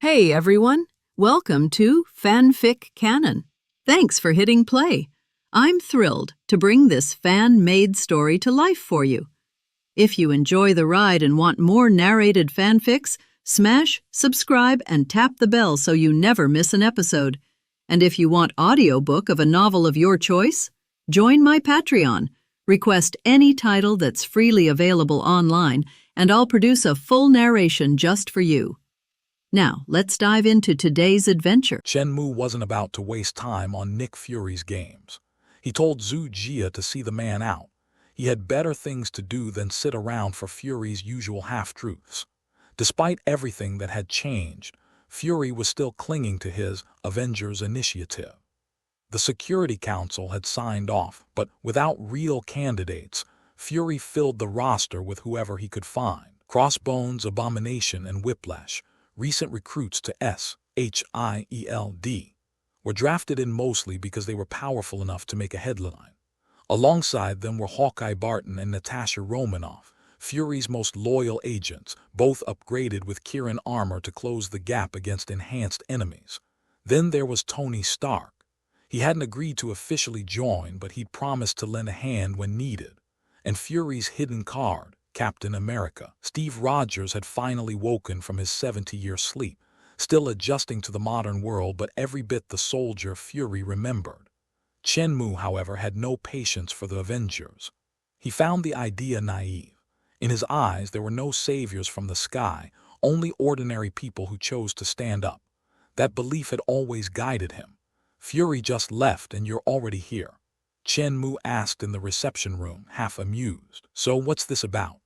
Hey everyone, welcome to FanFic Canon. Thanks for hitting play. I'm thrilled to bring this fan-made story to life for you. If you enjoy the ride and want more narrated fanfics, smash, subscribe, and tap the bell so you never miss an episode. And if you want audiobook of a novel of your choice, join my Patreon. Request any title that's freely available online, and I'll produce a full narration just for you. Now, let's dive into today's adventure. Chen Mu wasn't about to waste time on Nick Fury's games. He told Zhu Jia to see the man out. He had better things to do than sit around for Fury's usual half-truths. Despite everything that had changed, Fury was still clinging to his Avengers initiative. The Security Council had signed off, but without real candidates, Fury filled the roster with whoever he could find. Crossbones, Abomination, and Whiplash, recent recruits to SHIELD, were drafted in mostly because they were powerful enough to make a headline. Alongside them were Hawkeye Barton and Natasha Romanoff, Fury's most loyal agents, both upgraded with Kieran armor to close the gap against enhanced enemies. Then there was Tony Stark. He hadn't agreed to officially join, but he'd promised to lend a hand when needed. And Fury's hidden card, Captain America. Steve Rogers had finally woken from his 70-year sleep, still adjusting to the modern world, but every bit the soldier Fury remembered. Chen Mu, however, had no patience for the Avengers. He found the idea naive. In his eyes, there were no saviors from the sky, only ordinary people who chose to stand up. That belief had always guided him. Fury just left and you're already here. Chen Mu asked in the reception room, half amused. So what's this about?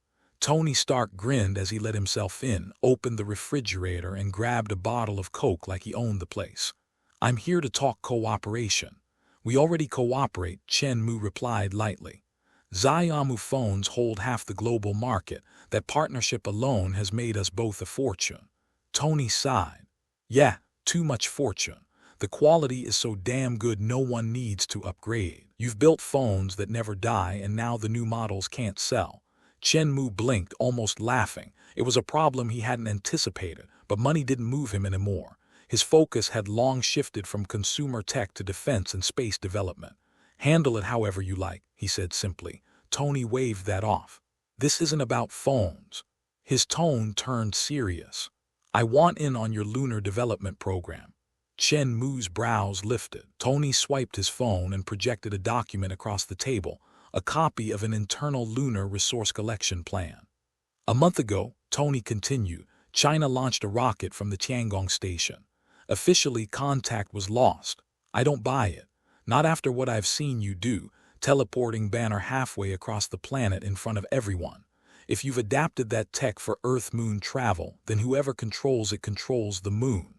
Tony Stark grinned as he let himself in, opened the refrigerator, and grabbed a bottle of Coke like he owned the place. I'm here to talk cooperation. We already cooperate, Chen Mu replied lightly. Xiaomu phones hold half the global market. That partnership alone has made us both a fortune. Tony sighed. Yeah, too much fortune. The quality is so damn good no one needs to upgrade. You've built phones that never die and now the new models can't sell. Chen Mu blinked, almost laughing. It was a problem he hadn't anticipated, but money didn't move him anymore. His focus had long shifted from consumer tech to defense and space development. Handle it however you like, he said simply. Tony waved that off. This isn't about phones. His tone turned serious. I want in on your lunar development program. Chen Mu's brows lifted. Tony swiped his phone and projected a document across the table, a copy of an internal lunar resource collection plan. A month ago, Tony continued, China launched a rocket from the Tiangong station. Officially, contact was lost. I don't buy it. Not after what I've seen you do, teleporting banner halfway across the planet in front of everyone. If you've adapted that tech for Earth-Moon travel, then whoever controls it controls the moon.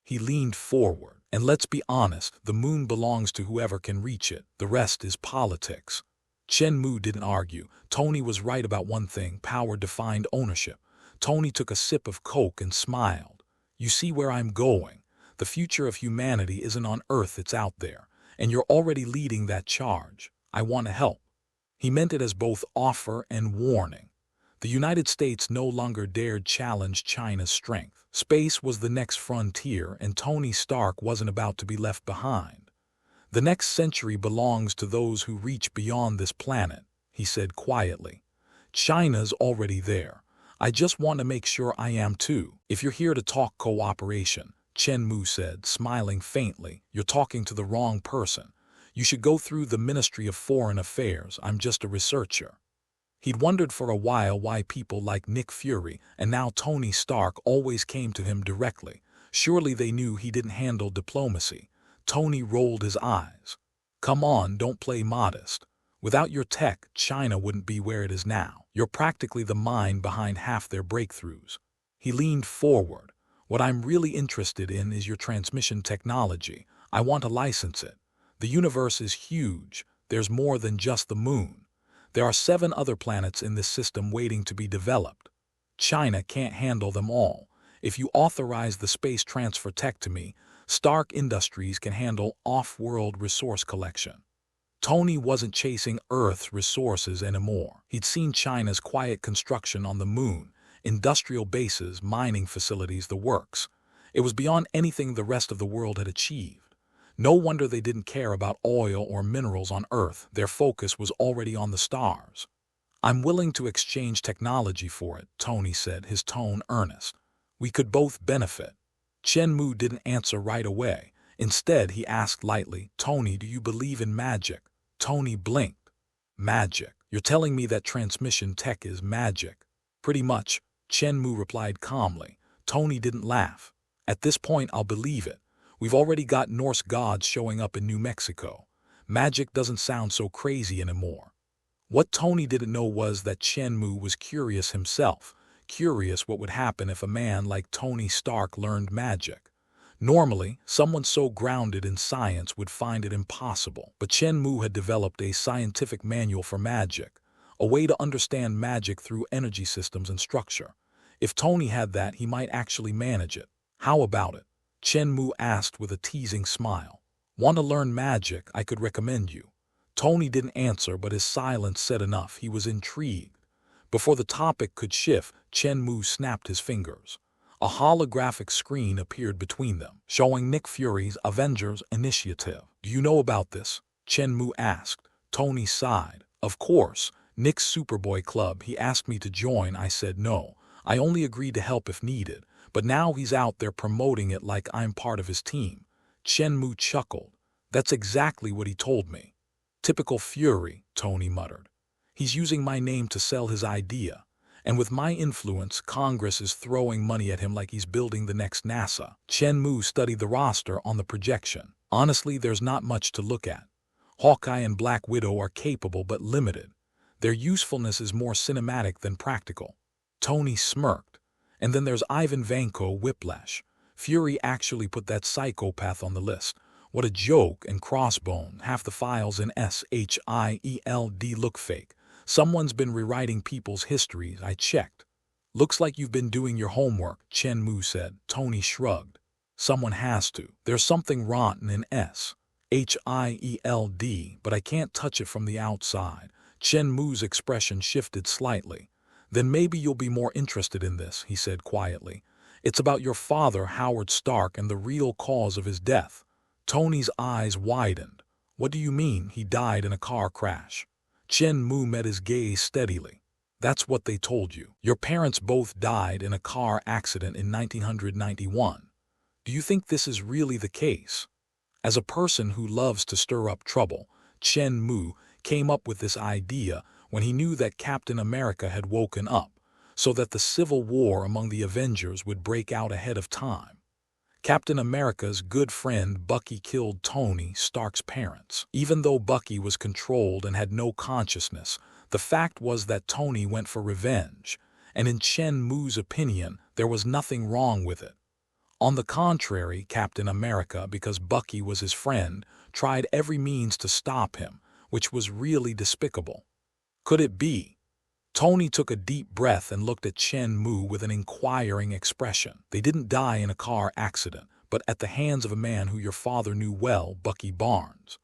He leaned forward. And let's be honest, the moon belongs to whoever can reach it. The rest is politics. Chen Mu didn't argue. Tony was right about one thing: power defined ownership. Tony took a sip of Coke and smiled. You see where I'm going. The future of humanity isn't on Earth, it's out there. And you're already leading that charge. I want to help. He meant it as both offer and warning. The United States no longer dared challenge China's strength. Space was the next frontier, and Tony Stark wasn't about to be left behind. The next century belongs to those who reach beyond this planet, he said quietly. China's already there. I just want to make sure I am too. If you're here to talk cooperation, Chen Mu said, smiling faintly, you're talking to the wrong person. You should go through the Ministry of Foreign Affairs. I'm just a researcher. He'd wondered for a while why people like Nick Fury and now Tony Stark always came to him directly. Surely they knew he didn't handle diplomacy. Tony rolled his eyes. Come on, don't play modest. Without your tech, China wouldn't be where it is now. You're practically the mind behind half their breakthroughs. He leaned forward. What I'm really interested in is your transmission technology. I want to license it. The universe is huge. There's more than just the moon. There are 7 other planets in this system waiting to be developed. China can't handle them all. If you authorize the space transfer tech to me, Stark Industries can handle off-world resource collection. Tony wasn't chasing Earth's resources anymore. He'd seen China's quiet construction on the moon, industrial bases, mining facilities, the works. It was beyond anything the rest of the world had achieved. No wonder they didn't care about oil or minerals on Earth. Their focus was already on the stars. "I'm willing to exchange technology for it," Tony said, his tone earnest. "We could both benefit." Chen Mu didn't answer right away. Instead, he asked lightly, "Tony, do you believe in magic?" Tony blinked. "Magic? You're telling me that transmission tech is magic?" "Pretty much," Chen Mu replied calmly. Tony didn't laugh. "At this point, I'll believe it. We've already got Norse gods showing up in New Mexico. Magic doesn't sound so crazy anymore." What Tony didn't know was that Chen Mu was curious himself, curious what would happen if a man like Tony Stark learned magic. Normally, someone so grounded in science would find it impossible, but Chen Mu had developed a scientific manual for magic, a way to understand magic through energy systems and structure. If Tony had that, he might actually manage it. "How about it?" Chen Mu asked with a teasing smile. "Want to learn magic? I could recommend you." Tony didn't answer, but his silence said enough. He was intrigued. Before the topic could shift, Chen Mu snapped his fingers. A holographic screen appeared between them, showing Nick Fury's Avengers Initiative. "Do you know about this?" Chen Mu asked. Tony sighed. "Of course, Nick's Superboy Club. He asked me to join. I said no. I only agreed to help if needed. But now he's out there promoting it like I'm part of his team." Chen Mu chuckled. "That's exactly what he told me." "Typical Fury," Tony muttered. "He's using my name to sell his idea. And with my influence, Congress is throwing money at him like he's building the next NASA." Chen Mu studied the roster on the projection. "Honestly, there's not much to look at. Hawkeye and Black Widow are capable but limited. Their usefulness is more cinematic than practical." Tony smirked. "And then there's Ivan Vanko, Whiplash. Fury actually put that psychopath on the list. What a joke, and Crossbone. Half the files in SHIELD look fake. Someone's been rewriting people's histories. I checked." "Looks like you've been doing your homework," Chen Mu said. Tony shrugged. "Someone has to. There's something rotten in SHIELD, but I can't touch it from the outside." Chen Mu's expression shifted slightly. "Then maybe you'll be more interested in this," he said quietly. "It's about your father, Howard Stark, and the real cause of his death." Tony's eyes widened. "What do you mean, he died in a car crash?" Chen Mu met his gaze steadily. "That's what they told you. Your parents both died in a car accident in 1991. Do you think this is really the case?" As a person who loves to stir up trouble, Chen Mu came up with this idea when he knew that Captain America had woken up, so that the civil war among the Avengers would break out ahead of time. Captain America's good friend Bucky killed Tony Stark's parents. Even though Bucky was controlled and had no consciousness, the fact was that Tony went for revenge, and in Chen Mu's opinion, there was nothing wrong with it. On the contrary, Captain America, because Bucky was his friend, tried every means to stop him, which was really despicable. Could it be? Tony took a deep breath and looked at Chen Mu with an inquiring expression. "They didn't die in a car accident, but at the hands of a man who your father knew well, Bucky Barnes.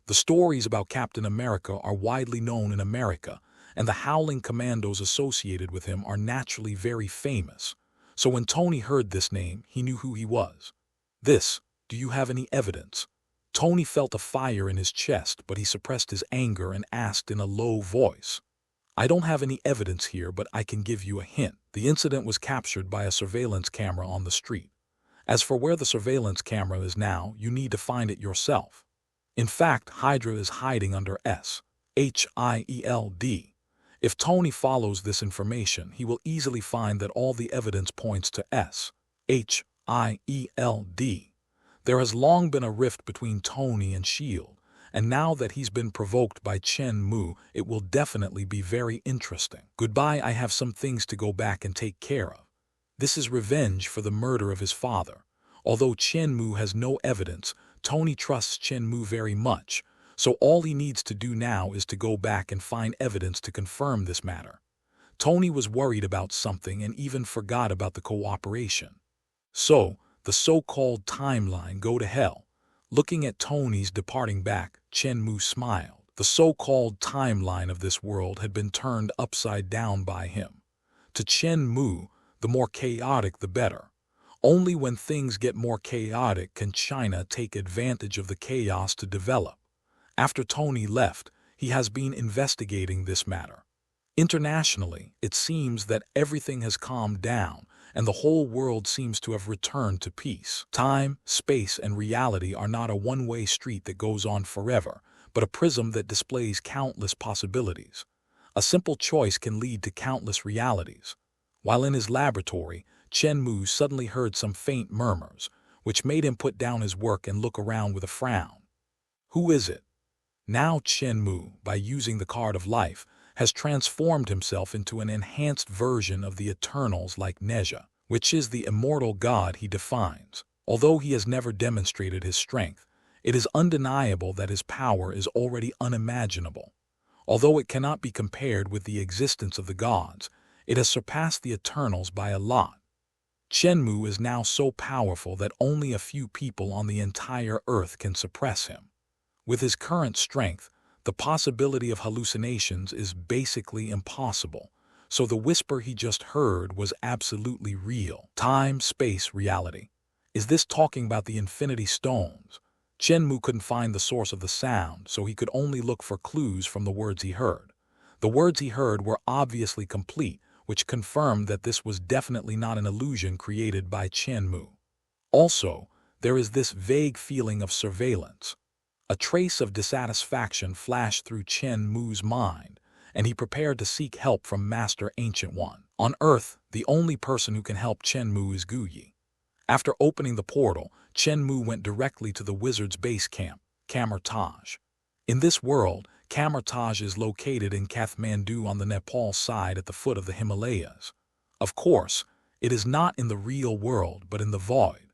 The stories about Captain America are widely known in America, and the Howling Commandos associated with him are naturally very famous. So when Tony heard this name, he knew who he was." Do you have any evidence?" Tony felt a fire in his chest, but he suppressed his anger and asked in a low voice. "I don't have any evidence here, but I can give you a hint. The incident was captured by a surveillance camera on the street. As for where the surveillance camera is now, you need to find it yourself. In fact, Hydra is hiding under SHIELD. If Tony follows this information, he will easily find that all the evidence points to SHIELD. There has long been a rift between Tony and S.H.I.E.L.D., and now that he's been provoked by Chen Mu, it will definitely be very interesting. Goodbye, I have some things to go back and take care of." This is revenge for the murder of his father. Although Chen Mu has no evidence, Tony trusts Chen Mu very much, so all he needs to do now is to go back and find evidence to confirm this matter. Tony was worried about something and even forgot about the cooperation. So, the so-called timeline, go to hell. Looking at Tony's departing back, Chen Mu smiled. The so-called timeline of this world had been turned upside down by him. To Chen Mu, the more chaotic the better. Only when things get more chaotic can China take advantage of the chaos to develop. After Tony left, he has been investigating this matter. Internationally, it seems that everything has calmed down and the whole world seems to have returned to peace. Time, space, and reality are not a one-way street that goes on forever, but a prism that displays countless possibilities. A simple choice can lead to countless realities. While in his laboratory, Chen Mu suddenly heard some faint murmurs, which made him put down his work and look around with a frown. Who is it? Now Chen Mu, by using the card of life, has transformed himself into an enhanced version of the Eternals like Neja, which is the immortal god he defines. Although he has never demonstrated his strength, it is undeniable that his power is already unimaginable. Although it cannot be compared with the existence of the gods, it has surpassed the Eternals by a lot. Chen Mu is now so powerful that only a few people on the entire earth can suppress him. With his current strength, the possibility of hallucinations is basically impossible, so the whisper he just heard was absolutely real. Time, space, reality. Is this talking about the Infinity Stones? Chen Mu couldn't find the source of the sound, so he could only look for clues from the words he heard. The words he heard were obviously complete, which confirmed that this was definitely not an illusion created by Chen Mu. Also, there is this vague feeling of surveillance. A trace of dissatisfaction flashed through Chen Mu's mind, and he prepared to seek help from Master Ancient One. On Earth, the only person who can help Chen Mu is Gu Yi. After opening the portal, Chen Mu went directly to the wizard's base camp, Kamertaj. In this world, Kamertaj is located in Kathmandu on the Nepal side at the foot of the Himalayas. Of course, it is not in the real world but in the void.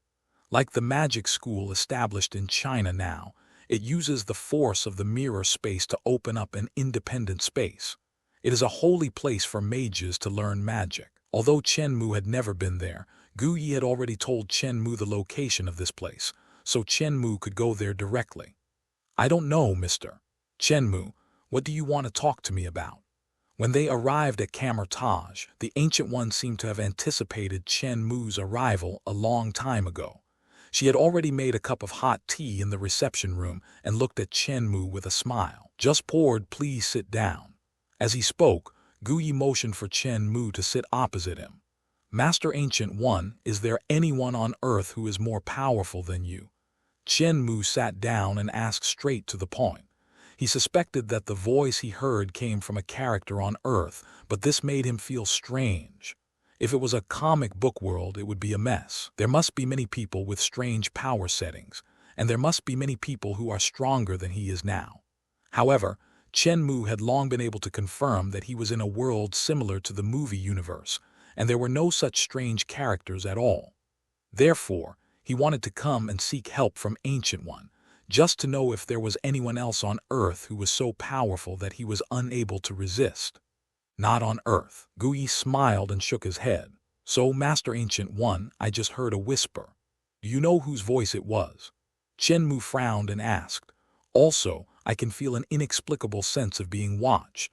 Like the magic school established in China now, it uses the force of the mirror space to open up an independent space. It is a holy place for mages to learn magic. Although Chen Mu had never been there, Gu Yi had already told Chen Mu the location of this place, so Chen Mu could go there directly. I don't know, Mr. Chen Mu, what do you want to talk to me about? When they arrived at Kamertaj, the Ancient One seemed to have anticipated Chen Mu's arrival a long time ago. She had already made a cup of hot tea in the reception room and looked at Chen Mu with a smile. Just poured, please sit down. As he spoke, Gu Yi motioned for Chen Mu to sit opposite him. Master Ancient One, is there anyone on earth who is more powerful than you? Chen Mu sat down and asked straight to the point. He suspected that the voice he heard came from a character on Earth, but this made him feel strange. If it was a comic book world, it would be a mess. There must be many people with strange power settings, and there must be many people who are stronger than he is now. However, Chen Mu had long been able to confirm that he was in a world similar to the movie universe, and there were no such strange characters at all. Therefore, he wanted to come and seek help from Ancient One, just to know if there was anyone else on Earth who was so powerful that he was unable to resist. Not on Earth. Gu Yi smiled and shook his head. So, Master Ancient One, I just heard a whisper. Do you know whose voice it was? Chen Mu frowned and asked. Also, I can feel an inexplicable sense of being watched.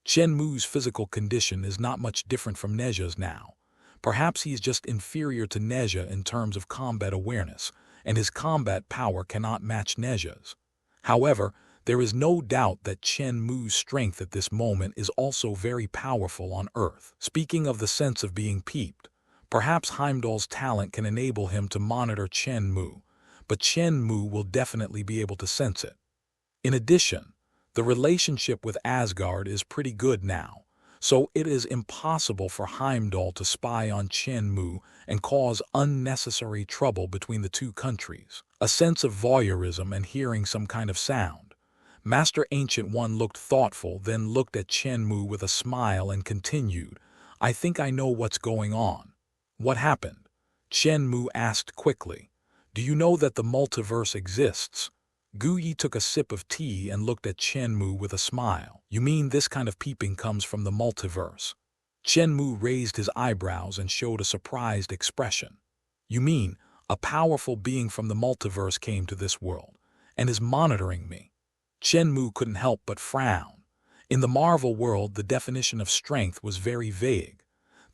Chen Mu's physical condition is not much different from Neja's now. Perhaps he is just inferior to Neja in terms of combat awareness, and his combat power cannot match Neja's. However, there is no doubt that Chen Mu's strength at this moment is also very powerful on Earth. Speaking of the sense of being peeped, perhaps Heimdall's talent can enable him to monitor Chen Mu, but Chen Mu will definitely be able to sense it. In addition, the relationship with Asgard is pretty good now, so it is impossible for Heimdall to spy on Chen Mu and cause unnecessary trouble between the two countries. A sense of voyeurism and hearing some kind of sound. Master Ancient One looked thoughtful, then looked at Chen Mu with a smile and continued, I think I know what's going on. What happened? Chen Mu asked quickly. Do you know that the multiverse exists? Gu Yi took a sip of tea and looked at Chen Mu with a smile. You mean this kind of peeping comes from the multiverse? Chen Mu raised his eyebrows and showed a surprised expression. You mean, a powerful being from the multiverse came to this world, and is monitoring me? Chen Mu couldn't help but frown. In the Marvel world, the definition of strength was very vague.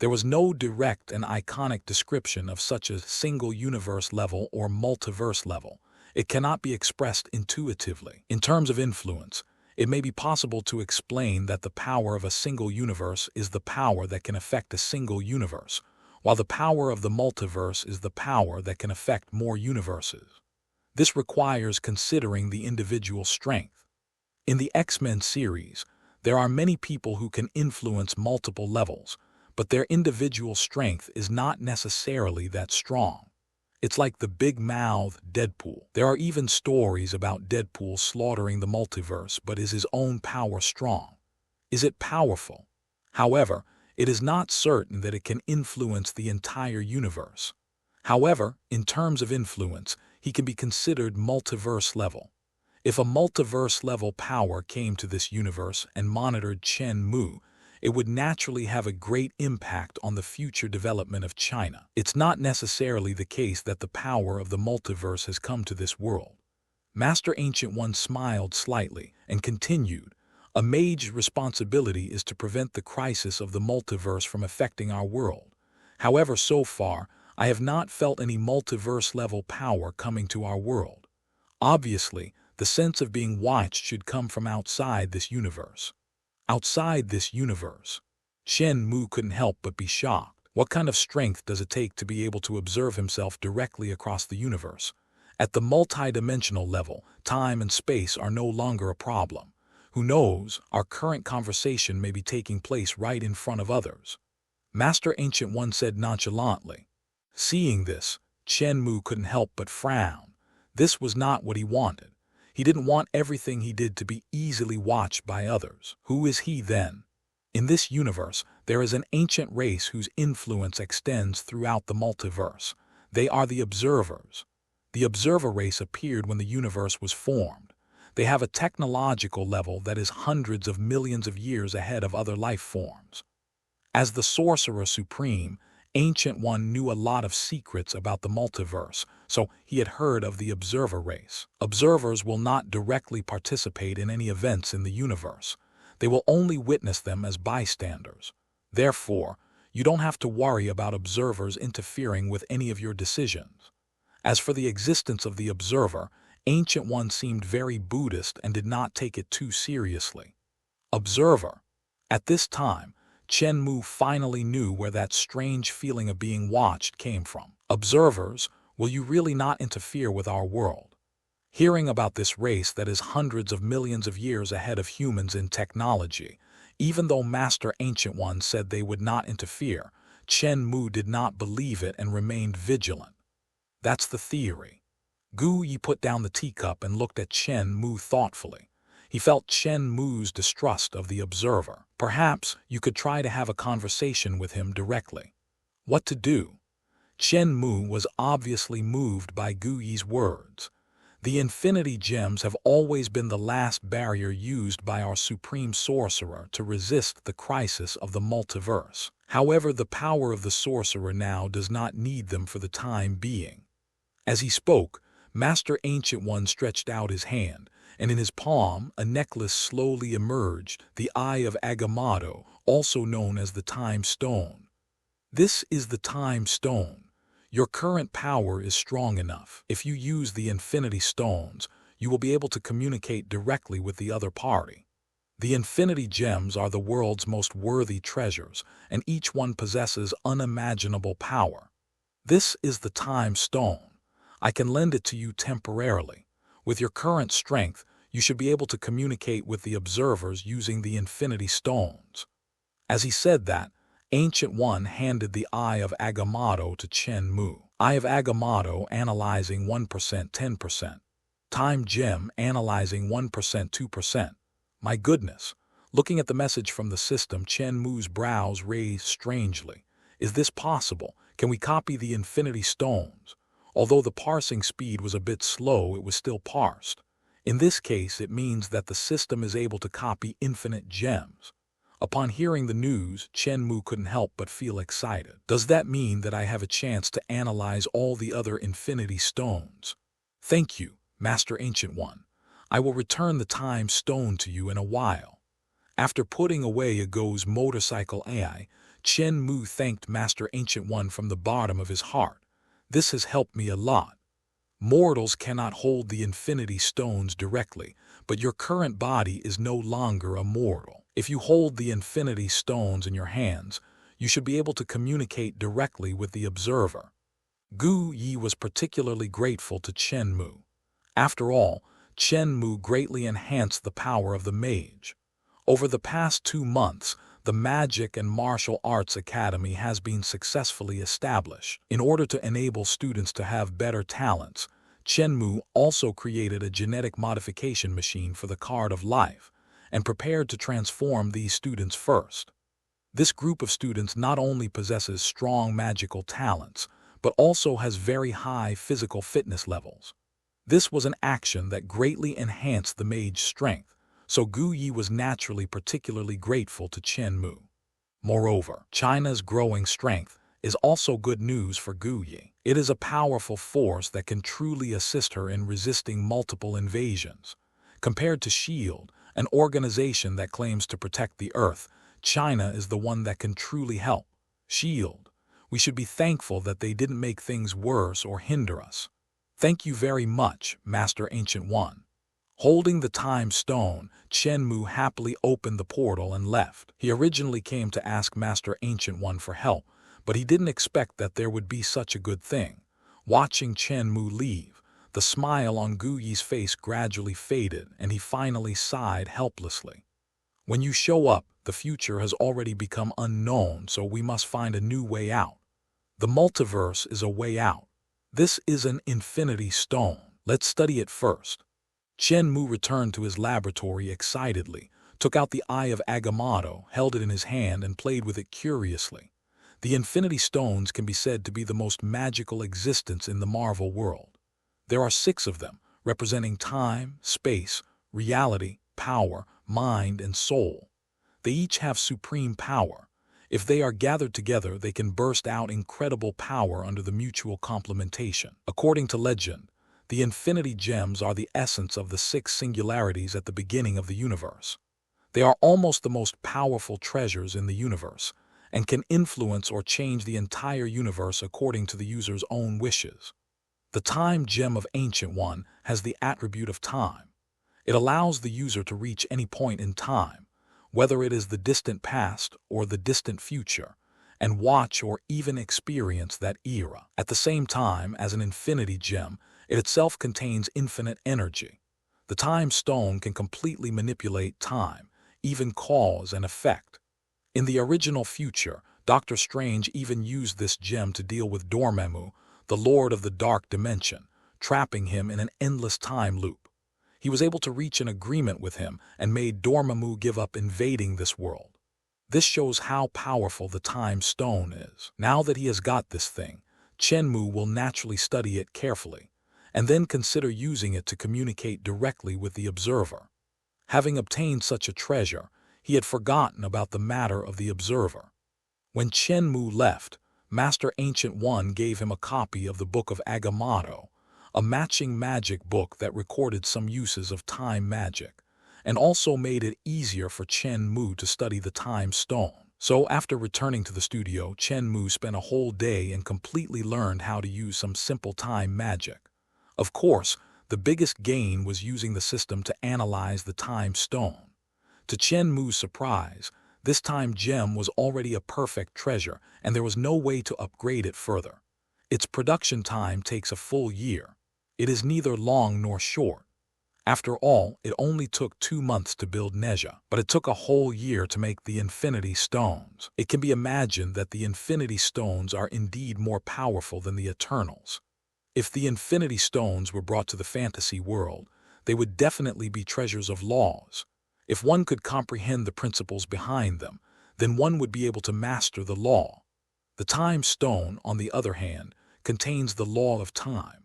There was no direct and iconic description of such a single universe level or multiverse level. It cannot be expressed intuitively. In terms of influence, it may be possible to explain that the power of a single universe is the power that can affect a single universe, while the power of the multiverse is the power that can affect more universes. This requires considering the individual strength. In the X-Men series, there are many people who can influence multiple levels, but their individual strength is not necessarily that strong. It's like the big-mouthed Deadpool. There are even stories about Deadpool slaughtering the multiverse, but is his own power strong? Is it powerful? However, it is not certain that it can influence the entire universe. However, in terms of influence, he can be considered multiverse level. If a multiverse level power came to this universe and monitored Chen Mu, it would naturally have a great impact on the future development of China. It's not necessarily the case that the power of the multiverse has come to this world. Master Ancient One smiled slightly and continued, "A mage's responsibility is to prevent the crisis of the multiverse from affecting our world. However, so far, I have not felt any multiverse-level power coming to our world. Obviously, the sense of being watched should come from outside this universe." Outside this universe. Chen Mu couldn't help but be shocked. What kind of strength does it take to be able to observe himself directly across the universe? At the multidimensional level, time and space are no longer a problem. Who knows, our current conversation may be taking place right in front of others. Master Ancient One said nonchalantly. Seeing this, Chen Mu couldn't help but frown. This was not what he wanted. He didn't want everything he did to be easily watched by others. Who is he then? In this universe, there is an ancient race whose influence extends throughout the multiverse. They are the Observers. The Observer race appeared when the universe was formed. They have a technological level that is hundreds of millions of years ahead of other life forms. As the Sorcerer Supreme, Ancient One knew a lot of secrets about the multiverse, so he had heard of the Observer race. Observers will not directly participate in any events in the universe. They will only witness them as bystanders. Therefore, you don't have to worry about observers interfering with any of your decisions. As for the existence of the Observer, Ancient One seemed very Buddhist and did not take it too seriously. Observer. At this time, Chen Mu finally knew where that strange feeling of being watched came from. Observers, will you really not interfere with our world? Hearing about this race that is hundreds of millions of years ahead of humans in technology, even though Master Ancient One said they would not interfere, Chen Mu did not believe it and remained vigilant. That's the theory. Gu Yi put down the teacup and looked at Chen Mu thoughtfully. He felt Chen Mu's distrust of the Observer. Perhaps you could try to have a conversation with him directly. What to do? Chen Mu was obviously moved by Gu Yi's words. The Infinity Gems have always been the last barrier used by our Supreme Sorcerer to resist the crisis of the multiverse. However, the power of the Sorcerer now does not need them for the time being. As he spoke, Master Ancient One stretched out his hand, and in his palm a necklace slowly emerged, the Eye of Agamotto, also known as the Time Stone. This is the Time Stone. Your current power is strong enough. If you use the Infinity Stones, you will be able to communicate directly with the other party. The Infinity Gems are the world's most worthy treasures, and each one possesses unimaginable power. This is the Time Stone. I can lend it to you temporarily. With your current strength, you should be able to communicate with the observers using the Infinity Stones. As he said that, Ancient One handed the Eye of Agamotto to Chen Mu. Eye of Agamotto analyzing 1%, 10%. Time Gem analyzing 1%, 2%. My goodness. Looking at the message from the system, Chen Mu's brows raised strangely. Is this possible? Can we copy the Infinity Stones? Although the parsing speed was a bit slow, it was still parsed. In this case, it means that the system is able to copy infinite gems. Upon hearing the news, Chen Mu couldn't help but feel excited. Does that mean that I have a chance to analyze all the other Infinity Stones? Thank you, Master Ancient One. I will return the Time Stone to you in a while. After putting away Ago's motorcycle AI, Chen Mu thanked Master Ancient One from the bottom of his heart. "This has helped me a lot. Mortals cannot hold the infinity stones directly, but your current body is no longer a mortal. If you hold the infinity stones in your hands, you should be able to communicate directly with the observer." Gu Yi was particularly grateful to Chen Mu. After all, Chen Mu greatly enhanced the power of the mage. Over the past 2 months, the Magic and Martial Arts Academy has been successfully established. In order to enable students to have better talents, Chen Mu also created a genetic modification machine for the Card of Life and prepared to transform these students first. This group of students not only possesses strong magical talents, but also has very high physical fitness levels. This was an action that greatly enhanced the mage's strength, so Gu Yi was naturally particularly grateful to Chen Mu. Moreover, China's growing strength is also good news for Gu Yi. It is a powerful force that can truly assist her in resisting multiple invasions. Compared to SHIELD, an organization that claims to protect the Earth, China is the one that can truly help. SHIELD, we should be thankful that they didn't make things worse or hinder us. Thank you very much, Master Ancient One. Holding the time stone, Chen Mu happily opened the portal and left. He originally came to ask Master Ancient One for help, but he didn't expect that there would be such a good thing. Watching Chen Mu leave, the smile on Gu Yi's face gradually faded and he finally sighed helplessly. When you show up, the future has already become unknown, so we must find a new way out. The multiverse is a way out. This is an infinity stone. Let's study it first. Chen Mu returned to his laboratory excitedly, took out the Eye of Agamotto, held it in his hand, and played with it curiously. The Infinity Stones can be said to be the most magical existence in the Marvel world. There are 6 of them, representing time, space, reality, power, mind, and soul. They each have supreme power. If they are gathered together, they can burst out incredible power under the mutual complementation. According to legend, the Infinity Gems are the essence of the 6 singularities at the beginning of the universe. They are almost the most powerful treasures in the universe, and can influence or change the entire universe according to the user's own wishes. The Time Gem of Ancient One has the attribute of time. It allows the user to reach any point in time, whether it is the distant past or the distant future, and watch or even experience that era. At the same time, as an Infinity Gem, it itself contains infinite energy. The Time Stone can completely manipulate time, even cause and effect. In the original future, Doctor Strange even used this gem to deal with Dormammu, the Lord of the Dark Dimension, trapping him in an endless time loop. He was able to reach an agreement with him and made Dormammu give up invading this world. This shows how powerful the Time Stone is. Now that he has got this thing, Chen Mu will naturally study it carefully, and then consider using it to communicate directly with the observer. Having obtained such a treasure, he had forgotten about the matter of the observer. When Chen Mu left, Master Ancient One gave him a copy of the Book of Agamotto, a matching magic book that recorded some uses of time magic, and also made it easier for Chen Mu to study the Time Stone. So after returning to the studio, Chen Mu spent a whole day and completely learned how to use some simple time magic. Of course, the biggest gain was using the system to analyze the Time Stone. To Chen Mu's surprise, this time gem was already a perfect treasure and there was no way to upgrade it further. Its production time takes a full year. It is neither long nor short. After all, it only took 2 months to build Nezha, but it took a whole year to make the Infinity Stones. It can be imagined that the Infinity Stones are indeed more powerful than the Eternals. If the Infinity Stones were brought to the fantasy world, they would definitely be treasures of laws. If one could comprehend the principles behind them, then one would be able to master the law. The Time Stone, on the other hand, contains the law of time.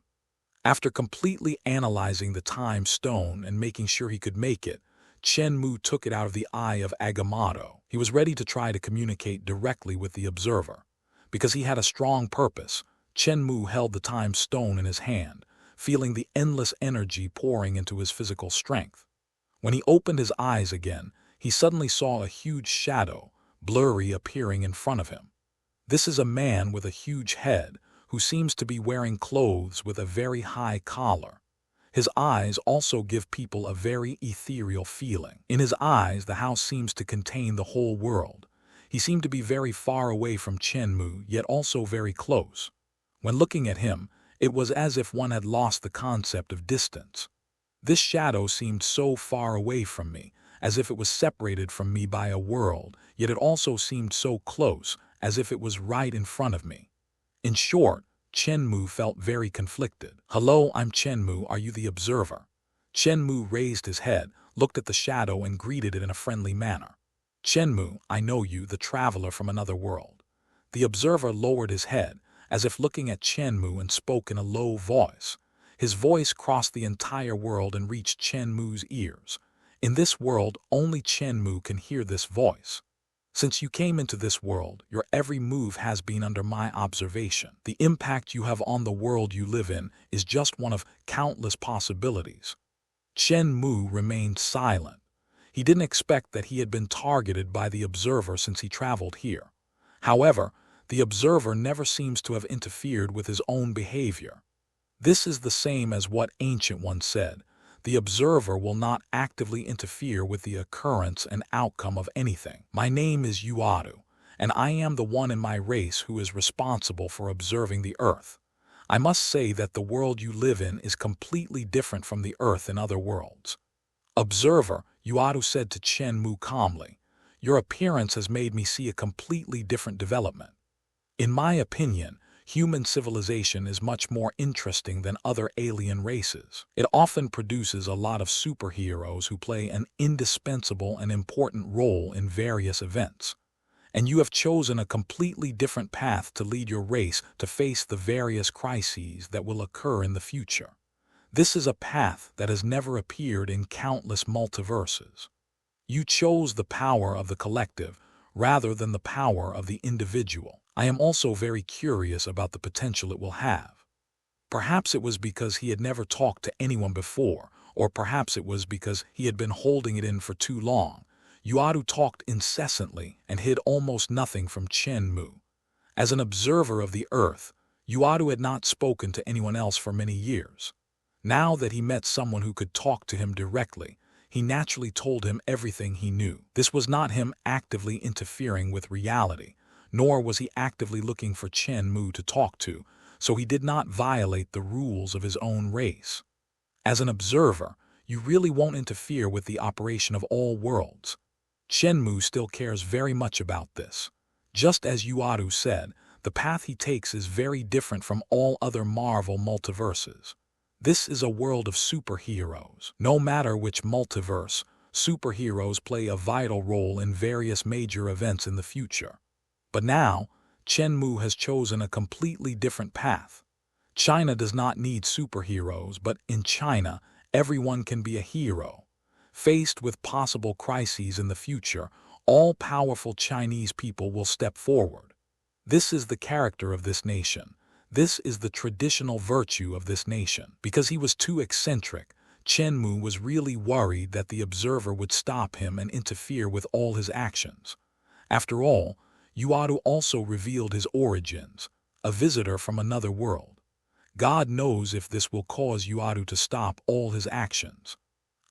After completely analyzing the Time Stone and making sure he could make it, Chen Mu took it out of the Eye of Agamotto. He was ready to try to communicate directly with the observer. Because he had a strong purpose, Chen Mu held the Time Stone in his hand, feeling the endless energy pouring into his physical strength. When he opened his eyes again, he suddenly saw a huge shadow, blurry, appearing in front of him. This is a man with a huge head who seems to be wearing clothes with a very high collar. His eyes also give people a very ethereal feeling. In his eyes, the house seems to contain the whole world. He seemed to be very far away from Chen Mu, yet also very close. When looking at him, it was as if one had lost the concept of distance. This shadow seemed so far away from me, as if it was separated from me by a world, yet it also seemed so close, as if it was right in front of me. In short, Chen Mu felt very conflicted. "Hello, I'm Chen Mu, are you the observer?" Chen Mu raised his head, looked at the shadow and greeted it in a friendly manner. "Chen Mu, I know you, the traveler from another world." The observer lowered his head, as if looking at Chen Mu, and spoke in a low voice. His voice crossed the entire world and reached Chen Mu's ears. In this world, only Chen Mu can hear this voice. "Since you came into this world, your every move has been under my observation. The impact you have on the world you live in is just one of countless possibilities." Chen Mu remained silent. He didn't expect that he had been targeted by the observer since he traveled here. However, the observer never seems to have interfered with his own behavior. This is the same as what Ancient One said: the observer will not actively interfere with the occurrence and outcome of anything. "My name is Yuadu, and I am the one in my race who is responsible for observing the Earth. I must say that the world you live in is completely different from the Earth in other worlds." "Observer," Yuadu said to Chen Mu calmly, "your appearance has made me see a completely different development. In my opinion, human civilization is much more interesting than other alien races. It often produces a lot of superheroes who play an indispensable and important role in various events. And you have chosen a completely different path to lead your race to face the various crises that will occur in the future. This is a path that has never appeared in countless multiverses. You chose the power of the collective rather than the power of the individual. I am also very curious about the potential it will have." Perhaps it was because he had never talked to anyone before, or perhaps it was because he had been holding it in for too long. Yuadu talked incessantly and hid almost nothing from Chen Mu. As an observer of the Earth, Yuadu had not spoken to anyone else for many years. Now that he met someone who could talk to him directly, he naturally told him everything he knew. This was not him actively interfering with reality, nor was he actively looking for Chen Mu to talk to, so he did not violate the rules of his own race. As an observer, you really won't interfere with the operation of all worlds. Chen Mu still cares very much about this. Just as Yuadu said, the path he takes is very different from all other Marvel multiverses. This is a world of superheroes. No matter which multiverse, superheroes play a vital role in various major events in the future. But now, Chen Mu has chosen a completely different path. China does not need superheroes, but in China, everyone can be a hero. Faced with possible crises in the future, all powerful Chinese people will step forward. This is the character of this nation. This is the traditional virtue of this nation. Because he was too eccentric, Chen Mu was really worried that the observer would stop him and interfere with all his actions. After all, Yuadu also revealed his origins, a visitor from another world. God knows if this will cause Yuadu to stop all his actions.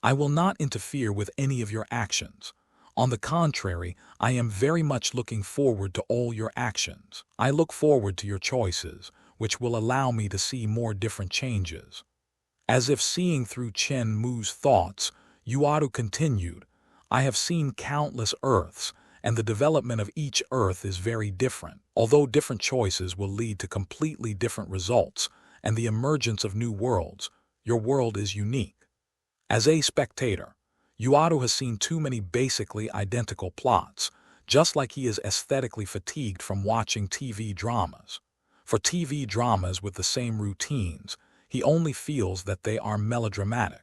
"I will not interfere with any of your actions. On the contrary, I am very much looking forward to all your actions. I look forward to your choices, which will allow me to see more different changes." As if seeing through Chen Mu's thoughts, Yuadu continued, "I have seen countless Earths, and the development of each Earth is very different. Although different choices will lead to completely different results and the emergence of new worlds, your world is unique." As a spectator, Yuadu has seen too many basically identical plots, just like he is aesthetically fatigued from watching TV dramas. For TV dramas with the same routines, he only feels that they are melodramatic.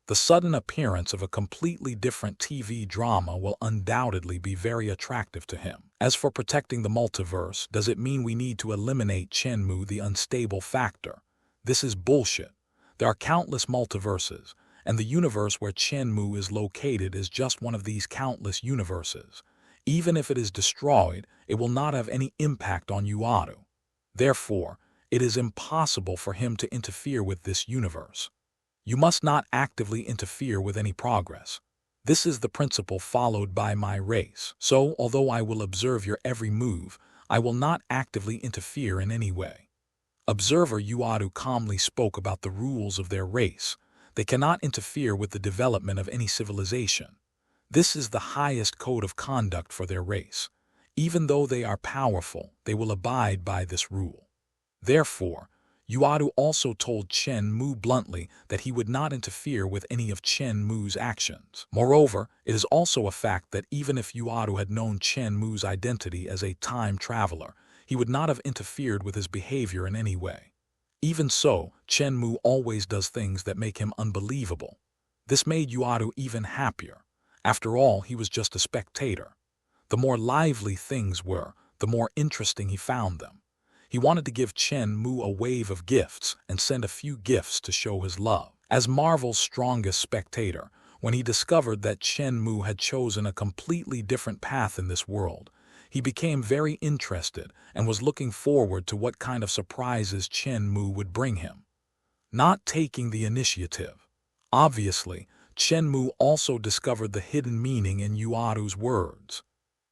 The sudden appearance of a completely different TV drama will undoubtedly be very attractive to him. As for protecting the multiverse, does it mean we need to eliminate Chen Mu, the unstable factor? This is bullshit. There are countless multiverses, and the universe where Chen Mu is located is just one of these countless universes. Even if it is destroyed, it will not have any impact on Uatu. Therefore, it is impossible for him to interfere with this universe. You must not actively interfere with any progress. This is the principle followed by my race. So, although I will observe your every move, I will not actively interfere in any way. Observer Uatu calmly spoke about the rules of their race. They cannot interfere with the development of any civilization. This is the highest code of conduct for their race. Even though they are powerful, they will abide by this rule. Therefore, Uatu also told Chen Mu bluntly that he would not interfere with any of Chen Mu's actions. Moreover, it is also a fact that even if Uatu had known Chen Mu's identity as a time traveler, he would not have interfered with his behavior in any way. Even so, Chen Mu always does things that make him unbelievable. This made Uatu even happier. After all, he was just a spectator. The more lively things were, the more interesting he found them. He wanted to give Chen Mu a wave of gifts and send a few gifts to show his love. As Marvel's strongest spectator, when he discovered that Chen Mu had chosen a completely different path in this world, he became very interested and was looking forward to what kind of surprises Chen Mu would bring him. Not taking the initiative. Obviously, Chen Mu also discovered the hidden meaning in Uatu's words.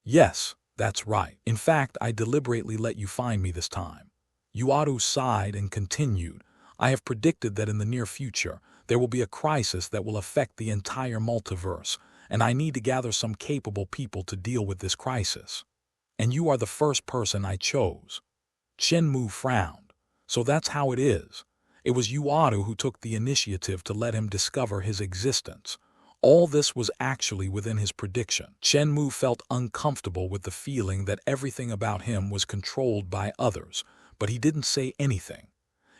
Yes, that's right. In fact, I deliberately let you find me this time. Uatu sighed and continued, I have predicted that in the near future, there will be a crisis that will affect the entire multiverse, and I need to gather some capable people to deal with this crisis. And you are the first person I chose. Chen Mu frowned. So that's how it is. It was Uatu who took the initiative to let him discover his existence. All this was actually within his prediction. Chen Mu felt uncomfortable with the feeling that everything about him was controlled by others, but he didn't say anything.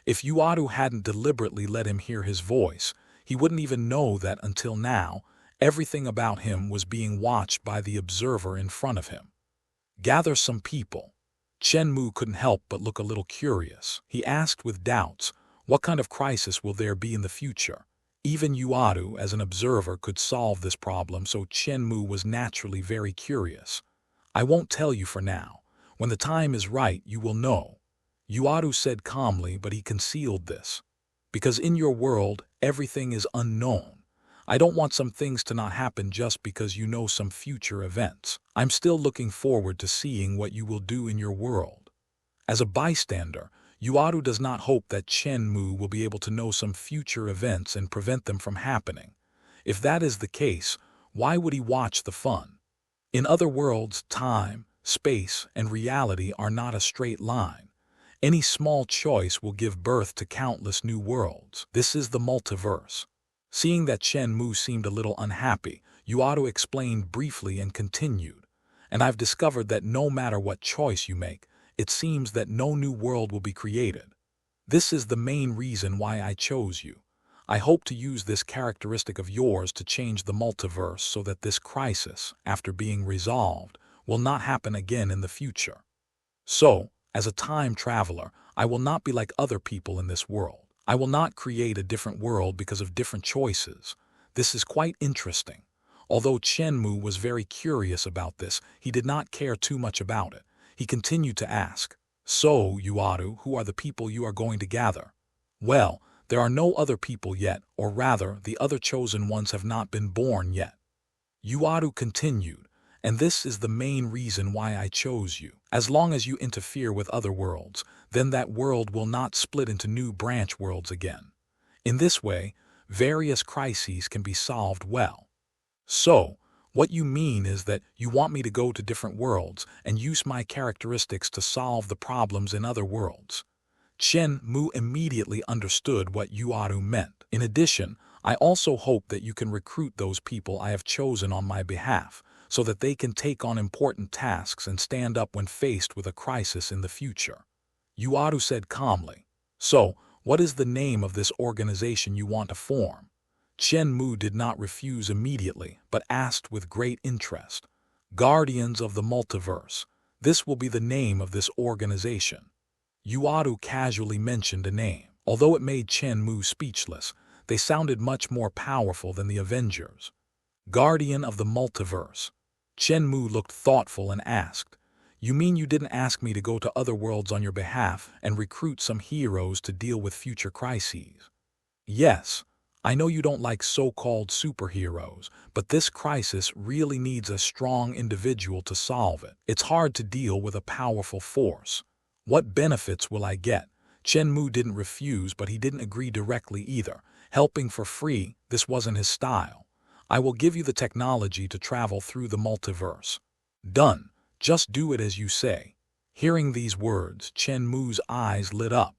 If Uatu hadn't deliberately let him hear his voice, he wouldn't even know that until now, everything about him was being watched by the observer in front of him. Gather some people. Chen Mu couldn't help but look a little curious. He asked with doubts, what kind of crisis will there be in the future? Even Uatu, as an observer, could solve this problem, so Chen Mu was naturally very curious. I won't tell you for now. When the time is right, you will know. Uatu said calmly, but he concealed this. Because in your world, everything is unknown. I don't want some things to not happen just because you know some future events. I'm still looking forward to seeing what you will do in your world. As a bystander, Uatu does not hope that Chen Mu will be able to know some future events and prevent them from happening. If that is the case, why would he watch the fun? In other worlds, time, space, and reality are not a straight line. Any small choice will give birth to countless new worlds. This is the multiverse. Seeing that Chen Mu seemed a little unhappy, Uatu explained briefly and continued, and I've discovered that no matter what choice you make, it seems that no new world will be created. This is the main reason why I chose you. I hope to use this characteristic of yours to change the multiverse so that this crisis, after being resolved, will not happen again in the future. So, as a time traveler, I will not be like other people in this world. I will not create a different world because of different choices. This is quite interesting. Although Chen Mu was very curious about this, he did not care too much about it. He continued to ask, so, Uatu, who are the people you are going to gather? Well, there are no other people yet, or rather, the other chosen ones have not been born yet. Uatu continued, and this is the main reason why I chose you. As long as you interfere with other worlds, then that world will not split into new branch worlds again. In this way, various crises can be solved well. So, what you mean is that you want me to go to different worlds and use my characteristics to solve the problems in other worlds. Chen Mu immediately understood what Uatu meant. In addition, I also hope that you can recruit those people I have chosen on my behalf, so that they can take on important tasks and stand up when faced with a crisis in the future. Uatu said calmly, so, what is the name of this organization you want to form? Chen Mu did not refuse immediately, but asked with great interest. Guardians of the Multiverse. This will be the name of this organization. Uatu casually mentioned a name. Although it made Chen Mu speechless, they sounded much more powerful than the Avengers. Guardian of the Multiverse. Chen Mu looked thoughtful and asked, "You mean you didn't ask me to go to other worlds on your behalf and recruit some heroes to deal with future crises?" "Yes, I know you don't like so-called superheroes, but this crisis really needs a strong individual to solve it. It's hard to deal with a powerful force. What benefits will I get?" Chen Mu didn't refuse, but he didn't agree directly either. Helping for free, this wasn't his style. "I will give you the technology to travel through the multiverse." "Done. Just do it as you say." Hearing these words, Chen Mu's eyes lit up.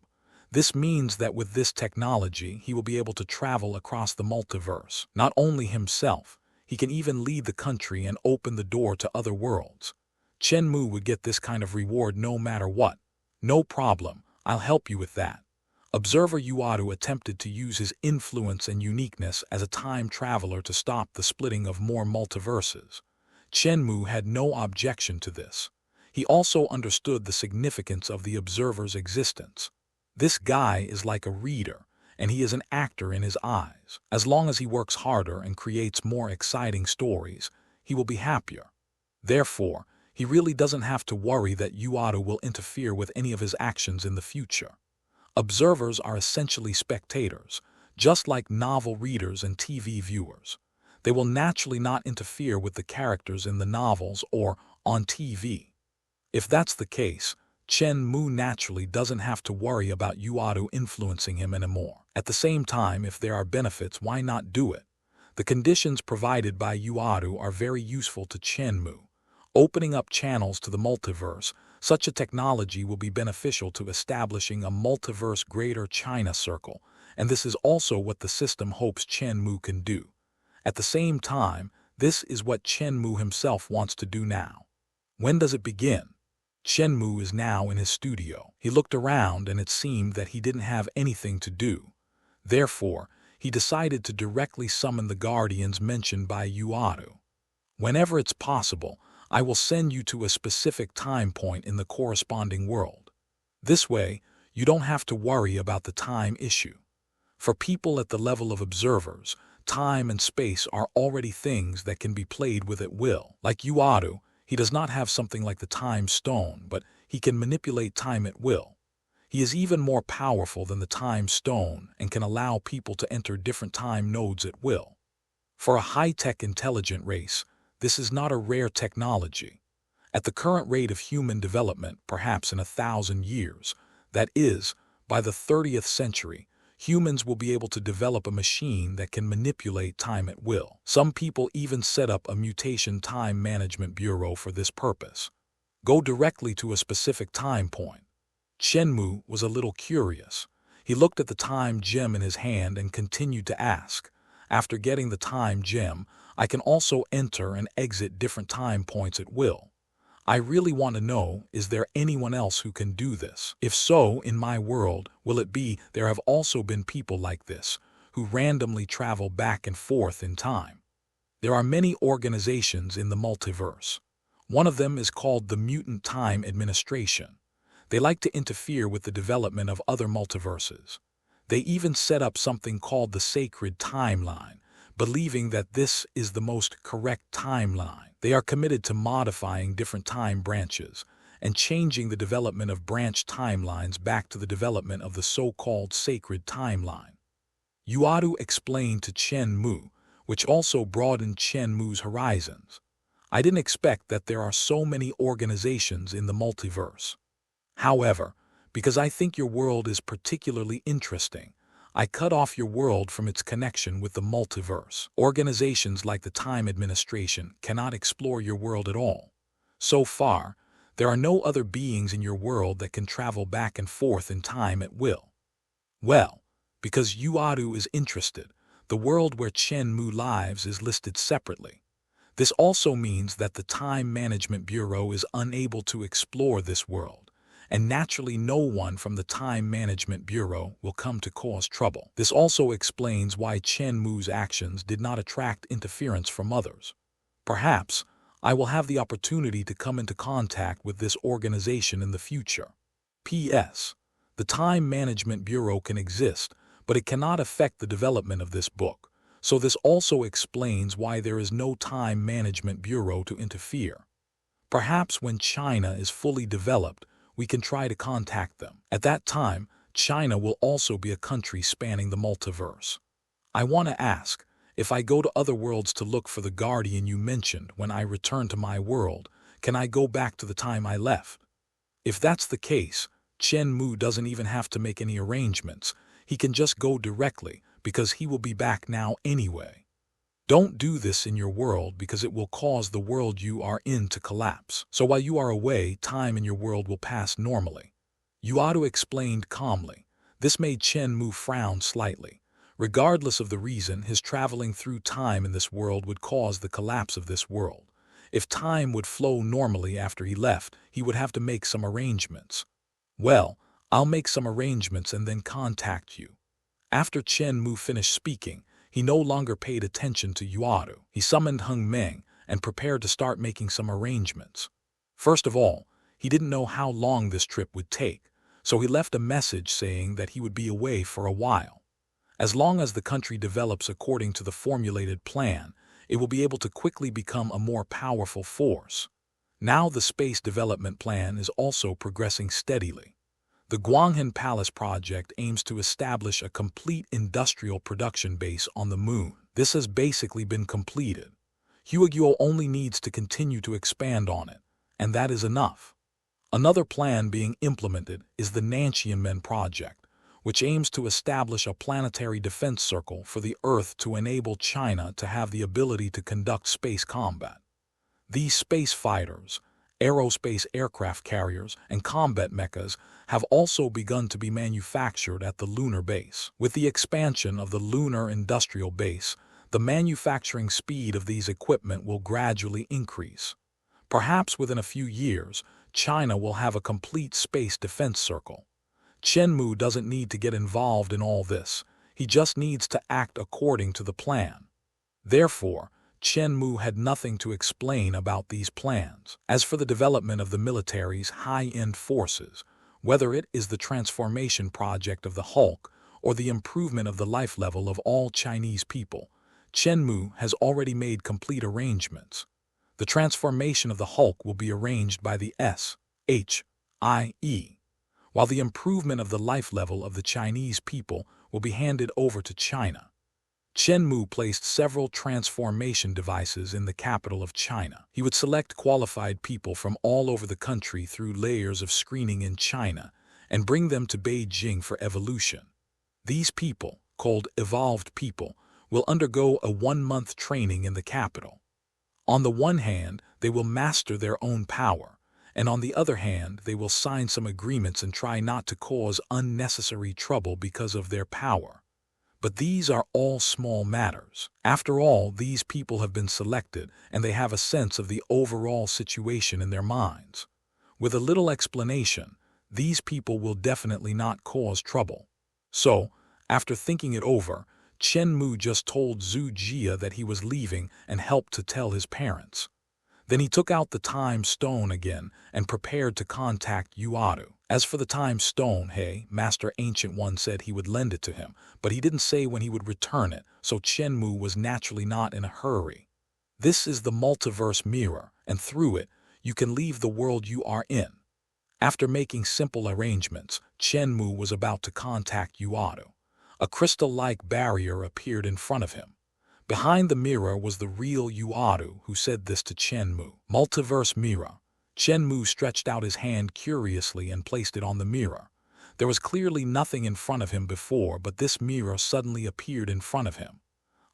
This means that with this technology, he will be able to travel across the multiverse. Not only himself, he can even lead the country and open the door to other worlds. Chen Mu would get this kind of reward no matter what. "No problem, I'll help you with that." Observer Yuadu attempted to use his influence and uniqueness as a time traveler to stop the splitting of more multiverses. Chen Mu had no objection to this. He also understood the significance of the observer's existence. This guy is like a reader, and he is an actor in his eyes. As long as he works harder and creates more exciting stories, he will be happier. Therefore, he really doesn't have to worry that Yuadu will interfere with any of his actions in the future. Observers are essentially spectators, just like novel readers and TV viewers. They will naturally not interfere with the characters in the novels or on TV. If that's the case, Chen Mu naturally doesn't have to worry about Yuadu influencing him anymore. At the same time, if there are benefits, why not do it? The conditions provided by Yuadu are very useful to Chen Mu. Opening up channels to the multiverse, such a technology will be beneficial to establishing a multiverse Greater China Circle, and this is also what the system hopes Chen Mu can do. At the same time, this is what Chen Mu himself wants to do now. When does it begin? Chen Mu is now in his studio. He looked around and it seemed that he didn't have anything to do. Therefore, he decided to directly summon the guardians mentioned by Yuadu. "Whenever it's possible, I will send you to a specific time point in the corresponding world. This way, you don't have to worry about the time issue. For people at the level of observers, time and space are already things that can be played with at will. Like Yuadu, he does not have something like the time stone, but he can manipulate time at will. He is even more powerful than the time stone and can allow people to enter different time nodes at will. For a high-tech intelligent race, this is not a rare technology. At the current rate of human development, perhaps in 1,000 years, that is, by the 30th century, humans will be able to develop a machine that can manipulate time at will. Some people even set up a mutation time management bureau for this purpose. Go directly to a specific time point. Chen Mu was a little curious. He looked at the time gem in his hand and continued to ask, "After getting the time gem, I can also enter and exit different time points at will. I really want to know, is there anyone else who can do this? If so, in my world, will it be there have also been people like this, who randomly travel back and forth in time? There are many organizations in the multiverse. One of them is called the Mutant Time Administration. They like to interfere with the development of other multiverses. They even set up something called the Sacred Timeline, believing that this is the most correct timeline. They are committed to modifying different time branches and changing the development of branch timelines back to the development of the so-called sacred timeline." Yuadu explained to Chen Mu, which also broadened Chen Mu's horizons. "I didn't expect that there are so many organizations in the multiverse. However, because I think your world is particularly interesting, I cut off your world from its connection with the multiverse. Organizations like the Time Administration cannot explore your world at all. So far, there are no other beings in your world that can travel back and forth in time at will." Well, because Yuadu is interested, the world where Chen Mu lives is listed separately. This also means that the Time Management Bureau is unable to explore this world, and naturally no one from the Time Management Bureau will come to cause trouble. This also explains why Chen Mu's actions did not attract interference from others. Perhaps I will have the opportunity to come into contact with this organization in the future. P.S. The Time Management Bureau can exist, but it cannot affect the development of this book, So this also explains why there is no time management bureau to interfere. Perhaps when China is fully developed, we can try to contact them. At that time, China will also be a country spanning the multiverse. I want to ask, if I go to other worlds to look for the guardian you mentioned when I return to my world, can I go back to the time I left? If that's the case, Chen Mu doesn't even have to make any arrangements. He can just go directly, because he will be back now anyway. Don't do this in your world because it will cause the world you are in to collapse. So while you are away, time in your world will pass normally. Yuado explained calmly. This made Chen Mu frown slightly. Regardless of the reason, his traveling through time in this world would cause the collapse of this world. If time would flow normally after he left, he would have to make some arrangements. Well, I'll make some arrangements and then contact you. After Chen Mu finished speaking, he no longer paid attention to Yuado. He summoned Hung Meng and prepared to start making some arrangements. First of all, he didn't know how long this trip would take, so he left a message saying that he would be away for a while. As long as the country develops according to the formulated plan, it will be able to quickly become a more powerful force. Now the space development plan is also progressing steadily. The Guanghan Palace project aims to establish a complete industrial production base on the moon. This has basically been completed. Huaguo only needs to continue to expand on it, and that is enough. Another plan being implemented is the Nanxianmen project, which aims to establish a planetary defense circle for the Earth to enable China to have the ability to conduct space combat. These space fighters, aerospace aircraft carriers, and combat mechas have also begun to be manufactured at the lunar base. With the expansion of the lunar industrial base, the manufacturing speed of these equipment will gradually increase. Perhaps within a few years, China will have a complete space defense circle. Chen Mu doesn't need to get involved in all this. He just needs to act according to the plan. Therefore, Chen Mu had nothing to explain about these plans. As for the development of the military's high-end forces, whether it is the transformation project of the Hulk or the improvement of the life level of all Chinese people, Chen Mu has already made complete arrangements. The transformation of the Hulk will be arranged by the SHIE, while the improvement of the life level of the Chinese people will be handed over to China. Chen Mu placed several transformation devices in the capital of China. He would select qualified people from all over the country through layers of screening in China and bring them to Beijing for evolution. These people, called evolved people, will undergo a 1-month training in the capital. On the one hand, they will master their own power, and on the other hand, they will sign some agreements and try not to cause unnecessary trouble because of their power. But these are all small matters. After all, these people have been selected, and they have a sense of the overall situation in their minds. With a little explanation, these people will definitely not cause trouble. So, after thinking it over, Chen Mu just told Zhu Jia that he was leaving and helped to tell his parents. Then he took out the time stone again and prepared to contact Yuado. As for the time stone, Master Ancient One said he would lend it to him, but he didn't say when he would return it, so Chen Mu was naturally not in a hurry. This is the multiverse mirror, and through it, you can leave the world you are in. After making simple arrangements, Chen Mu was about to contact Yuado. A crystal-like barrier appeared in front of him. Behind the mirror was the real Yuado, who said this to Chen Mu. Multiverse mirror. Chen Mu stretched out his hand curiously and placed it on the mirror. There was clearly nothing in front of him before, but this mirror suddenly appeared in front of him.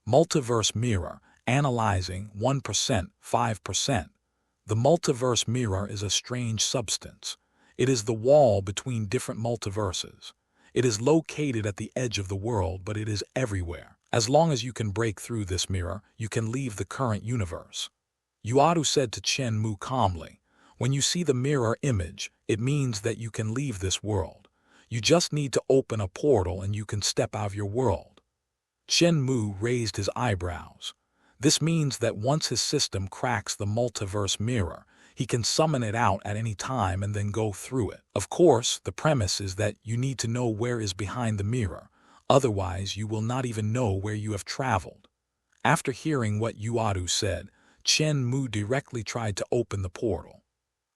Multiverse mirror, analyzing 1%, 5%. The multiverse mirror is a strange substance. It is the wall between different multiverses. It is located at the edge of the world, but it is everywhere. As long as you can break through this mirror, you can leave the current universe. Yuado said to Chen Mu calmly, when you see the mirror image, it means that you can leave this world. You just need to open a portal and you can step out of your world. Chen Mu raised his eyebrows. This means that once his system cracks the multiverse mirror, he can summon it out at any time and then go through it. Of course, the premise is that you need to know where is behind the mirror. Otherwise, you will not even know where you have traveled. After hearing what Yuadu said, Chen Mu directly tried to open the portal.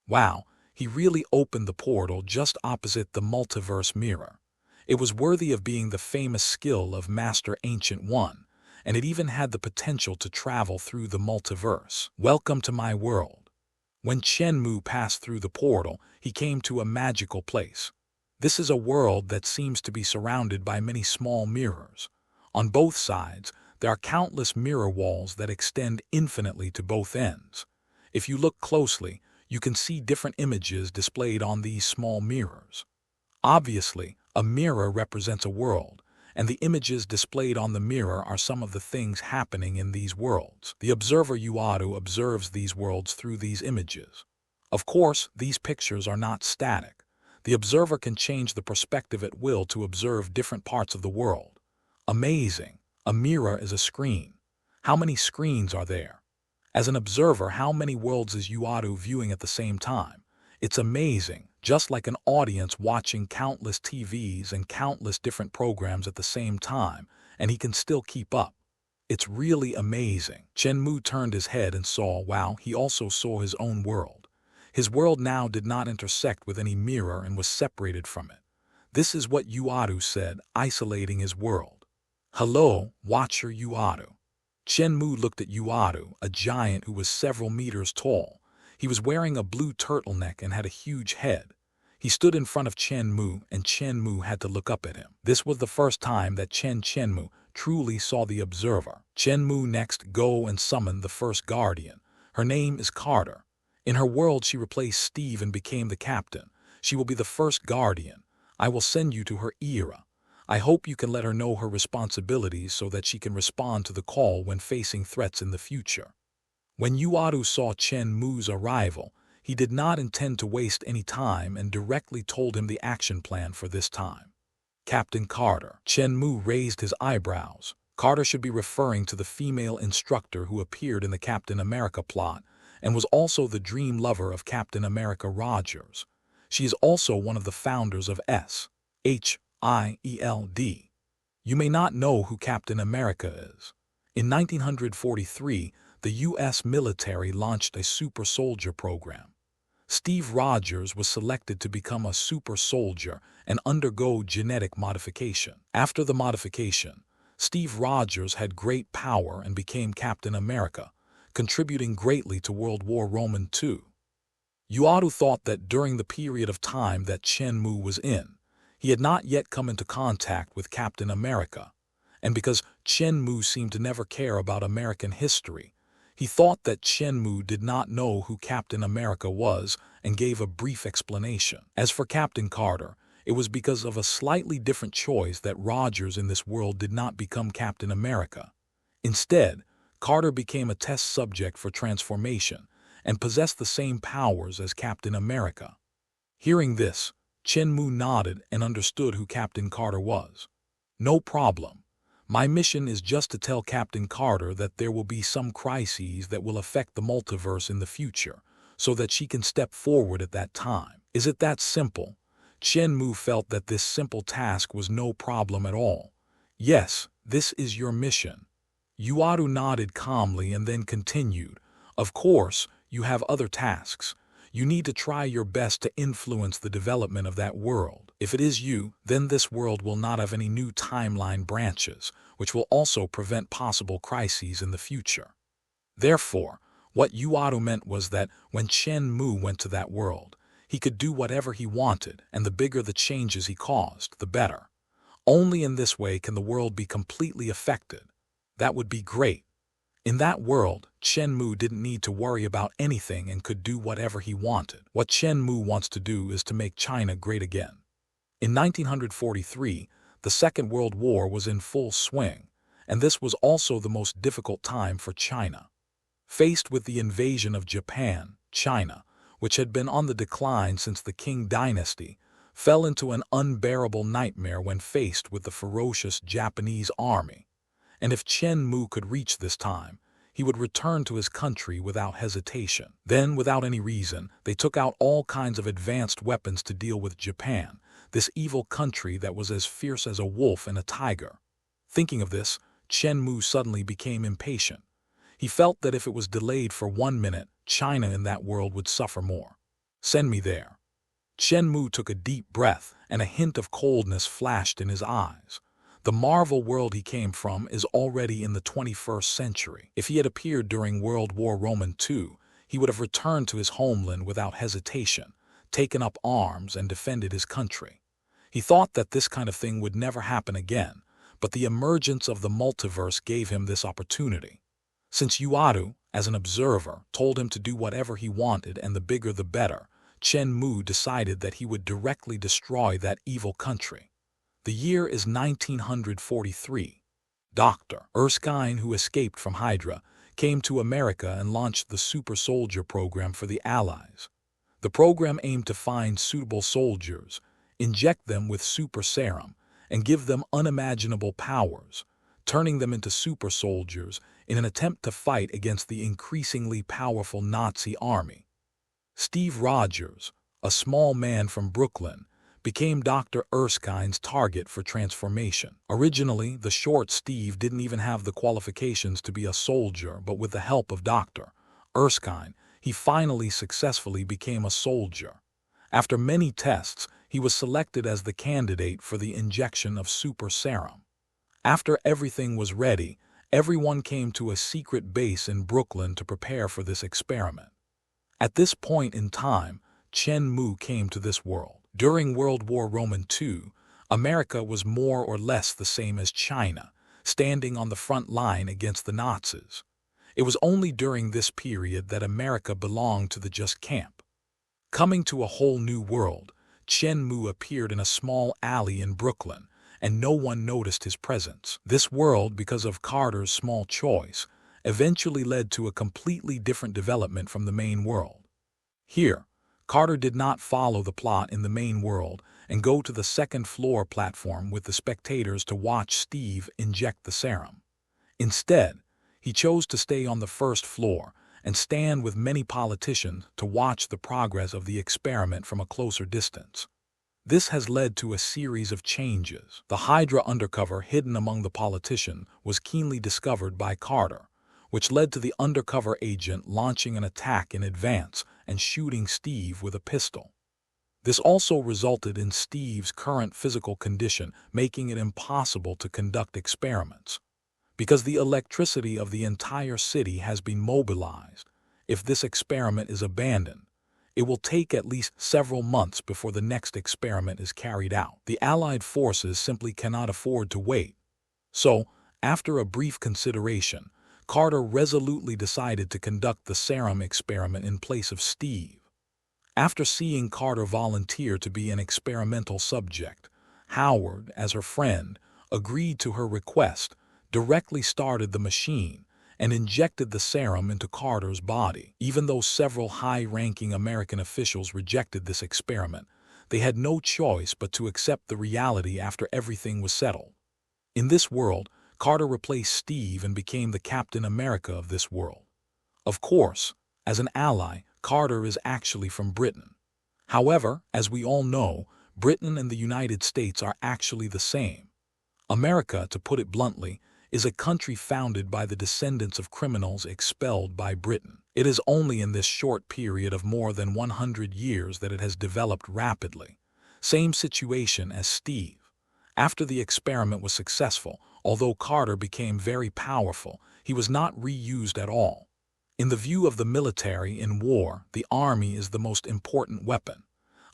Wow, he really opened the portal just opposite the multiverse mirror. It was worthy of being the famous skill of Master Ancient One, and it even had the potential to travel through the multiverse. Welcome to my world. When Chen Mu passed through the portal, he came to a magical place. This is a world that seems to be surrounded by many small mirrors. On both sides, there are countless mirror walls that extend infinitely to both ends. If you look closely, you can see different images displayed on these small mirrors. Obviously, a mirror represents a world, and the images displayed on the mirror are some of the things happening in these worlds. The observer Yuadu observes these worlds through these images. Of course, these pictures are not static. The observer can change the perspective at will to observe different parts of the world. Amazing! A mirror is a screen. How many screens are there? As an observer, how many worlds is Yuadu viewing at the same time? It's amazing, just like an audience watching countless TVs and countless different programs at the same time, and he can still keep up. It's really amazing. Chen Mu turned his head and saw, wow, he also saw his own world. His world now did not intersect with any mirror and was separated from it. This is what Yuadu said, isolating his world. Hello, Watcher Yuadu. Chen Mu looked at Yuadu, a giant who was several meters tall. He was wearing a blue turtleneck and had a huge head. He stood in front of Chen Mu, and Chen Mu had to look up at him. This was the first time that Chen Mu truly saw the observer. Chen Mu next go and summon the first guardian. Her name is Carter. In her world, she replaced Steve and became the captain. She will be the first guardian. I will send you to her era. I hope you can let her know her responsibilities so that she can respond to the call when facing threats in the future. When Yuadu saw Chen Mu's arrival, he did not intend to waste any time and directly told him the action plan for this time. Captain Carter. Chen Mu raised his eyebrows. Carter should be referring to the female instructor who appeared in the Captain America plot and was also the dream lover of Captain America Rogers. She is also one of the founders of SHIELD. You may not know who Captain America is. In 1943, the U.S. military launched a super soldier program. Steve Rogers was selected to become a super soldier and undergo genetic modification. After the modification, Steve Rogers had great power and became Captain America, contributing greatly to World War II. Yuadu thought that during the period of time that Chen Mu was in, he had not yet come into contact with Captain America, and because Chen Mu seemed to never care about American history, he thought that Chen Mu did not know who Captain America was and gave a brief explanation. As for Captain Carter, it was because of a slightly different choice that Rogers in this world did not become Captain America. Instead, Carter became a test subject for transformation and possessed the same powers as Captain America. Hearing this, Chen Mu nodded and understood who Captain Carter was. No problem. My mission is just to tell Captain Carter that there will be some crises that will affect the multiverse in the future, so that she can step forward at that time. Is it that simple? Chen Mu felt that this simple task was no problem at all. Yes, this is your mission. Yuadu nodded calmly and then continued. Of course, you have other tasks. You need to try your best to influence the development of that world. If it is you, then this world will not have any new timeline branches, which will also prevent possible crises in the future. Therefore, what Yuadu meant was that when Chen Mu went to that world, he could do whatever he wanted, and the bigger the changes he caused, the better. Only in this way can the world be completely affected. That would be great. In that world, Chen Mu didn't need to worry about anything and could do whatever he wanted. What Chen Mu wants to do is to make China great again. In 1943, the Second World War was in full swing, and this was also the most difficult time for China. Faced with the invasion of Japan, China, which had been on the decline since the Qing dynasty, fell into an unbearable nightmare when faced with the ferocious Japanese army. And if Chen Mu could reach this time, he would return to his country without hesitation. Then, without any reason, they took out all kinds of advanced weapons to deal with Japan, this evil country that was as fierce as a wolf and a tiger. Thinking of this, Chen Mu suddenly became impatient. He felt that if it was delayed for 1 minute, China in that world would suffer more. Send me there. Chen Mu took a deep breath, and a hint of coldness flashed in his eyes. The Marvel world he came from is already in the 21st century. If he had appeared during World War II, he would have returned to his homeland without hesitation, taken up arms, and defended his country. He thought that this kind of thing would never happen again, but the emergence of the multiverse gave him this opportunity. Since Yuadu, as an observer, told him to do whatever he wanted and the bigger the better, Chen Mu decided that he would directly destroy that evil country. The year is 1943. Dr. Erskine, who escaped from Hydra, came to America and launched the Super Soldier program for the Allies. The program aimed to find suitable soldiers, inject them with super serum, and give them unimaginable powers, turning them into super soldiers in an attempt to fight against the increasingly powerful Nazi army. Steve Rogers, a small man from Brooklyn, became Dr. Erskine's target for transformation. Originally, the short Steve didn't even have the qualifications to be a soldier, but with the help of Dr. Erskine, he finally successfully became a soldier. After many tests, he was selected as the candidate for the injection of super serum. After everything was ready, everyone came to a secret base in Brooklyn to prepare for this experiment. At this point in time, Chen Mu came to this world. During World War II, America was more or less the same as China, standing on the front line against the Nazis. It was only during this period that America belonged to the just camp. Coming to a whole new world, Chen Mu appeared in a small alley in Brooklyn, and no one noticed his presence. This world, because of Carter's small choice, eventually led to a completely different development from the main world. Here, Carter did not follow the plot in the main world and go to the second-floor platform with the spectators to watch Steve inject the serum. Instead, he chose to stay on the first floor and stand with many politicians to watch the progress of the experiment from a closer distance. This has led to a series of changes. The Hydra undercover hidden among the politicians was keenly discovered by Carter, which led to the undercover agent launching an attack in advance and shooting Steve with a pistol. This also resulted in Steve's current physical condition, making it impossible to conduct experiments. Because the electricity of the entire city has been mobilized, if this experiment is abandoned, it will take at least several months before the next experiment is carried out. The Allied forces simply cannot afford to wait. So, after a brief consideration, Carter resolutely decided to conduct the serum experiment in place of Steve. After seeing Carter volunteer to be an experimental subject, Howard, as her friend, agreed to her request, directly started the machine, and injected the serum into Carter's body. Even though several high-ranking American officials rejected this experiment, they had no choice but to accept the reality after everything was settled. In this world, Carter replaced Steve and became the Captain America of this world. Of course, as an ally, Carter is actually from Britain. However, as we all know, Britain and the United States are actually the same. America, to put it bluntly, is a country founded by the descendants of criminals expelled by Britain. It is only in this short period of more than 100 years that it has developed rapidly. Same situation as Steve. After the experiment was successful, although Carter became very powerful, he was not reused at all. In the view of the military in war, the army is the most important weapon.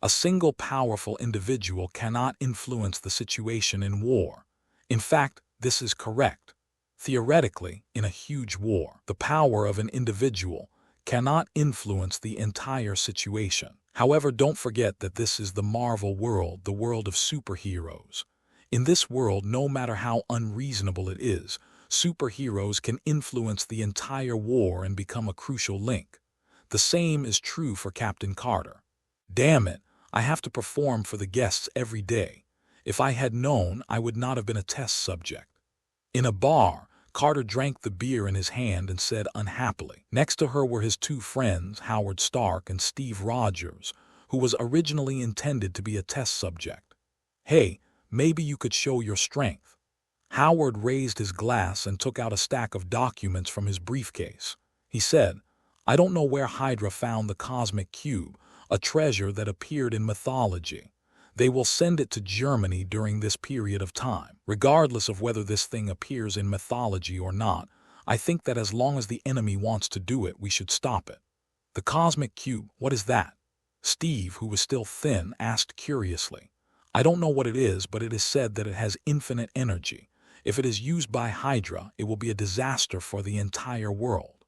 A single powerful individual cannot influence the situation in war. In fact, this is correct. Theoretically, in a huge war, the power of an individual cannot influence the entire situation. However, don't forget that this is the Marvel world, the world of superheroes. In this world, no matter how unreasonable it is, superheroes can influence the entire war and become a crucial link. The same is true for Captain Carter. Damn it, I have to perform for the guests every day. If I had known, I would not have been a test subject. In a bar, Carter drank the beer in his hand and said unhappily. Next to her were his two friends, Howard Stark and Steve Rogers, who was originally intended to be a test subject. Hey, maybe you could show your strength. Howard raised his glass and took out a stack of documents from his briefcase. He said, "I don't know where Hydra found the cosmic cube, a treasure that appeared in mythology. They will send it to Germany during this period of time. Regardless of whether this thing appears in mythology or not, I think that as long as the enemy wants to do it, we should stop it." "The cosmic cube, what is that?" Steve, who was still thin, asked curiously. "I don't know what it is, but it is said that it has infinite energy. If it is used by Hydra, it will be a disaster for the entire world."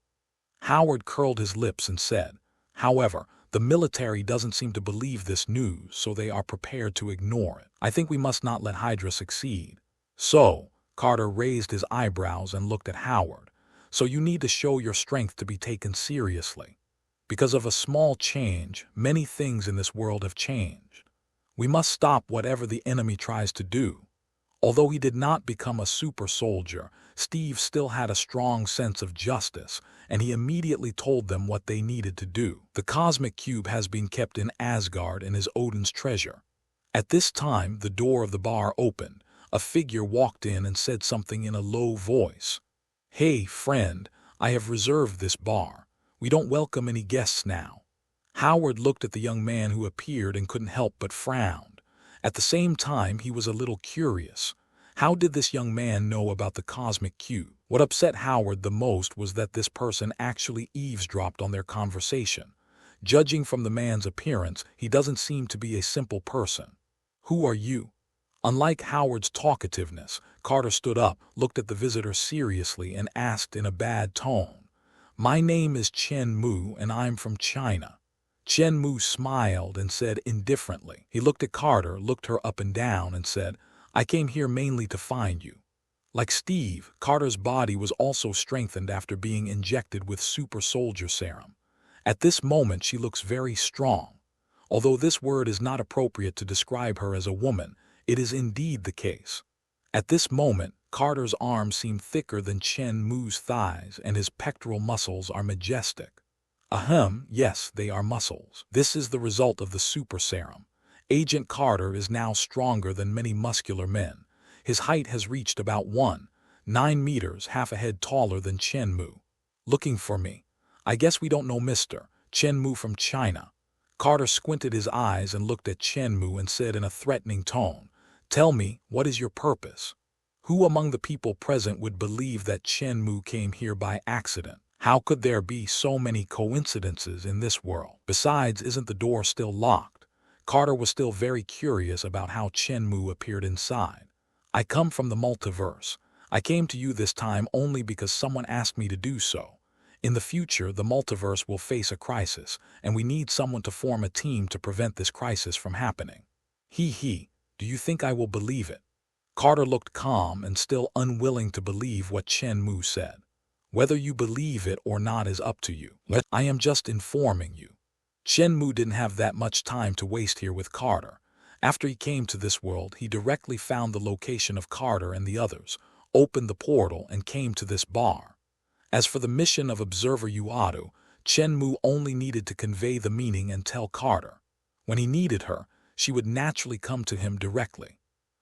Howard curled his lips and said, "However, the military doesn't seem to believe this news, so they are prepared to ignore it. I think we must not let Hydra succeed." "So," Carter raised his eyebrows and looked at Howard, "so you need to show your strength to be taken seriously. Because of a small change, many things in this world have changed. We must stop whatever the enemy tries to do." Although he did not become a super soldier, Steve still had a strong sense of justice, and he immediately told them what they needed to do. "The cosmic cube has been kept in Asgard and is Odin's treasure." At this time, the door of the bar opened. A figure walked in and said something in a low voice. "Hey, friend, I have reserved this bar. We don't welcome any guests now." Howard looked at the young man who appeared and couldn't help but frown. At the same time, he was a little curious. How did this young man know about the cosmic cube? What upset Howard the most was that this person actually eavesdropped on their conversation. Judging from the man's appearance, he doesn't seem to be a simple person. "Who are you?" Unlike Howard's talkativeness, Carter stood up, looked at the visitor seriously, and asked in a bad tone, "My name is Chen Mu, and I'm from China." Chen Mu smiled and said indifferently. He looked at Carter, looked her up and down, and said, "I came here mainly to find you." Like Steve, Carter's body was also strengthened after being injected with super soldier serum. At this moment, she looks very strong. Although this word is not appropriate to describe her as a woman, it is indeed the case. At this moment, Carter's arms seem thicker than Chen Mu's thighs, and his pectoral muscles are majestic. Ahem, yes, they are muscles. This is the result of the super serum. Agent Carter is now stronger than many muscular men. His height has reached about 1.9 meters, half a head taller than Chen Mu. "Looking for me? I guess we don't know Mr. Chen Mu from China." Carter squinted his eyes and looked at Chen Mu and said in a threatening tone, "Tell me, what is your purpose?" Who among the people present would believe that Chen Mu came here by accident? How could there be so many coincidences in this world? Besides, isn't the door still locked? Carter was still very curious about how Chen Mu appeared inside. "I come from the multiverse. I came to you this time only because someone asked me to do so. In the future, the multiverse will face a crisis, and we need someone to form a team to prevent this crisis from happening." He, do you think I will believe it?" Carter looked calm and still unwilling to believe what Chen Mu said. "Whether you believe it or not is up to you. I am just informing you." Chen Mu didn't have that much time to waste here with Carter. After he came to this world, he directly found the location of Carter and the others, opened the portal, and came to this bar. As for the mission of Observer Yuadu, Chen Mu only needed to convey the meaning and tell Carter. When he needed her, she would naturally come to him directly.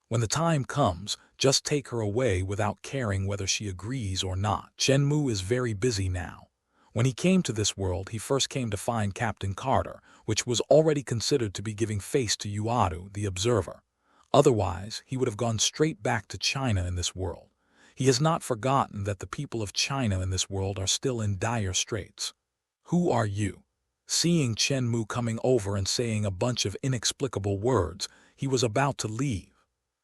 When the time comes, just take her away without caring whether she agrees or not. Chen Mu is very busy now. When he came to this world, he first came to find Captain Carter, which was already considered to be giving face to Yuadu, the Observer. Otherwise, he would have gone straight back to China in this world. He has not forgotten that the people of China in this world are still in dire straits. "Who are you?" Seeing Chen Mu coming over and saying a bunch of inexplicable words, he was about to leave.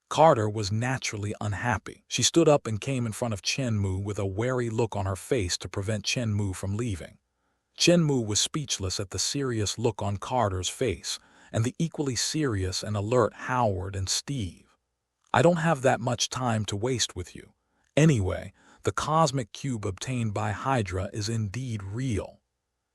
Carter was naturally unhappy. She stood up and came in front of Chen Mu with a wary look on her face to prevent Chen Mu from leaving. Chen Mu was speechless at the serious look on Carter's face and the equally serious and alert Howard and Steve. "I don't have that much time to waste with you. Anyway, the cosmic cube obtained by Hydra is indeed real."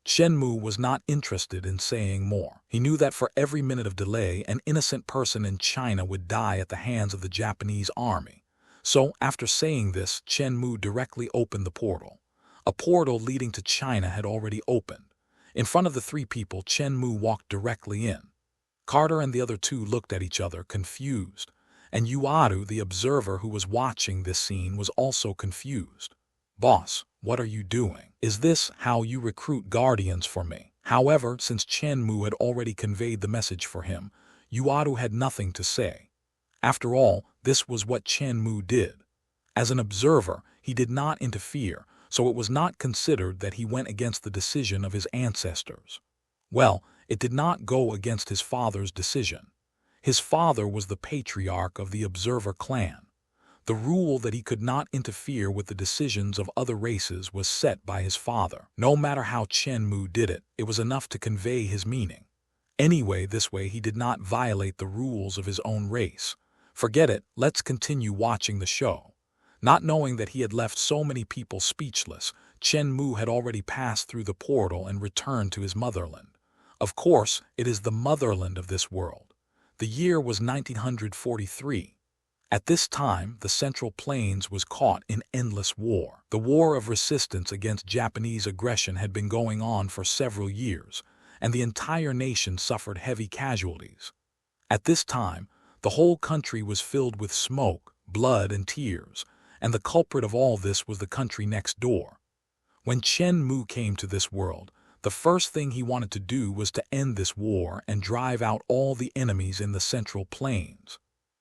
Chen Mu was not interested in saying more. He knew that for every minute of delay, an innocent person in China would die at the hands of the Japanese army. So, after saying this, Chen Mu directly opened the portal. A portal leading to China had already opened. In front of the three people, Chen Mu walked directly in. Carter and the other two looked at each other, confused. And Yuadu, the observer who was watching this scene, was also confused. "Boss, what are you doing? Is this how you recruit guardians for me?" However, since Chen Mu had already conveyed the message for him, Yuadu had nothing to say. After all, this was what Chen Mu did. As an observer, he did not interfere, so it was not considered that he went against the decision of his ancestors. Well, it did not go against his father's decision. His father was the patriarch of the Observer clan. The rule that he could not interfere with the decisions of other races was set by his father. No matter how Chen Mu did it, it was enough to convey his meaning. Anyway, this way he did not violate the rules of his own race. Forget it, let's continue watching the show. Not knowing that he had left so many people speechless, Chen Mu had already passed through the portal and returned to his motherland. Of course, it is the motherland of this world. The year was 1943. At this time, the Central Plains was caught in endless war. The war of resistance against Japanese aggression had been going on for several years, and the entire nation suffered heavy casualties. At this time, the whole country was filled with smoke, blood, and tears, and the culprit of all this was the country next door. When Chen Mu came to this world, the first thing he wanted to do was to end this war and drive out all the enemies in the Central Plains.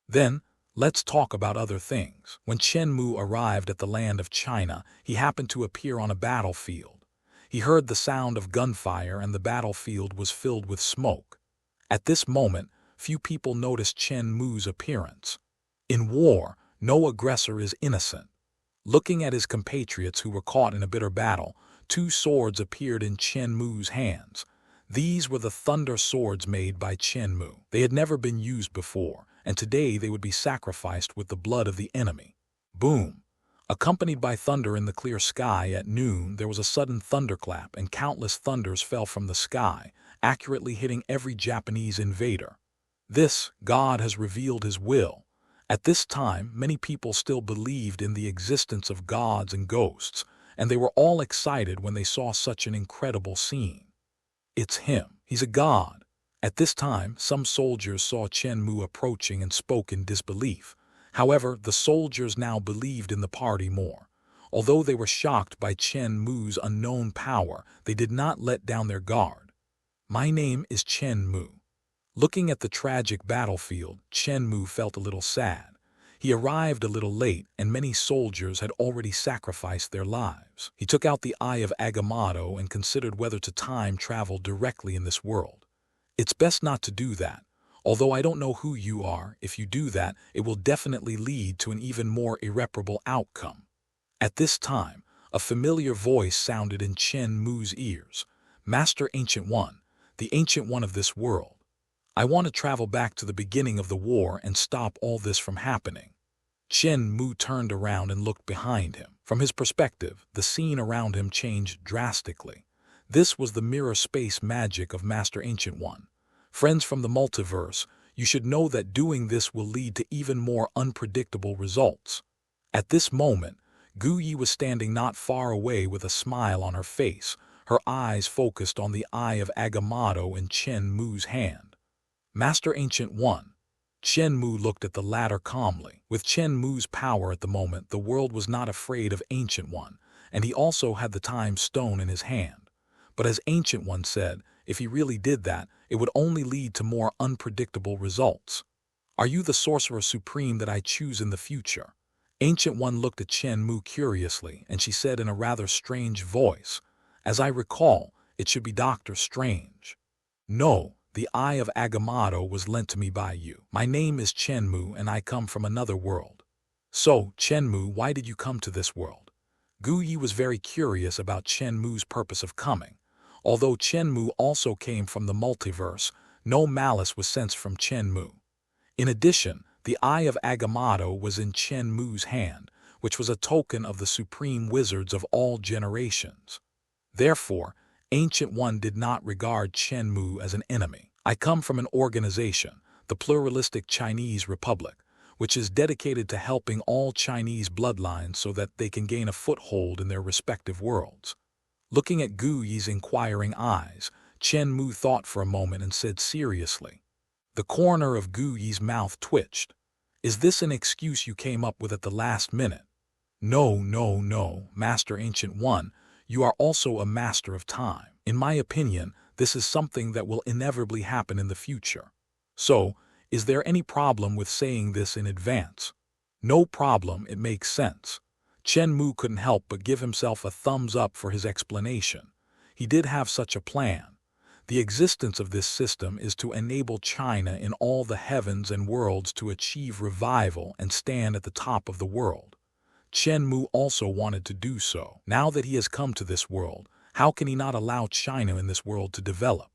Then, let's talk about other things. When Chen Mu arrived at the land of China, he happened to appear on a battlefield. He heard the sound of gunfire and the battlefield was filled with smoke. At this moment, few people noticed Chen Mu's appearance. In war, no aggressor is innocent. Looking at his compatriots who were caught in a bitter battle, 2 swords appeared in Chen Mu's hands. These were the thunder swords made by Chen Mu. They had never been used before, and today they would be sacrificed with the blood of the enemy. Boom! Accompanied by thunder in the clear sky at noon, there was a sudden thunderclap and countless thunders fell from the sky, accurately hitting every Japanese invader. This, God has revealed his will. At this time, many people still believed in the existence of gods and ghosts, and they were all excited when they saw such an incredible scene. It's him. He's a god. At this time, some soldiers saw Chen Mu approaching and spoke in disbelief. However, the soldiers now believed in the party more. Although they were shocked by Chen Mu's unknown power, they did not let down their guard. "My name is Chen Mu." Looking at the tragic battlefield, Chen Mu felt a little sad. He arrived a little late, and many soldiers had already sacrificed their lives. He took out the Eye of Agamotto and considered whether to time travel directly in this world. It's best not to do that. Although I don't know who you are, if you do that, it will definitely lead to an even more irreparable outcome. At this time, a familiar voice sounded in Chen Mu's ears. "Master Ancient One, the Ancient One of this world. I want to travel back to the beginning of the war and stop all this from happening." Chen Mu turned around and looked behind him. From his perspective, the scene around him changed drastically. This was the mirror space magic of Master Ancient One. Friends from the multiverse, you should know that doing this will lead to even more unpredictable results. At this moment, Gu Yi was standing not far away with a smile on her face, her eyes focused on the Eye of Agamotto in Chen Mu's hand. "Master Ancient One." Chen Mu looked at the latter calmly. With Chen Mu's power at the moment, the world was not afraid of Ancient One, and he also had the time stone in his hand. But as Ancient One said, if he really did that, it would only lead to more unpredictable results. "Are you the Sorcerer Supreme that I choose in the future?" Ancient One looked at Chen Mu curiously, and she said in a rather strange voice, "As I recall, it should be Dr. Strange." "No. The Eye of Agamotto was lent to me by you. My name is Chen Mu and I come from another world." "So, Chen Mu, why did you come to this world?" Gu Yi was very curious about Chen Mu's purpose of coming. Although Chen Mu also came from the multiverse, no malice was sensed from Chen Mu. In addition, the Eye of Agamotto was in Chen Mu's hand, which was a token of the supreme wizards of all generations. Therefore, Ancient One did not regard Chen Mu as an enemy. "I come from an organization, the Pluralistic Chinese Republic, which is dedicated to helping all Chinese bloodlines so that they can gain a foothold in their respective worlds." Looking at Gu Yi's inquiring eyes, Chen Mu thought for a moment and said seriously. The corner of Gu Yi's mouth twitched. Is this an excuse you came up with at the last minute? No, no, no, Master Ancient One, you are also a master of time. In my opinion, this is something that will inevitably happen in the future. So, is there any problem with saying this in advance? No problem, it makes sense. Chen Mu couldn't help but give himself a thumbs up for his explanation. He did have such a plan. The existence of this system is to enable China in all the heavens and worlds to achieve revival and stand at the top of the world. Chen Mu also wanted to do so. Now that he has come to this world, how can he not allow China in this world to develop?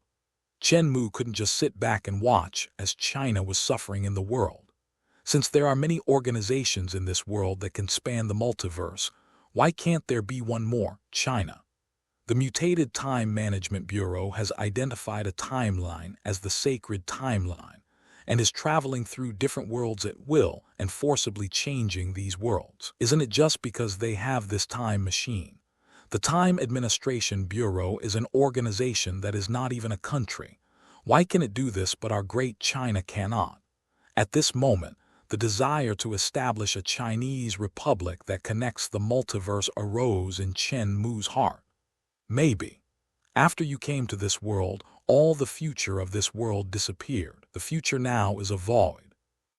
Chen Mu couldn't just sit back and watch as China was suffering in the world. Since there are many organizations in this world that can span the multiverse, why can't there be one more, China? The Mutated Time Management Bureau has identified a timeline as the sacred timeline and is traveling through different worlds at will and forcibly changing these worlds. Isn't it just because they have this time machine? The Time Administration Bureau is an organization that is not even a country. Why can it do this but our great China cannot? At this moment, the desire to establish a Chinese republic that connects the multiverse arose in Chen Mu's heart. Maybe. After you came to this world, all the future of this world disappeared. The future now is a void.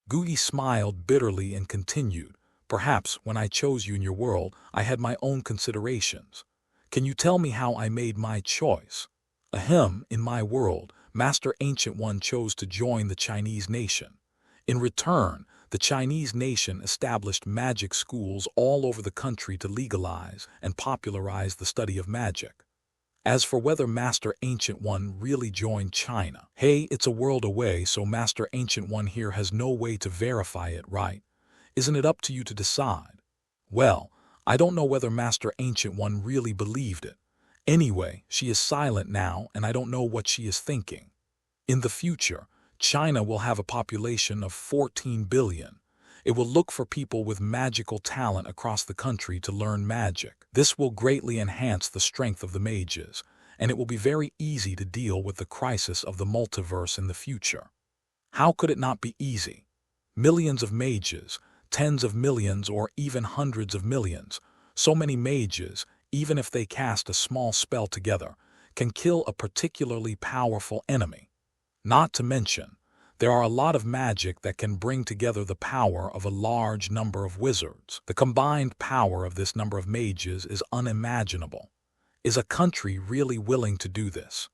Gui smiled bitterly and continued, perhaps when I chose you in your world, I had my own considerations. Can you tell me how I made my choice? Ahem, in my world, Master Ancient One chose to join the Chinese nation. In return, the Chinese nation established magic schools all over the country to legalize and popularize the study of magic. As for whether Master Ancient One really joined China, hey, it's a world away, so Master Ancient One here has no way to verify it, right? Isn't it up to you to decide? Well, I don't know whether Master Ancient One really believed it. Anyway, she is silent now, and I don't know what she is thinking. In the future, China will have a population of 14 billion. It will look for people with magical talent across the country to learn magic. This will greatly enhance the strength of the mages, and it will be very easy to deal with the crisis of the multiverse in the future. How could it not be easy? Millions of mages, tens of millions or even hundreds of millions, so many mages, even if they cast a small spell together, can kill a particularly powerful enemy. Not to mention, there are a lot of magic that can bring together the power of a large number of wizards. The combined power of this number of mages is unimaginable. Is a country really willing to do this?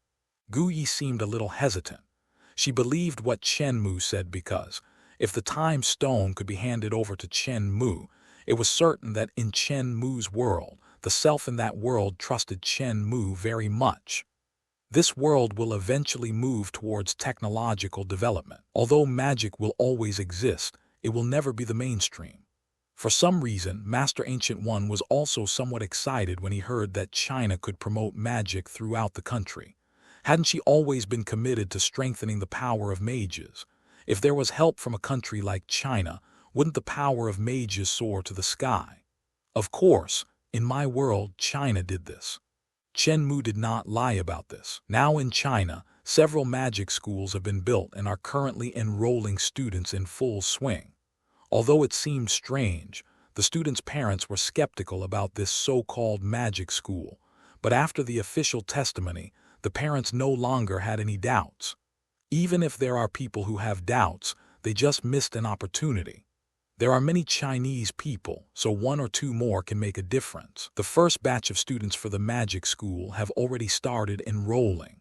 Gui seemed a little hesitant. She believed what Chen Mu said because, if the time stone could be handed over to Chen Mu, it was certain that in Chen Mu's world, the self in that world trusted Chen Mu very much. This world will eventually move towards technological development. Although magic will always exist, it will never be the mainstream. For some reason, Master Ancient One was also somewhat excited when he heard that China could promote magic throughout the country. Hadn't she always been committed to strengthening the power of mages? If there was help from a country like China, wouldn't the power of mages soar to the sky? Of course, in my world, China did this. Chen Mu did not lie about this. Now in China, several magic schools have been built and are currently enrolling students in full swing. Although it seemed strange, the students' parents were skeptical about this so-called magic school, but after the official testimony, the parents no longer had any doubts. Even if there are people who have doubts, they just missed an opportunity. There are many Chinese people, so one or two more can make a difference. The first batch of students for the magic school have already started enrolling.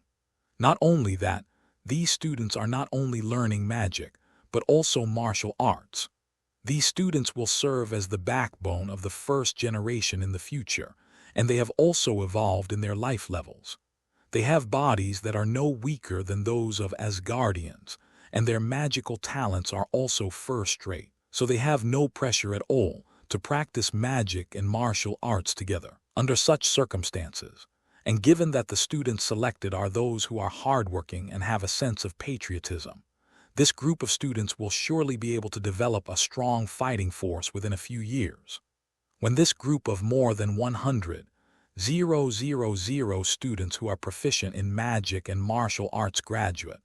Not only that, these students are not only learning magic, but also martial arts. These students will serve as the backbone of the first generation in the future, and they have also evolved in their life levels. They have bodies that are no weaker than those of Asgardians, and their magical talents are also first-rate. So they have no pressure at all to practice magic and martial arts together. Under such circumstances, and given that the students selected are those who are hardworking and have a sense of patriotism, this group of students will surely be able to develop a strong fighting force within a few years. When this group of more than 100,000 students who are proficient in magic and martial arts graduate,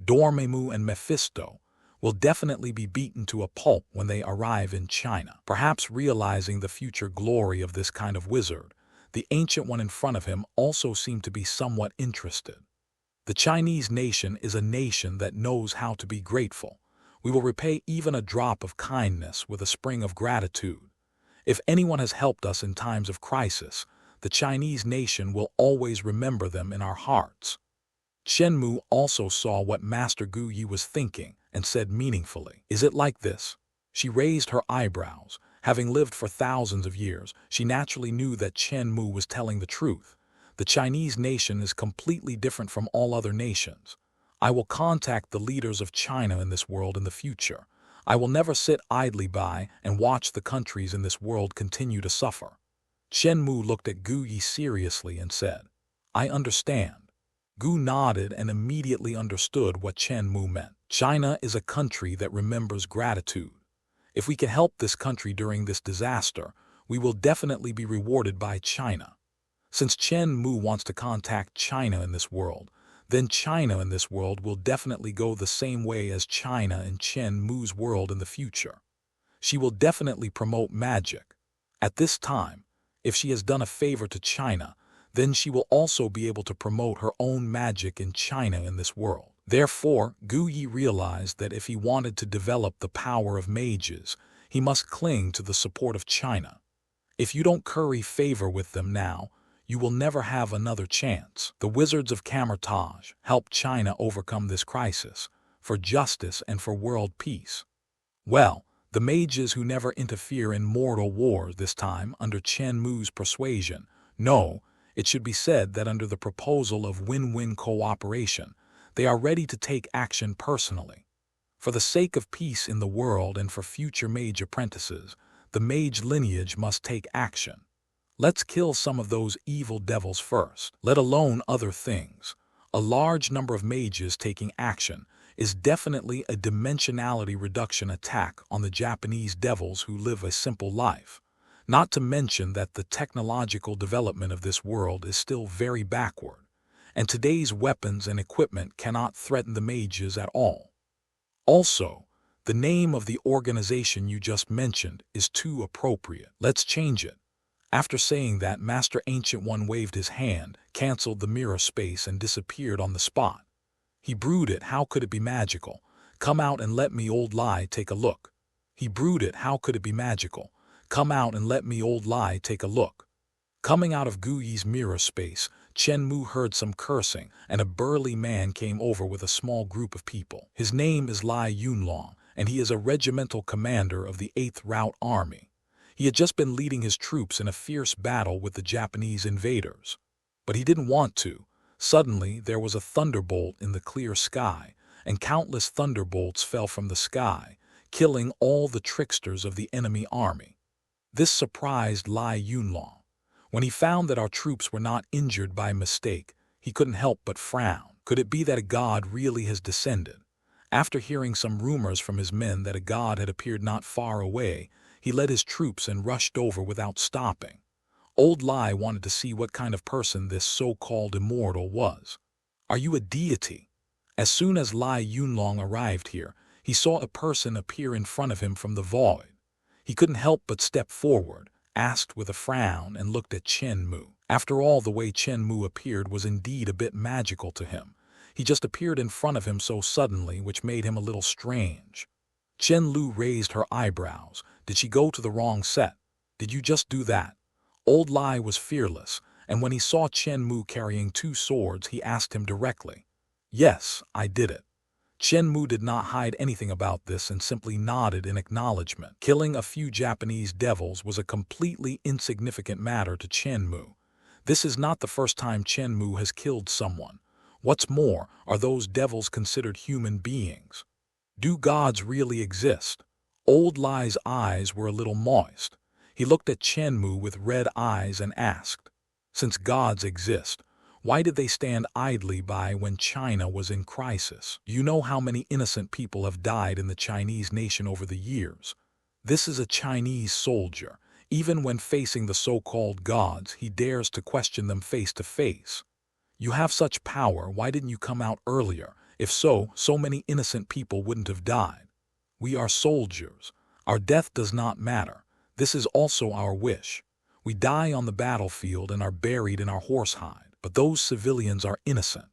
Dormammu and Mephisto, will definitely be beaten to a pulp when they arrive in China. Perhaps realizing the future glory of this kind of wizard, the ancient one in front of him also seemed to be somewhat interested. The Chinese nation is a nation that knows how to be grateful. We will repay even a drop of kindness with a spring of gratitude. If anyone has helped us in times of crisis, the Chinese nation will always remember them in our hearts. Chen Mu also saw what Master Gu Yi was thinking and said meaningfully, "Is it like this?" She raised her eyebrows. Having lived for thousands of years, she naturally knew that Chen Mu was telling the truth. The Chinese nation is completely different from all other nations. I will contact the leaders of China in this world in the future. I will never sit idly by and watch the countries in this world continue to suffer. Chen Mu looked at Gu Yi seriously and said, "I understand." Gu nodded and immediately understood what Chen Mu meant. China is a country that remembers gratitude. If we can help this country during this disaster, we will definitely be rewarded by China. Since Chen Mu wants to contact China in this world, then China in this world will definitely go the same way as China in Chen Mu's world in the future. She will definitely promote magic. At this time, if she has done a favor to China, then she will also be able to promote her own magic in China in this world. Therefore, Gu Yi realized that if he wanted to develop the power of mages, he must cling to the support of China. If you don't curry favor with them now, you will never have another chance. The wizards of Camertage helped China overcome this crisis, for justice and for world peace. Well, the mages who never interfere in mortal wars this time under Chen Mu's persuasion, no, it should be said that under the proposal of win-win cooperation, they are ready to take action personally. For the sake of peace in the world and for future mage apprentices, the mage lineage must take action. Let's kill some of those evil devils first, let alone other things. A large number of mages taking action is definitely a dimensionality reduction attack on the Japanese devils who live a simple life. Not to mention that the technological development of this world is still very backward, and today's weapons and equipment cannot threaten the mages at all. Also, the name of the organization you just mentioned is too appropriate. Let's change it. After saying that, Master Ancient One waved his hand, canceled the mirror space, and disappeared on the spot. He brooded, how could it be magical? Come out and let me, old lie, take a look. He brooded, how could it be magical? Come out and let me, old lie, take a look. Coming out of Gu Yi's mirror space, Chen Mu heard some cursing, and a burly man came over with a small group of people. His name is Lai Yunlong, and he is a regimental commander of the 8th Route Army. He had just been leading his troops in a fierce battle with the Japanese invaders. But he didn't want to. Suddenly, there was a thunderbolt in the clear sky, and countless thunderbolts fell from the sky, killing all the tricksters of the enemy army. This surprised Lai Yunlong. When he found that our troops were not injured by mistake, he couldn't help but frown. Could it be that a god really has descended? After hearing some rumors from his men that a god had appeared not far away, he led his troops and rushed over without stopping. Old Lai wanted to see what kind of person this so-called immortal was. Are you a deity? As soon as Lai Yunlong arrived here, he saw a person appear in front of him from the void. He couldn't help but step forward, asked with a frown, and looked at Chen Mu. After all, the way Chen Mu appeared was indeed a bit magical to him. He just appeared in front of him so suddenly, which made him a little strange. Chen Lu raised her eyebrows. Did she go to the wrong set? Did you just do that? Old Lai was fearless, and when he saw Chen Mu carrying 2 swords, he asked him directly. Yes, I did it. Chen Mu did not hide anything about this and simply nodded in acknowledgement. Killing a few Japanese devils was a completely insignificant matter to Chen Mu. This is not the first time Chen Mu has killed someone. What's more, are those devils considered human beings? Do gods really exist? Old Lai's eyes were a little moist. He looked at Chen Mu with red eyes and asked, since gods exist, why did they stand idly by when China was in crisis? Do you know how many innocent people have died in the Chinese nation over the years? This is a Chinese soldier. Even when facing the so-called gods, he dares to question them face to face. You have such power, why didn't you come out earlier? If so, so many innocent people wouldn't have died. We are soldiers. Our death does not matter. This is also our wish. We die on the battlefield and are buried in our horsehide, but those civilians are innocent.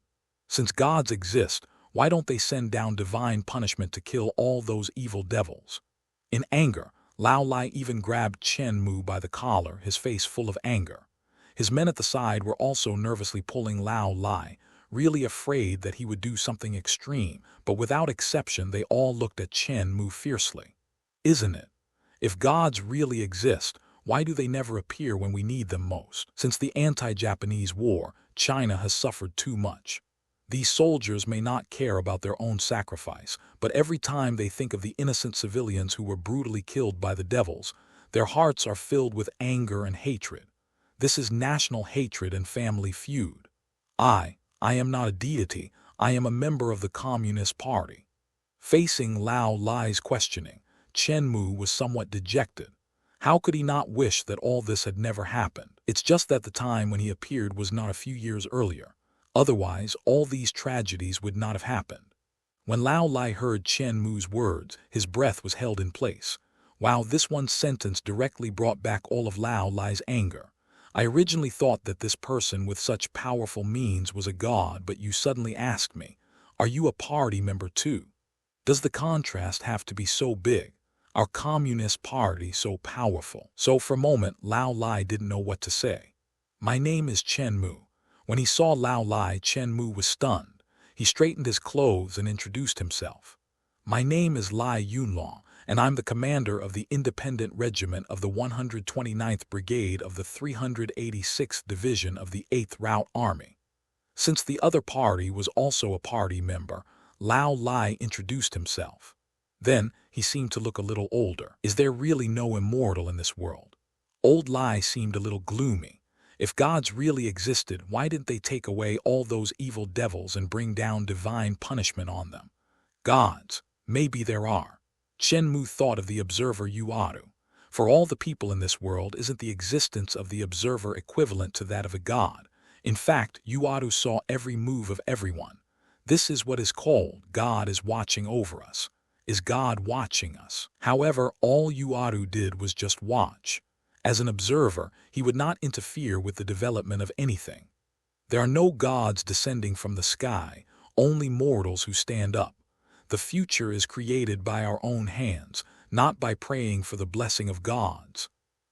Since gods exist, why don't they send down divine punishment to kill all those evil devils? In anger, Lao Lai even grabbed Chen Mu by the collar, his face full of anger. His men at the side were also nervously pulling Lao Lai, really afraid that he would do something extreme, but without exception they all looked at Chen Mu fiercely. Isn't it? If gods really exist, why do they never appear when we need them most? Since the anti-Japanese war, China has suffered too much. These soldiers may not care about their own sacrifice, but every time they think of the innocent civilians who were brutally killed by the devils, their hearts are filled with anger and hatred. This is national hatred and family feud. I am not a deity, I am a member of the Communist Party. Facing Lao Lai's questioning, Chen Mu was somewhat dejected. How could he not wish that all this had never happened? It's just that the time when he appeared was not a few years earlier. Otherwise, all these tragedies would not have happened. When Lao Lai heard Chen Mu's words, his breath was held in place. Wow, this one sentence directly brought back all of Lao Lai's anger. I originally thought that this person with such powerful means was a god, but you suddenly asked me, are you a party member too? Does the contrast have to be so big? Our Communist Party so powerful? So for a moment, Lao Lai didn't know what to say. My name is Chen Mu. When he saw Lao Lai, Chen Mu was stunned. He straightened his clothes and introduced himself. My name is Lai Yunlong, and I'm the commander of the Independent Regiment of the 129th Brigade of the 386th Division of the 8th Route Army. Since the other party was also a party member, Lao Lai introduced himself. Then, he seemed to look a little older. Is there really no immortal in this world? Old Lai seemed a little gloomy. If gods really existed, why didn't they take away all those evil devils and bring down divine punishment on them? Gods, maybe there are. Chen Mu thought of the observer Yuadu. For all the people in this world, isn't the existence of the observer equivalent to that of a god? In fact, Yuadu saw every move of everyone. This is what is called God is watching over us. Is God watching us? However, all Yuadu did was just watch. As an observer, he would not interfere with the development of anything. There are no gods descending from the sky, only mortals who stand up. The future is created by our own hands, not by praying for the blessing of gods.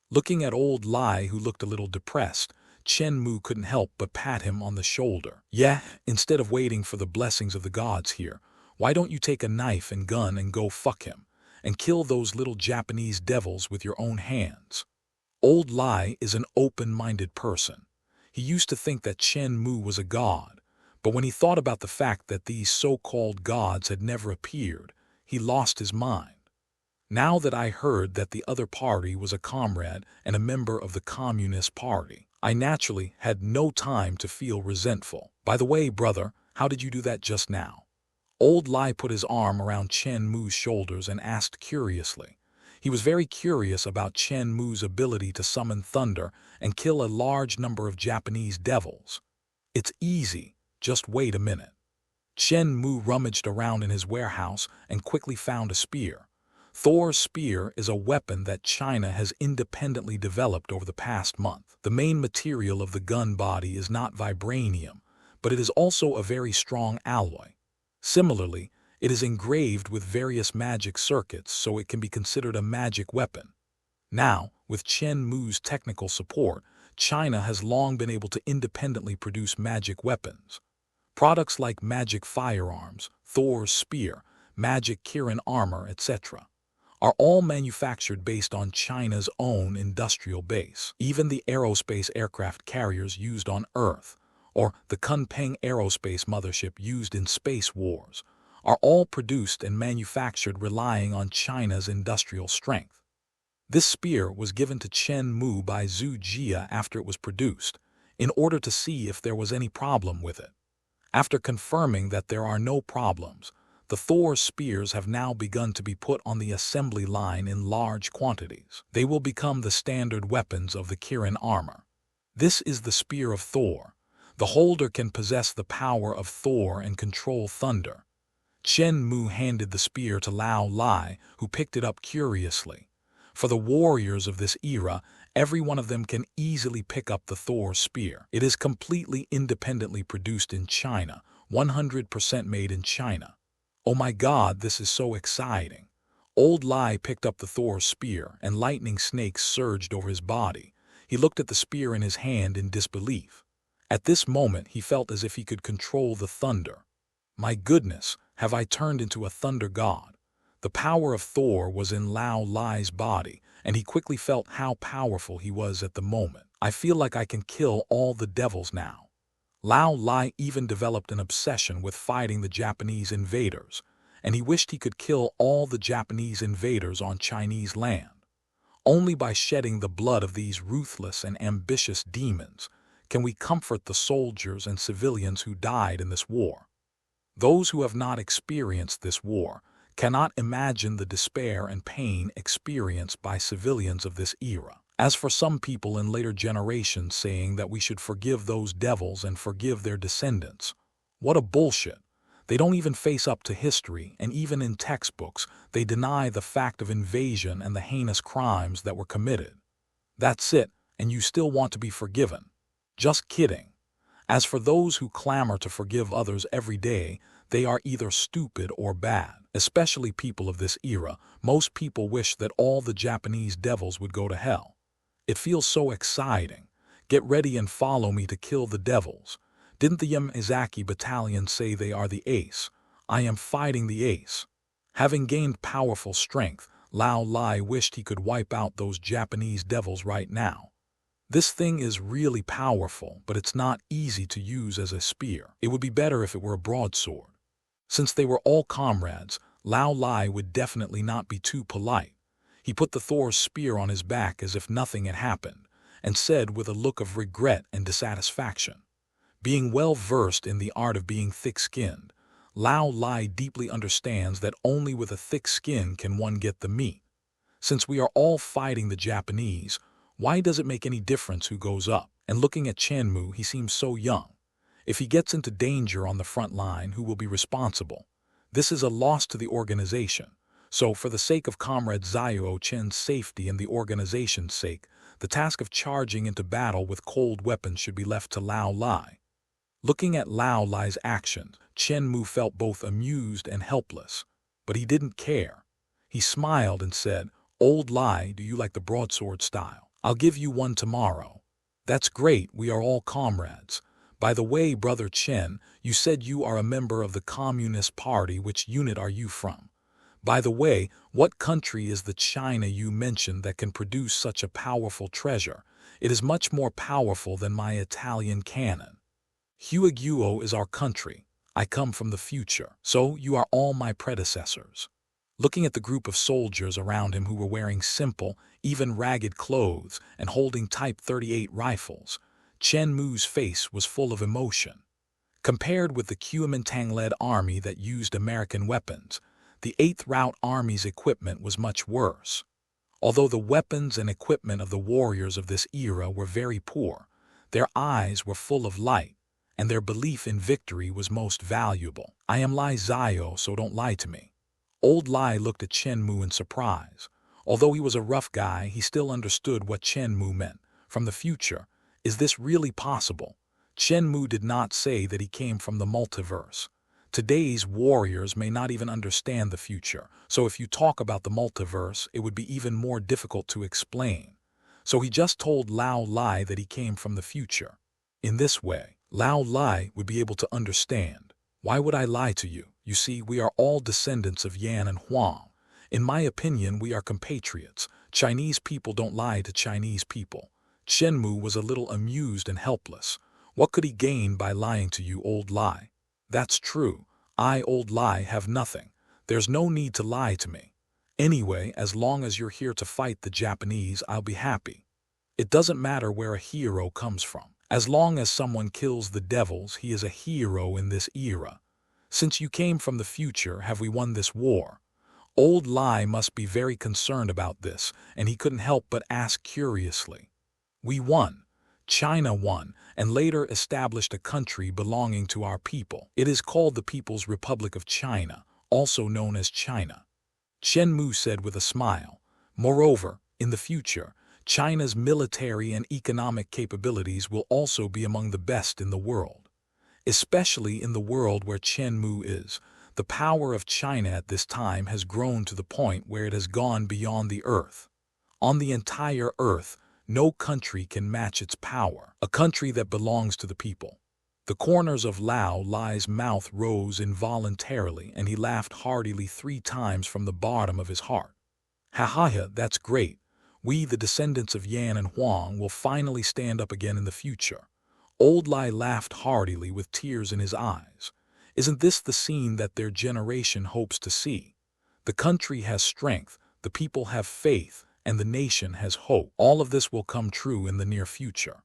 Looking at old Lai, who looked a little depressed, Chen Mu couldn't help but pat him on the shoulder. Yeah, instead of waiting for the blessings of the gods here, why don't you take a knife and gun and go fuck him, and kill those little Japanese devils with your own hands? Old Lai is an open-minded person. He used to think that Chen Mu was a god, but when he thought about the fact that these so-called gods had never appeared, he lost his mind. Now that I heard that the other party was a comrade and a member of the Communist Party, I naturally had no time to feel resentful. By the way, brother, how did you do that just now? Old Lai put his arm around Chen Mu's shoulders and asked curiously. He was very curious about Chen Mu's ability to summon thunder and kill a large number of Japanese devils. It's easy, just wait a minute. Chen Mu rummaged around in his warehouse and quickly found a spear. Thor's spear is a weapon that China has independently developed over the past month. The main material of the gun body is not vibranium, but it is also a very strong alloy. Similarly, it is engraved with various magic circuits, so it can be considered a magic weapon. Now, with Chen Mu's technical support, China has long been able to independently produce magic weapons. Products like magic firearms, Thor's spear, magic Kirin armor, etc. are all manufactured based on China's own industrial base. Even the aerospace aircraft carriers used on Earth, or the Kunpeng aerospace mothership used in space wars, are all produced and manufactured relying on China's industrial strength. This spear was given to Chen Mu by Zhu Jia after it was produced, in order to see if there was any problem with it. After confirming that there are no problems, the Thor spears have now begun to be put on the assembly line in large quantities. They will become the standard weapons of the Kirin armor. This is the spear of Thor. The holder can possess the power of Thor and control thunder. Chen Mu handed the spear to Lao Lai, who picked it up curiously. For the warriors of this era, every one of them can easily pick up the Thor's spear. It is completely independently produced in China, 100% made in China. Oh my God, this is so exciting. Old Lai picked up the Thor's spear, and lightning snakes surged over his body. He looked at the spear in his hand in disbelief. At this moment, he felt as if he could control the thunder. My goodness, have I turned into a thunder god? The power of Thor was in Lao Lai's body, and he quickly felt how powerful he was at the moment. I feel like I can kill all the devils now. Lao Lai even developed an obsession with fighting the Japanese invaders, and he wished he could kill all the Japanese invaders on Chinese land. Only by shedding the blood of these ruthless and ambitious demons can we comfort the soldiers and civilians who died in this war. Those who have not experienced this war cannot imagine the despair and pain experienced by civilians of this era. As for some people in later generations saying that we should forgive those devils and forgive their descendants, what a bullshit. They don't even face up to history, and even in textbooks, they deny the fact of invasion and the heinous crimes that were committed. That's it, and you still want to be forgiven. Just kidding. As for those who clamor to forgive others every day, they are either stupid or bad. Especially people of this era, most people wish that all the Japanese devils would go to hell. It feels so exciting. Get ready and follow me to kill the devils. Didn't the Yamazaki battalion say they are the ace? I am fighting the ace. Having gained powerful strength, Lao Lai wished he could wipe out those Japanese devils right now. This thing is really powerful, but it's not easy to use as a spear. It would be better if it were a broadsword. Since they were all comrades, Lao Lai would definitely not be too polite. He put the Thor's spear on his back as if nothing had happened, and said with a look of regret and dissatisfaction. Being well versed in the art of being thick-skinned, Lao Lai deeply understands that only with a thick skin can one get the meat. Since we are all fighting the Japanese, why does it make any difference who goes up? And looking at Chen Mu, he seems so young. If he gets into danger on the front line, who will be responsible? This is a loss to the organization. So, for the sake of Comrade Xiao Chen's safety and the organization's sake, the task of charging into battle with cold weapons should be left to Lao Lai. Looking at Lao Lai's actions, Chen Mu felt both amused and helpless. But he didn't care. He smiled and said, "Old Lai, do you like the broadsword style? I'll give you one tomorrow." "That's great, we are all comrades. By the way, Brother Chen, you said you are a member of the Communist Party. Which unit are you from? By the way, what country is the China you mentioned that can produce such a powerful treasure? It is much more powerful than my Italian cannon." "Huaguo is our country. I come from the future. So you are all my predecessors." Looking at the group of soldiers around him who were wearing simple, even ragged clothes and holding Type 38 rifles, Chen Mu's face was full of emotion. Compared with the Kuomintang-led army that used American weapons, the 8th Route Army's equipment was much worse. Although the weapons and equipment of the warriors of this era were very poor, their eyes were full of light, and their belief in victory was most valuable. "I am Lai Xiao, so don't lie to me." Old Lai looked at Chen Mu in surprise. Although he was a rough guy, he still understood what Chen Mu meant. From the future, is this really possible? Chen Mu did not say that he came from the multiverse. Today's warriors may not even understand the future, so if you talk about the multiverse, it would be even more difficult to explain. So he just told Lao Lai that he came from the future. In this way, Lao Lai would be able to understand. "Why would I lie to you? You see, we are all descendants of Yan and Huang. In my opinion, we are compatriots. Chinese people don't lie to Chinese people." Chen Mu was a little amused and helpless. What could he gain by lying to you, Old Lai? "That's true. I, Old Lai, have nothing. There's no need to lie to me. Anyway, as long as you're here to fight the Japanese, I'll be happy. It doesn't matter where a hero comes from. As long as someone kills the devils, he is a hero in this era. Since you came from the future, have we won this war?" Old Lai must be very concerned about this, and he couldn't help but ask curiously. "We won. China won, and later established a country belonging to our people. It is called the People's Republic of China. also known as China. Chen Mu said with a smile, "Moreover, in the future, China's military and economic capabilities will also be among the best in the world. Especially in the world where Chen Mu is, the power of China at this time has grown to the point where it has gone beyond the earth. On the entire earth, no country can match its power, a country that belongs to the people." The corners of Lao Lai's mouth rose involuntarily, and he laughed heartily 3 times from the bottom of his heart. "Ha ha ha, that's great. We, the descendants of Yan and Huang, will finally stand up again in the future." Old Lai laughed heartily with tears in his eyes. "Isn't this the scene that their generation hopes to see? The country has strength, the people have faith, and the nation has hope. All of this will come true in the near future.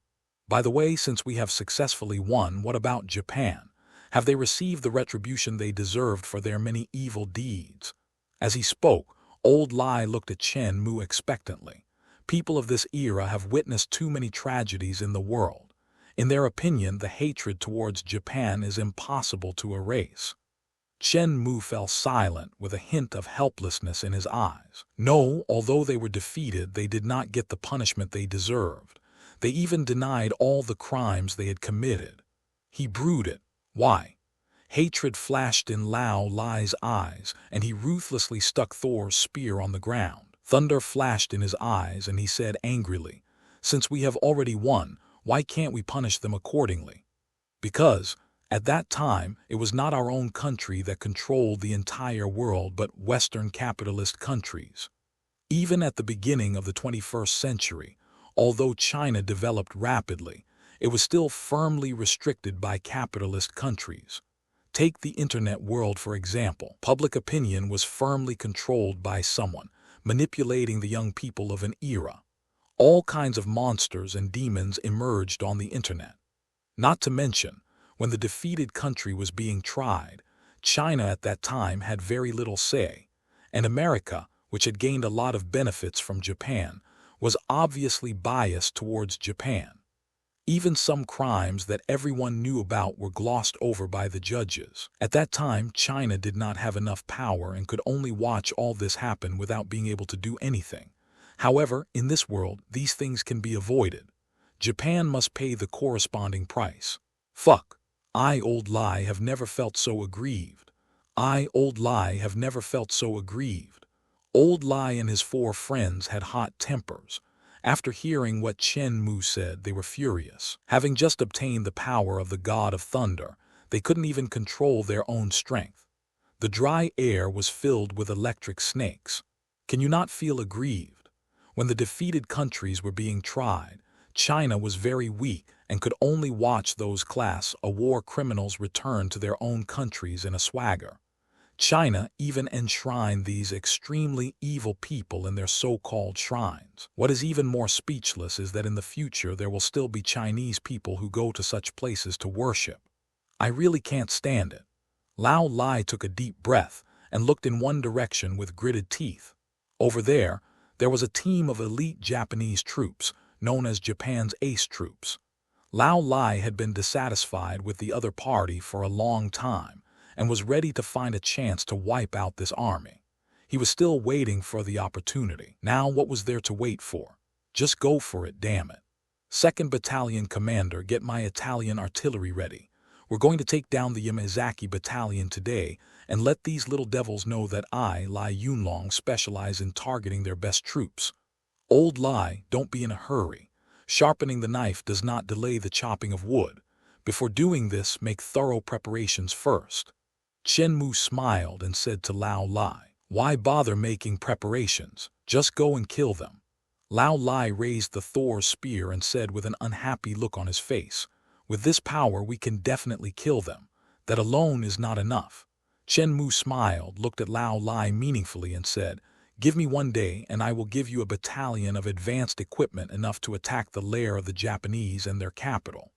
By the way, since we have successfully won, what about Japan? Have they received the retribution they deserved for their many evil deeds?" As he spoke, Old Lai looked at Chen Mu expectantly. People of this era have witnessed too many tragedies in the world. In their opinion, the hatred towards Japan is impossible to erase. Chen Mu fell silent with a hint of helplessness in his eyes. No, although they were defeated, they did not get the punishment they deserved. They even denied all the crimes they had committed. He brooded. Why? Hatred flashed in Lao Lai's eyes, and he ruthlessly stuck Thor's spear on the ground. Thunder flashed in his eyes, and he said angrily, "Since we have already won, why can't we punish them accordingly?" Because, at that time, it was not our own country that controlled the entire world but Western capitalist countries. Even at the beginning of the 21st century, although China developed rapidly, it was still firmly restricted by capitalist countries. Take the internet world for example. Public opinion was firmly controlled by someone, manipulating the young people of an era. All kinds of monsters and demons emerged on the internet. Not to mention, when the defeated country was being tried, China at that time had very little say, and America, which had gained a lot of benefits from Japan, was obviously biased towards Japan. Even some crimes that everyone knew about were glossed over by the judges. At that time, China did not have enough power and could only watch all this happen without being able to do anything. However, in this world, these things can be avoided. Japan must pay the corresponding price. Fuck. I, Old Lai, have never felt so aggrieved. I, Old Lai, have never felt so aggrieved. Old Lai and his 4 friends had hot tempers. After hearing what Chen Mu said, they were furious. Having just obtained the power of the god of thunder, they couldn't even control their own strength. The dry air was filled with electric snakes. Can you not feel aggrieved? When the defeated countries were being tried, China was very weak and could only watch those class A war criminals return to their own countries in a swagger. China even enshrined these extremely evil people in their so-called shrines. What is even more speechless is that in the future there will still be Chinese people who go to such places to worship. I really can't stand it. Lao Lai took a deep breath and looked in one direction with gritted teeth. Over there was a team of elite Japanese troops, known as Japan's ace troops. Lao Lai had been dissatisfied with the other party for a long time, and was ready to find a chance to wipe out this army. He was still waiting for the opportunity. Now what was there to wait for? Just go for it, damn it. 2nd Battalion Commander, get my Italian artillery ready. We're going to take down the Yamazaki Battalion today and let these little devils know that I, Lai Yunlong, specialize in targeting their best troops. Old Lai, don't be in a hurry. Sharpening the knife does not delay the chopping of wood. Before doing this, make thorough preparations first. Chen Mu smiled and said to Lao Lai, "Why bother making preparations? Just go and kill them." Lao Lai raised the Thor's spear and said with an unhappy look on his face, "With this power we can definitely kill them. That alone is not enough." Chen Mu smiled, looked at Lao Lai meaningfully and said, "Give me 1 day and I will give you a battalion of advanced equipment enough to attack the lair of the Japanese and their capital.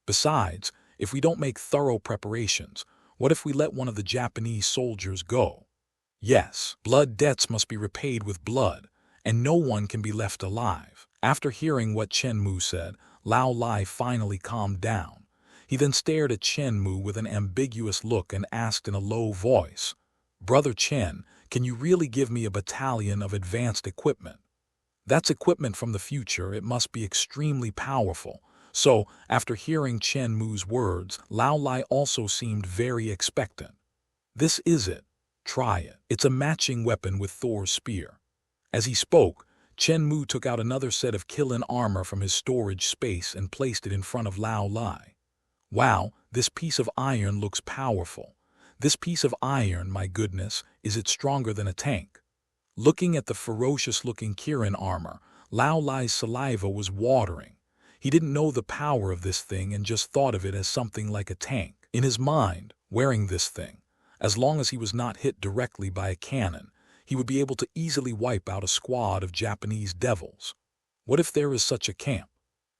Besides, if we don't make thorough preparations, what if we let one of the Japanese soldiers go? Yes, blood debts must be repaid with blood, and no one can be left alive." After hearing what Chen Mu said, Lao Lai finally calmed down. He then stared at Chen Mu with an ambiguous look and asked in a low voice, "Brother Chen, can you really give me a battalion of advanced equipment? That's equipment from the future, it must be extremely powerful." So, after hearing Chen Mu's words, Lao Lai also seemed very expectant. "This is it. Try it. It's a matching weapon with Thor's spear." As he spoke, Chen Mu took out another set of Kilin armor from his storage space and placed it in front of Lao Lai. "Wow, this piece of iron looks powerful. This piece of iron, my goodness, is it stronger than a tank?" Looking at the ferocious-looking Kirin armor, Lao Lai's saliva was watering. He didn't know the power of this thing and just thought of it as something like a tank. In his mind, wearing this thing, as long as he was not hit directly by a cannon, he would be able to easily wipe out a squad of Japanese devils. What if there is such a camp?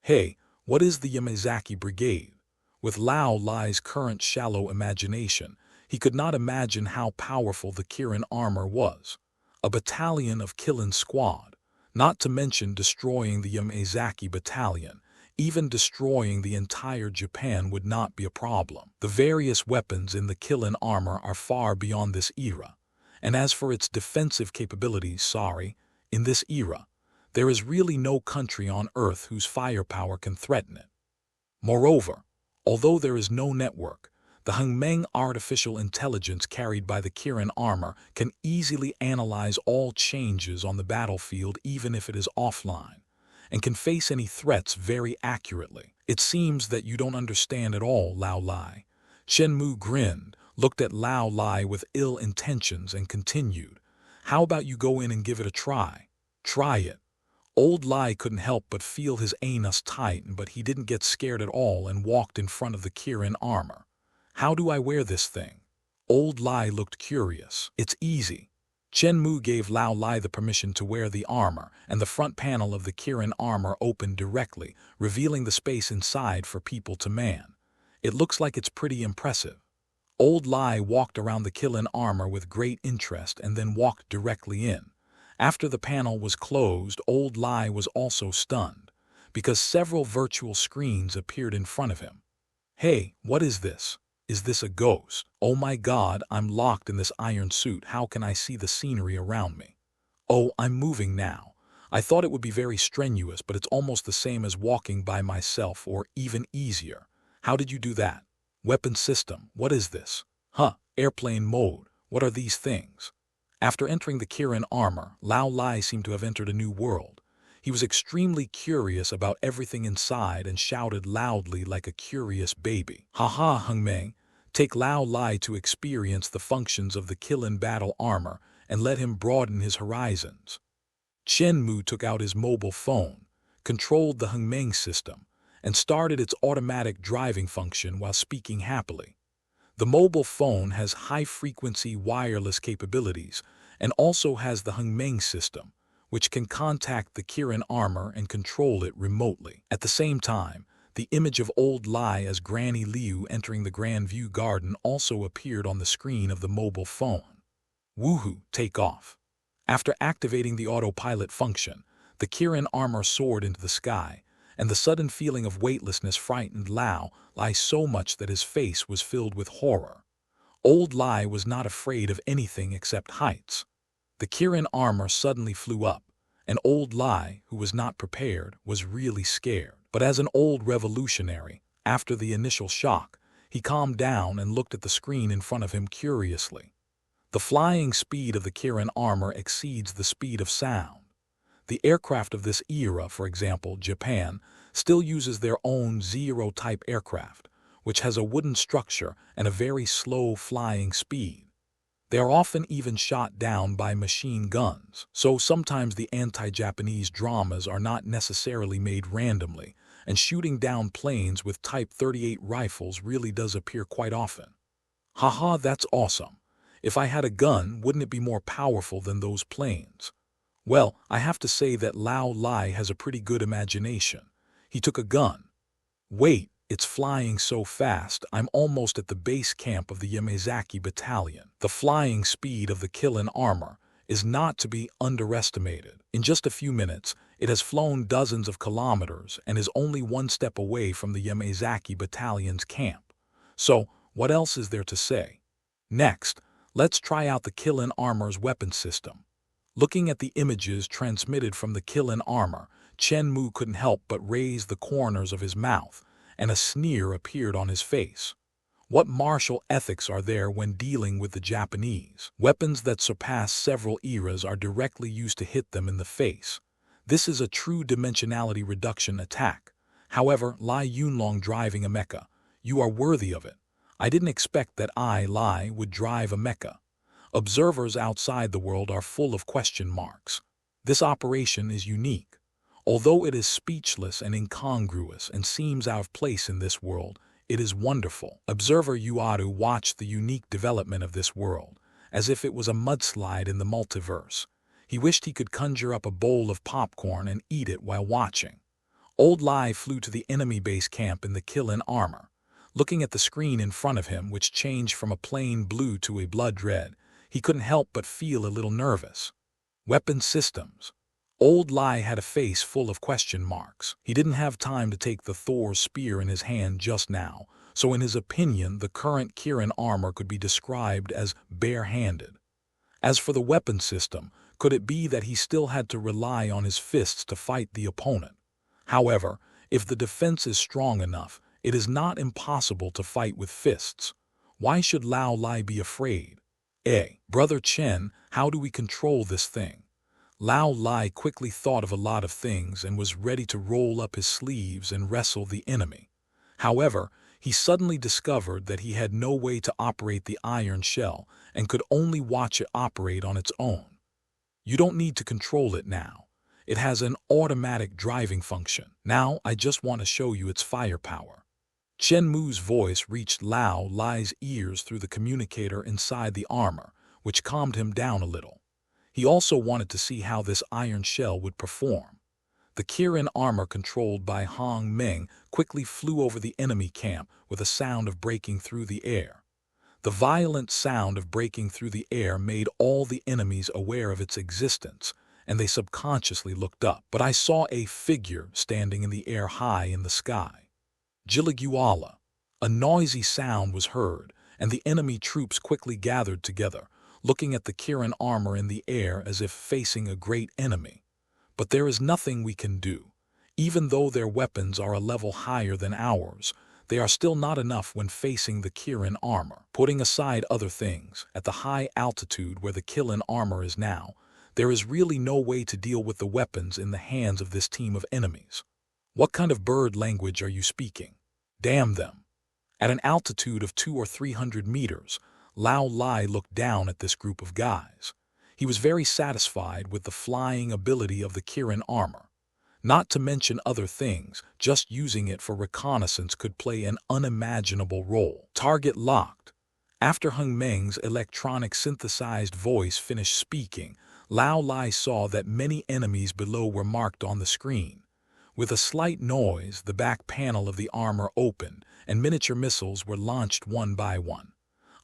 Hey, what is the Yamazaki Brigade? With Lao Lai's current shallow imagination, he could not imagine how powerful the Kirin armor was. A battalion of Kilin squad, not to mention destroying the Yamazaki battalion. Even destroying the entire Japan would not be a problem. The various weapons in the Kilin armor are far beyond this era. And as for its defensive capabilities, in this era, there is really no country on Earth whose firepower can threaten it. Moreover, although there is no network, the Hengmeng artificial intelligence carried by the Kirin armor can easily analyze all changes on the battlefield even if it is offline, and can face any threats very accurately. "It seems that you don't understand at all, Lao Lai." Chen Mu grinned, looked at Lao Lai with ill intentions and continued, "How about you go in and give it a try? Try it." Old Lai couldn't help but feel his anus tighten, but he didn't get scared at all and walked in front of the Kirin armor. "How do I wear this thing?" Old Lai looked curious. "It's easy." Chen Mu gave Lao Lai the permission to wear the armor, and the front panel of the Kirin armor opened directly, revealing the space inside for people to man. "It looks like it's pretty impressive." Old Lai walked around the Kilin armor with great interest and then walked directly in. After the panel was closed, Old Lai was also stunned, because several virtual screens appeared in front of him. "Hey, what is this? Is this a ghost? Oh my God, I'm locked in this iron suit. How can I see the scenery around me? Oh, I'm moving now. I thought it would be very strenuous, but it's almost the same as walking by myself, or even easier. How did you do that? Weapon system, what is this? Airplane mode, what are these things?" After entering the Kirin armor, Lao Lai seemed to have entered a new world. He was extremely curious about everything inside and shouted loudly like a curious baby. "Ha Hengmeng, take Lao Lai to experience the functions of the Kilin battle armor and let him broaden his horizons." Chen Mu took out his mobile phone, controlled the Hengmeng system, and started its automatic driving function while speaking happily. The mobile phone has high-frequency wireless capabilities and also has the Hengmeng system, which can contact the Kirin armor and control it remotely. At the same time, the image of Old Lai as Granny Liu entering the Grand View Garden also appeared on the screen of the mobile phone. "Woohoo, take off." After activating the autopilot function, the Kirin armor soared into the sky, and the sudden feeling of weightlessness frightened Lao Lai so much that his face was filled with horror. Old Lai was not afraid of anything except heights. The Kirin armor suddenly flew up, and Old Lai, who was not prepared, was really scared. But as an old revolutionary, after the initial shock, he calmed down and looked at the screen in front of him curiously. The flying speed of the Kirin armor exceeds the speed of sound. The aircraft of this era, for example, Japan, still uses their own Zero-type aircraft, which has a wooden structure and a very slow flying speed. They are often even shot down by machine guns, so sometimes the anti-Japanese dramas are not necessarily made randomly, and shooting down planes with Type 38 rifles really does appear quite often. Haha, that's awesome. If I had a gun, wouldn't it be more powerful than those planes? Well, I have to say that Lao Lai has a pretty good imagination. He took a gun. Wait, it's flying so fast, I'm almost at the base camp of the Yamazaki battalion. The flying speed of the Kilin armor is not to be underestimated. In just a few minutes, it has flown dozens of kilometers and is only one step away from the Yamazaki battalion's camp. So, what else is there to say? Next, Let's try out the Kill-In Armor's weapon system. Looking at the images transmitted from the Kill-In Armor, Chen Mu couldn't help but raise the corners of his mouth, and a sneer appeared on his face. What martial ethics are there when dealing with the Japanese? Weapons that surpass several eras are directly used to hit them in the face. This is a true dimensionality reduction attack. However, Lai Yunlong driving a mecha. You are worthy of it. I didn't expect that Lai would drive a mecha. Observers outside the world are full of question marks. This operation is unique. Although it is speechless and incongruous and seems out of place in this world, it is wonderful. Observer Yuadu watched the unique development of this world, as if it was a mudslide in the multiverse. He wished he could conjure up a bowl of popcorn and eat it while watching. Old Lai flew to the enemy base camp in the Kill-In Armor. Looking at the screen in front of him, which changed from a plain blue to a blood red, he couldn't help but feel a little nervous. Weapon systems. Old Lai had a face full of question marks. He didn't have time to take the Thor's spear in his hand just now, so in his opinion the current Kirin armor could be described as bare-handed. As for the weapon system, could it be that he still had to rely on his fists to fight the opponent? However, if the defense is strong enough, it is not impossible to fight with fists. Why should Lao Lai be afraid? Brother Chen, how do we control this thing? Lao Lai quickly thought of a lot of things and was ready to roll up his sleeves and wrestle the enemy. However, he suddenly discovered that he had no way to operate the iron shell and could only watch it operate on its own. You don't need to control it now. It has an automatic driving function. Now I just want to show you its firepower. Chen Mu's voice reached Lao Lai's ears through the communicator inside the armor, which calmed him down a little. He also wanted to see how this iron shell would perform. The Kirin armor controlled by Hong Meng quickly flew over the enemy camp with a sound of breaking through the air. The violent sound of breaking through the air made all the enemies aware of its existence, and they subconsciously looked up. But I saw a figure standing in the air high in the sky. Jiliguala. A noisy sound was heard, and the enemy troops quickly gathered together, looking at the Kirin armor in the air as if facing a great enemy. But there is nothing we can do. Even though their weapons are a level higher than ours, they are still not enough when facing the Kirin armor. Putting aside other things, at the high altitude where the Kirin armor is now, there is really no way to deal with the weapons in the hands of this team of enemies. What kind of bird language are you speaking? Damn them. At an altitude of 200 or 300 meters, Lao Lai looked down at this group of guys. He was very satisfied with the flying ability of the Kirin armor. Not to mention other things, just using it for reconnaissance could play an unimaginable role. Target locked. After Hung Meng's electronic synthesized voice finished speaking, Lao Lai saw that many enemies below were marked on the screen. With a slight noise, the back panel of the armor opened, and miniature missiles were launched one by one.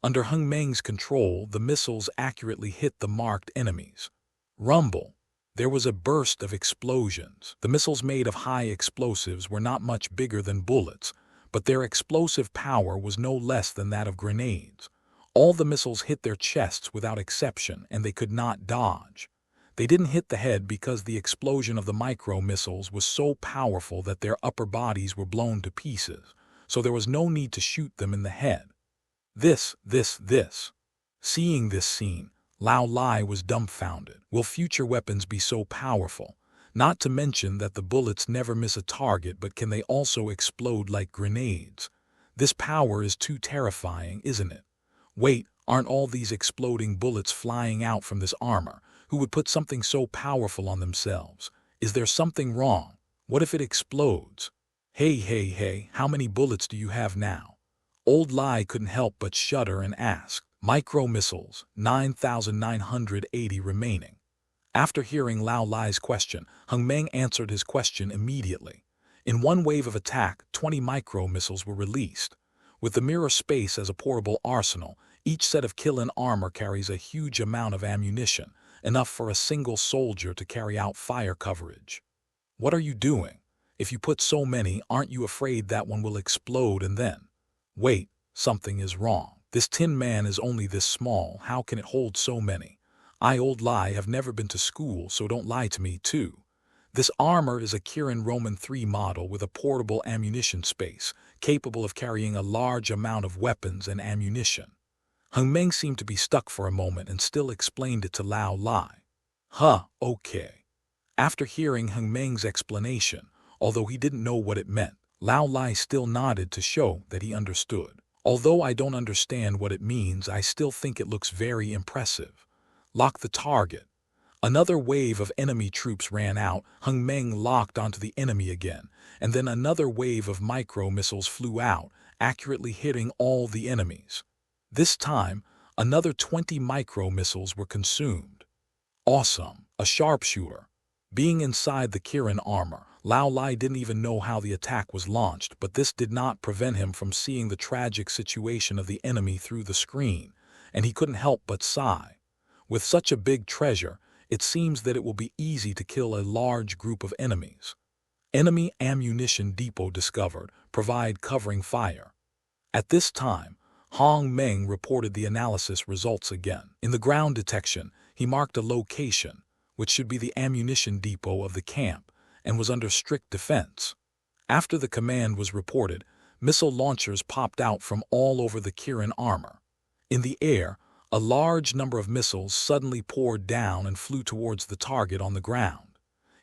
Under Hung Meng's control, the missiles accurately hit the marked enemies. Rumble. There was a burst of explosions. The missiles made of high explosives were not much bigger than bullets, but their explosive power was no less than that of grenades. All the missiles hit their chests without exception, and they could not dodge. They didn't hit the head because the explosion of the micro-missiles was so powerful that their upper bodies were blown to pieces, so there was no need to shoot them in the head. This. Seeing this scene, Lao Lai was dumbfounded. Will future weapons be so powerful? Not to mention that the bullets never miss a target, but can they also explode like grenades? This power is too terrifying, isn't it? Wait, aren't all these exploding bullets flying out from this armor? Who would put something so powerful on themselves? Is there something wrong? What if it explodes? Hey, how many bullets do you have now? Old Lai couldn't help but shudder and ask. Micro-missiles, 9,980 remaining. After hearing Lao Lai's question, Hung Meng answered his question immediately. In one wave of attack, 20 micro-missiles were released. With the mirror space as a portable arsenal, each set of Kill-In armor carries a huge amount of ammunition, enough for a single soldier to carry out fire coverage. What are you doing? If you put so many, aren't you afraid that one will explode and then? Wait, something is wrong. This tin man is only this small, how can it hold so many? I, Old Lai, have never been to school, so don't lie to me, too. This armor is a Kirin Roman 3 model with a portable ammunition space, capable of carrying a large amount of weapons and ammunition. Hung Meng seemed to be stuck for a moment and still explained it to Lao Lai. Okay. After hearing Hung Meng's explanation, although he didn't know what it meant, Lao Lai still nodded to show that he understood. Although I don't understand what it means, I still think it looks very impressive. Lock the target. Another wave of enemy troops ran out. Hung Meng locked onto the enemy again, and then another wave of micro-missiles flew out, accurately hitting all the enemies. This time, another 20 micro-missiles were consumed. Awesome, a sharpshooter. Being inside the Kirin armor, Lao Lai didn't even know how the attack was launched, but this did not prevent him from seeing the tragic situation of the enemy through the screen, and he couldn't help but sigh. With such a big treasure, it seems that it will be easy to kill a large group of enemies. Enemy ammunition depot discovered. Provide covering fire. At this time, Hong Meng reported the analysis results again. In the ground detection, he marked a location, which should be the ammunition depot of the camp, and was under strict defense. After the command was reported, missile launchers popped out from all over the Kirin armor. In the air, a large number of missiles suddenly poured down and flew towards the target on the ground.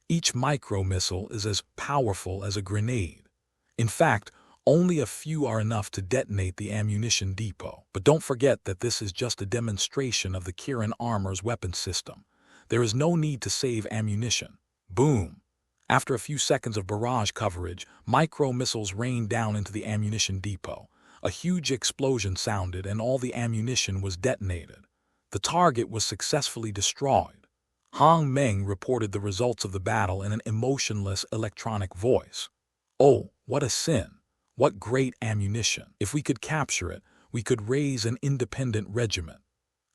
Each micro-missile is as powerful as a grenade. In fact, only a few are enough to detonate the ammunition depot. But don't forget that this is just a demonstration of the Kirin armor's weapon system. There is no need to save ammunition. Boom! After a few seconds of barrage coverage, micro-missiles rained down into the ammunition depot. A huge explosion sounded and all the ammunition was detonated. The target was successfully destroyed. Hong Meng reported the results of the battle in an emotionless electronic voice. Oh, what a sin! What great ammunition! If we could capture it, we could raise an independent regiment.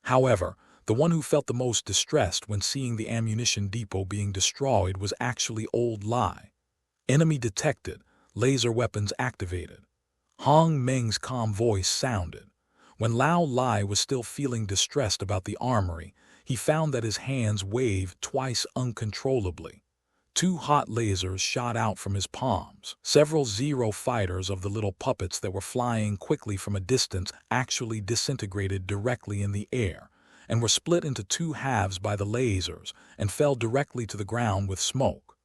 However, the one who felt the most distressed when seeing the ammunition depot being destroyed was actually Old Lai. Enemy detected, laser weapons activated. Hong Meng's calm voice sounded. When Lao Lai was still feeling distressed about the armory, he found that his hands waved twice uncontrollably. 2 hot lasers shot out from his palms. Several Zero fighters of the little puppets that were flying quickly from a distance actually disintegrated directly in the air, and were split into 2 halves by the lasers and fell directly to the ground with smoke.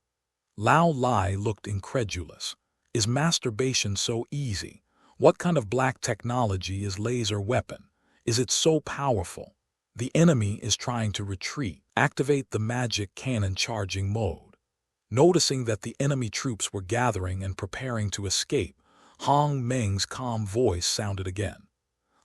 Lao Lai looked incredulous. Is masturbation so easy? What kind of black technology is laser weapon? Is it so powerful? The enemy is trying to retreat. Activate the magic cannon charging mode. Noticing that the enemy troops were gathering and preparing to escape, Hong Meng's calm voice sounded again.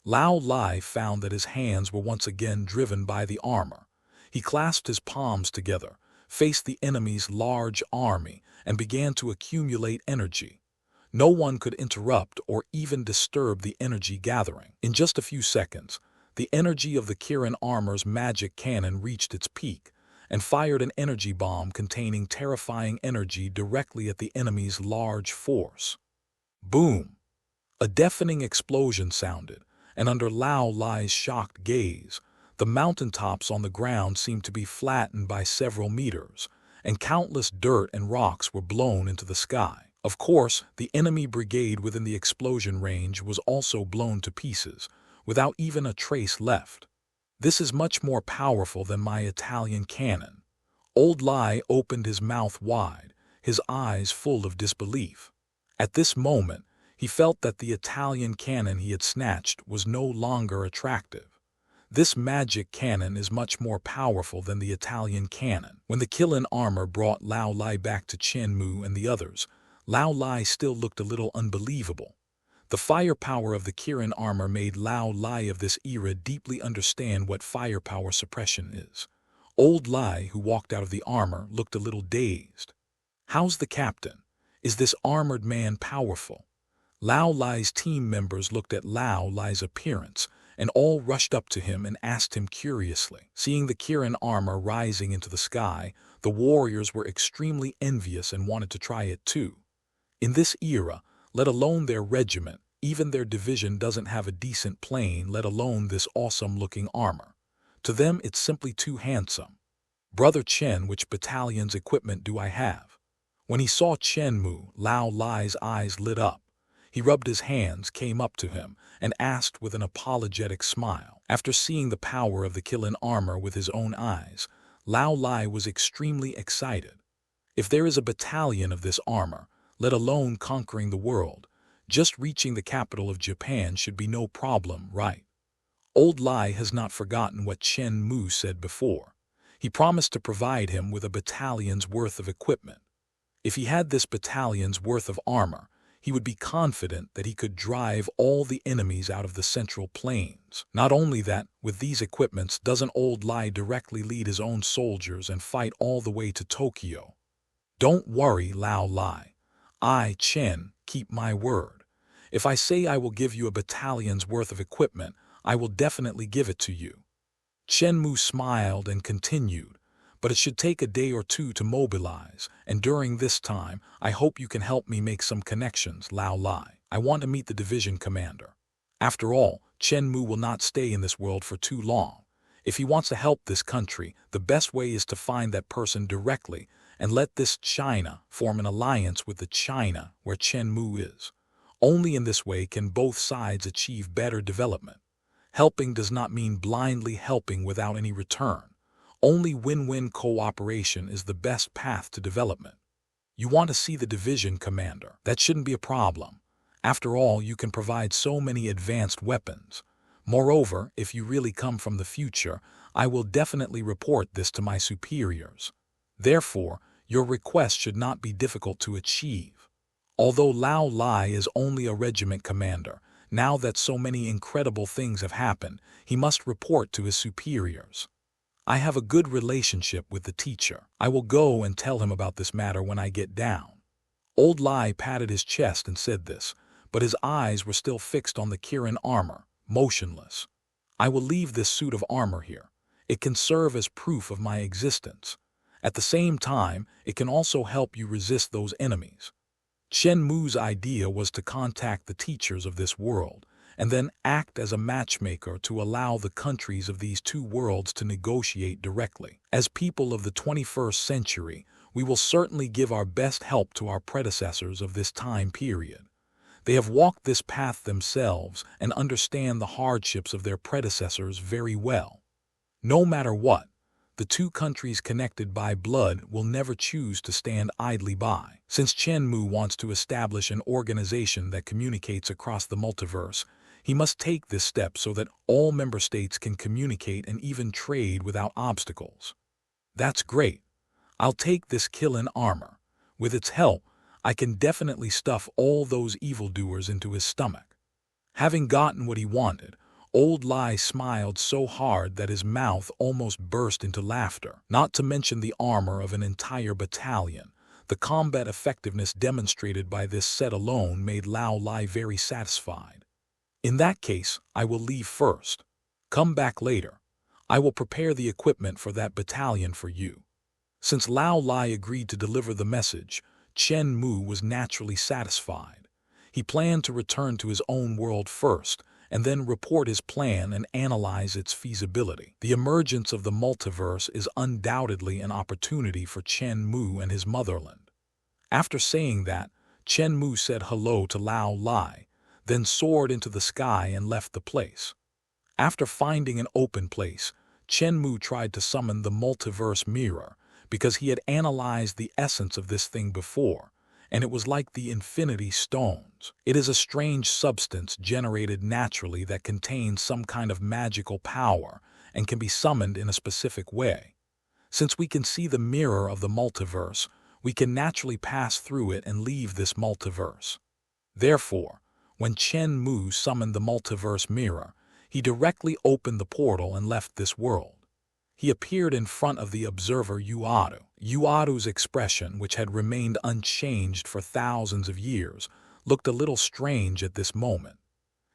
Lao Lai found that his hands were once again driven by the armor. He clasped his palms together, faced the enemy's large army, and began to accumulate energy. No one could interrupt or even disturb the energy gathering. In just a few seconds, the energy of the Kirin armor's magic cannon reached its peak, and fired an energy bomb containing terrifying energy directly at the enemy's large force. Boom! A deafening explosion sounded, and under Lao Lai's shocked gaze, the mountaintops on the ground seemed to be flattened by several meters, and countless dirt and rocks were blown into the sky. Of course, the enemy brigade within the explosion range was also blown to pieces, without even a trace left. This is much more powerful than my Italian cannon. Old Lai opened his mouth wide, his eyes full of disbelief. At this moment, he felt that the Italian cannon he had snatched was no longer attractive. This magic cannon is much more powerful than the Italian cannon. When the Kirin armor brought Lao Lai back to Chen Mu and the others, Lao Lai still looked a little unbelievable. The firepower of the Kirin armor made Lao Lai of this era deeply understand what firepower suppression is. Old Lai, who walked out of the armor, looked a little dazed. How's the captain? Is this armored man powerful? Lao Lai's team members looked at Lao Lai's appearance, and all rushed up to him and asked him curiously. Seeing the Kirin armor rising into the sky, the warriors were extremely envious and wanted to try it too. In this era, let alone their regiment, Even their division doesn't have a decent plane, let alone this awesome-looking armor. To them, it's simply too handsome. Brother Chen, which battalion's equipment do I have? When he saw Chen Mu, Lao Lai's eyes lit up. He rubbed his hands, came up to him, and asked with an apologetic smile. After seeing the power of the Kilin armor with his own eyes, Lao Lai was extremely excited. If there is a battalion of this armor, let alone conquering the world, just reaching the capital of Japan should be no problem, right? Old Lai has not forgotten what Chen Mu said before. He promised to provide him with a battalion's worth of equipment. If he had this battalion's worth of armor, he would be confident that he could drive all the enemies out of the central plains. Not only that, with these equipments, doesn't Old Lai directly lead his own soldiers and fight all the way to Tokyo? Don't worry, Lao Lai. I, Chen, keep my word. If I say I will give you a battalion's worth of equipment, I will definitely give it to you. Chen Mu smiled and continued, but it should take a day or two to mobilize, and during this time, I hope you can help me make some connections, Lao Lai. I want to meet the division commander. After all, Chen Mu will not stay in this world for too long. If he wants to help this country, the best way is to find that person directly and let this China form an alliance with the China where Chen Mu is. Only in this way can both sides achieve better development. Helping does not mean blindly helping without any return. Only win-win cooperation is the best path to development. You want to see the division commander. That shouldn't be a problem. After all, you can provide so many advanced weapons. Moreover, if you really come from the future, I will definitely report this to my superiors. Therefore, your request should not be difficult to achieve. Although Lao Lai is only a regiment commander, now that so many incredible things have happened, he must report to his superiors. I have a good relationship with the teacher. I will go and tell him about this matter when I get down. Old Lai patted his chest and said this, but his eyes were still fixed on the Kirin armor, motionless. I will leave this suit of armor here. It can serve as proof of my existence. At the same time, it can also help you resist those enemies. Chen Mu's idea was to contact the teachers of this world and then act as a matchmaker to allow the countries of these two worlds to negotiate directly. As people of the 21st century, we will certainly give our best help to our predecessors of this time period. They have walked this path themselves and understand the hardships of their predecessors very well. No matter what, the two countries connected by blood will never choose to stand idly by. Since Chen Mu wants to establish an organization that communicates across the multiverse, he must take this step so that all member states can communicate and even trade without obstacles. That's great. I'll take this Kilin armor. With its help, I can definitely stuff all those evildoers into his stomach. Having gotten what he wanted, Old Lai smiled so hard that his mouth almost burst into laughter. Not to mention the armor of an entire battalion. The combat effectiveness demonstrated by this set alone made Lao Lai very satisfied. In that case, I will leave first. Come back later. I will prepare the equipment for that battalion for you. Since Lao Lai agreed to deliver the message, Chen Mu was naturally satisfied. He planned to return to his own world first, and then report his plan and analyze its feasibility. The emergence of the multiverse is undoubtedly an opportunity for Chen Mu and his motherland. After saying that, Chen Mu said hello to Lao Lai, then soared into the sky and left the place. After finding an open place, Chen Mu tried to summon the multiverse mirror because he had analyzed the essence of this thing before, and it was like the infinity stones. It is a strange substance generated naturally that contains some kind of magical power and can be summoned in a specific way. Since we can see the mirror of the multiverse, we can naturally pass through it and leave this multiverse. Therefore, when Chen Mu summoned the multiverse mirror, he directly opened the portal and left this world. He appeared in front of the observer Yuadu. Yuadu's expression, which had remained unchanged for thousands of years, looked a little strange at this moment.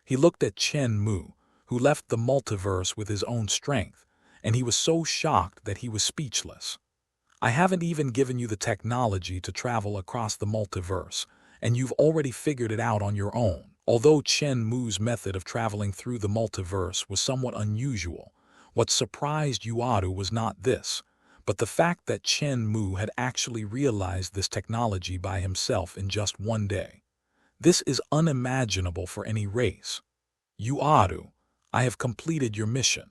He looked at Chen Mu, who left the multiverse with his own strength, and he was so shocked that he was speechless. I haven't even given you the technology to travel across the multiverse, and you've already figured it out on your own. Although Chen Mu's method of traveling through the multiverse was somewhat unusual, what surprised Yuadu was not this, but the fact that Chen Mu had actually realized this technology by himself in just one day. This is unimaginable for any race. Yuadu, I have completed your mission.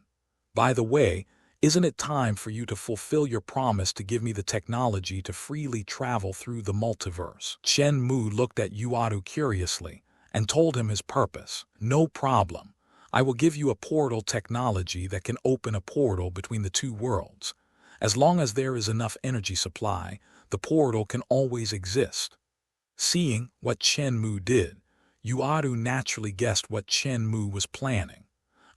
By the way, isn't it time for you to fulfill your promise to give me the technology to freely travel through the multiverse? Chen Mu looked at Yuadu curiously and told him his purpose. No problem. I will give you a portal technology that can open a portal between the two worlds. As long as there is enough energy supply, the portal can always exist. Seeing what Chen Mu did, Yuadu naturally guessed what Chen Mu was planning.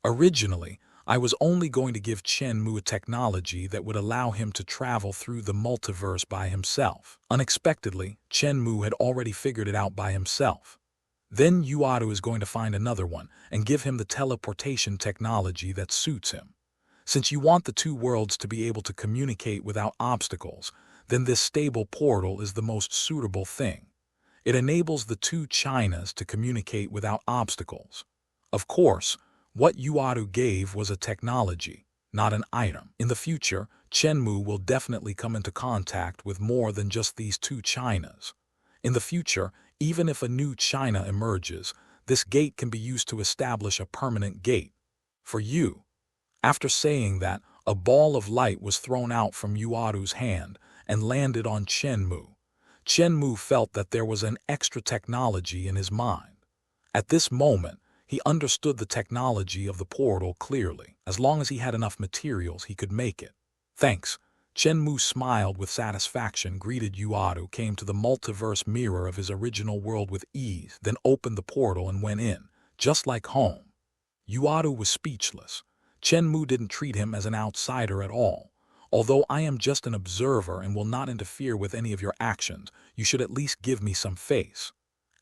Originally, I was only going to give Chen Mu a technology that would allow him to travel through the multiverse by himself. Unexpectedly, Chen Mu had already figured it out by himself. Then Yuadu is going to find another one and give him the teleportation technology that suits him. Since you want the two worlds to be able to communicate without obstacles, then this stable portal is the most suitable thing. It enables the two Chinas to communicate without obstacles. Of course, what Yuadu gave was a technology, not an item. In the future, Chen Mu will definitely come into contact with more than just these two Chinas. In the future, even if a new China emerges, this gate can be used to establish a permanent gate. For you. After saying that, a ball of light was thrown out from Yuadu's hand and landed on Chen Mu. Chen Mu felt that there was an extra technology in his mind. At this moment, he understood the technology of the portal clearly. As long as he had enough materials, he could make it. Thanks. Chen Mu smiled with satisfaction, greeted Yuadu, came to the multiverse mirror of his original world with ease, then opened the portal and went in, just like home. Yuadu was speechless. Chen Mu didn't treat him as an outsider at all. Although I am just an observer and will not interfere with any of your actions, you should at least give me some face.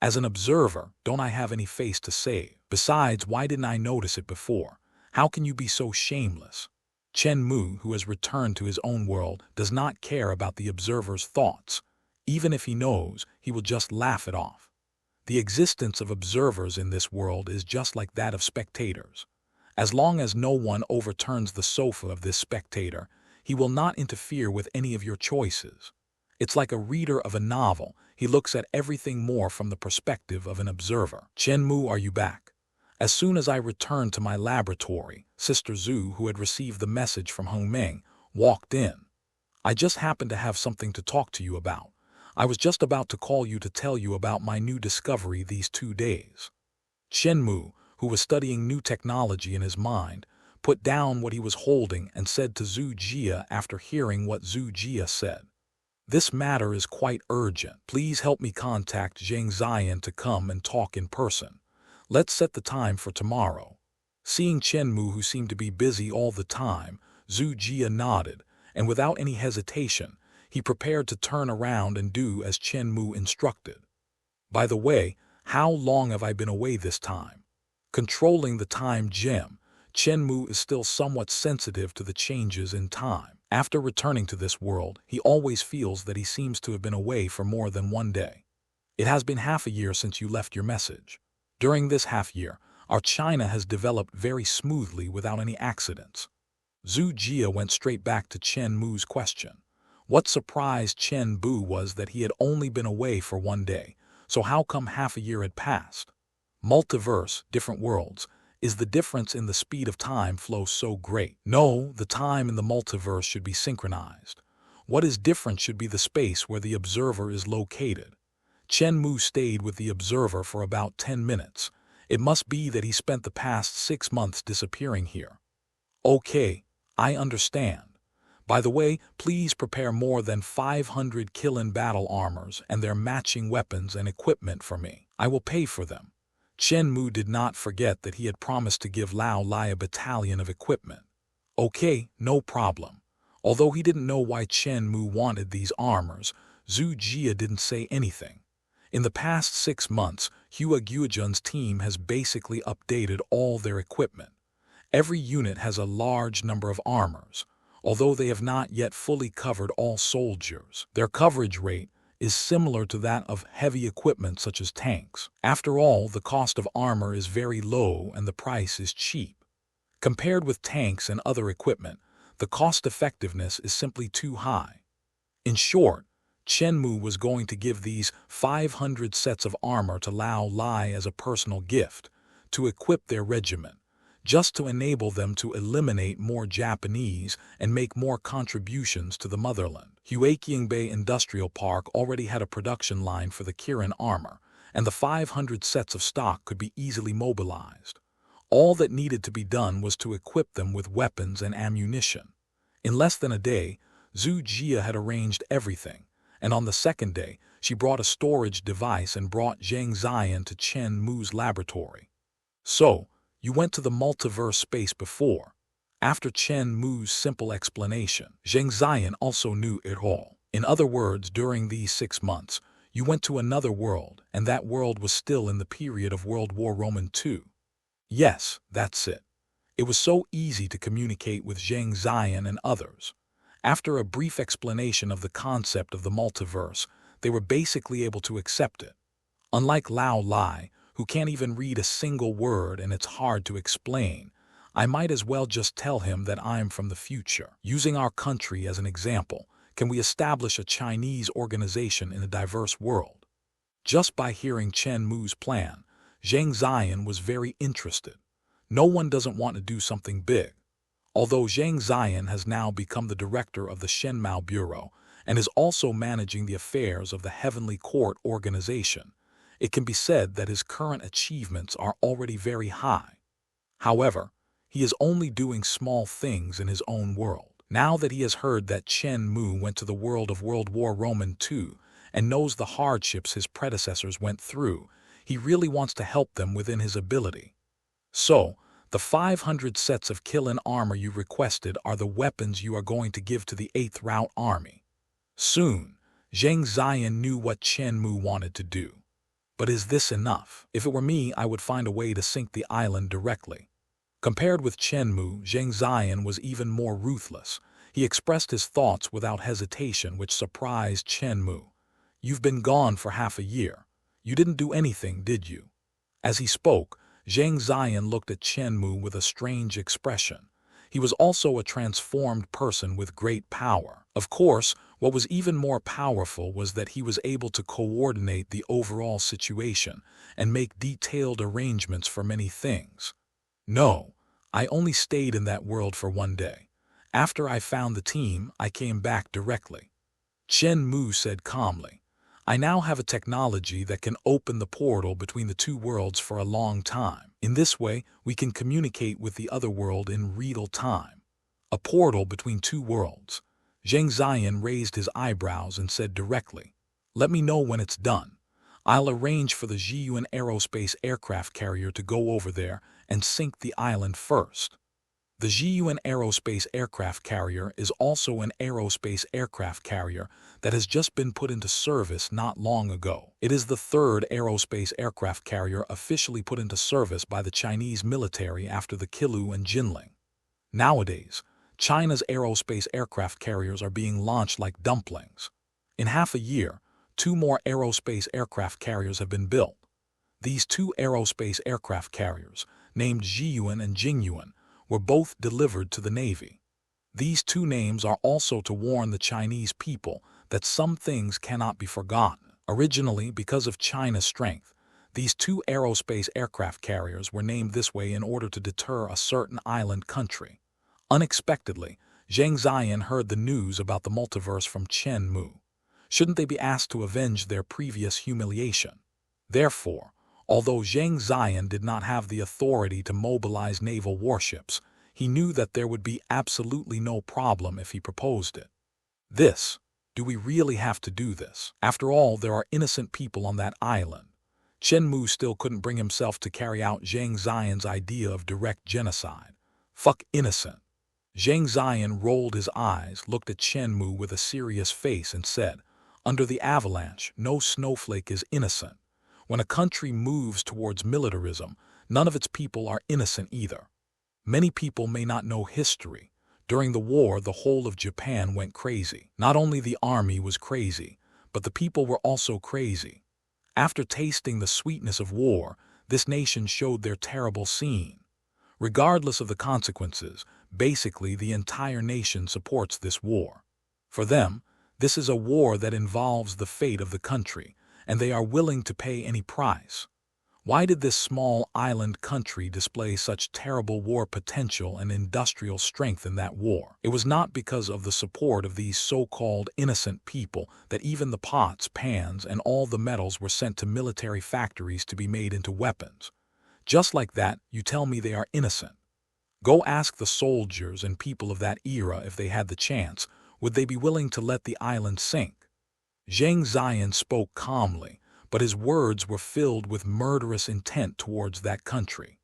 As an observer, don't I have any face to save? Besides, why didn't I notice it before? How can you be so shameless? Chen Mu, who has returned to his own world, does not care about the observer's thoughts. Even if he knows, he will just laugh it off. The existence of observers in this world is just like that of spectators. As long as no one overturns the sofa of this spectator, he will not interfere with any of your choices. It's like a reader of a novel. He looks at everything more from the perspective of an observer. Chen Mu, are you back? As soon as I returned to my laboratory, Sister Zhu, who had received the message from Hong Meng, walked in. I just happened to have something to talk to you about. I was just about to call you to tell you about my new discovery these 2 days. Chen Mu, who was studying new technology in his mind, put down what he was holding and said to Zhu Jia after hearing what Zhu Jia said. This matter is quite urgent. Please help me contact Zhang Ziyan to come and talk in person. Let's set the time for tomorrow. Seeing Chen Mu, who seemed to be busy all the time, Zhu Jia nodded, and without any hesitation, he prepared to turn around and do as Chen Mu instructed. By the way, how long have I been away this time? Controlling the time gem, Chen Mu is still somewhat sensitive to the changes in time. After returning to this world, he always feels that he seems to have been away for more than 1 day. It has been half a year since you left your message. During this half year, our China has developed very smoothly without any accidents. Zhu Jia went straight back to Chen Mu's question. What surprised Chen Bu was that he had only been away for 1 day, so how come half a year had passed? Multiverse, different worlds. Is the difference in the speed of time flow so great? No, the time in the multiverse should be synchronized. What is different should be the space where the observer is located. Chen Mu stayed with the observer for about 10 minutes. It must be that he spent the past 6 months disappearing here. Okay, I understand. By the way, please prepare more than 500 Kilin battle armors and their matching weapons and equipment for me. I will pay for them. Chen Mu did not forget that he had promised to give Lao Lai a battalion of equipment. Okay, no problem. Although he didn't know why Chen Mu wanted these armors, Zhu Jia didn't say anything. In the past 6 months, Hua Guojun's team has basically updated all their equipment. Every unit has a large number of armors, although they have not yet fully covered all soldiers. Their coverage rate is similar to that of heavy equipment such as tanks. After all, the cost of armor is very low and the price is cheap. Compared with tanks and other equipment, the cost-effectiveness is simply too high. In short, Chen Mu was going to give these 500 sets of armor to Lao Lai as a personal gift, to equip their regiment, just to enable them to eliminate more Japanese and make more contributions to the motherland. Huaqiangbei Industrial Park already had a production line for the Kirin armor, and the 500 sets of stock could be easily mobilized. All that needed to be done was to equip them with weapons and ammunition. In less than a day, Zhu Jia had arranged everything, and on the second day, she brought a storage device and brought Zhang Ziyan to Chen Mu's laboratory. So, you went to the multiverse space before. After Chen Mu's simple explanation, Zhang Ziyan also knew it all. In other words, during these 6 months, you went to another world, and that world was still in the period of World War II. Yes, that's it. It was so easy to communicate with Zhang Ziyan and others. After a brief explanation of the concept of the multiverse, they were basically able to accept it. Unlike Lao Lai, who can't even read a single word and it's hard to explain, I might as well just tell him that I'm from the future. Using our country as an example, can we establish a Chinese organization in a diverse world? Just by hearing Chen Mu's plan, Zhang Ziyan was very interested. No one doesn't want to do something big. Although Zhang Ziyan has now become the director of the Shenmao Bureau and is also managing the affairs of the Heavenly Court organization, it can be said that his current achievements are already very high. However, he is only doing small things in his own world. Now that he has heard that Chen Mu went to the world of World War II and knows the hardships his predecessors went through, he really wants to help them within his ability. So, the 500 sets of kill-in armor you requested are the weapons you are going to give to the 8th Route Army. Soon, Zhang Ziyan knew what Chen Mu wanted to do. But is this enough? If it were me, I would find a way to sink the island directly. Compared with Chen Mu, Zhang Ziyan was even more ruthless. He expressed his thoughts without hesitation, which surprised Chen Mu. You've been gone for half a year. You didn't do anything, did you? As he spoke, Zhang Ziyan looked at Chen Mu with a strange expression. He was also a transformed person with great power. Of course, what was even more powerful was that he was able to coordinate the overall situation and make detailed arrangements for many things. No, I only stayed in that world for 1 day. After I found the team, I came back directly. Chen Mu said calmly, I now have a technology that can open the portal between the two worlds for a long time. In this way, we can communicate with the other world in real time. A portal between two worlds. Zhang Ziyan raised his eyebrows and said directly, let me know when it's done. I'll arrange for the Zhiyuan aerospace aircraft carrier to go over there and sink the island first. The Zhiyuan aerospace aircraft carrier is also an aerospace aircraft carrier that has just been put into service not long ago. It is the 3rd aerospace aircraft carrier officially put into service by the Chinese military after the Kilu and Jinling. Nowadays, China's aerospace aircraft carriers are being launched like dumplings. In half a year, 2 more aerospace aircraft carriers have been built. These 2 aerospace aircraft carriers, named Zhiyuan and Jingyuan, were both delivered to the Navy. These 2 names are also to warn the Chinese people that some things cannot be forgotten. Originally, because of China's strength, these 2 aerospace aircraft carriers were named this way in order to deter a certain island country. Unexpectedly, Zhang Ziyan heard the news about the multiverse from Chen Mu. Shouldn't they be asked to avenge their previous humiliation? Therefore, although Zhang Ziyan did not have the authority to mobilize naval warships, he knew that there would be absolutely no problem if he proposed it. Do we really have to do this? After all, there are innocent people on that island. Chen Mu still couldn't bring himself to carry out Zhang Ziyan's idea of direct genocide. Fuck innocent. Zhang Ziyan rolled his eyes, looked at Chen Mu with a serious face and said, under the avalanche, no snowflake is innocent. When a country moves towards militarism, none of its people are innocent either. Many people may not know history. During the war, the whole of Japan went crazy. Not only the army was crazy, but the people were also crazy. After tasting the sweetness of war, this nation showed their terrible scene. Regardless of the consequences, basically the entire nation supports this war. For them, this is a war that involves the fate of the country, and they are willing to pay any price. Why did this small island country display such terrible war potential and industrial strength in that war? It was not because of the support of these so-called innocent people that even the pots, pans, and all the metals were sent to military factories to be made into weapons. Just like that, you tell me they are innocent. Go ask the soldiers and people of that era if they had the chance, would they be willing to let the island sink? Zhang Ziyan spoke calmly, but his words were filled with murderous intent towards that country.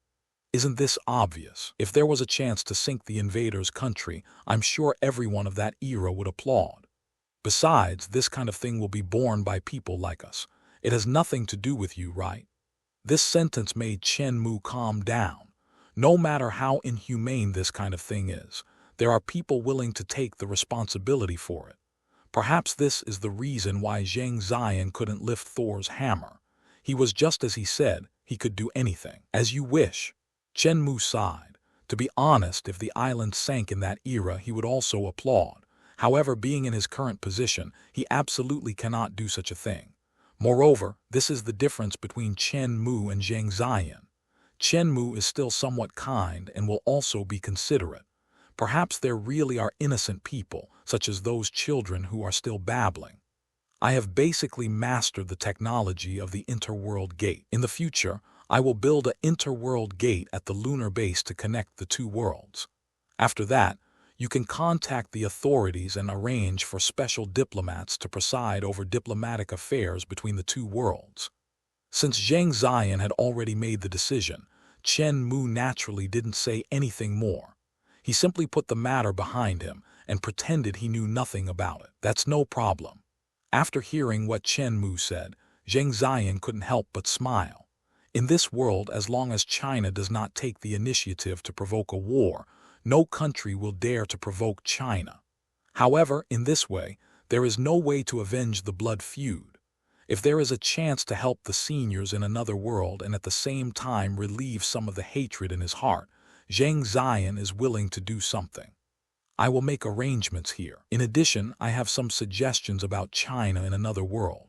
Isn't this obvious? If there was a chance to sink the invader's country, I'm sure everyone of that era would applaud. Besides, this kind of thing will be borne by people like us. It has nothing to do with you, right? This sentence made Chen Mu calm down. No matter how inhumane this kind of thing is, there are people willing to take the responsibility for it. Perhaps this is the reason why Zhang Ziyan couldn't lift Thor's hammer. He was just as he said, he could do anything. As you wish. Chen Mu sighed. To be honest, if the island sank in that era, he would also applaud. However, being in his current position, he absolutely cannot do such a thing. Moreover, this is the difference between Chen Mu and Zhang Ziyan. Chen Mu is still somewhat kind and will also be considerate. Perhaps there really are innocent people, such as those children who are still babbling. I have basically mastered the technology of the interworld gate. In the future, I will build an interworld gate at the lunar base to connect the two worlds. After that, you can contact the authorities and arrange for special diplomats to preside over diplomatic affairs between the two worlds. Since Zhang Ziyan had already made the decision, Chen Mu naturally didn't say anything more. He simply put the matter behind him and pretended he knew nothing about it. That's no problem. After hearing what Chen Mu said, Zhang Ziyan couldn't help but smile. In this world, as long as China does not take the initiative to provoke a war, no country will dare to provoke China. However, in this way, there is no way to avenge the blood feud. If there is a chance to help the seniors in another world and at the same time relieve some of the hatred in his heart, Zhang Ziyan is willing to do something. I will make arrangements here. In addition, I have some suggestions about China in another world.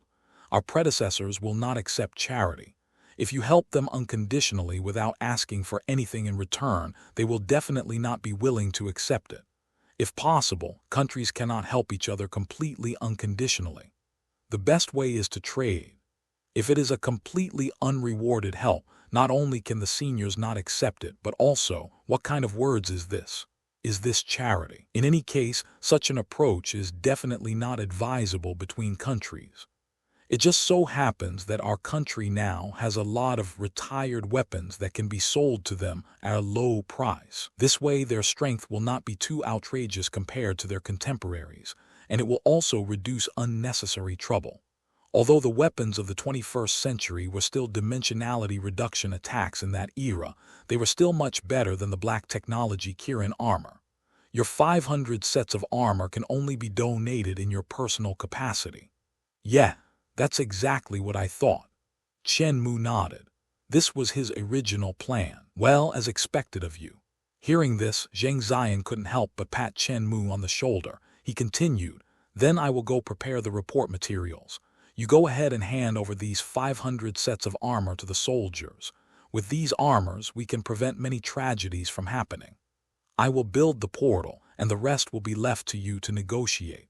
Our predecessors will not accept charity. If you help them unconditionally without asking for anything in return, they will definitely not be willing to accept it. If possible, countries cannot help each other completely unconditionally. The best way is to trade. If it is a completely unrewarded help, not only can the seniors not accept it, but also, what kind of words is this? Is this charity? In any case, such an approach is definitely not advisable between countries. It just so happens that our country now has a lot of retired weapons that can be sold to them at a low price. This way, their strength will not be too outrageous compared to their contemporaries, and it will also reduce unnecessary trouble. Although the weapons of the 21st century were still dimensionality reduction attacks in that era, they were still much better than the black technology Kirin armor. Your 500 sets of armor can only be donated in your personal capacity. Yeah, that's exactly what I thought. Chen Mu nodded. This was his original plan. Well, as expected of you. Hearing this, Zhang Ziyan couldn't help but pat Chen Mu on the shoulder. He continued, then I will go prepare the report materials. You go ahead and hand over these 500 sets of armor to the soldiers. With these armors, we can prevent many tragedies from happening. I will build the portal, and the rest will be left to you to negotiate.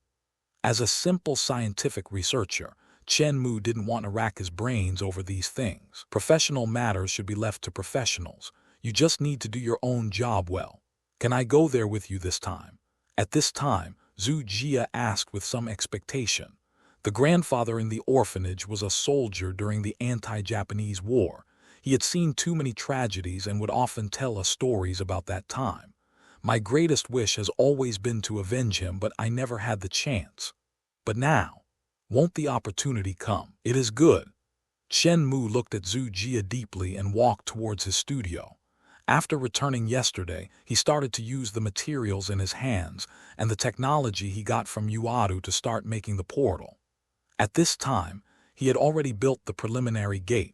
As a simple scientific researcher, Chen Mu didn't want to rack his brains over these things. Professional matters should be left to professionals. You just need to do your own job well. Can I go there with you this time? At this time, Zhu Jia asked with some expectation. The grandfather in the orphanage was a soldier during the anti-Japanese war. He had seen too many tragedies and would often tell us stories about that time. My greatest wish has always been to avenge him, but I never had the chance. But now, won't the opportunity come? It is good. Chen Mu looked at Zhu Jia deeply and walked towards his studio. After returning yesterday, he started to use the materials in his hands and the technology he got from Yuadu to start making the portal. At this time, he had already built the preliminary gate.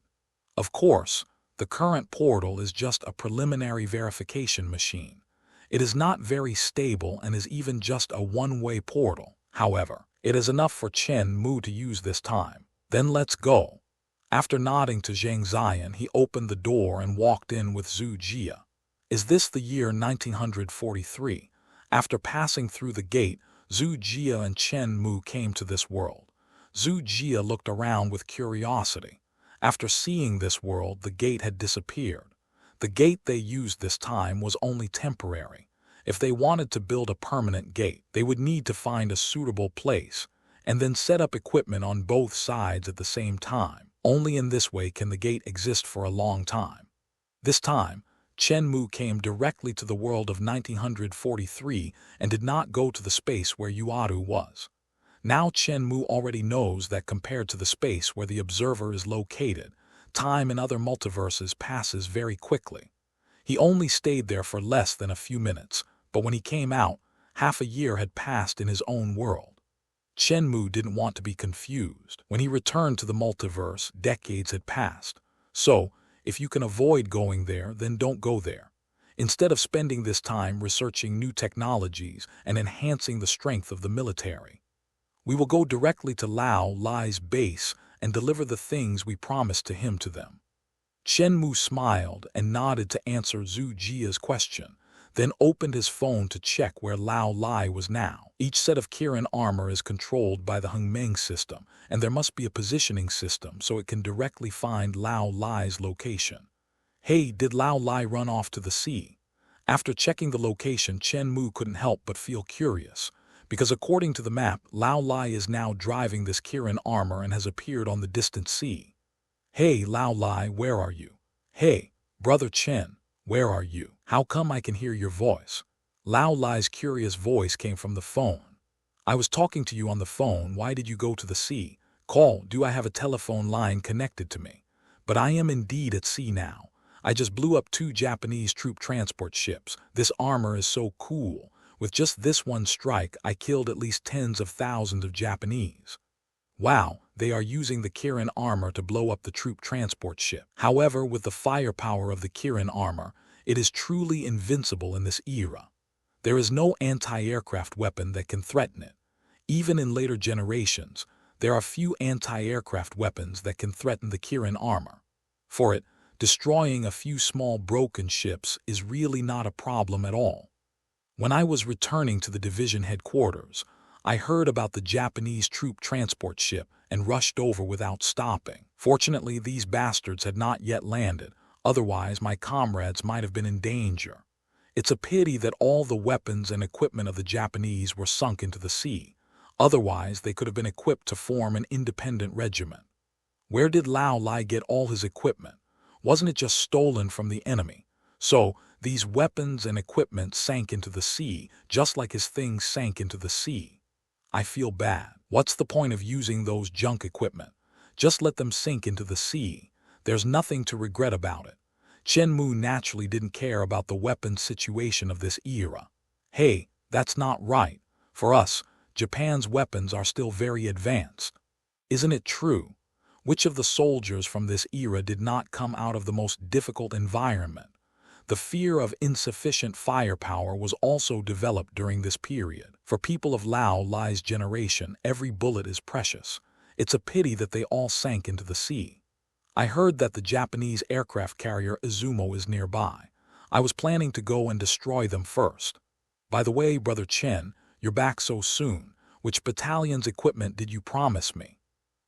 Of course, the current portal is just a preliminary verification machine. It is not very stable and is even just a one-way portal. However, it is enough for Chen Mu to use this time. Then let's go. After nodding to Zhang Ziyan, he opened the door and walked in with Zhu Jia. Is this the year 1943? After passing through the gate, Zhu Jia and Chen Mu came to this world. Zhu Jia looked around with curiosity. After seeing this world, the gate had disappeared. The gate they used this time was only temporary. If they wanted to build a permanent gate, they would need to find a suitable place and then set up equipment on both sides at the same time. Only in this way can the gate exist for a long time. This time, Chen Mu came directly to the world of 1943 and did not go to the space where Yuadu was. Now Chen Mu already knows that compared to the space where the observer is located, time in other multiverses passes very quickly. He only stayed there for less than a few minutes, but when he came out, half a year had passed in his own world. Chen Mu didn't want to be confused. When he returned to the multiverse, decades had passed. So, if you can avoid going there, then don't go there. Instead of spending this time researching new technologies and enhancing the strength of the military, we will go directly to Lao Lai's base and deliver the things we promised to him to them. Chen Mu smiled and nodded to answer Zhu Jia's question, then opened his phone to check where Lao Lai was now. Each set of Kirin armor is controlled by the Hengmeng system, and there must be a positioning system so it can directly find Lao Lai's location. Hey, did Lao Lai run off to the sea? After checking the location, Chen Mu couldn't help but feel curious, because according to the map, Lao Lai is now driving this Kirin armor and has appeared on the distant sea. Hey, Lao Lai, where are you? Hey, brother Chen, where are you? How come I can hear your voice? Lao Lai's curious voice came from the phone. I was talking to you on the phone. Why did you go to the sea? Call, do I have a telephone line connected to me? But I am indeed at sea now. I just blew up 2 Japanese troop transport ships. This armor is so cool. With just this one strike, I killed at least tens of thousands of Japanese. Wow, they are using the Kirin armor to blow up the troop transport ship. However, with the firepower of the Kirin armor, it is truly invincible in this era. There is no anti-aircraft weapon that can threaten it. Even in later generations, there are few anti-aircraft weapons that can threaten the Kirin armor. For it, destroying a few small broken ships is really not a problem at all. When I was returning to the division headquarters, I heard about the Japanese troop transport ship and rushed over without stopping. Fortunately, these bastards had not yet landed, otherwise my comrades might have been in danger. It's a pity that all the weapons and equipment of the Japanese were sunk into the sea. Otherwise, they could have been equipped to form an independent regiment. Where did Lao Lai get all his equipment? Wasn't it just stolen from the enemy? So, these weapons and equipment sank into the sea, just like his things sank into the sea. I feel bad. What's the point of using those junk equipment? Just let them sink into the sea. There's nothing to regret about it. Chen Mu naturally didn't care about the weapons situation of this era. Hey, that's not right. For us, Japan's weapons are still very advanced. Isn't it true? Which of the soldiers from this era did not come out of the most difficult environment? The fear of insufficient firepower was also developed during this period. For people of Lao Lai's generation, every bullet is precious. It's a pity that they all sank into the sea. I heard that the Japanese aircraft carrier Izumo is nearby. I was planning to go and destroy them first. By the way, Brother Chen, you're back so soon. Which battalion's equipment did you promise me?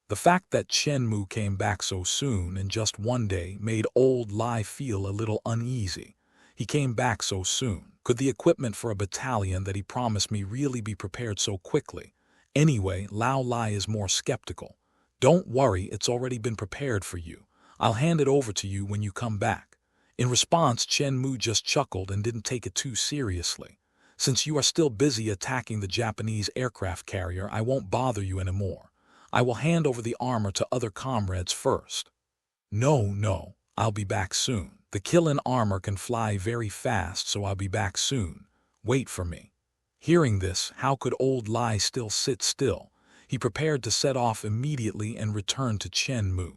The fact that Chen Mu came back so soon in just one day made old Lai feel a little uneasy. He came back so soon. Could the equipment for a battalion that he promised me really be prepared so quickly? Anyway, Lao Lai is more skeptical. Don't worry, it's already been prepared for you. I'll hand it over to you when you come back. In response, Chen Mu just chuckled and didn't take it too seriously. Since you are still busy attacking the Japanese aircraft carrier, I won't bother you anymore. I will hand over the armor to other comrades first. No, I'll be back soon. The Kirin armor can fly very fast, so I'll be back soon. Wait for me. Hearing this, how could old Lai still sit still? He prepared to set off immediately and return to Chen Mu.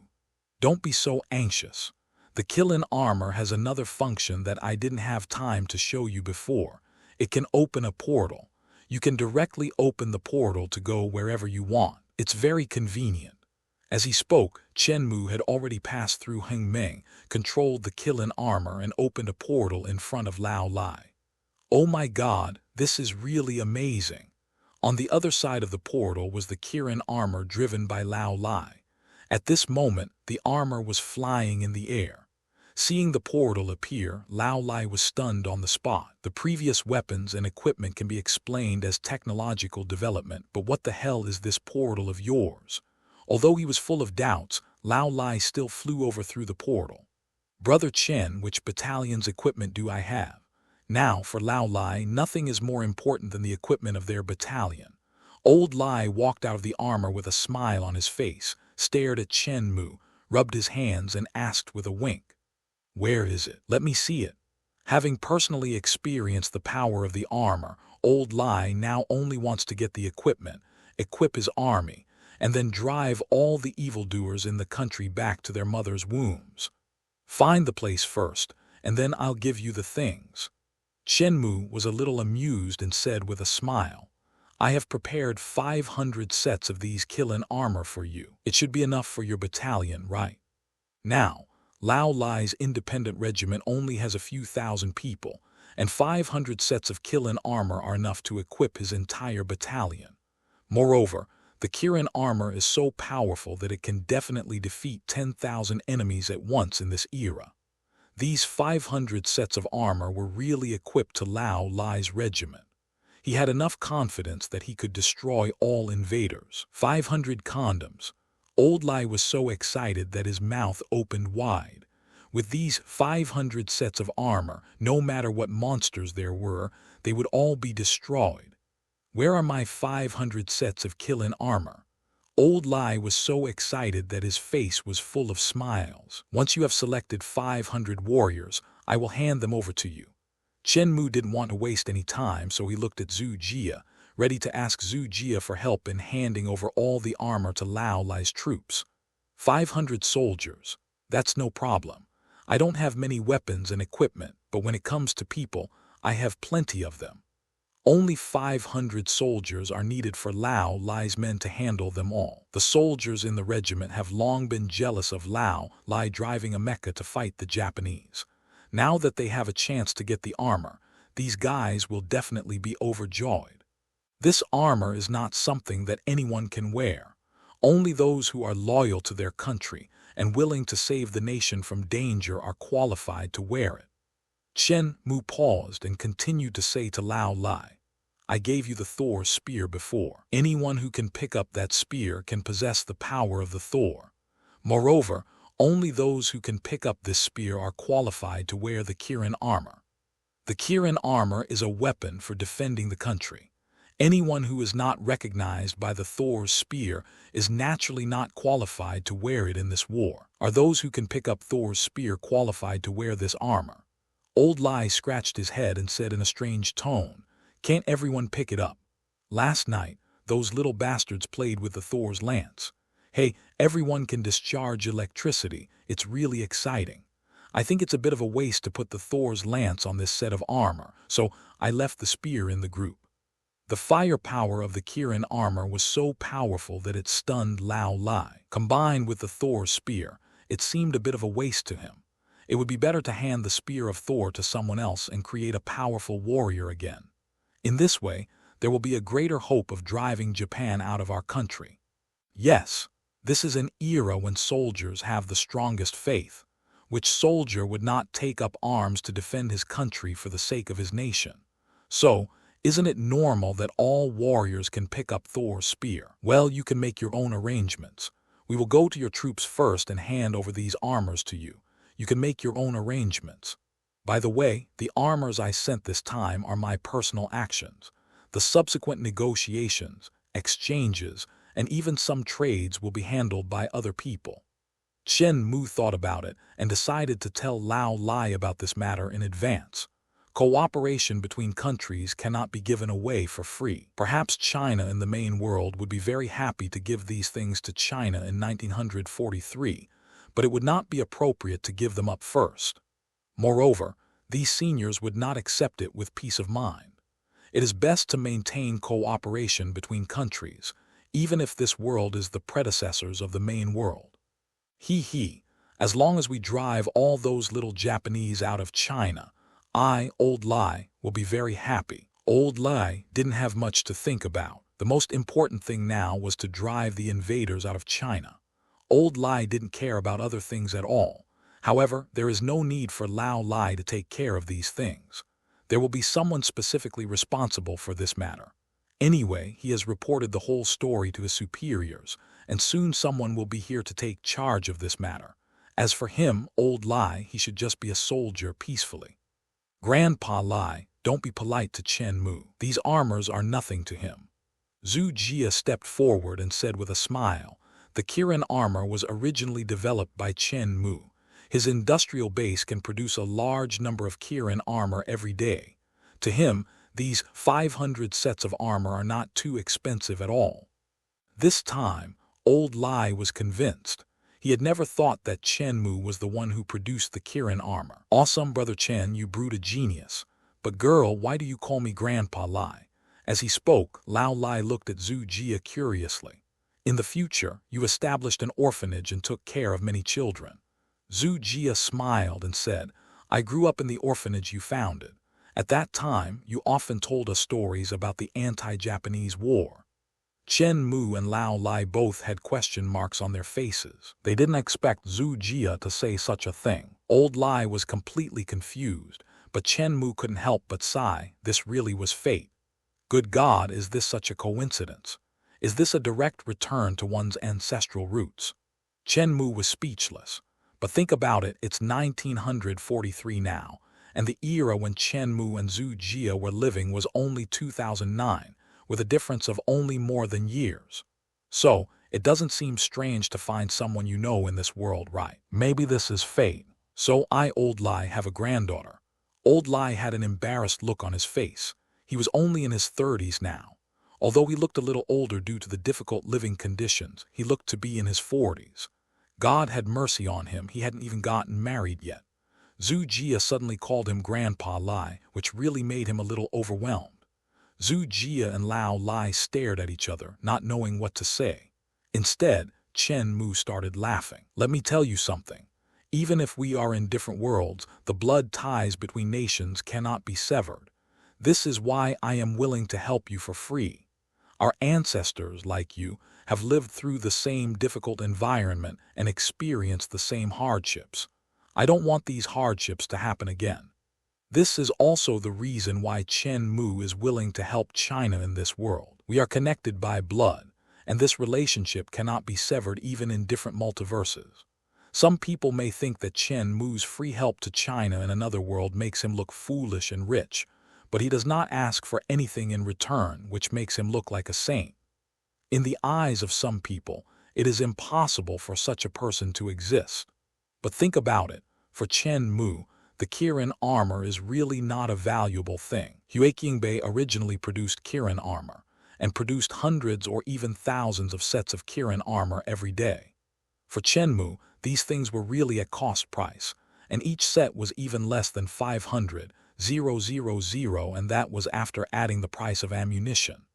Don't be so anxious. The kill-in armor has another function that I didn't have time to show you before. It can open a portal. You can directly open the portal to go wherever you want. It's very convenient. As he spoke, Chen Mu had already passed through Heng Ming, controlled the kill-in armor, and opened a portal in front of Lao Lai. Oh my God, this is really amazing. On the other side of the portal was the Kirin armor driven by Lao Lai. At this moment, the armor was flying in the air. Seeing the portal appear, Lao Lai was stunned on the spot. The previous weapons and equipment can be explained as technological development, but what the hell is this portal of yours? Although he was full of doubts, Lao Lai still flew over through the portal. Brother Chen, which battalion's equipment do I have? Now, for Lao Lai, nothing is more important than the equipment of their battalion. Old Lai walked out of the armor with a smile on his face, stared at Chen Mu, rubbed his hands, and asked with a wink, "Where is it? Let me see it." Having personally experienced the power of the armor, Old Lai now only wants to get the equipment, equip his army, and then drive all the evildoers in the country back to their mother's wombs. Find the place first, and then I'll give you the things. Chen Mu was a little amused and said with a smile, "I have prepared 500 sets of these kill-in armor for you. It should be enough for your battalion, right?" Now, Lao Lai's independent regiment only has a few thousand people, and 500 sets of kill-in armor are enough to equip his entire battalion. Moreover, the Kirin armor is so powerful that it can definitely defeat 10,000 enemies at once in this era. These 500 sets of armor were really equipped to Lao Lai's regiment. He had enough confidence that he could destroy all invaders. 500 condoms. Old Lai was so excited that his mouth opened wide. With these 500 sets of armor, no matter what monsters there were, they would all be destroyed. Where are my 500 sets of kill-in armor? Old Lai was so excited that his face was full of smiles. Once you have selected 500 warriors, I will hand them over to you. Chen Mu didn't want to waste any time, so he looked at Zhu Jia, ready to ask Zhu Jia for help in handing over all the armor to Lao Lai's troops. 500 soldiers. That's no problem. I don't have many weapons and equipment, but when it comes to people, I have plenty of them. Only 500 soldiers are needed for Lao Lai's men to handle them all. The soldiers in the regiment have long been jealous of Lao Lai driving a mecha to fight the Japanese. Now that they have a chance to get the armor, these guys will definitely be overjoyed. This armor is not something that anyone can wear. Only those who are loyal to their country and willing to save the nation from danger are qualified to wear it. Chen Mu paused and continued to say to Lao Lai, "I gave you the Thor spear before. Anyone who can pick up that spear can possess the power of the Thor. Moreover, only those who can pick up this spear are qualified to wear the Kirin armor. The Kirin armor is a weapon for defending the country. Anyone who is not recognized by the Thor's spear is naturally not qualified to wear it in this war. Are those who can pick up Thor's spear qualified to wear this armor?" Old Lai scratched his head and said in a strange tone, "Can't everyone pick it up? Last night, those little bastards played with the Thor's lance. Hey, everyone can discharge electricity. It's really exciting. I think it's a bit of a waste to put the Thor's lance on this set of armor, so I left the spear in the group." The firepower of the Kirin armor was so powerful that it stunned Lao Lai. Combined with the Thor's spear, it seemed a bit of a waste to him. It would be better to hand the spear of Thor to someone else and create a powerful warrior again. In this way, there will be a greater hope of driving Japan out of our country. Yes, this is an era when soldiers have the strongest faith. Which soldier would not take up arms to defend his country for the sake of his nation? So, isn't it normal that all warriors can pick up Thor's spear? Well, you can make your own arrangements. We will go to your troops first and hand over these armors to you. You can make your own arrangements. By the way, the armors I sent this time are my personal actions. The subsequent negotiations, exchanges, and even some trades will be handled by other people. Chen Mu thought about it and decided to tell Lao Lai about this matter in advance. Cooperation between countries cannot be given away for free. Perhaps China and the main world would be very happy to give these things to China in 1943, but it would not be appropriate to give them up first. Moreover, these seniors would not accept it with peace of mind. It is best to maintain cooperation between countries, even if this world is the predecessors of the main world. As long as we drive all those little Japanese out of China, I, Old Lai, will be very happy. Old Lai didn't have much to think about. The most important thing now was to drive the invaders out of China. Old Lai didn't care about other things at all. However, there is no need for Lao Lai to take care of these things. There will be someone specifically responsible for this matter. Anyway, he has reported the whole story to his superiors, and soon someone will be here to take charge of this matter. As for him, Old Lai, he should just be a soldier peacefully. Grandpa Lai, don't be polite to Chen Mu. These armors are nothing to him. Zhu Jia stepped forward and said with a smile, the Kirin armor was originally developed by Chen Mu. His industrial base can produce a large number of Kirin armor every day. To him, these 500 sets of armor are not too expensive at all. This time, Old Lai was convinced. He had never thought that Chen Mu was the one who produced the Kirin armor. Awesome, Brother Chen, you brute a genius. But girl, why do you call me Grandpa Lai? As he spoke, Lao Lai looked at Zhu Jia curiously. In the future, you established an orphanage and took care of many children. Zhu Jia smiled and said, I grew up in the orphanage you founded. At that time, you often told us stories about the anti-Japanese war. Chen Mu and Lao Lai both had question marks on their faces. They didn't expect Zhu Jia to say such a thing. Old Lai was completely confused, but Chen Mu couldn't help but sigh. This really was fate. Good God, is this such a coincidence? Is this a direct return to one's ancestral roots? Chen Mu was speechless. But think about it, it's 1943 now, and the era when Chen Mu and Zhu Jia were living was only 2009. With a difference of only more than years. So, it doesn't seem strange to find someone you know in this world, right? Maybe this is fate. So I, Old Lai, have a granddaughter. Old Lai had an embarrassed look on his face. He was only in his 30s now. Although he looked a little older due to the difficult living conditions, he looked to be in his 40s. God had mercy on him, he hadn't even gotten married yet. Zhu Jia suddenly called him Grandpa Lai, which really made him a little overwhelmed. Zhu Jia and Lao Lai stared at each other, not knowing what to say. Instead, Chen Mu started laughing. Let me tell you something. Even if we are in different worlds, the blood ties between nations cannot be severed. This is why I am willing to help you for free. Our ancestors, like you, have lived through the same difficult environment and experienced the same hardships. I don't want these hardships to happen again. This is also the reason why Chen Mu is willing to help China in this world. We are connected by blood, and this relationship cannot be severed even in different multiverses. Some people may think that Chen Mu's free help to China in another world makes him look foolish and rich, but he does not ask for anything in return, which makes him look like a saint. In the eyes of some people, it is impossible for such a person to exist. But think about it. For Chen Mu, the Kirin armor is really not a valuable thing. Huaqingbei originally produced Kirin armor, and produced hundreds or even thousands of sets of Kirin armor every day. For Chen Mu, these things were really at cost price, and each set was even less than 500,000, and that was after adding the price of ammunition.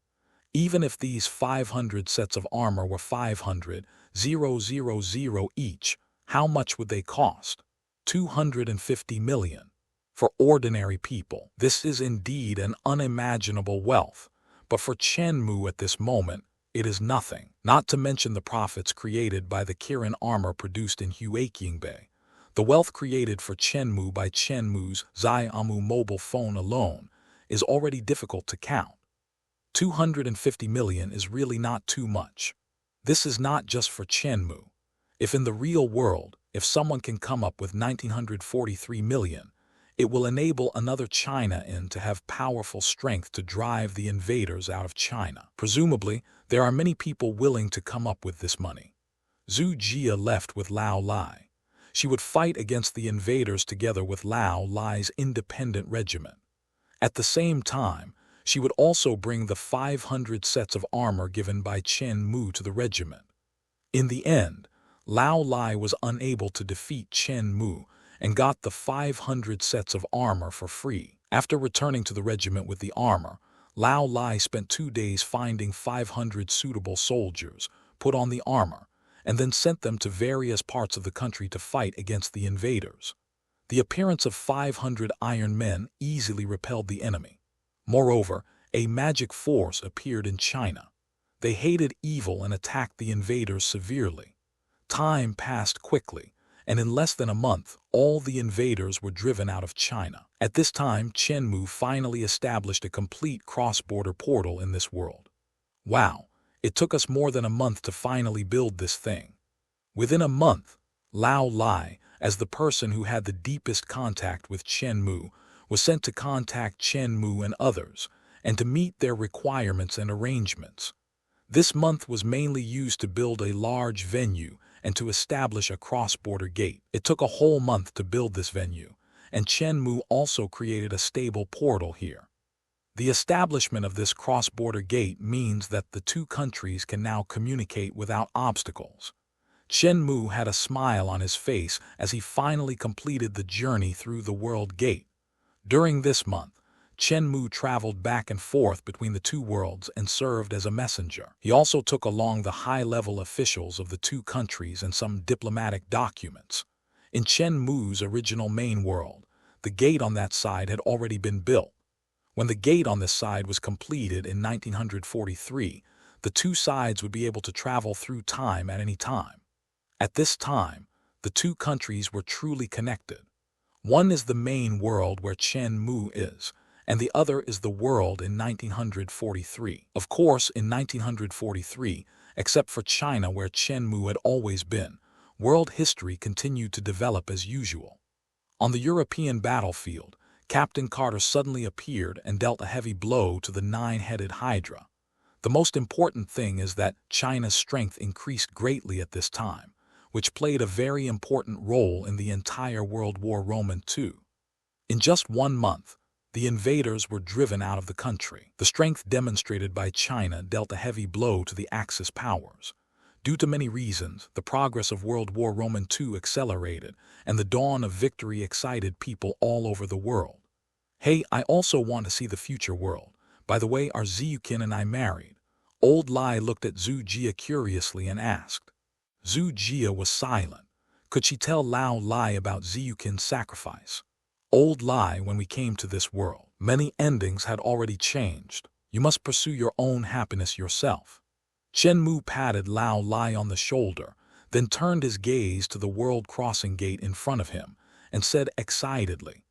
Even if these 500 sets of armor were 500,000 each, how much would they cost? 250 million. For ordinary people, this is indeed an unimaginable wealth, but for Chen Mu at this moment, it is nothing, not to mention the profits created by the Kirin armor produced in Huaqingbei. The wealth created for Chen Mu by Chen Mu's Xiaomu mobile phone alone is already difficult to count. 250 million is really not too much. This is not just for Chen Mu. If in the real world, if someone can come up with 1943 million, it will enable another China to have powerful strength to drive the invaders out of China. Presumably, there are many people willing to come up with this money. Zhu Jia left with Lao Lai. She would fight against the invaders together with Lao Lai's independent regiment. At the same time, she would also bring the 500 sets of armor given by Chen Mu to the regiment. In the end, Lao Lai was unable to defeat Chen Mu and got the 500 sets of armor for free. After returning to the regiment with the armor, Lao Lai spent 2 days finding 500 suitable soldiers, put on the armor, and then sent them to various parts of the country to fight against the invaders. The appearance of 500 iron men easily repelled the enemy. Moreover, a magic force appeared in China. They hated evil and attacked the invaders severely. Time passed quickly, and in less than a month, all the invaders were driven out of China. At this time, Chen Mu finally established a complete cross-border portal in this world. Wow, it took us more than a month to finally build this thing. Within a month, Lao Lai, as the person who had the deepest contact with Chen Mu, was sent to contact Chen Mu and others, and to meet their requirements and arrangements. This month was mainly used to build a large venue and to establish a cross-border gate. It took a whole month to build this venue, and Chen Mu also created a stable portal here. The establishment of this cross-border gate means that the two countries can now communicate without obstacles. Chen Mu had a smile on his face as he finally completed the journey through the world gate. During this month, Chen Mu traveled back and forth between the two worlds and served as a messenger. He also took along the high-level officials of the two countries and some diplomatic documents. In Chen Mu's original main world, the gate on that side had already been built. When the gate on this side was completed in 1943, the two sides would be able to travel through time at any time. At this time, the two countries were truly connected. One is the main world where Chen Mu is, and the other is the world in 1943. Of course, in 1943, except for China where Chen Mu had always been, world history continued to develop as usual. On the European battlefield, Captain Carter suddenly appeared and dealt a heavy blow to the 9-headed Hydra. The most important thing is that China's strength increased greatly at this time, which played a very important role in the entire World War II. In just 1 month, the invaders were driven out of the country. The strength demonstrated by China dealt a heavy blow to the Axis powers. Due to many reasons, the progress of World War II accelerated, and the dawn of victory excited people all over the world. Hey, I also want to see the future world. By the way, are Ziyukin and I married? Old Lai looked at Zhu Jia curiously and asked. Zhu Jia was silent. Could she tell Lao Lai about Ziyukin's sacrifice? Old Lai, when we came to this world, many endings had already changed. You must pursue your own happiness yourself. Chen Mu patted Lao Lai on the shoulder, then turned his gaze to the world crossing gate in front of him and said excitedly,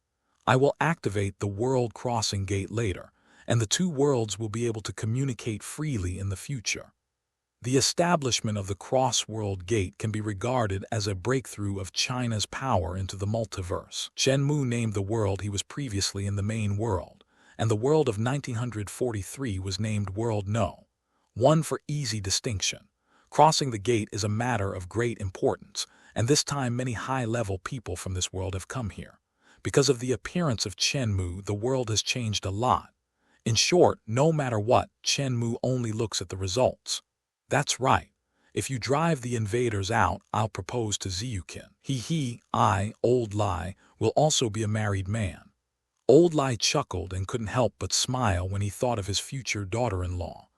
I will activate the world crossing gate later, and the two worlds will be able to communicate freely in the future. The establishment of the cross-world gate can be regarded as a breakthrough of China's power into the multiverse. Chen Mu named the world he was previously in the main world, and the world of 1943 was named World No. 1 for easy distinction. Crossing the gate is a matter of great importance, and this time many high-level people from this world have come here. Because of the appearance of Chen Mu, the world has changed a lot. In short, no matter what, Chen Mu only looks at the results. That's right. If you drive the invaders out, I'll propose to Ziyukin. I, Old Lai, will also be a married man. Old Lai chuckled and couldn't help but smile when he thought of his future daughter-in-law.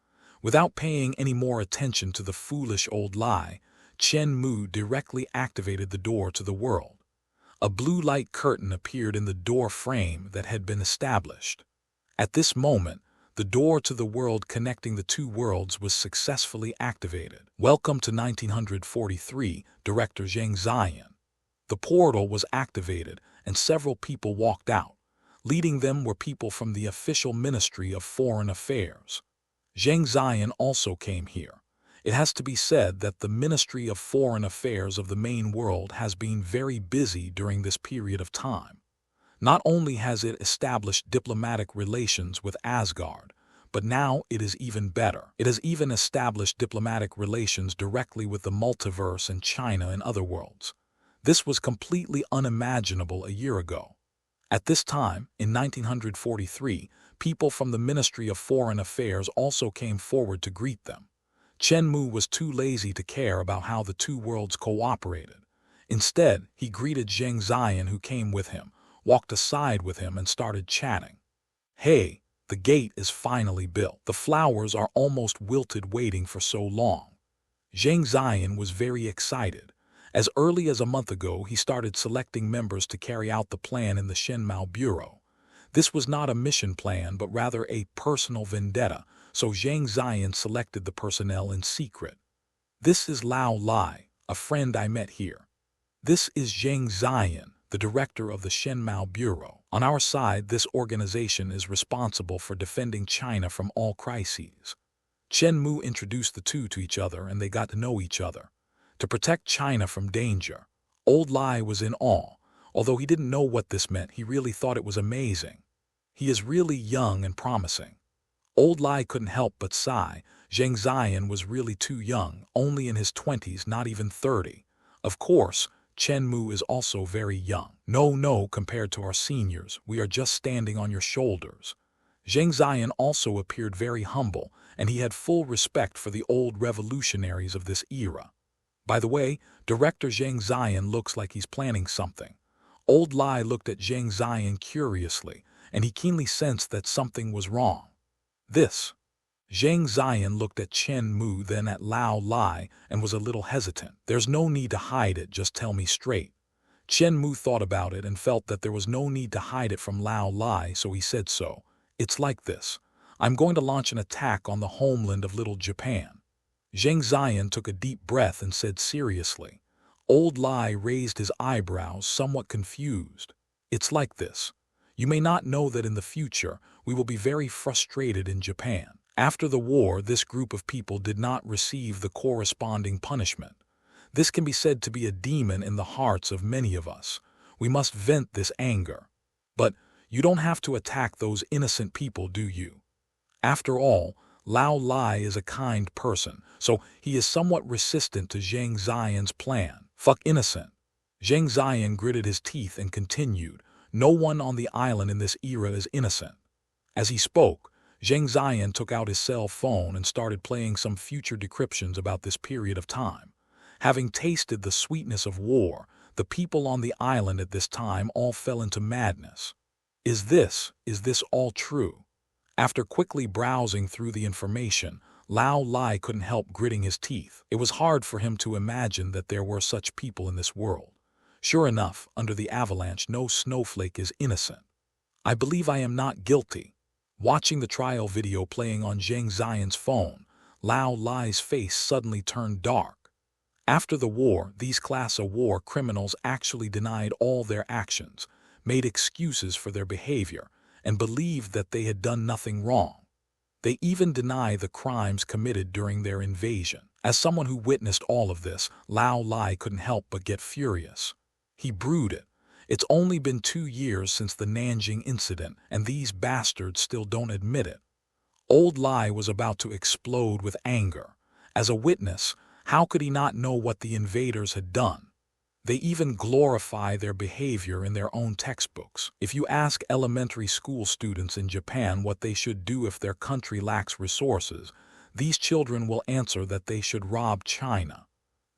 Without paying any more attention to the foolish Old Lai, Chen Mu directly activated the door to the world. A blue light curtain appeared in the door frame that had been established. At this moment, the door to the world connecting the two worlds was successfully activated. Welcome to 1943, Director Zhang Ziyan. The portal was activated and several people walked out. Leading them were people from the official Ministry of Foreign Affairs. Zhang Ziyan also came here. It has to be said that the Ministry of Foreign Affairs of the main world has been very busy during this period of time. Not only has it established diplomatic relations with Asgard, but now it is even better. It has even established diplomatic relations directly with the multiverse and China and other worlds. This was completely unimaginable a year ago. At this time, in 1943, people from the Ministry of Foreign Affairs also came forward to greet them. Chen Mu was too lazy to care about how the two worlds cooperated. Instead, he greeted Zheng Ziyan, who came with him, walked aside with him and started chatting. "Hey, the gate is finally built. The flowers are almost wilted waiting for so long." Zheng Ziyan was very excited. As early as a month ago, he started selecting members to carry out the plan in the Chen Mu Bureau. This was not a mission plan, but rather a personal vendetta, so Zheng Ziyan selected the personnel in secret. "This is Lao Lai, a friend I met here. This is Zheng Ziyan, the director of the Chen Mu Bureau. On our side, this organization is responsible for defending China from all crises." Chen Mu introduced the two to each other and they got to know each other. To protect China from danger. Old Lai was in awe. Although he didn't know what this meant, he really thought it was amazing. "He is really young and promising." Old Lai couldn't help but sigh. Zheng Ziyan was really too young, only in his 20s, not even 30. Of course, Chen Mu is also very young. No, compared to our seniors, we are just standing on your shoulders." Zheng Ziyan also appeared very humble, and he had full respect for the old revolutionaries of this era. By the way, Director Zheng Ziyan looks like he's planning something. Old Lai looked at Zheng Ziyan curiously, and he keenly sensed that something was wrong. "This." Zheng Ziyan looked at Chen Mu, then at Lao Lai, and was a little hesitant. "There's no need to hide it, just tell me straight." Chen Mu thought about it and felt that there was no need to hide it from Lao Lai, so he said so. "It's like this. I'm going to launch an attack on the homeland of Little Japan." Zheng Ziyan took a deep breath and said seriously. Old Lai raised his eyebrows, somewhat confused. "It's like this. You may not know that in the future, we will be very frustrated in Japan. After the war, this group of people did not receive the corresponding punishment. This can be said to be a demon in the hearts of many of us. We must vent this anger. But you don't have to attack those innocent people, do you? After all, Lao Lai is a kind person, so he is somewhat resistant to Zheng Ziyan's plan." "Fuck innocent." Zheng Ziyan gritted his teeth and continued, "No one on the island in this era is innocent." As he spoke, Zheng Ziyan took out his cell phone and started playing some future decryptions about this period of time. Having tasted the sweetness of war, the people on the island at this time all fell into madness. Is this all true? After quickly browsing through the information, Lao Lai couldn't help gritting his teeth. It was hard for him to imagine that there were such people in this world. Sure enough, under the avalanche, no snowflake is innocent. "I believe I am not guilty." Watching the trial video playing on Zheng Ziyan's phone, Lao Lai's face suddenly turned dark. After the war, these class of war criminals actually denied all their actions, made excuses for their behavior, and believed that they had done nothing wrong. They even deny the crimes committed during their invasion. As someone who witnessed all of this, Lao Lai couldn't help but get furious. He brooded. It's only been 2 years since the Nanjing incident, and these bastards still don't admit it. Old Lai was about to explode with anger. As a witness, how could he not know what the invaders had done? They even glorify their behavior in their own textbooks. If you ask elementary school students in Japan what they should do if their country lacks resources, these children will answer that they should rob China.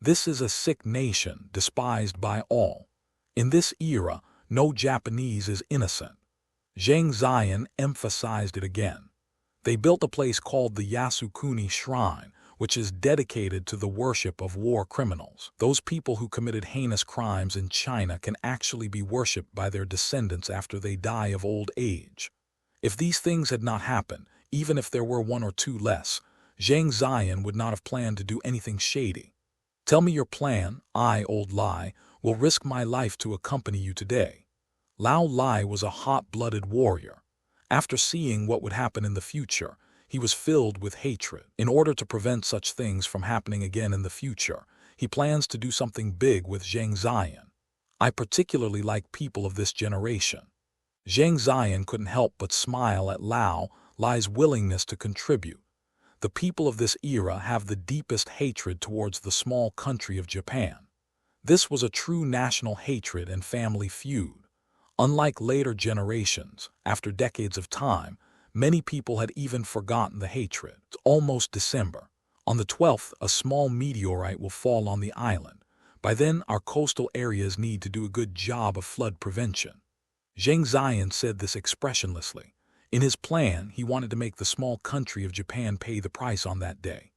This is a sick nation, despised by all. In this era, no Japanese is innocent. Zheng Ziyan emphasized it again. They built a place called the Yasukuni Shrine, which is dedicated to the worship of war criminals. Those people who committed heinous crimes in China can actually be worshipped by their descendants after they die of old age. If these things had not happened, even if there were 1 or 2 less, Zheng Ziyan would not have planned to do anything shady. "Tell me your plan. I, Old Lai, will risk my life to accompany you today." Lao Lai was a hot-blooded warrior. After seeing what would happen in the future, he was filled with hatred. In order to prevent such things from happening again in the future, he plans to do something big with Zheng Ziyan. "I particularly like people of this generation." Zheng Ziyan couldn't help but smile at Lao Lai's willingness to contribute. The people of this era have the deepest hatred towards the small country of Japan. This was a true national hatred and family feud. Unlike later generations, after decades of time, many people had even forgotten the hatred. It's almost December. On the 12th, a small meteorite will fall on the island. By then, our coastal areas need to do a good job of flood prevention. Zheng Ziyan said this expressionlessly. In his plan, he wanted to make the small country of Japan pay the price on that day.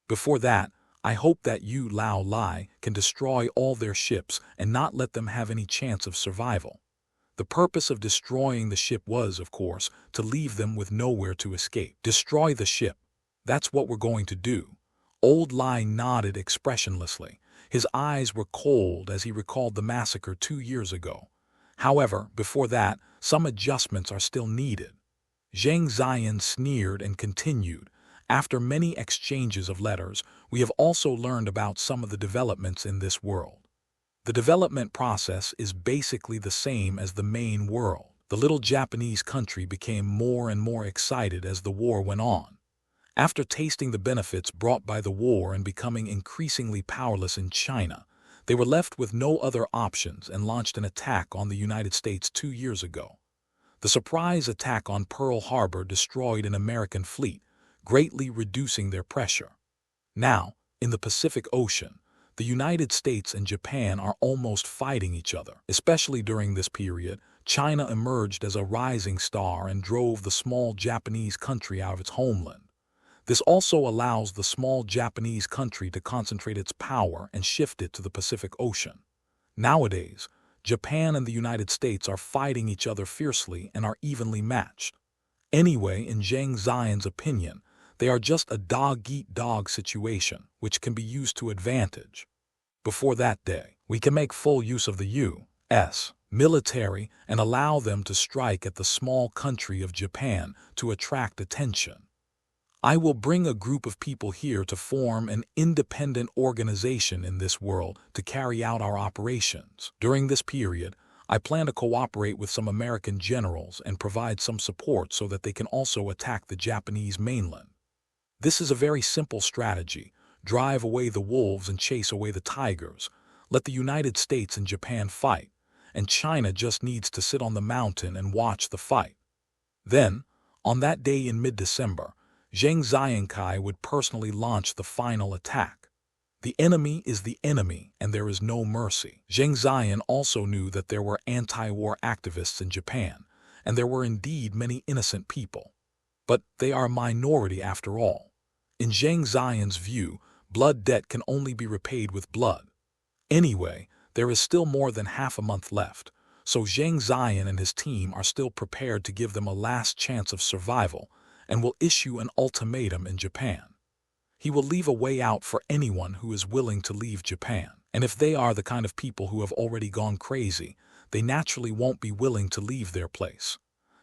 Before that, I hope that you, Lao Lai, can destroy all their ships and not let them have any chance of survival. The purpose of destroying the ship was, of course, to leave them with nowhere to escape. Destroy the ship. That's what we're going to do. Old Lai nodded expressionlessly. His eyes were cold as he recalled the massacre 2 years ago. However, before that, some adjustments are still needed. Zheng Ziyan sneered and continued. After many exchanges of letters, we have also learned about some of the developments in this world. The development process is basically the same as the main world. The little Japanese country became more and more excited as the war went on. After tasting the benefits brought by the war and becoming increasingly powerless in China, they were left with no other options and launched an attack on the United States 2 years ago. The surprise attack on Pearl Harbor destroyed an American fleet, greatly reducing their pressure. Now, in the Pacific Ocean, the United States and Japan are almost fighting each other. Especially during this period, China emerged as a rising star and drove the small Japanese country out of its homeland. This also allows the small Japanese country to concentrate its power and shift it to the Pacific Ocean. Nowadays, Japan and the United States are fighting each other fiercely and are evenly matched. Anyway, in Zheng Ziyan's opinion, they are just a dog-eat-dog situation, which can be used to advantage. Before that day, we can make full use of the U.S. military and allow them to strike at the small country of Japan to attract attention. I will bring a group of people here to form an independent organization in this world to carry out our operations. During this period, I plan to cooperate with some American generals and provide some support so that they can also attack the Japanese mainland. This is a very simple strategy. Drive away the wolves and chase away the tigers. Let the United States and Japan fight, and China just needs to sit on the mountain and watch the fight. Then, on that day in mid-December, Zheng Ziyan would personally launch the final attack. The enemy is the enemy, and there is no mercy. Zheng Ziyan also knew that there were anti-war activists in Japan, and there were indeed many innocent people. But they are a minority after all. In Zheng Ziyan's view, blood debt can only be repaid with blood. Anyway, there is still more than half a month left, so Zheng Ziyan and his team are still prepared to give them a last chance of survival and will issue an ultimatum in Japan. He will leave a way out for anyone who is willing to leave Japan. And if they are the kind of people who have already gone crazy, they naturally won't be willing to leave their place.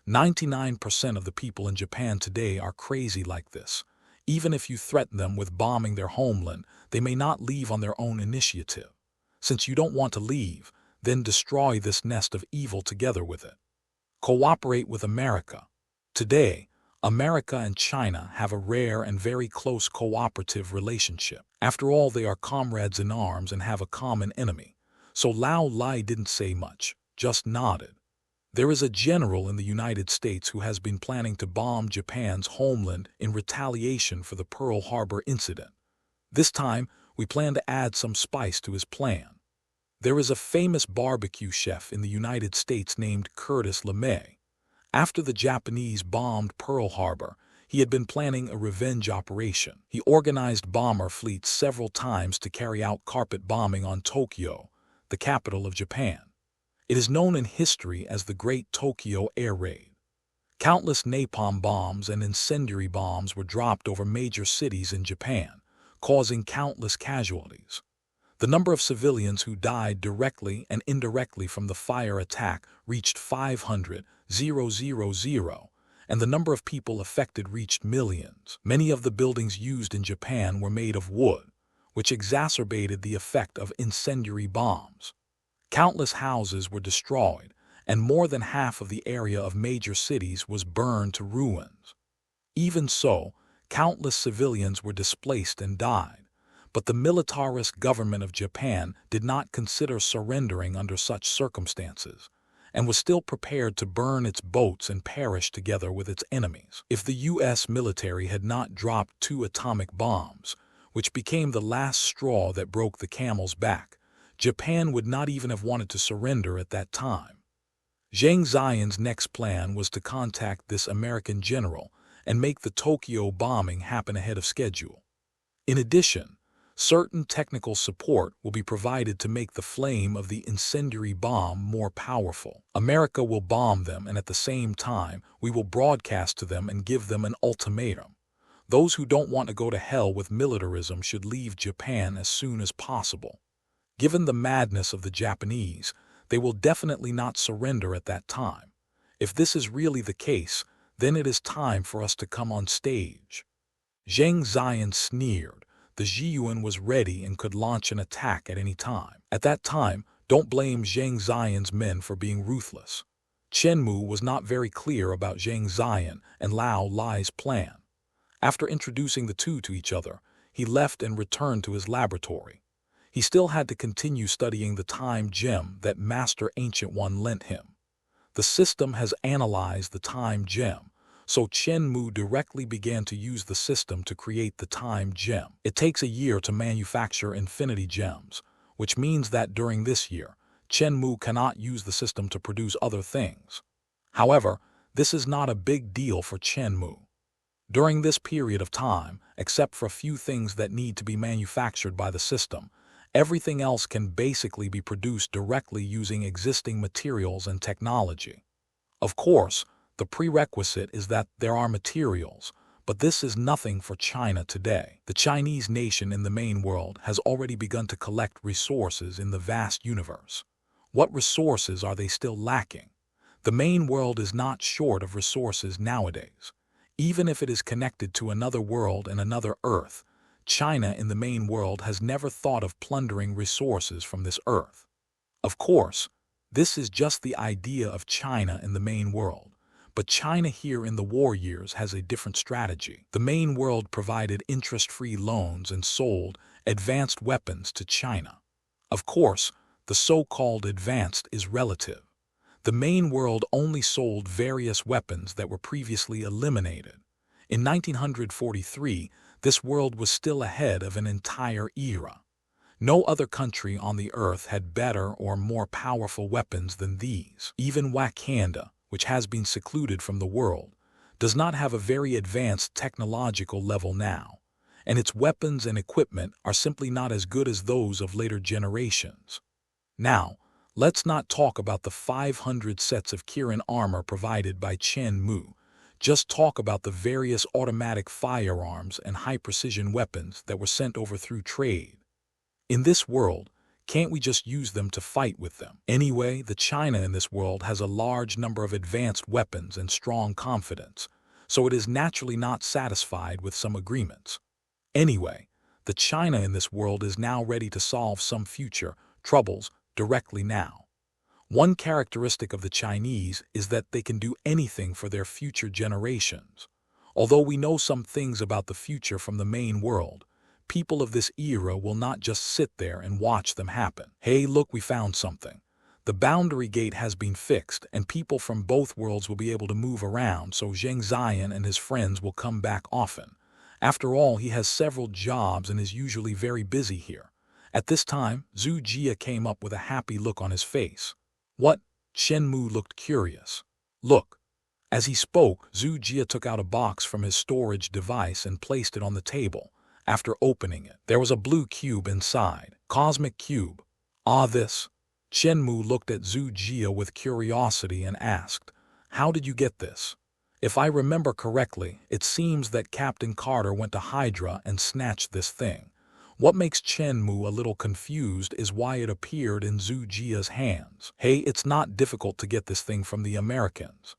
99% of the people in Japan today are crazy like this. Even if you threaten them with bombing their homeland, they may not leave on their own initiative. Since you don't want to leave, then destroy this nest of evil together with it. Cooperate with America. Today, America and China have a rare and very close cooperative relationship. After all, they are comrades in arms and have a common enemy. So Lao Lai didn't say much, just nodded. There is a general in the United States who has been planning to bomb Japan's homeland in retaliation for the Pearl Harbor incident. This time, we plan to add some spice to his plan. There is a famous barbecue chef in the United States named Curtis LeMay. After the Japanese bombed Pearl Harbor, he had been planning a revenge operation. He organized bomber fleets several times to carry out carpet bombing on Tokyo, the capital of Japan. It is known in history as the Great Tokyo Air Raid. Countless napalm bombs and incendiary bombs were dropped over major cities in Japan, causing countless casualties. The number of civilians who died directly and indirectly from the fire attack reached 500,000, and the number of people affected reached millions. Many of the buildings used in Japan were made of wood, which exacerbated the effect of incendiary bombs. Countless houses were destroyed, and more than half of the area of major cities was burned to ruins. Even so, countless civilians were displaced and died. But the militarist government of Japan did not consider surrendering under such circumstances, and was still prepared to burn its boats and perish together with its enemies. If the U.S. military had not dropped 2 atomic bombs, which became the last straw that broke the camel's back, Japan would not even have wanted to surrender at that time. Zhang Ziyan's next plan was to contact this American general and make the Tokyo bombing happen ahead of schedule. In addition, certain technical support will be provided to make the flame of the incendiary bomb more powerful. America will bomb them, and at the same time, we will broadcast to them and give them an ultimatum. Those who don't want to go to hell with militarism should leave Japan as soon as possible. Given the madness of the Japanese, they will definitely not surrender at that time. If this is really the case, then it is time for us to come on stage. Zhang Ziyan sneered. The Zhiyuan was ready and could launch an attack at any time. At that time, don't blame Zhang Ziyan's men for being ruthless. Chen Mu was not very clear about Zhang Ziyan and Lao Lai's plan. After introducing the two to each other, he left and returned to his laboratory. He still had to continue studying the time gem that Master Ancient One lent him. The system has analyzed the time gem, so Chen Mu directly began to use the system to create the time gem. It takes a year to manufacture infinity gems, which means that during this year, Chen Mu cannot use the system to produce other things. However, this is not a big deal for Chen Mu. During this period of time, except for a few things that need to be manufactured by the system, everything else can basically be produced directly using existing materials and technology. Of course, the prerequisite is that there are materials, but this is nothing for China today. The Chinese nation in the main world has already begun to collect resources in the vast universe. What resources are they still lacking? The main world is not short of resources nowadays. Even if it is connected to another world and another Earth, China in the main world has never thought of plundering resources from this Earth. Of course, this is just the idea of China in the main world. But China here in the war years has a different strategy. The main world provided interest-free loans and sold advanced weapons to China. Of course, the so-called advanced is relative. The main world only sold various weapons that were previously eliminated. In 1943, this world was still ahead of an entire era. No other country on the Earth had better or more powerful weapons than these. Even Wakanda, which has been secluded from the world, does not have a very advanced technological level now, and its weapons and equipment are simply not as good as those of later generations. Now, let's not talk about the 500 sets of Kirin armor provided by Chen Mu. Just talk about the various automatic firearms and high-precision weapons that were sent over through trade. In this world, can't we just use them to fight with them? Anyway, the China in this world has a large number of advanced weapons and strong confidence, so it is naturally not satisfied with some agreements. Anyway, the China in this world is now ready to solve some future troubles directly now. One characteristic of the Chinese is that they can do anything for their future generations. Although we know some things about the future from the main world, people of this era will not just sit there and watch them happen. Hey, look, we found something. The boundary gate has been fixed, and people from both worlds will be able to move around, so Zhang Ziyan and his friends will come back often. After all, he has several jobs and is usually very busy here. At this time, Zhu Jia came up with a happy look on his face. What? Chen Mu looked curious. Look. As he spoke, Zhu Jia took out a box from his storage device and placed it on the table. After opening it, there was a blue cube inside. Cosmic cube. Ah, this. Chen Mu looked at Zhu Jia with curiosity and asked, "How did you get this?" If I remember correctly, it seems that Captain Carter went to Hydra and snatched this thing. What makes Chen Mu a little confused is why it appeared in Zhu Jia's hands. Hey, it's not difficult to get this thing from the Americans.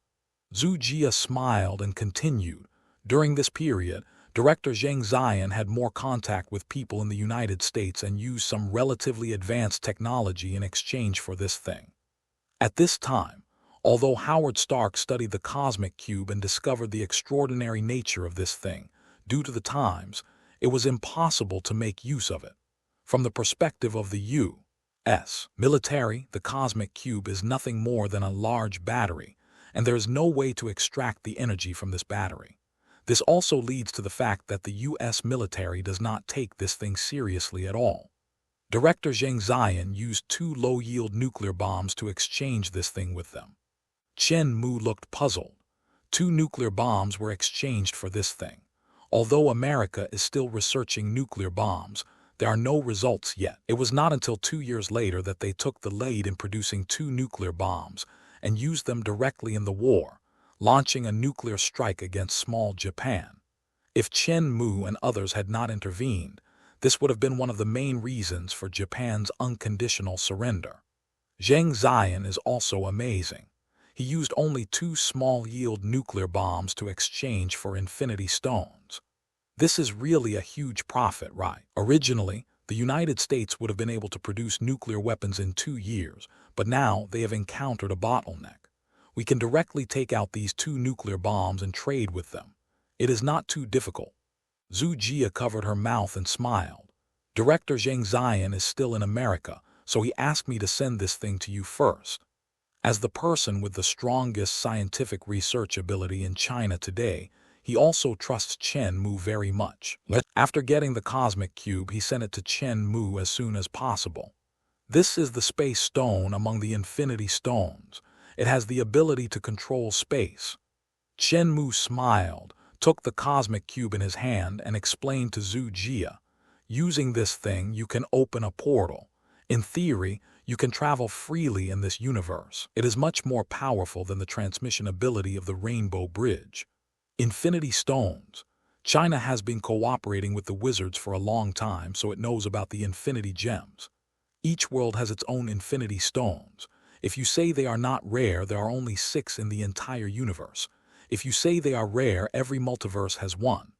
Zhu Jia smiled and continued. During this period, Director Zhang Ziyan had more contact with people in the United States and used some relatively advanced technology in exchange for this thing. At this time, although Howard Stark studied the cosmic cube and discovered the extraordinary nature of this thing, due to the times, it was impossible to make use of it. From the perspective of the military, the cosmic cube is nothing more than a large battery, and there is no way to extract the energy from this battery. This also leads to the fact that the U.S. military does not take this thing seriously at all. Director Zheng Zion used 2 low-yield nuclear bombs to exchange this thing with them. Chen Mu looked puzzled. 2 nuclear bombs were exchanged for this thing. Although America is still researching nuclear bombs, there are no results yet. It was not until 2 years later that they took the lead in producing 2 nuclear bombs and used them directly in the war, launching a nuclear strike against small Japan. If Chen Mu and others had not intervened, this would have been one of the main reasons for Japan's unconditional surrender. Zheng Zion is also amazing. He used only 2 small-yield nuclear bombs to exchange for infinity stones. This is really a huge profit, right? Originally, the United States would have been able to produce nuclear weapons in 2 years, but now they have encountered a bottleneck. We can directly take out these 2 nuclear bombs and trade with them. It is not too difficult. Zhu Jia covered her mouth and smiled. Director Zheng Zion is still in America, so he asked me to send this thing to you first. As the person with the strongest scientific research ability in China today, he also trusts Chen Mu very much. After getting the cosmic cube, he sent it to Chen Mu as soon as possible. This is the space stone among the infinity stones. It has the ability to control space. Chen Mu smiled, took the cosmic cube in his hand, and explained to Zhu Jia, "Using this thing, you can open a portal. In theory, you can travel freely in this universe. It is much more powerful than the transmission ability of the Rainbow Bridge." Infinity stones. China has been cooperating with the wizards for a long time, so it knows about the infinity gems. Each world has its own infinity stones. If you say they are not rare, there are only 6 in the entire universe. If you say they are rare, every multiverse has 1.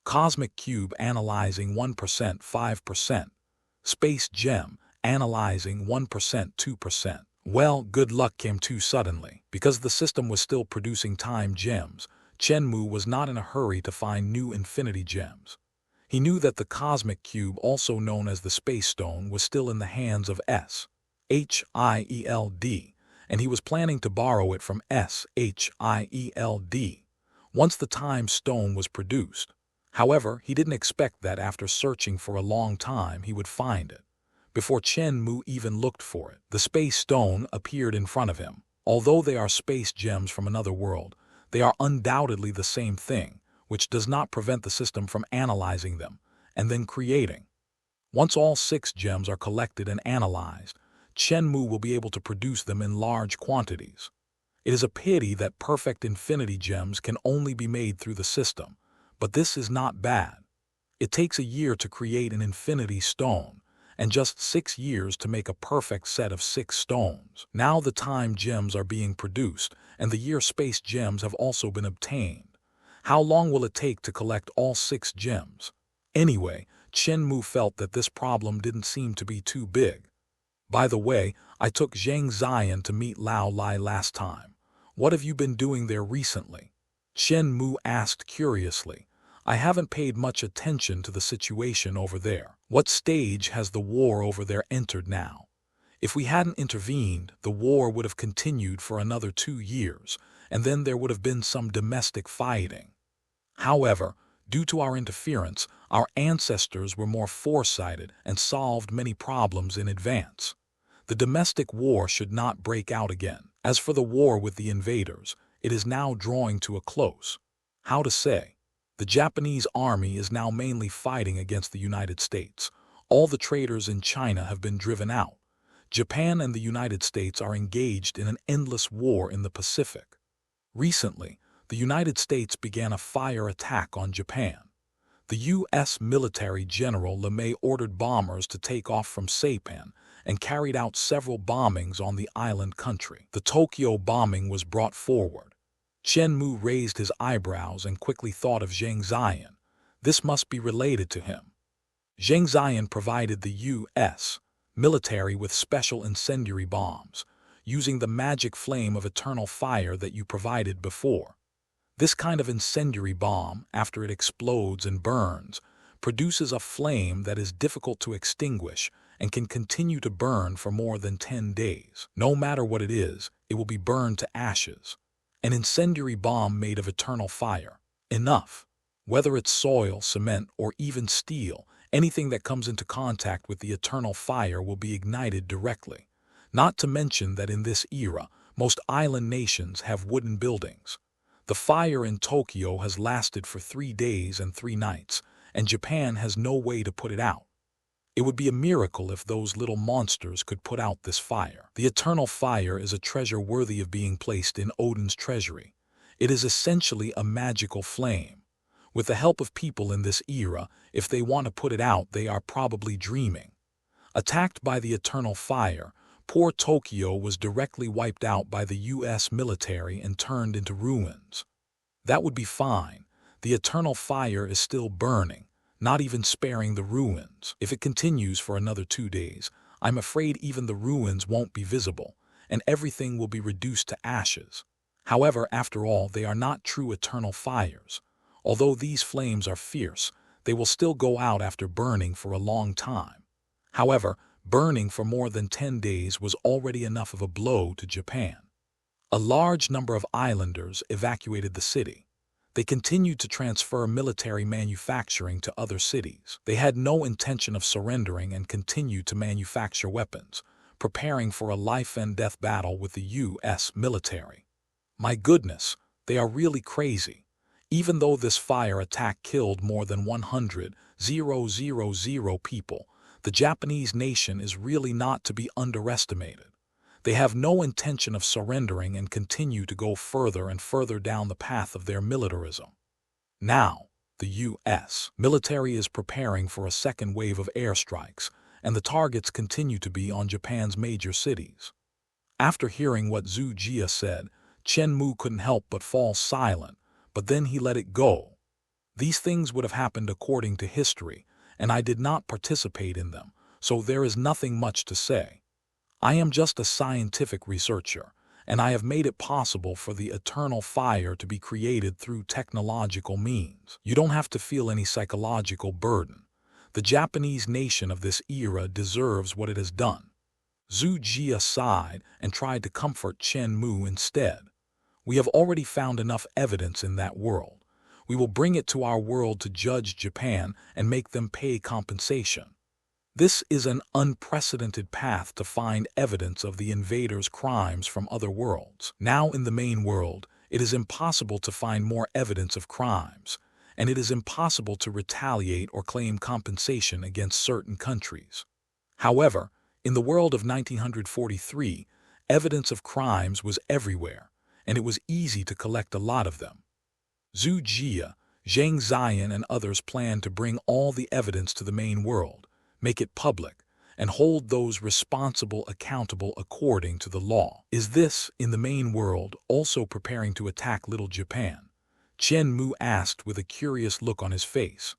Cosmic Cube analyzing 1%, 5%. Space Gem analyzing 1%, 2%. Well, good luck came too suddenly. Because the system was still producing time gems, Chen Mu was not in a hurry to find new infinity gems. He knew that the Cosmic Cube, also known as the Space Stone, was still in the hands of SHIELD, and he was planning to borrow it from SHIELD once the Time Stone was produced. However, he didn't expect that after searching for a long time he would find it. Before Chen Mu even looked for it, the Space Stone appeared in front of him. Although they are space gems from another world, they are undoubtedly the same thing, which does not prevent the system from analyzing them and then creating. Once all 6 gems are collected and analyzed, Chen Mu will be able to produce them in large quantities. It is a pity that perfect infinity gems can only be made through the system, but this is not bad. It takes a year to create an infinity stone, and just 6 years to make a perfect set of 6 stones. Now the time gems are being produced, and the year space gems have also been obtained. How long will it take to collect all 6 gems? Anyway, Chen Mu felt that this problem didn't seem to be too big. By the way, I took Zheng Zion to meet Lao Lai last time. What have you been doing there recently? Chen Mu asked curiously. I haven't paid much attention to the situation over there. What stage has the war over there entered now? If we hadn't intervened, the war would have continued for another 2 years, and then there would have been some domestic fighting. However, due to our interference, our ancestors were more foresighted and solved many problems in advance. The domestic war should not break out again. As for the war with the invaders, it is now drawing to a close. How to say? The Japanese army is now mainly fighting against the United States. All the traders in China have been driven out. Japan and the United States are engaged in an endless war in the Pacific. Recently, the United States began a fire attack on Japan. The U.S. military general LeMay ordered bombers to take off from Saipan and carried out several bombings on the island country. The Tokyo bombing was brought forward. Chen Mu raised his eyebrows and quickly thought of Zheng Zion. This must be related to him. Zheng Zion provided the U.S. military with special incendiary bombs, using the magic flame of eternal fire that you provided before. This kind of incendiary bomb, after it explodes and burns, produces a flame that is difficult to extinguish and can continue to burn for more than 10 days. No matter what it is, it will be burned to ashes. An incendiary bomb made of eternal fire. Enough. Whether it's soil, cement, or even steel, anything that comes into contact with the eternal fire will be ignited directly. Not to mention that in this era, most island nations have wooden buildings. The fire in Tokyo has lasted for 3 days and 3 nights, and Japan has no way to put it out. It would be a miracle if those little monsters could put out this fire. The eternal fire is a treasure worthy of being placed in Odin's treasury. It is essentially a magical flame. With the help of people in this era, if they want to put it out, they are probably dreaming. Attacked by the eternal fire, poor Tokyo was directly wiped out by the US military and turned into ruins. That would be fine. The eternal fire is still burning, not even sparing the ruins. If it continues for another 2 days, I'm afraid even the ruins won't be visible, and everything will be reduced to ashes. However, after all, they are not true eternal fires. Although these flames are fierce, they will still go out after burning for a long time. However, burning for more than 10 days was already enough of a blow to Japan. A large number of islanders evacuated the city. They continued to transfer military manufacturing to other cities. They had no intention of surrendering and continued to manufacture weapons, preparing for a life-and-death battle with the US military. My goodness, they are really crazy. Even though this fire attack killed more than 100,000 people, the Japanese nation is really not to be underestimated. They have no intention of surrendering and continue to go further and further down the path of their militarism. Now, the U.S. military is preparing for a second wave of airstrikes, and the targets continue to be on Japan's major cities. After hearing what Zhu Jia said, Chen Mu couldn't help but fall silent, but then he let it go. These things would have happened according to history, and I did not participate in them, so there is nothing much to say. I am just a scientific researcher, and I have made it possible for the eternal fire to be created through technological means. You don't have to feel any psychological burden. The Japanese nation of this era deserves what it has done. Zhu Jia sighed and tried to comfort Chen Mu instead. We have already found enough evidence in that world. We will bring it to our world to judge Japan and make them pay compensation. This is an unprecedented path to find evidence of the invaders' crimes from other worlds. Now in the main world, it is impossible to find more evidence of crimes, and it is impossible to retaliate or claim compensation against certain countries. However, in the world of 1943, evidence of crimes was everywhere, and it was easy to collect a lot of them. Zhu Jia, Zhang Ziyan, and others planned to bring all the evidence to the main world, make it public, and hold those responsible accountable according to the law. Is this, in the main world, also preparing to attack Little Japan? Chen Mu asked with a curious look on his face.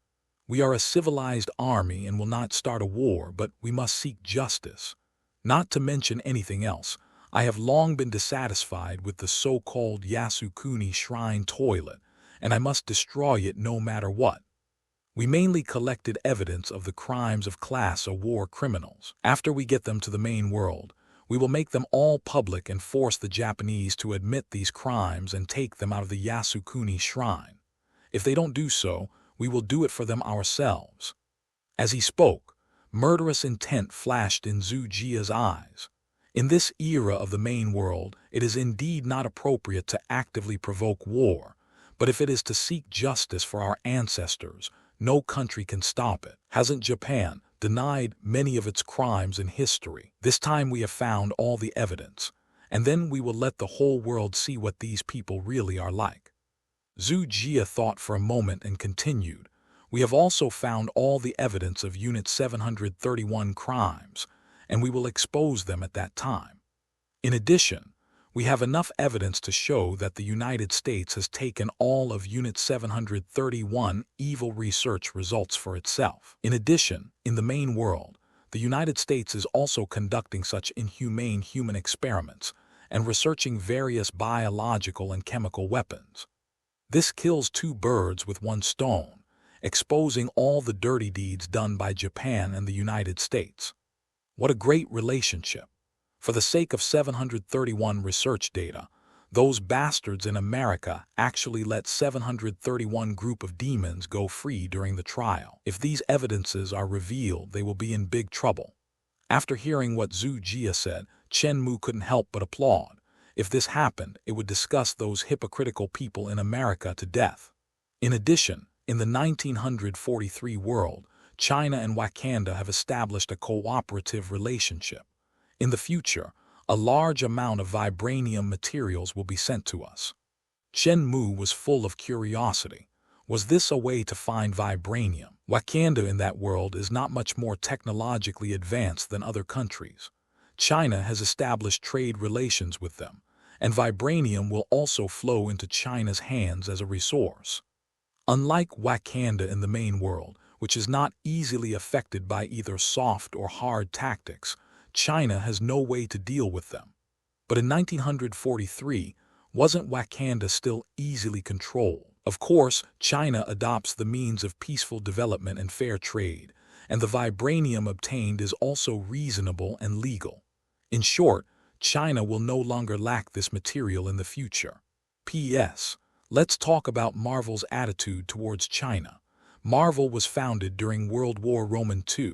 We are a civilized army and will not start a war, but we must seek justice. Not to mention anything else, I have long been dissatisfied with the so-called Yasukuni shrine toilet, and I must destroy it no matter what. We mainly collected evidence of the crimes of class of war criminals. After we get them to the main world, we will make them all public and force the Japanese to admit these crimes and take them out of the Yasukuni shrine. If they don't do so, we will do it for them ourselves. As he spoke, murderous intent flashed in Zhu Jia's eyes. In this era of the main world, it is indeed not appropriate to actively provoke war, but if it is to seek justice for our ancestors, no country can stop it. Hasn't Japan denied many of its crimes in history? This time we have found all the evidence, and then we will let the whole world see what these people really are like. Zhu Jia thought for a moment and continued. We have also found all the evidence of Unit 731 crimes, and we will expose them at that time. In addition, we have enough evidence to show that the United States has taken all of Unit 731 evil research results for itself. In addition, in the main world, the United States is also conducting such inhumane human experiments and researching various biological and chemical weapons. This kills 2 birds with 1 stone, exposing all the dirty deeds done by Japan and the United States. What a great relationship. For the sake of 731 research data, those bastards in America actually let 731 group of demons go free during the trial. If these evidences are revealed, they will be in big trouble. After hearing what Zhu Jia said, Chen Mu couldn't help but applaud. If this happened, it would disgust those hypocritical people in America to death. In addition, in the 1943 world, China and Wakanda have established a cooperative relationship. In the future, a large amount of vibranium materials will be sent to us. Chen Mu was full of curiosity. Was this a way to find vibranium? Wakanda in that world is not much more technologically advanced than other countries. China has established trade relations with them, and vibranium will also flow into China's hands as a resource. Unlike Wakanda in the main world, which is not easily affected by either soft or hard tactics, China has no way to deal with them. But in 1943, wasn't Wakanda still easily controlled? Of course, China adopts the means of peaceful development and fair trade, and the vibranium obtained is also reasonable and legal. In short, China will no longer lack this material in the future. P.S. Let's talk about Marvel's attitude towards China. Marvel was founded during World War II.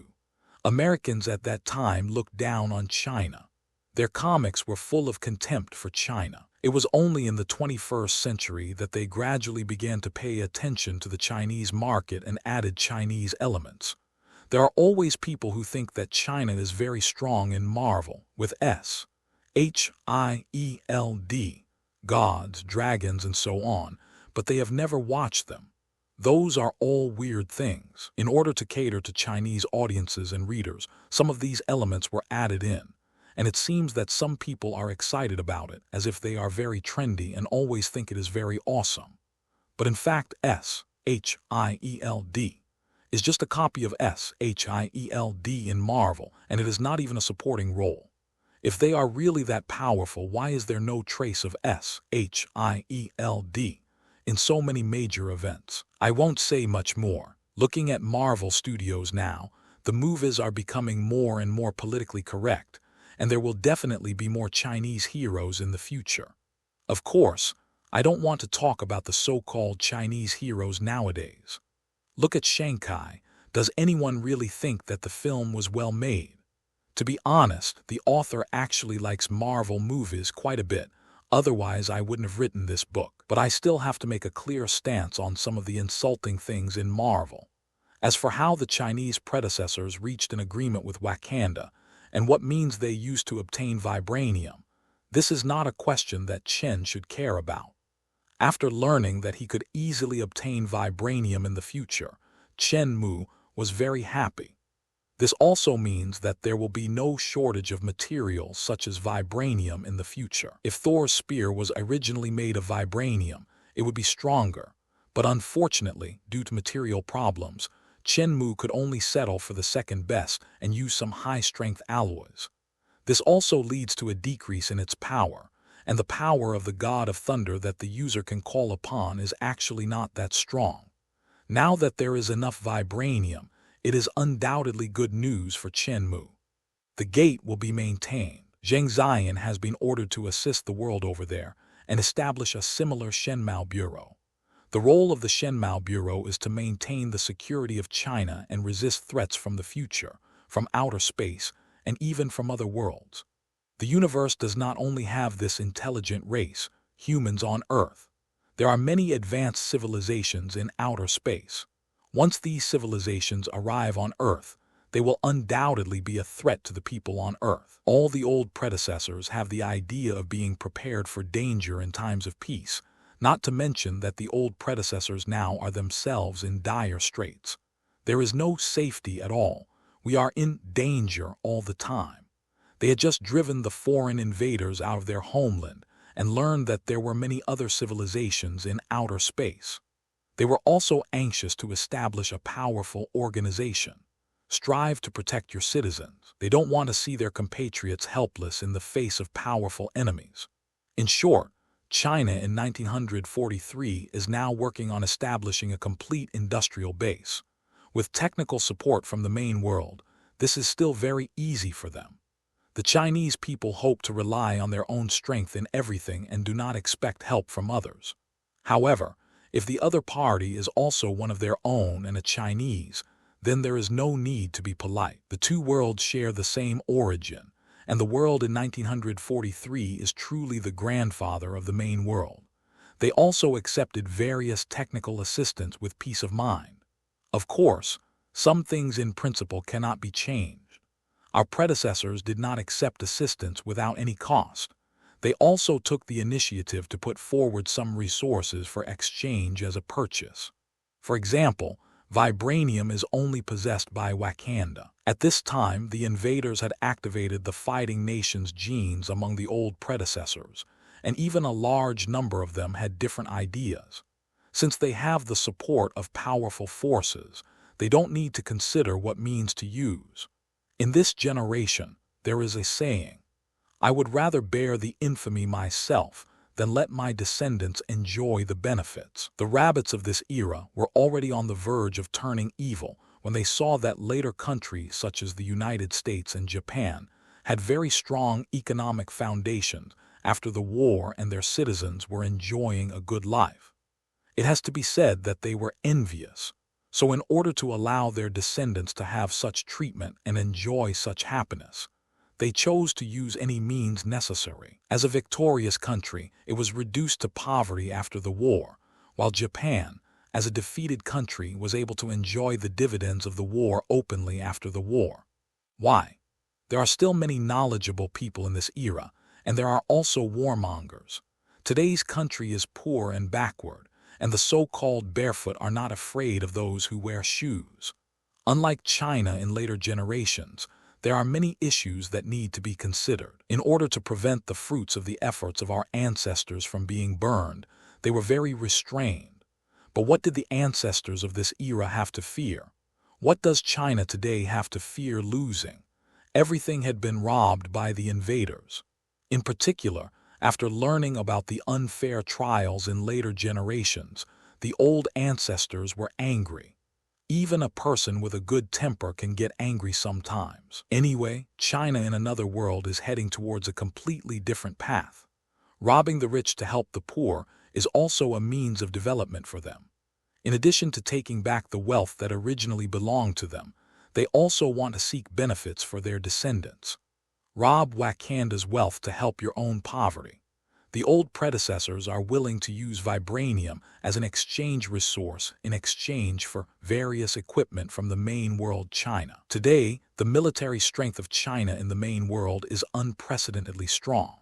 Americans at that time looked down on China. Their comics were full of contempt for China. It was only in the 21st century that they gradually began to pay attention to the Chinese market and added Chinese elements. There are always people who think that China is very strong in Marvel, with S-H-I-E-L-D, gods, dragons, and so on, but they have never watched them. Those are all weird things. In order to cater to Chinese audiences and readers, some of these elements were added in, and it seems that some people are excited about it, as if they are very trendy and always think it is very awesome. But in fact, S-H-I-E-L-D is just a copy of S-H-I-E-L-D in Marvel, and it is not even a supporting role. If they are really that powerful, why is there no trace of S-H-I-E-L-D in so many major events? I won't say much more. Looking at Marvel Studios now, the movies are becoming more and more politically correct, and there will definitely be more Chinese heroes in the future. Of course, I don't want to talk about the so-called Chinese heroes nowadays. Look at Shanghai. Does anyone really think that the film was well made? To be honest, the author actually likes Marvel movies quite a bit, otherwise I wouldn't have written this book. But I still have to make a clear stance on some of the insulting things in Marvel. As for how the Chinese predecessors reached an agreement with Wakanda, and what means they used to obtain vibranium, this is not a question that Chen should care about. After learning that he could easily obtain vibranium in the future, Chen Mu was very happy. This also means that there will be no shortage of materials such as vibranium in the future. If Thor's spear was originally made of vibranium, it would be stronger, but unfortunately, due to material problems, Chen Mu could only settle for the second best and use some high-strength alloys. This also leads to a decrease in its power, and the power of the God of Thunder that the user can call upon is actually not that strong. Now that there is enough vibranium, it is undoubtedly good news for Chen Mu. The gate will be maintained. Zheng Ziyan has been ordered to assist the world over there and establish a similar Shenmao Bureau. The role of the Shenmao Bureau is to maintain the security of China and resist threats from the future, from outer space, and even from other worlds. The universe does not only have this intelligent race, humans on Earth. There are many advanced civilizations in outer space. Once these civilizations arrive on Earth, they will undoubtedly be a threat to the people on Earth. All the old predecessors have the idea of being prepared for danger in times of peace, not to mention that the old predecessors now are themselves in dire straits. There is no safety at all. We are in danger all the time. They had just driven the foreign invaders out of their homeland and learned that there were many other civilizations in outer space. They were also anxious to establish a powerful organization. Strive to protect your citizens. They don't want to see their compatriots helpless in the face of powerful enemies. In short, China in 1943 is now working on establishing a complete industrial base. With technical support from the main world, this is still very easy for them. The Chinese people hope to rely on their own strength in everything and do not expect help from others. However, if the other party is also one of their own and a Chinese, then there is no need to be polite. The two worlds share the same origin, and the world in 1943 is truly the grandfather of the main world. They also accepted various technical assistance with peace of mind. Of course, some things in principle cannot be changed. Our predecessors did not accept assistance without any cost. They also took the initiative to put forward some resources for exchange as a purchase. For example, vibranium is only possessed by Wakanda. At this time, the invaders had activated the fighting nation's genes among the old predecessors, and even a large number of them had different ideas. Since they have the support of powerful forces, they don't need to consider what means to use. In this generation, there is a saying, "I would rather bear the infamy myself than let my descendants enjoy the benefits." The rabbits of this era were already on the verge of turning evil when they saw that later countries such as the United States and Japan had very strong economic foundations after the war and their citizens were enjoying a good life. It has to be said that they were envious. So in order to allow their descendants to have such treatment and enjoy such happiness, they chose to use any means necessary. As a victorious country, it was reduced to poverty after the war, while Japan, as a defeated country, was able to enjoy the dividends of the war openly after the war. Why? There are still many knowledgeable people in this era, and there are also warmongers. Today's country is poor and backward, and the so-called barefoot are not afraid of those who wear shoes. Unlike China in later generations, there are many issues that need to be considered. In order to prevent the fruits of the efforts of our ancestors from being burned, they were very restrained. But what did the ancestors of this era have to fear? What does China today have to fear losing? Everything had been robbed by the invaders. In particular, after learning about the unfair trials in later generations, the old ancestors were angry. Even a person with a good temper can get angry sometimes. Anyway, China in another world is heading towards a completely different path. Robbing the rich to help the poor is also a means of development for them. In addition to taking back the wealth that originally belonged to them, they also want to seek benefits for their descendants. Rob Wakanda's wealth to help your own poverty. The old predecessors are willing to use vibranium as an exchange resource in exchange for various equipment from the main world China. Today, the military strength of China in the main world is unprecedentedly strong.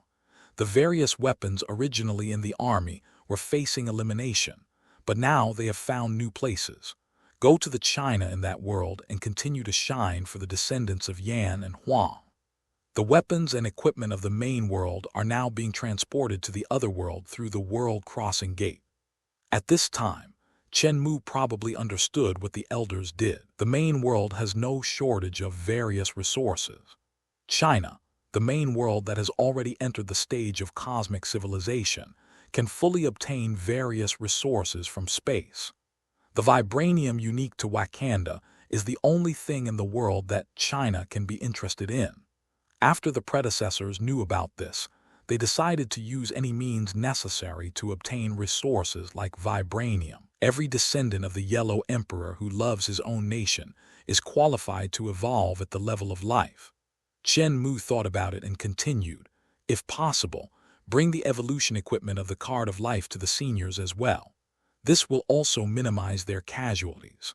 The various weapons originally in the army were facing elimination, but now they have found new places. Go to the China in that world and continue to shine for the descendants of Yan and Huang. The weapons and equipment of the main world are now being transported to the other world through the World Crossing Gate. At this time, Chen Mu probably understood what the elders did. The main world has no shortage of various resources. China, the main world that has already entered the stage of cosmic civilization, can fully obtain various resources from space. The vibranium unique to Wakanda is the only thing in the world that China can be interested in. After the predecessors knew about this, they decided to use any means necessary to obtain resources like vibranium. Every descendant of the Yellow Emperor who loves his own nation is qualified to evolve at the level of life. Chen Mu thought about it and continued, if possible, bring the evolution equipment of the Card of Life to the seniors as well. This will also minimize their casualties.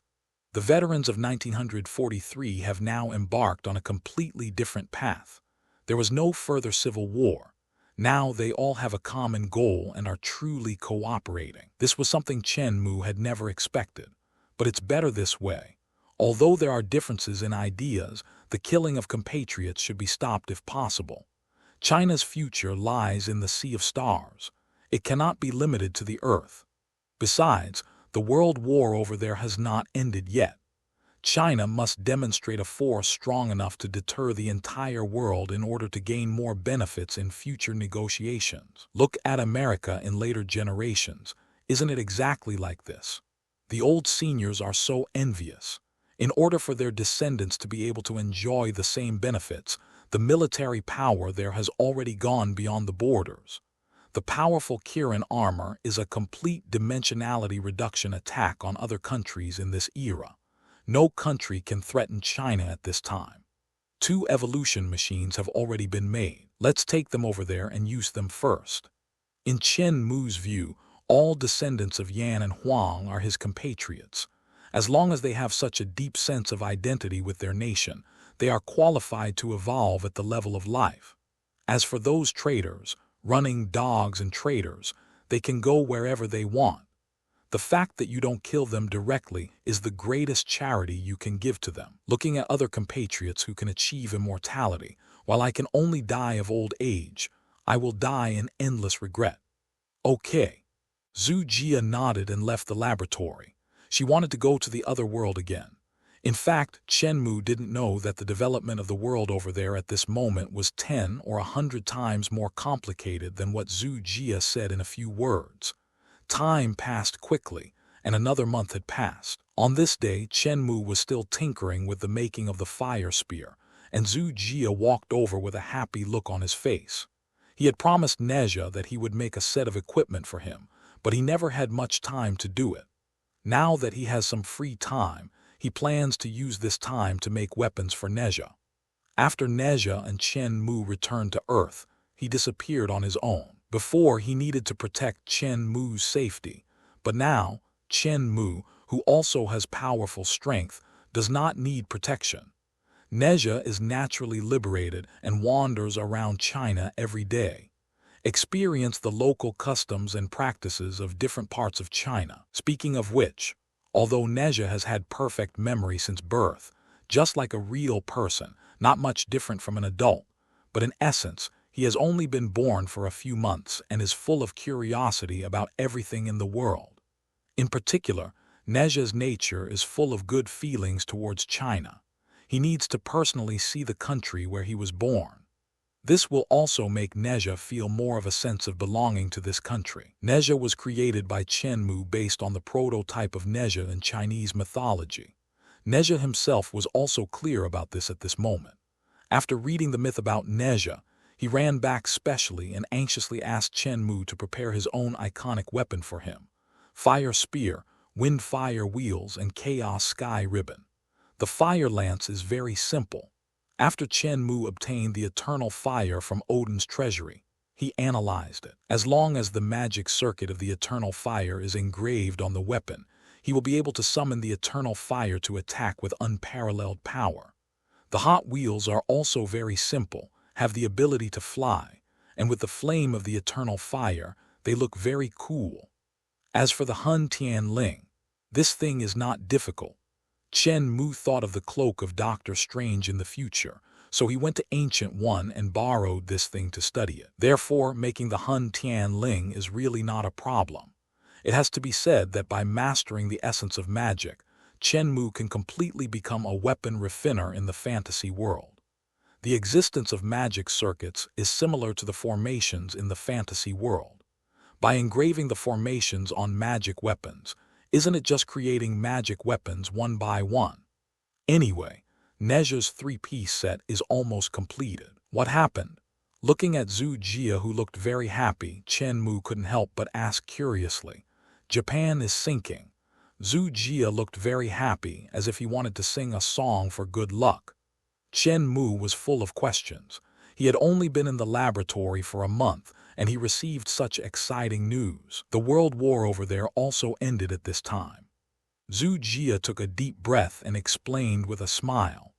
The veterans of 1943 have now embarked on a completely different path. There was no further civil war. Now they all have a common goal and are truly cooperating. This was something Chen Mu had never expected. But it's better this way. Although there are differences in ideas, the killing of compatriots should be stopped if possible. China's future lies in the Sea of Stars. It cannot be limited to the Earth. Besides, the world war over there has not ended yet. China must demonstrate a force strong enough to deter the entire world in order to gain more benefits in future negotiations. Look at America in later generations. Isn't it exactly like this? The old seniors are so envious. In order for their descendants to be able to enjoy the same benefits, the military power there has already gone beyond the borders. The powerful Kirin armor is a complete dimensionality reduction attack on other countries in this era. No country can threaten China at this time. 2 evolution machines have already been made. Let's take them over there and use them first. In Chen Mu's view, all descendants of Yan and Huang are his compatriots. As long as they have such a deep sense of identity with their nation, they are qualified to evolve at the level of life. As for those traders, running dogs and traders, they can go wherever they want. The fact that you don't kill them directly is the greatest charity you can give to them. Looking at other compatriots who can achieve immortality, while I can only die of old age, I will die in endless regret. Okay. Zhu Jia nodded and left the laboratory. She wanted to go to the other world again. In fact, Chen Mu didn't know that the development of the world over there at this moment was 10 or 100 times more complicated than what Zhu Jia said in a few words. Time passed quickly, and another month had passed. On this day, Chen Mu was still tinkering with the making of the fire spear, and Zhu Jia walked over with a happy look on his face. He had promised Nezha that he would make a set of equipment for him, but he never had much time to do it. Now that he has some free time, he plans to use this time to make weapons for Nezha. After Nezha and Chen Mu returned to Earth, he disappeared on his own. Before, he needed to protect Chen Mu's safety, but now, Chen Mu, who also has powerful strength, does not need protection. Nezha is naturally liberated and wanders around China every day. Experience the local customs and practices of different parts of China. Speaking of which, although Nezha has had perfect memory since birth, just like a real person, not much different from an adult, but in essence, he has only been born for a few months and is full of curiosity about everything in the world. In particular, Nezha's nature is full of good feelings towards China. He needs to personally see the country where he was born. This will also make Nezha feel more of a sense of belonging to this country. Nezha was created by Chen Mu based on the prototype of Nezha in Chinese mythology. Nezha himself was also clear about this at this moment. After reading the myth about Nezha, he ran back specially and anxiously asked Chen Mu to prepare his own iconic weapon for him: Fire Spear, Wind Fire Wheels, and Chaos Sky Ribbon. The fire lance is very simple. After Chen Mu obtained the eternal fire from Odin's treasury, he analyzed it. As long as the magic circuit of the eternal fire is engraved on the weapon, he will be able to summon the eternal fire to attack with unparalleled power. The Hot Wheels are also very simple, have the ability to fly, and with the flame of the eternal fire, they look very cool. As for the Hun Tian Ling, this thing is not difficult. Chen Mu thought of the cloak of Doctor Strange in the future, so he went to Ancient One and borrowed this thing to study it. Therefore, making the Hun Tian Ling is really not a problem. It has to be said that by mastering the essence of magic, Chen Mu can completely become a weapon refiner in the fantasy world. The existence of magic circuits is similar to the formations in the fantasy world. By engraving the formations on magic weapons, isn't it just creating magic weapons one by one? Anyway, Nezha's 3-piece set is almost completed. What happened? Looking at Zhu Jia, who looked very happy, Chen Mu couldn't help but ask curiously, "Japan is sinking." Zhu Jia looked very happy, as if he wanted to sing a song for good luck. Chen Mu was full of questions. He had only been in the laboratory for a month, and he received such exciting news. The world war over there also ended at this time. Zhu Jia took a deep breath and explained with a smile.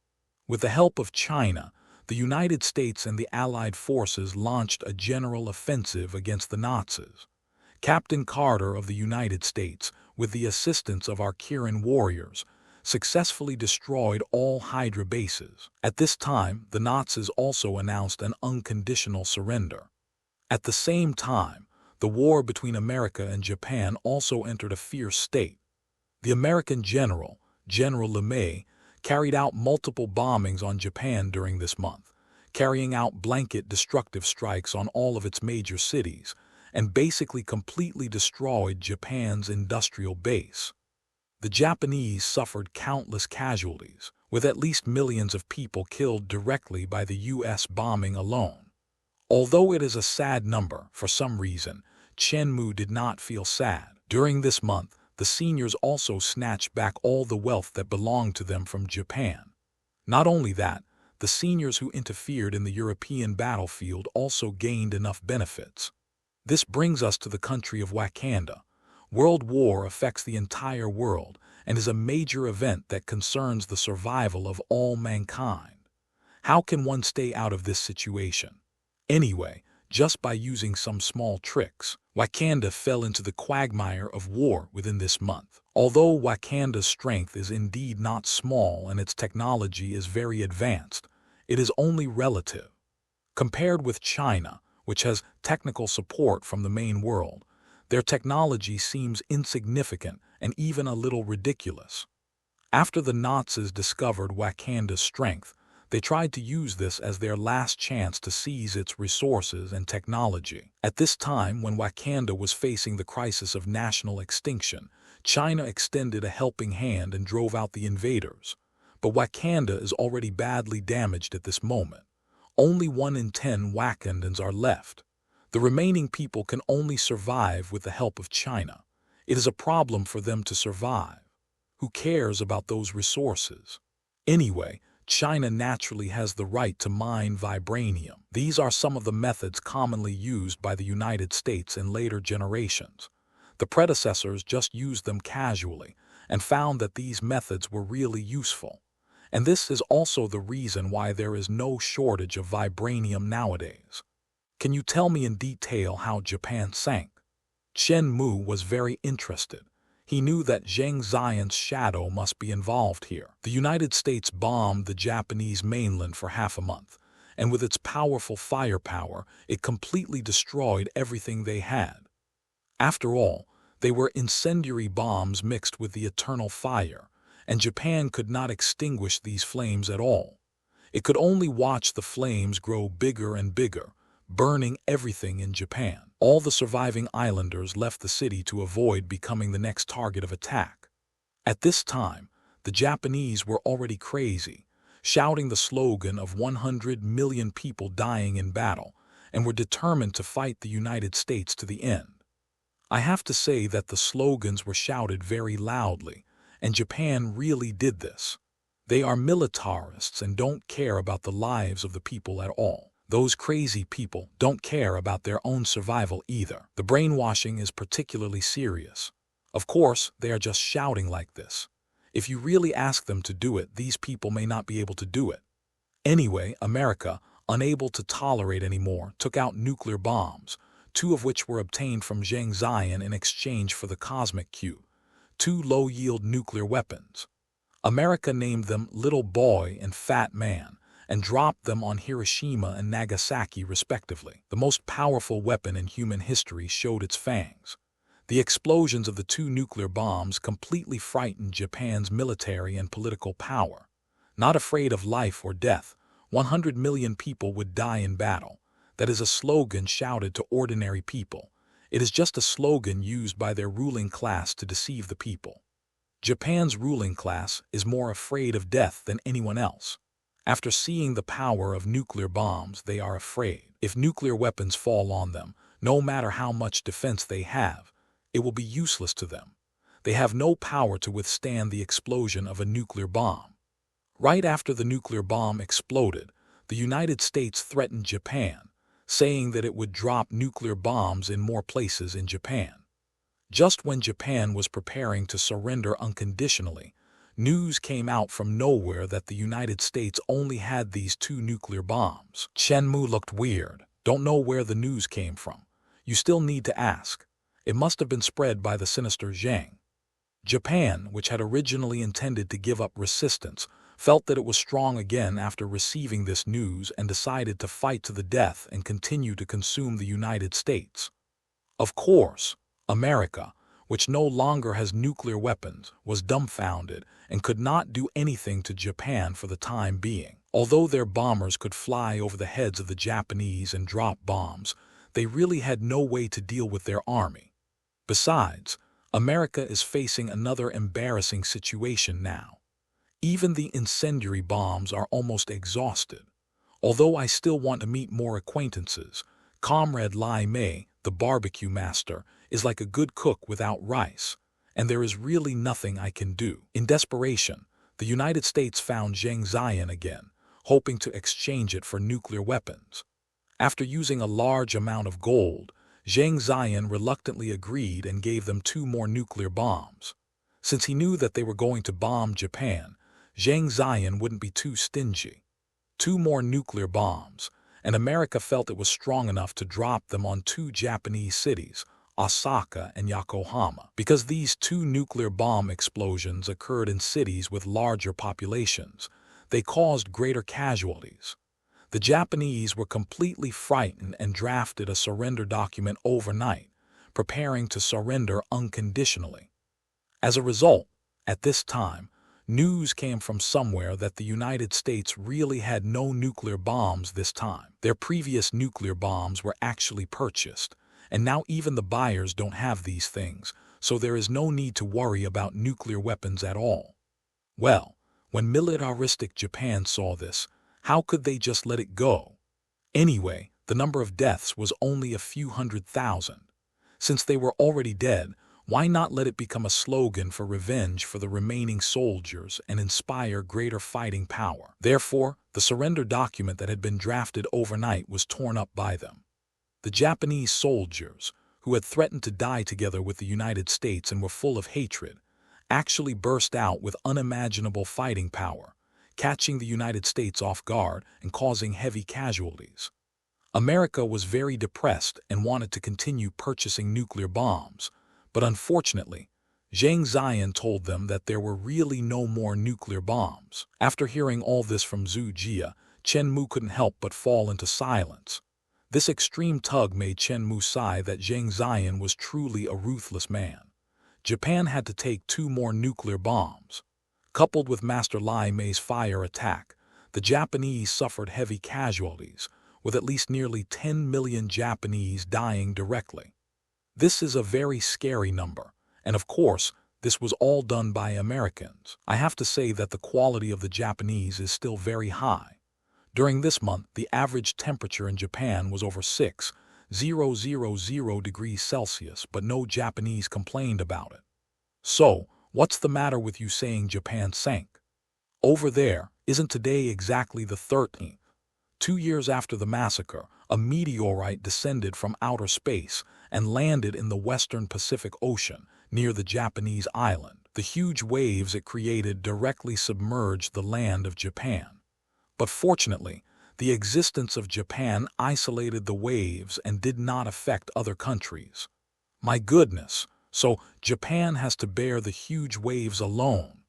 With the help of China, the United States and the Allied forces launched a general offensive against the Nazis. Captain Carter of the United States, with the assistance of our Kirin warriors, successfully destroyed all Hydra bases. At this time, the Nazis also announced an unconditional surrender. At the same time, the war between America and Japan also entered a fierce state. The American General LeMay, carried out multiple bombings on Japan during this month, carrying out blanket destructive strikes on all of its major cities, and basically completely destroyed Japan's industrial base. The Japanese suffered countless casualties, with at least millions of people killed directly by the U.S. bombing alone. Although it is a sad number, for some reason, Chen Mu did not feel sad. During this month, the seniors also snatched back all the wealth that belonged to them from Japan. Not only that, the seniors who interfered in the European battlefield also gained enough benefits. This brings us to the country of Wakanda. World war affects the entire world and is a major event that concerns the survival of all mankind. How can one stay out of this situation? Anyway, just by using some small tricks, Wakanda fell into the quagmire of war within this month. Although Wakanda's strength is indeed not small and its technology is very advanced, it is only relative. Compared with China, which has technical support from the main world, their technology seems insignificant and even a little ridiculous. After the Nazis discovered Wakanda's strength, they tried to use this as their last chance to seize its resources and technology. At this time, when Wakanda was facing the crisis of national extinction, China extended a helping hand and drove out the invaders. But Wakanda is already badly damaged at this moment. Only 1 in 10 Wakandans are left. The remaining people can only survive with the help of China. It is a problem for them to survive. Who cares about those resources? Anyway, China naturally has the right to mine vibranium. These are some of the methods commonly used by the United States in later generations. The predecessors just used them casually and found that these methods were really useful. And this is also the reason why there is no shortage of vibranium nowadays. Can you tell me in detail how Japan sank? Chen Mu was very interested. He knew that Zheng Xian's shadow must be involved here. The United States bombed the Japanese mainland for half a month, and with its powerful firepower, it completely destroyed everything they had. After all, they were incendiary bombs mixed with the eternal fire, and Japan could not extinguish these flames at all. It could only watch the flames grow bigger and bigger, burning everything in Japan. All the surviving islanders left the city to avoid becoming the next target of attack. At this time, the Japanese were already crazy, shouting the slogan of 100 million people dying in battle, and were determined to fight the United States to the end. I have to say that the slogans were shouted very loudly, and Japan really did this. They are militarists and don't care about the lives of the people at all. Those crazy people don't care about their own survival either. The brainwashing is particularly serious. Of course, they are just shouting like this. If you really ask them to do it, these people may not be able to do it. Anyway, America, unable to tolerate anymore, took out nuclear bombs, 2 of which were obtained from Zheng Xian in exchange for the Cosmic Cube, 2 low-yield nuclear weapons. America named them Little Boy and Fat Man, and dropped them on Hiroshima and Nagasaki respectively. The most powerful weapon in human history showed its fangs. The explosions of the 2 nuclear bombs completely frightened Japan's military and political power. Not afraid of life or death, 100 million people would die in battle. That is a slogan shouted to ordinary people. It is just a slogan used by their ruling class to deceive the people. Japan's ruling class is more afraid of death than anyone else. After seeing the power of nuclear bombs, they are afraid. If nuclear weapons fall on them, no matter how much defense they have, it will be useless to them. They have no power to withstand the explosion of a nuclear bomb. Right after the nuclear bomb exploded, the United States threatened Japan, saying that it would drop nuclear bombs in more places in Japan. Just when Japan was preparing to surrender unconditionally, news came out from nowhere that the United States only had these 2 nuclear bombs. Chen Mu looked weird. Don't know where the news came from. You still need to ask. It must have been spread by the sinister Zheng. Japan, which had originally intended to give up resistance, felt that it was strong again after receiving this news and decided to fight to the death and continue to consume the United States. Of course, America, which no longer has nuclear weapons, was dumbfounded and could not do anything to Japan for the time being. Although their bombers could fly over the heads of the Japanese and drop bombs, they really had no way to deal with their army. Besides, America is facing another embarrassing situation now. Even the incendiary bombs are almost exhausted. Although I still want to meet more acquaintances, Comrade Lai Mei, the barbecue master, is like a good cook without rice, and there is really nothing I can do. In desperation, the United States found Zheng Zion again, hoping to exchange it for nuclear weapons. After using a large amount of gold, Zheng Zion reluctantly agreed and gave them 2 more nuclear bombs. Since he knew that they were going to bomb Japan, Zheng Zion wouldn't be too stingy. 2 more nuclear bombs, and America felt it was strong enough to drop them on 2 Japanese cities, Osaka and Yokohama. Because these 2 nuclear bomb explosions occurred in cities with larger populations, they caused greater casualties. The Japanese were completely frightened and drafted a surrender document overnight, preparing to surrender unconditionally. As a result, at this time, news came from somewhere that the United States really had no nuclear bombs this time. Their previous nuclear bombs were actually purchased, and now even the buyers don't have these things, so there is no need to worry about nuclear weapons at all. Well, when militaristic Japan saw this, how could they just let it go? Anyway, the number of deaths was only a few 100,000. Since they were already dead, why not let it become a slogan for revenge for the remaining soldiers and inspire greater fighting power? Therefore, the surrender document that had been drafted overnight was torn up by them. The Japanese soldiers, who had threatened to die together with the United States and were full of hatred, actually burst out with unimaginable fighting power, catching the United States off guard and causing heavy casualties. America was very depressed and wanted to continue purchasing nuclear bombs, but unfortunately, Zheng Zion told them that there were really no more nuclear bombs. After hearing all this from Zhu Jia, Chen Mu couldn't help but fall into silence. This extreme tug made Chen Mu sigh that Zheng Zion was truly a ruthless man. Japan had to take 2 more nuclear bombs. Coupled with Master Lai Mei's fire attack, the Japanese suffered heavy casualties, with at least nearly 10 million Japanese dying directly. This is a very scary number, and of course, this was all done by Americans. I have to say that the quality of the Japanese is still very high. During this month, the average temperature in Japan was over 6,000 degrees Celsius, but no Japanese complained about it. So, what's the matter with you saying Japan sank? Over there, isn't today exactly the 13th? 2 years after the massacre, a meteorite descended from outer space and landed in the western Pacific Ocean near the Japanese island. The huge waves it created directly submerged the land of Japan. But fortunately, the existence of Japan isolated the waves and did not affect other countries. My goodness, so Japan has to bear the huge waves alone.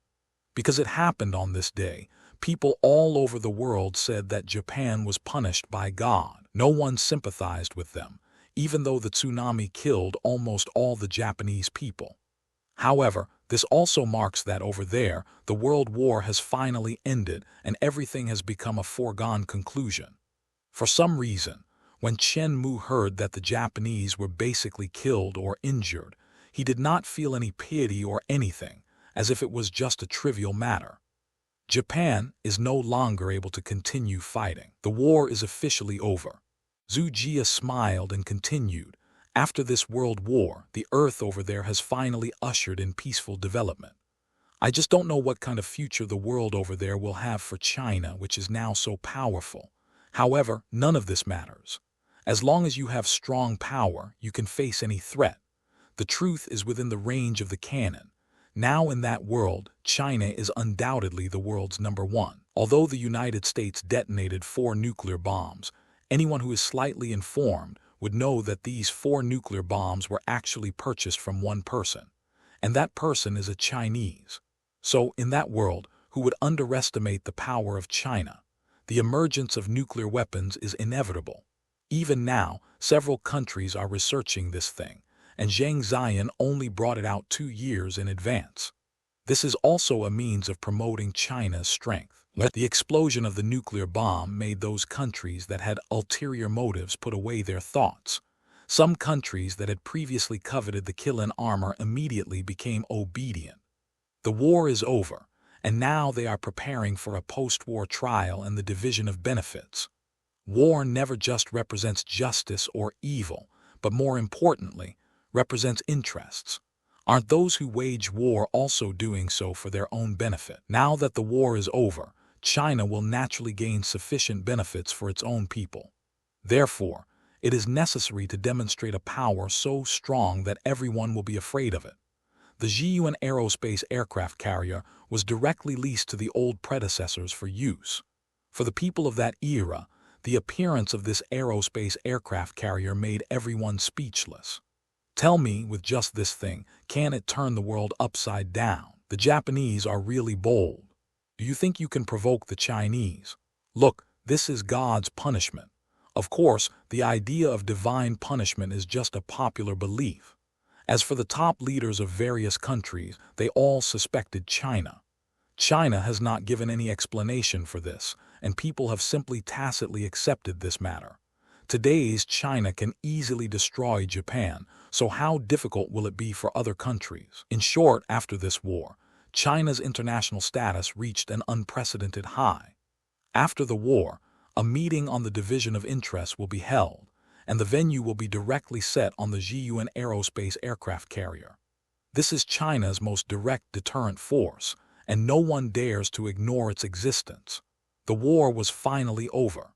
Because it happened on this day, people all over the world said that Japan was punished by God. No one sympathized with them, even though the tsunami killed almost all the Japanese people. However, this also marks that over there, the World War has finally ended and everything has become a foregone conclusion. For some reason, when Chen Mu heard that the Japanese were basically killed or injured, he did not feel any pity or anything, as if it was just a trivial matter. Japan is no longer able to continue fighting. The war is officially over. Zhu Jia smiled and continued, after this world war, the earth over there has finally ushered in peaceful development. I just don't know what kind of future the world over there will have for China, which is now so powerful. However, none of this matters. As long as you have strong power, you can face any threat. The truth is within the range of the cannon. Now in that world, China is undoubtedly the world's #1. Although the United States detonated 4 nuclear bombs, anyone who is slightly informed would know that these 4 nuclear bombs were actually purchased from one person, and that person is a Chinese. So, in that world, who would underestimate the power of China? The emergence of nuclear weapons is inevitable. Even now, several countries are researching this thing, and Zheng Zion only brought it out 2 years in advance. This is also a means of promoting China's strength. The explosion of the nuclear bomb made those countries that had ulterior motives put away their thoughts. Some countries that had previously coveted the Killen armor immediately became obedient. The war is over, and now they are preparing for a post-war trial and the division of benefits. War never just represents justice or evil, but more importantly, represents interests. Aren't those who wage war also doing so for their own benefit? Now that the war is over, China will naturally gain sufficient benefits for its own people. Therefore, it is necessary to demonstrate a power so strong that everyone will be afraid of it. The Zhiyuan aerospace aircraft carrier was directly leased to the old predecessors for use. For the people of that era, the appearance of this aerospace aircraft carrier made everyone speechless. Tell me, with just this thing, can it turn the world upside down? The Japanese are really bold. Do you think you can provoke the Chinese? Look, this is God's punishment. Of course, the idea of divine punishment is just a popular belief. As for the top leaders of various countries, they all suspected China. China has not given any explanation for this, and people have simply tacitly accepted this matter. Today's China can easily destroy Japan, so how difficult will it be for other countries? In short, after this war, China's international status reached an unprecedented high. After the war, a meeting on the division of interests will be held, and the venue will be directly set on the Zhiyuan aerospace aircraft carrier. This is China's most direct deterrent force, and no one dares to ignore its existence. The war was finally over.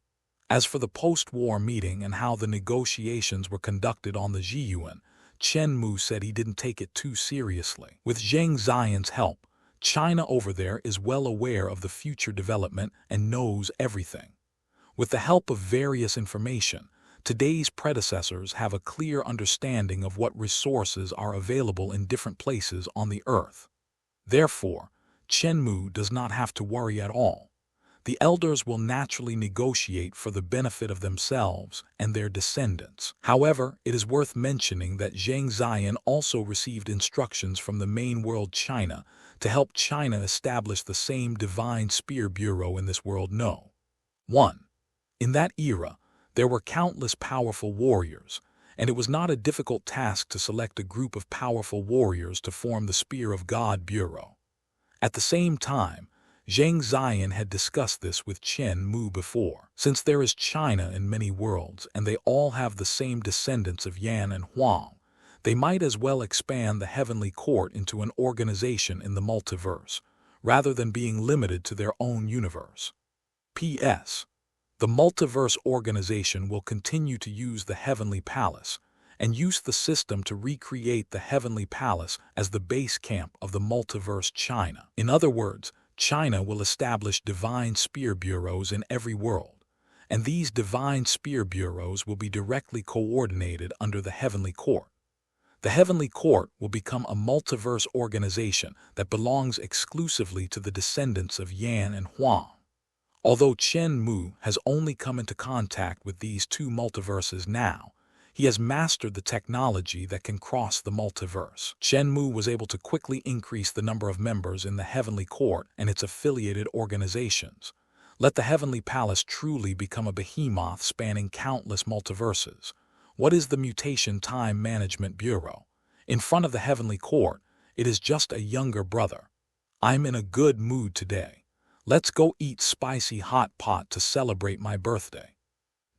As for the post-war meeting and how the negotiations were conducted on the Zhiyuan, Chen Mu said he didn't take it too seriously. With Zheng Xian's help, China over there is well aware of the future development and knows everything. With the help of various information, today's predecessors have a clear understanding of what resources are available in different places on the earth. Therefore, Chen Mu does not have to worry at all. The elders will naturally negotiate for the benefit of themselves and their descendants. However, it is worth mentioning that Zheng Xian also received instructions from the main world China to help China establish the same divine spear bureau in this world. 1. In that era, there were countless powerful warriors, and it was not a difficult task to select a group of powerful warriors to form the Spear of God Bureau. At the same time, Zheng Xian had discussed this with Chen Mu before. Since there is China in many worlds and they all have the same descendants of Yan and Huang, they might as well expand the heavenly court into an organization in the multiverse, rather than being limited to their own universe. P.S. The multiverse organization will continue to use the Heavenly Palace and use the system to recreate the Heavenly Palace as the base camp of the multiverse China. In other words, China will establish divine spear bureaus in every world, and these divine spear bureaus will be directly coordinated under the Heavenly Court. The Heavenly Court will become a multiverse organization that belongs exclusively to the descendants of Yan and Huang. Although Chen Mu has only come into contact with these two multiverses now, he has mastered the technology that can cross the multiverse. Chen Mu was able to quickly increase the number of members in the Heavenly Court and its affiliated organizations. Let the Heavenly Palace truly become a behemoth spanning countless multiverses. What is the Mutation Time Management Bureau? In front of the Heavenly Court, it is just a younger brother. I'm in a good mood today. Let's go eat spicy hot pot to celebrate my birthday.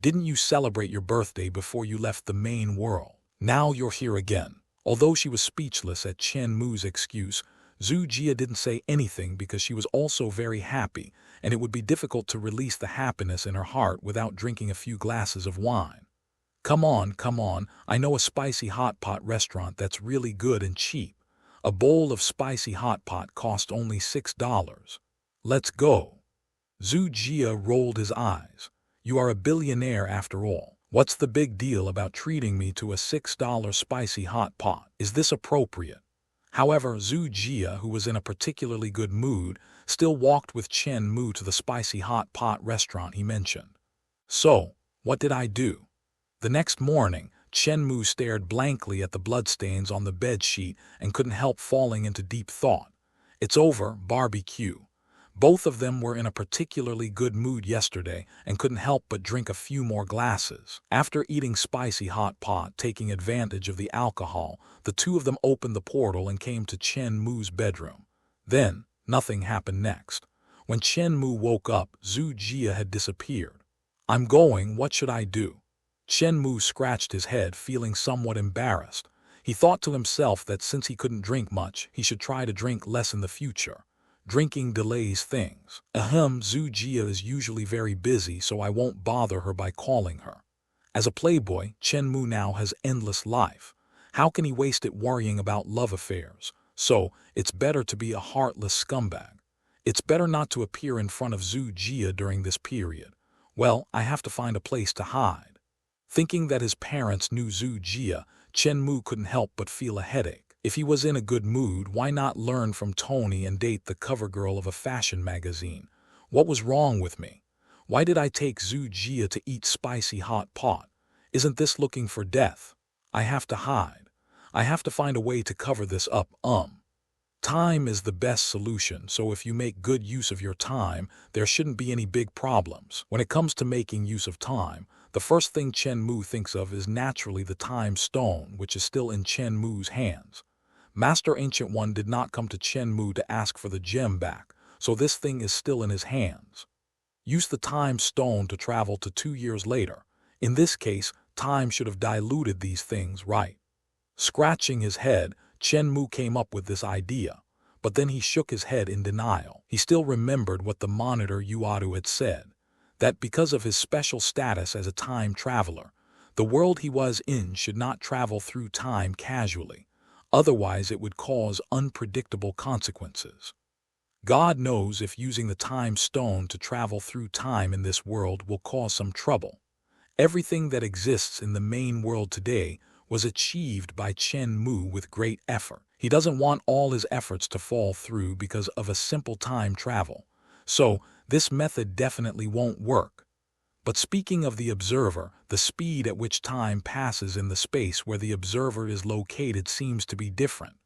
Didn't you celebrate your birthday before you left the main world? Now you're here again. Although she was speechless at Chen Mu's excuse, Zhu Jia didn't say anything because she was also very happy, and it would be difficult to release the happiness in her heart without drinking a few glasses of wine. Come on, I know a spicy hot pot restaurant that's really good and cheap. A bowl of spicy hot pot costs only $6. Let's go. Zhu Jia rolled his eyes. You are a billionaire after all. What's the big deal about treating me to a $6 spicy hot pot? Is this appropriate? However, Zhu Jia, who was in a particularly good mood, still walked with Chen Mu to the spicy hot pot restaurant he mentioned. So, what did I do? The next morning, Chen Mu stared blankly at the bloodstains on the bed sheet and couldn't help falling into deep thought. It's over, barbecue. Both of them were in a particularly good mood yesterday and couldn't help but drink a few more glasses. After eating spicy hot pot, taking advantage of the alcohol, the two of them opened the portal and came to Chen Mu's bedroom. Then, nothing happened next. When Chen Mu woke up, Zhu Jia had disappeared. "I'm going, what should I do?" Chen Mu scratched his head, feeling somewhat embarrassed. He thought to himself that since he couldn't drink much, he should try to drink less in the future. Drinking delays things. Zhu Jia is usually very busy, so I won't bother her by calling her. As a playboy, Chen Mu now has endless life. How can he waste it worrying about love affairs? So, it's better to be a heartless scumbag. It's better not to appear in front of Zhu Jia during this period. Well, I have to find a place to hide. Thinking that his parents knew Zhu Jia, Chen Mu couldn't help but feel a headache. If he was in a good mood, why not learn from Tony and date the cover girl of a fashion magazine? What was wrong with me? Why did I take Zhu Jia to eat spicy hot pot? Isn't this looking for death? I have to hide. I have to find a way to cover this up. Time is the best solution, so if you make good use of your time, there shouldn't be any big problems. When it comes to making use of time, the first thing Chen Mu thinks of is naturally the time stone, which is still in Chen Mu's hands. Master Ancient One did not come to Chen Mu to ask for the gem back, so this thing is still in his hands. Use the time stone to travel to 2 years later. In this case, time should have diluted these things, right? Scratching his head, Chen Mu came up with this idea, but then he shook his head in denial. He still remembered what the monitor Yuadu had said, that because of his special status as a time traveler, the world he was in should not travel through time casually. Otherwise, it would cause unpredictable consequences. God knows if using the time stone to travel through time in this world will cause some trouble. Everything that exists in the main world today was achieved by Chen Mu with great effort. He doesn't want all his efforts to fall through because of a simple time travel. So, this method definitely won't work. But speaking of the observer, the speed at which time passes in the space where the observer is located seems to be different.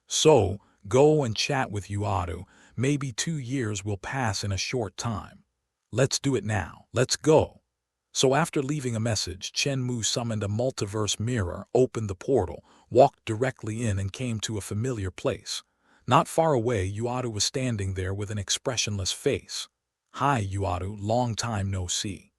So, go and chat with Yuadu. Maybe 2 years will pass in a short time. Let's do it now. Let's go. So after leaving a message, Chen Mu summoned a multiverse mirror, opened the portal, walked directly in and came to a familiar place. Not far away, Yuadu was standing there with an expressionless face. "Hi, Yuadu, long time no see."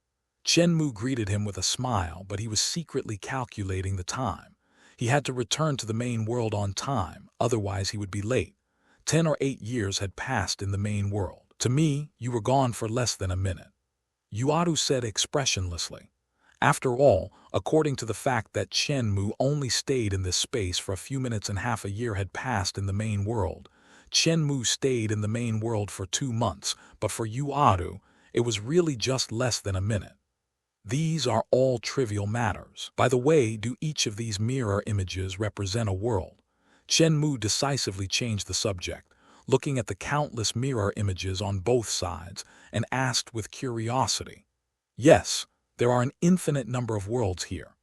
Chen Mu greeted him with a smile, but he was secretly calculating the time. He had to return to the main world on time, otherwise he would be late. 10 or 8 years had passed in the main world. "To me, you were gone for less than a minute," Yuadu said expressionlessly. After all, according to the fact that Chen Mu only stayed in this space for a few minutes and half a year had passed in the main world. Chen Mu stayed in the main world for 2 months, but for Yuadu, it was really just less than a minute. These are all trivial matters. By the way, do each of these mirror images represent a world? Chen Mu decisively changed the subject, looking at the countless mirror images on both sides, and asked with curiosity. "Yes, there are an infinite number of worlds here."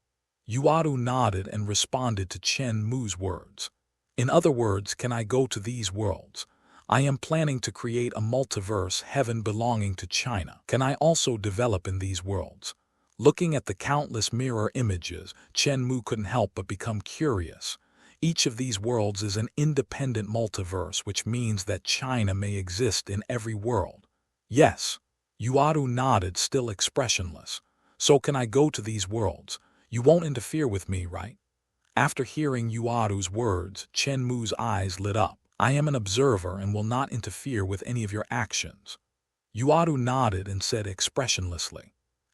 Yuadu nodded and responded to Chen Mu's words. "In other words, can I go to these worlds? I am planning to create a multiverse heaven belonging to China. Can I also develop in these worlds?" Looking at the countless mirror images, Chen Mu couldn't help but become curious. Each of these worlds is an independent multiverse, which means that China may exist in every world. "Yes." Yuadu nodded, still expressionless. "So can I go to these worlds? You won't interfere with me, right?" After hearing Yuadu's words, Chen Mu's eyes lit up. "I am an observer and will not interfere with any of your actions." Yuadu nodded and said expressionlessly,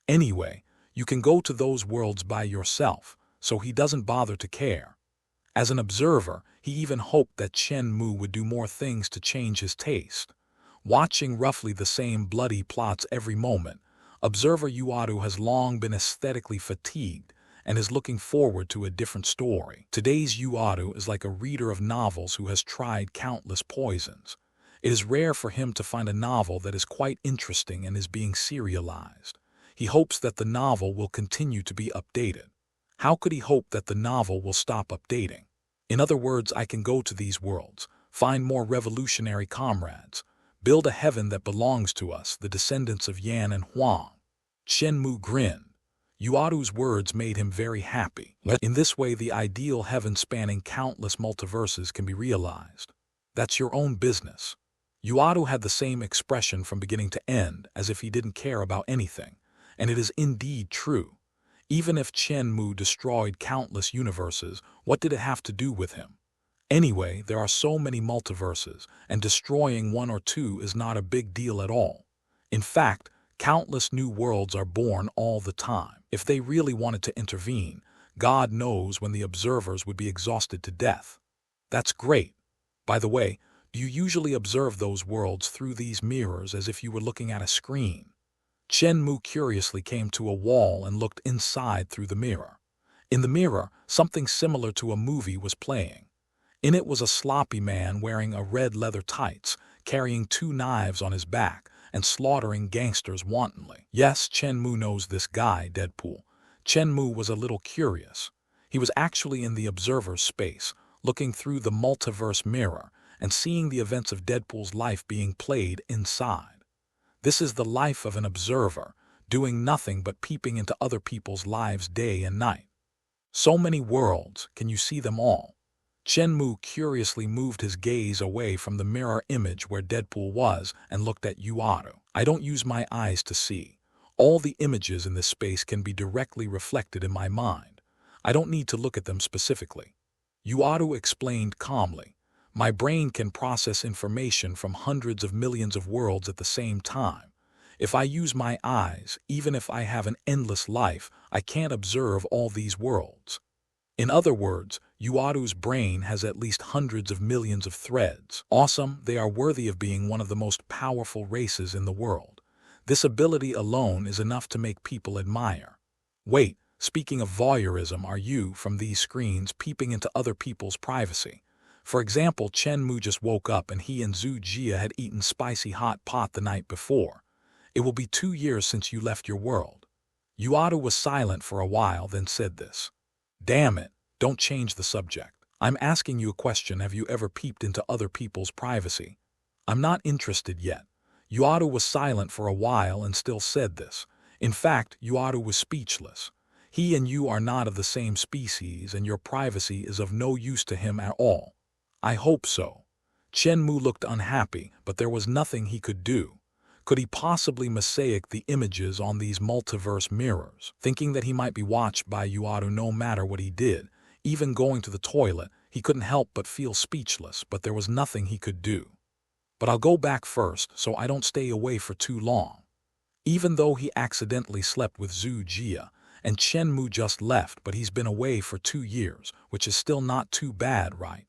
"Anyway, you can go to those worlds by yourself," so he doesn't bother to care. As an observer, he even hoped that Chen Mu would do more things to change his taste. Watching roughly the same bloody plots every moment, observer Yuadu has long been aesthetically fatigued and is looking forward to a different story. Today's Yuadu is like a reader of novels who has tried countless poisons. It is rare for him to find a novel that is quite interesting and is being serialized. He hopes that the novel will continue to be updated. How could he hope that the novel will stop updating? In other words, I can go to these worlds, find more revolutionary comrades, Build a heaven that belongs to us, the descendants of Yan and Huang. Chen Mu grinned. Yuadu's words made him very happy. In this way, the ideal heaven spanning countless multiverses can be realized. That's your own business. Yuadu had the same expression from beginning to end, as if he didn't care about anything. And it is indeed true. Even if Chen Mu destroyed countless universes, what did it have to do with him? Anyway, there are so many multiverses, and destroying one or two is not a big deal at all. In fact, countless new worlds are born all the time. If they really wanted to intervene, God knows when the observers would be exhausted to death. That's great. By the way, do you usually observe those worlds through these mirrors as if you were looking at a screen? Chen Mu curiously came to a wall and looked inside through the mirror. In the mirror, something similar to a movie was playing. In it was a sloppy man wearing a red leather tights, carrying 2 knives on his back, and slaughtering gangsters wantonly. Yes, Chen Mu knows this guy, Deadpool. Chen Mu was a little curious. He was actually in the observer's space, looking through the multiverse mirror and seeing the events of Deadpool's life being played inside. This is the life of an observer, doing nothing but peeping into other people's lives day and night. So many worlds, can you see them all? Chen Mu curiously moved his gaze away from the mirror image where Deadpool was and looked at Yuadu. I don't use my eyes to see. All the images in this space can be directly reflected in my mind. I don't need to look at them specifically. Yuadu explained calmly. My brain can process information from hundreds of millions of worlds at the same time. If I use my eyes, even if I have an endless life, I can't observe all these worlds. In other words, Yuadu's brain has at least hundreds of millions of threads. Awesome, they are worthy of being one of the most powerful races in the world. This ability alone is enough to make people admire. Wait, speaking of voyeurism, are you, from these screens, peeping into other people's privacy? For example, Chen Mu just woke up and he and Zhu Jia had eaten spicy hot pot the night before. It will be 2 years since you left your world. Yuadu was silent for a while, then said this. Damn it, don't change the subject. I'm asking you a question. Have you ever peeped into other people's privacy? I'm not interested yet. Yuadu was silent for a while and still said this. In fact, Yuadu was speechless. He and you are not of the same species and your privacy is of no use to him at all. I hope so. Chen Mu looked unhappy, but there was nothing he could do. Could he possibly mosaic the images on these multiverse mirrors, thinking that he might be watched by Yuadu no matter what he did? Even going to the toilet, he couldn't help but feel speechless, but there was nothing he could do. But I'll go back first, so I don't stay away for too long. Even though he accidentally slept with Zhu Jia, and Chen Mu just left, but he's been away for 2 years, which is still not too bad, right?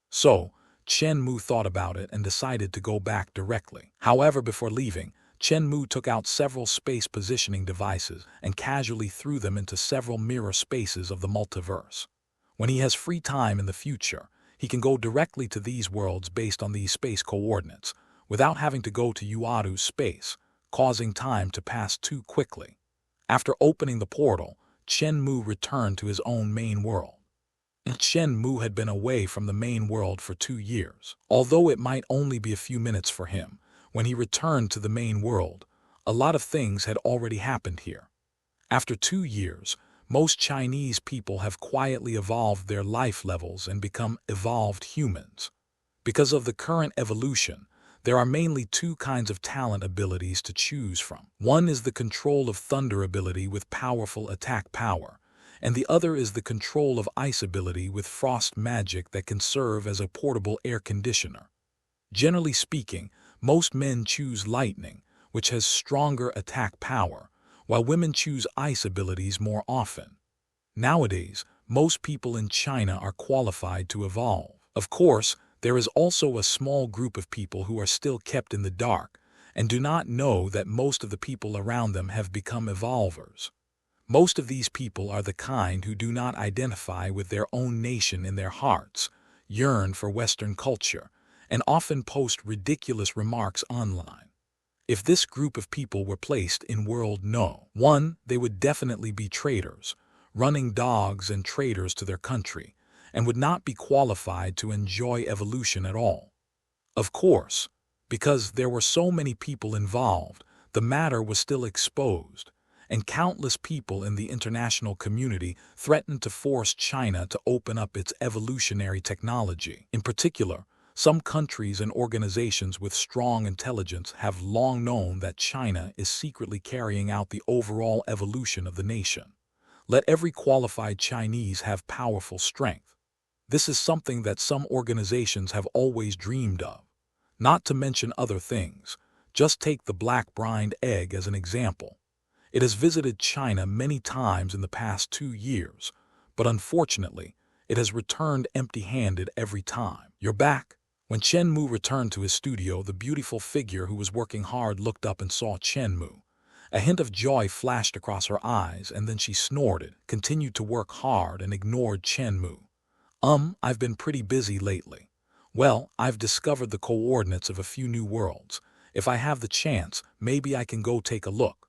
So, Chen Mu thought about it and decided to go back directly. However, before leaving, Chen Mu took out several space positioning devices and casually threw them into several mirror spaces of the multiverse. When he has free time in the future, he can go directly to these worlds based on these space coordinates, without having to go to Yuadu's space, causing time to pass too quickly. After opening the portal, Chen Mu returned to his own main world. Chen Mu had been away from the main world for 2 years. Although it might only be a few minutes for him, when he returned to the main world, a lot of things had already happened here. After 2 years, most Chinese people have quietly evolved their life levels and become evolved humans. Because of the current evolution, there are mainly 2 kinds of talent abilities to choose from. One is the control of thunder ability with powerful attack power, and the other is the control of ice ability with frost magic that can serve as a portable air conditioner. Generally speaking, most men choose lightning, which has stronger attack power, while women choose ice abilities more often. Nowadays, most people in China are qualified to evolve. Of course, there is also a small group of people who are still kept in the dark and do not know that most of the people around them have become evolvers. Most of these people are the kind who do not identify with their own nation in their hearts, yearn for Western culture, and often post ridiculous remarks online. If this group of people were placed in World No. 1, they would definitely be traitors, running dogs and traitors to their country, and would not be qualified to enjoy evolution at all. Of course, Because there were so many people involved, the matter was still exposed, and countless people in the international community threatened to force China to open up its evolutionary technology. In particular, some countries and organizations with strong intelligence have long known that China is secretly carrying out the overall evolution of the nation. Let every qualified Chinese have powerful strength. This is something that some organizations have always dreamed of. Not to mention other things. Just take the black-brined egg as an example. It has visited China many times in the past 2 years, but unfortunately, it has returned empty-handed every time. You're back. When Chen Mu returned to his studio, the beautiful figure who was working hard looked up and saw Chen Mu. A hint of joy flashed across her eyes, and then she snorted, continued to work hard, and ignored Chen Mu. I've been pretty busy lately. Well, I've discovered the coordinates of a few new worlds. If I have the chance, maybe I can go take a look.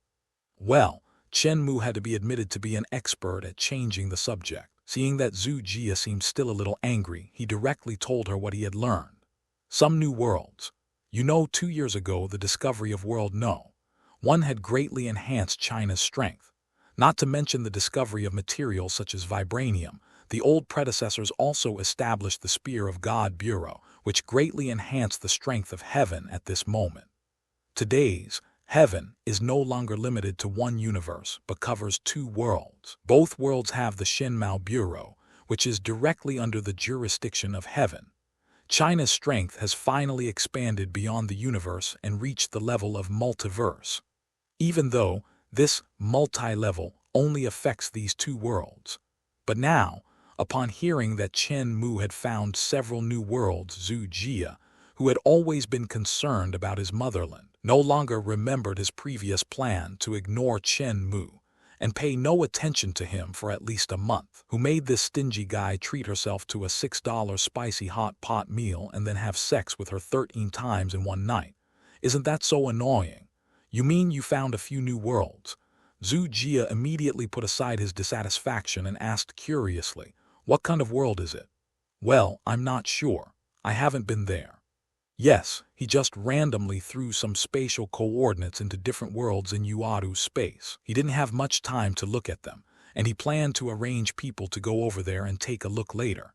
Well, Chen Mu had to be admitted to be an expert at changing the subject. Seeing that Zhu Jia seemed still a little angry, he directly told her what he had learned. Some new worlds. 2 years ago, the discovery of World No. 1 had greatly enhanced China's strength. Not to mention the discovery of materials such as vibranium. The old predecessors also established the Spear of God Bureau, which greatly enhanced the strength of heaven at this moment. Today's heaven is no longer limited to one universe, but covers 2 worlds. Both worlds have the Shenmao Bureau, which is directly under the jurisdiction of heaven. China's strength has finally expanded beyond the universe and reached the level of multiverse. Even though this multi-level only affects these 2 worlds. But now, upon hearing that Chen Mu had found several new worlds, Zhu Jia, who had always been concerned about his motherland, no longer remembered his previous plan to ignore Chen Mu and pay no attention to him for at least a month. Who made this stingy guy treat herself to a $6 spicy hot pot meal and then have sex with her 13 times in one night? Isn't that so annoying? You mean you found a few new worlds? Zhu Jia immediately put aside his dissatisfaction and asked curiously, "What kind of world is it?" "Well, I'm not sure. I haven't been there." Yes, he just randomly threw some spatial coordinates into different worlds in Yuadu's space. He didn't have much time to look at them, and he planned to arrange people to go over there and take a look later.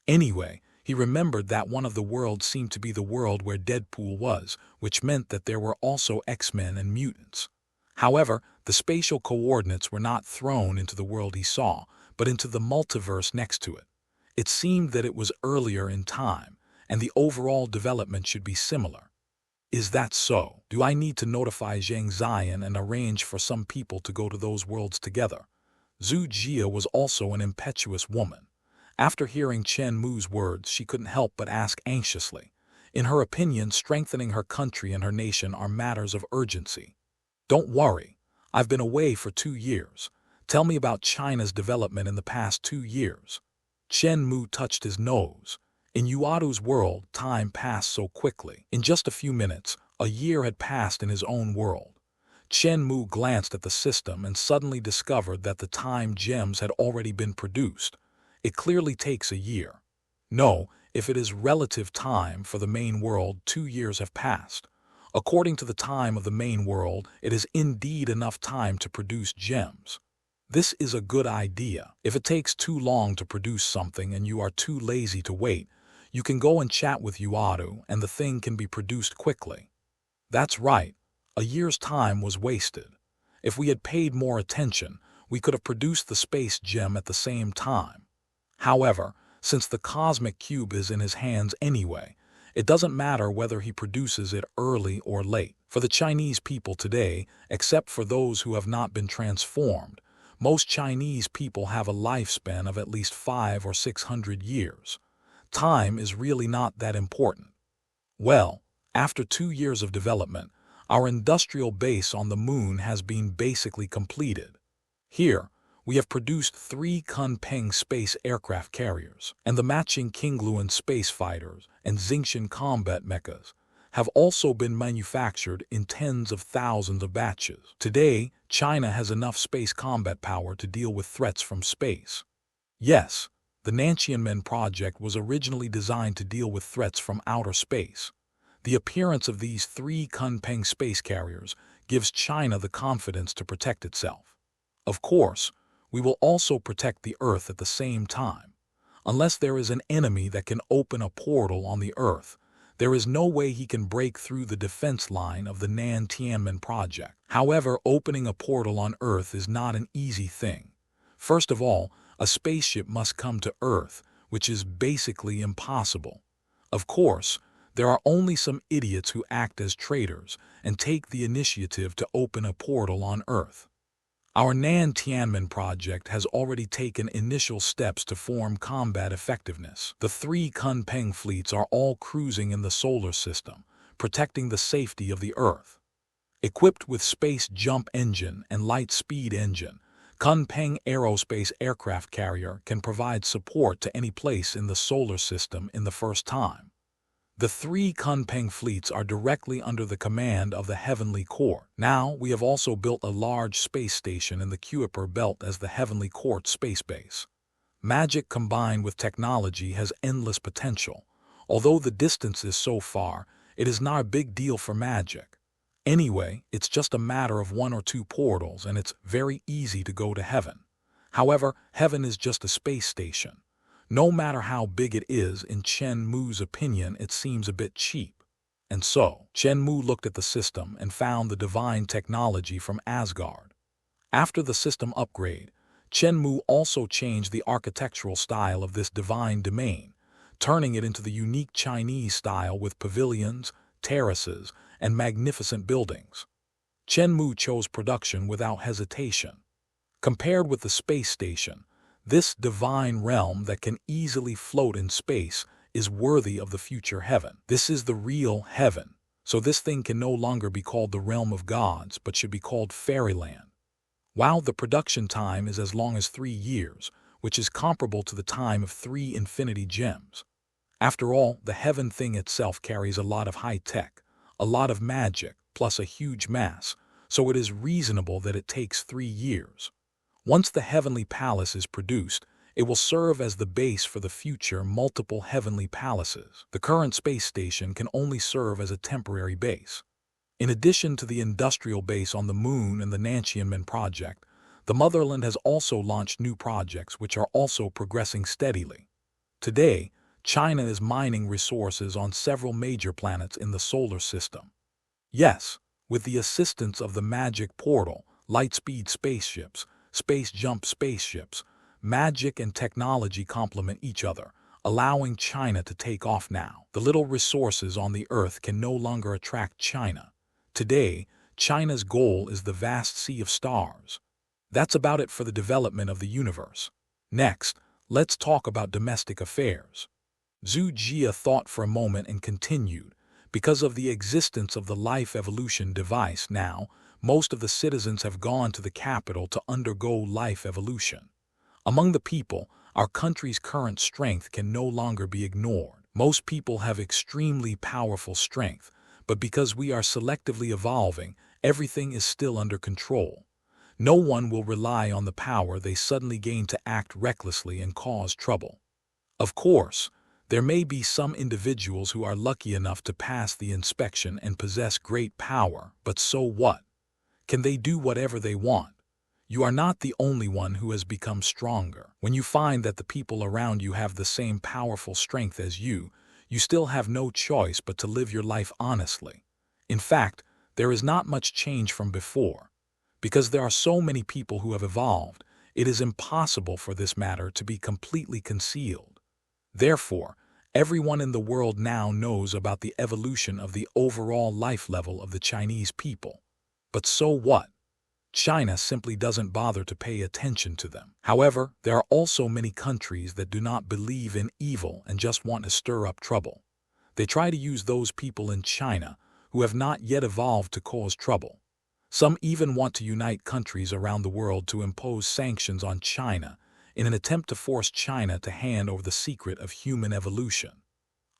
Anyway, he remembered that one of the worlds seemed to be the world where Deadpool was, which meant that there were also X-Men and mutants. However, the spatial coordinates were not thrown into the world he saw, but into the multiverse next to it. It seemed that it was earlier in time, and the overall development should be similar. Is that so? Do I need to notify Zhang Ziyan and arrange for some people to go to those worlds together? Zhu Jia was also an impetuous woman. After hearing Chen Mu's words, she couldn't help but ask anxiously. In her opinion, strengthening her country and her nation are matters of urgency. Don't worry. I've been away for 2 years. Tell me about China's development in the past 2 years. Chen Mu touched his nose. In Yuadu's world, time passed so quickly. In just a few minutes, a year had passed in his own world. Chen Mu glanced at the system and suddenly discovered that the time gems had already been produced. It clearly takes a year. No, if it is relative time for the main world, 2 years have passed. According to the time of the main world, it is indeed enough time to produce gems. This is a good idea. If it takes too long to produce something and you are too lazy to wait, you can go and chat with Yuadu and the thing can be produced quickly. That's right. A year's time was wasted. If we had paid more attention, we could have produced the space gem at the same time. However, since the cosmic cube is in his hands anyway, it doesn't matter whether he produces it early or late. For the Chinese people today, except for those who have not been transformed, most Chinese people have a lifespan of at least 500 or 600 years. Time is really not that important. Well, after 2 years of development, our industrial base on the moon has been basically completed. Here, we have produced 3 Kunpeng space aircraft carriers, and the matching Qingluan space fighters and Xingqian combat mechas have also been manufactured in tens of thousands of batches. Today, China has enough space combat power to deal with threats from space. Yes, the Nantianmen project was originally designed to deal with threats from outer space. The appearance of these 3 Kunpeng space carriers gives China the confidence to protect itself. Of course, we will also protect the Earth at the same time. Unless there is an enemy that can open a portal on the Earth, there is no way he can break through the defense line of the Nan Tianmen project. However, opening a portal on Earth is not an easy thing. First of all, a spaceship must come to Earth, which is basically impossible. Of course, there are only some idiots who act as traitors and take the initiative to open a portal on Earth. Our Nan Tianmen project has already taken initial steps to form combat effectiveness. The 3 Kunpeng fleets are all cruising in the solar system, protecting the safety of the Earth. Equipped with space jump engine and light speed engine, Kunpeng Aerospace Aircraft Carrier can provide support to any place in the solar system in the first time. The 3 Kunpeng fleets are directly under the command of the Heavenly Court. Now, we have also built a large space station in the Kuiper Belt as the Heavenly Court space base. Magic combined with technology has endless potential. Although the distance is so far, it is not a big deal for magic. Anyway, it's just a matter of 1 or 2 portals and it's very easy to go to heaven. However, heaven is just a space station. No matter how big it is, in Chen Mu's opinion, it seems a bit cheap. And so, Chen Mu looked at the system and found the divine technology from Asgard. After the system upgrade, Chen Mu also changed the architectural style of this divine domain, turning it into the unique Chinese style with pavilions, terraces, and magnificent buildings. Chen Mu chose production without hesitation. Compared with the space station, this divine realm that can easily float in space is worthy of the future heaven. This is the real heaven, so this thing can no longer be called the realm of gods, but should be called fairyland. While the production time is as long as 3 years, which is comparable to the time of 3 infinity gems. After all, the heaven thing itself carries a lot of high tech, a lot of magic, plus a huge mass, so it is reasonable that it takes 3 years. Once the heavenly palace is produced, it will serve as the base for the future multiple heavenly palaces. The current space station can only serve as a temporary base. In addition to the industrial base on the Moon and the Nantianmen project, the motherland has also launched new projects which are also progressing steadily. Today, China is mining resources on several major planets in the solar system. Yes, with the assistance of the magic portal, light-speed spaceships, space jump spaceships, magic and technology complement each other, allowing China to take off now. The little resources on the Earth can no longer attract China. Today, China's goal is the vast sea of stars. That's about it for the development of the universe. Next, let's talk about domestic affairs. Zhu Jia thought for a moment and continued. Because of the existence of the life evolution device now, most of the citizens have gone to the capital to undergo life evolution. Among the people, our country's current strength can no longer be ignored. Most people have extremely powerful strength, but because we are selectively evolving, everything is still under control. No one will rely on the power they suddenly gain to act recklessly and cause trouble. Of course, there may be some individuals who are lucky enough to pass the inspection and possess great power, but so what? Can they do whatever they want? You are not the only one who has become stronger. When you find that the people around you have the same powerful strength as you still have no choice but to live your life honestly. In fact, there is not much change from before. Because there are so many people who have evolved, it is impossible for this matter to be completely concealed. Therefore, everyone in the world now knows about the evolution of the overall life level of the Chinese people. But so what? China simply doesn't bother to pay attention to them. However, there are also many countries that do not believe in evil and just want to stir up trouble. They try to use those people in China who have not yet evolved to cause trouble. Some even want to unite countries around the world to impose sanctions on China in an attempt to force China to hand over the secret of human evolution.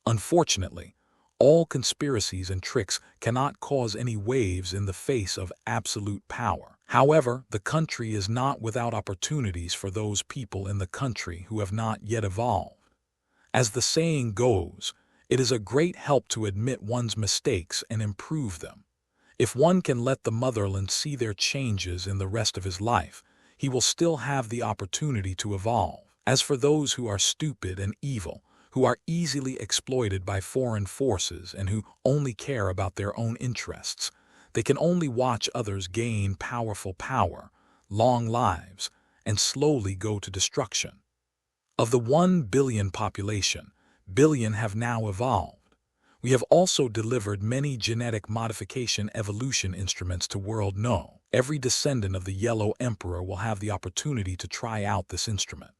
Unfortunately, all conspiracies and tricks cannot cause any waves in the face of absolute power. However, the country is not without opportunities for those people in the country who have not yet evolved. As the saying goes, It is a great help to admit one's mistakes and improve them. If one can let the motherland see their changes in the rest of his life, he will still have the opportunity to evolve. As for those who are stupid and evil, who are easily exploited by foreign forces and who only care about their own interests, they can only watch others gain powerful power, long lives, and slowly go to destruction. Of the 1 billion population, billion have now evolved. We have also delivered many genetic modification evolution instruments to world No. Every descendant of the Yellow Emperor will have the opportunity to try out this instrument.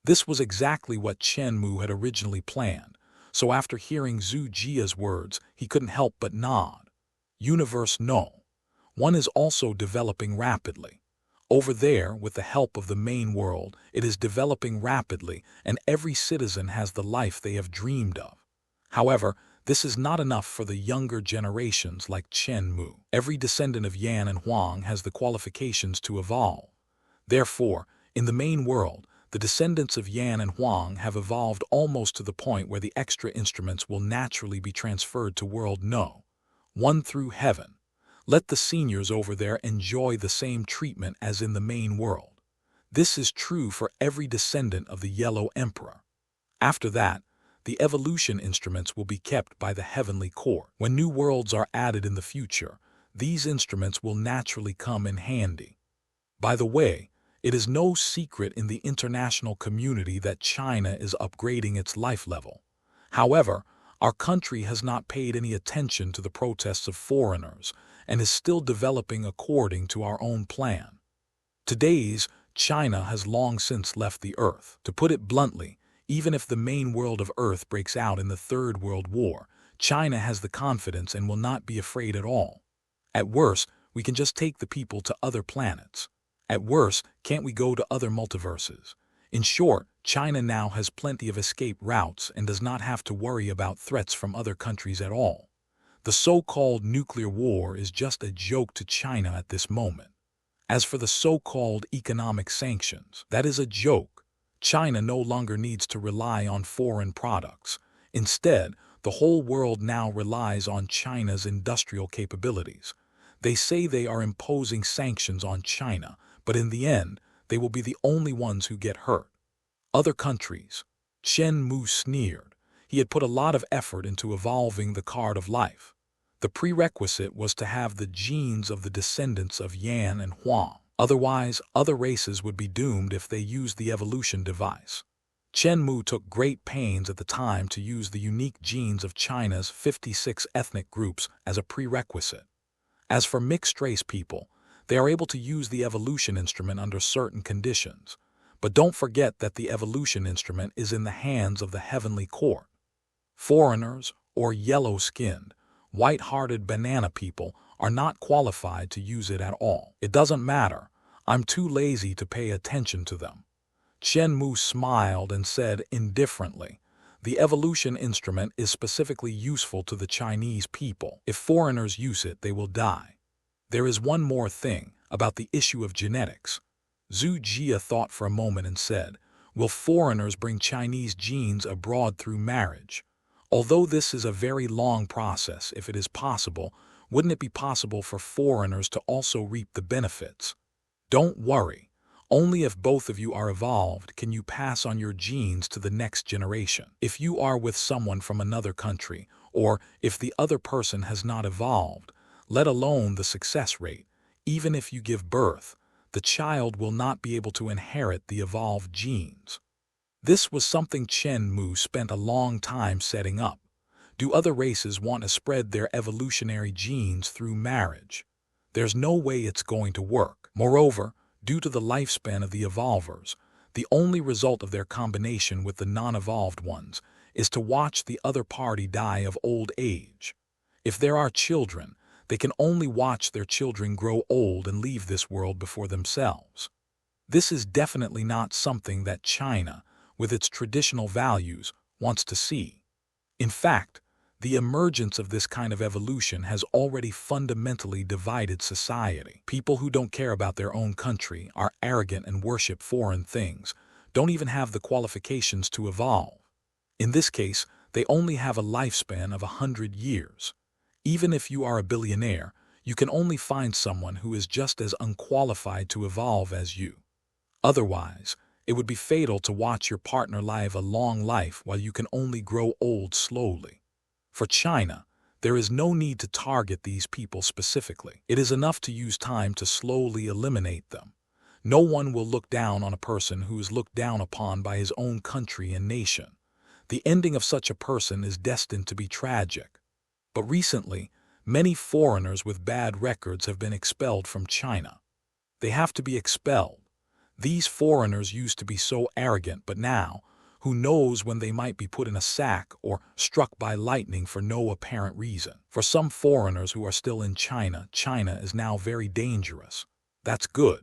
This was exactly what Chen Mu had originally planned, so after hearing Zhu Jia's words, he couldn't help but nod. Universe No. 1 is also developing rapidly. Over there, with the help of the main world, it is developing rapidly, and every citizen has the life they have dreamed of. However, this is not enough for the younger generations like Chen Mu. Every descendant of Yan and Huang has the qualifications to evolve. Therefore, in the main world, the descendants of Yan and Huang have evolved almost to the point where the extra instruments will naturally be transferred to world No. 1 through heaven. Let the seniors over there enjoy the same treatment as in the main world. This is true for every descendant of the Yellow Emperor. After that, the evolution instruments will be kept by the heavenly court. When new worlds are added in the future, these instruments will naturally come in handy. By the way, it is no secret in the international community that China is upgrading its life level. However, our country has not paid any attention to the protests of foreigners and is still developing according to our own plan. Today's China has long since left the Earth. To put it bluntly, even if the main world of Earth breaks out in the Third World War, China has the confidence and will not be afraid at all. At worst, we can just take the people to other planets. At worst, can't we go to other multiverses? In short, China now has plenty of escape routes and does not have to worry about threats from other countries at all. The so-called nuclear war is just a joke to China at this moment. As for the so-called economic sanctions, that is a joke. China no longer needs to rely on foreign products. Instead, the whole world now relies on China's industrial capabilities. They say they are imposing sanctions on China, but in the end, they will be the only ones who get hurt. Other countries. Chen Mu sneered. He had put a lot of effort into evolving the card of life. The prerequisite was to have the genes of the descendants of Yan and Huang. Otherwise, other races would be doomed if they used the evolution device. Chen Mu took great pains at the time to use the unique genes of China's 56 ethnic groups as a prerequisite. As for mixed-race people, they are able to use the evolution instrument under certain conditions. But don't forget that the evolution instrument is in the hands of the heavenly court. Foreigners, or yellow-skinned, white-hearted banana people are not qualified to use it at all. It doesn't matter. I'm too lazy to pay attention to them. Chen Mu smiled and said indifferently, "The evolution instrument is specifically useful to the Chinese people. If foreigners use it, they will die." There is one more thing about the issue of genetics. Zhu Jia thought for a moment and said, "Will foreigners bring Chinese genes abroad through marriage? Although this is a very long process, if it is possible, wouldn't it be possible for foreigners to also reap the benefits?" Don't worry. Only if both of you are evolved can you pass on your genes to the next generation. If you are with someone from another country, or if the other person has not evolved, let alone the success rate, even if you give birth, the child will not be able to inherit the evolved genes. This was something Chen Mu spent a long time setting up. Do other races want to spread their evolutionary genes through marriage? There's no way it's going to work. Moreover, due to the lifespan of the evolvers, the only result of their combination with the non-evolved ones is to watch the other party die of old age. If there are children, they can only watch their children grow old and leave this world before themselves. This is definitely not something that China, with its traditional values, wants to see. In fact, the emergence of this kind of evolution has already fundamentally divided society. People who don't care about their own country, are arrogant and worship foreign things, don't even have the qualifications to evolve. In this case, They only have a lifespan of 100 years. Even if you are a billionaire, you can only find someone who is just as unqualified to evolve as you. Otherwise, it would be fatal to watch your partner live a long life while you can only grow old slowly. For China, there is no need to target these people specifically. It is enough to use time to slowly eliminate them. No one will look down on a person who is looked down upon by his own country and nation. The ending of such a person is destined to be tragic. But recently, many foreigners with bad records have been expelled from China. They have to be expelled. These foreigners used to be so arrogant, but now, who knows when they might be put in a sack or struck by lightning for no apparent reason. For some foreigners who are still in China, China is now very dangerous. That's good.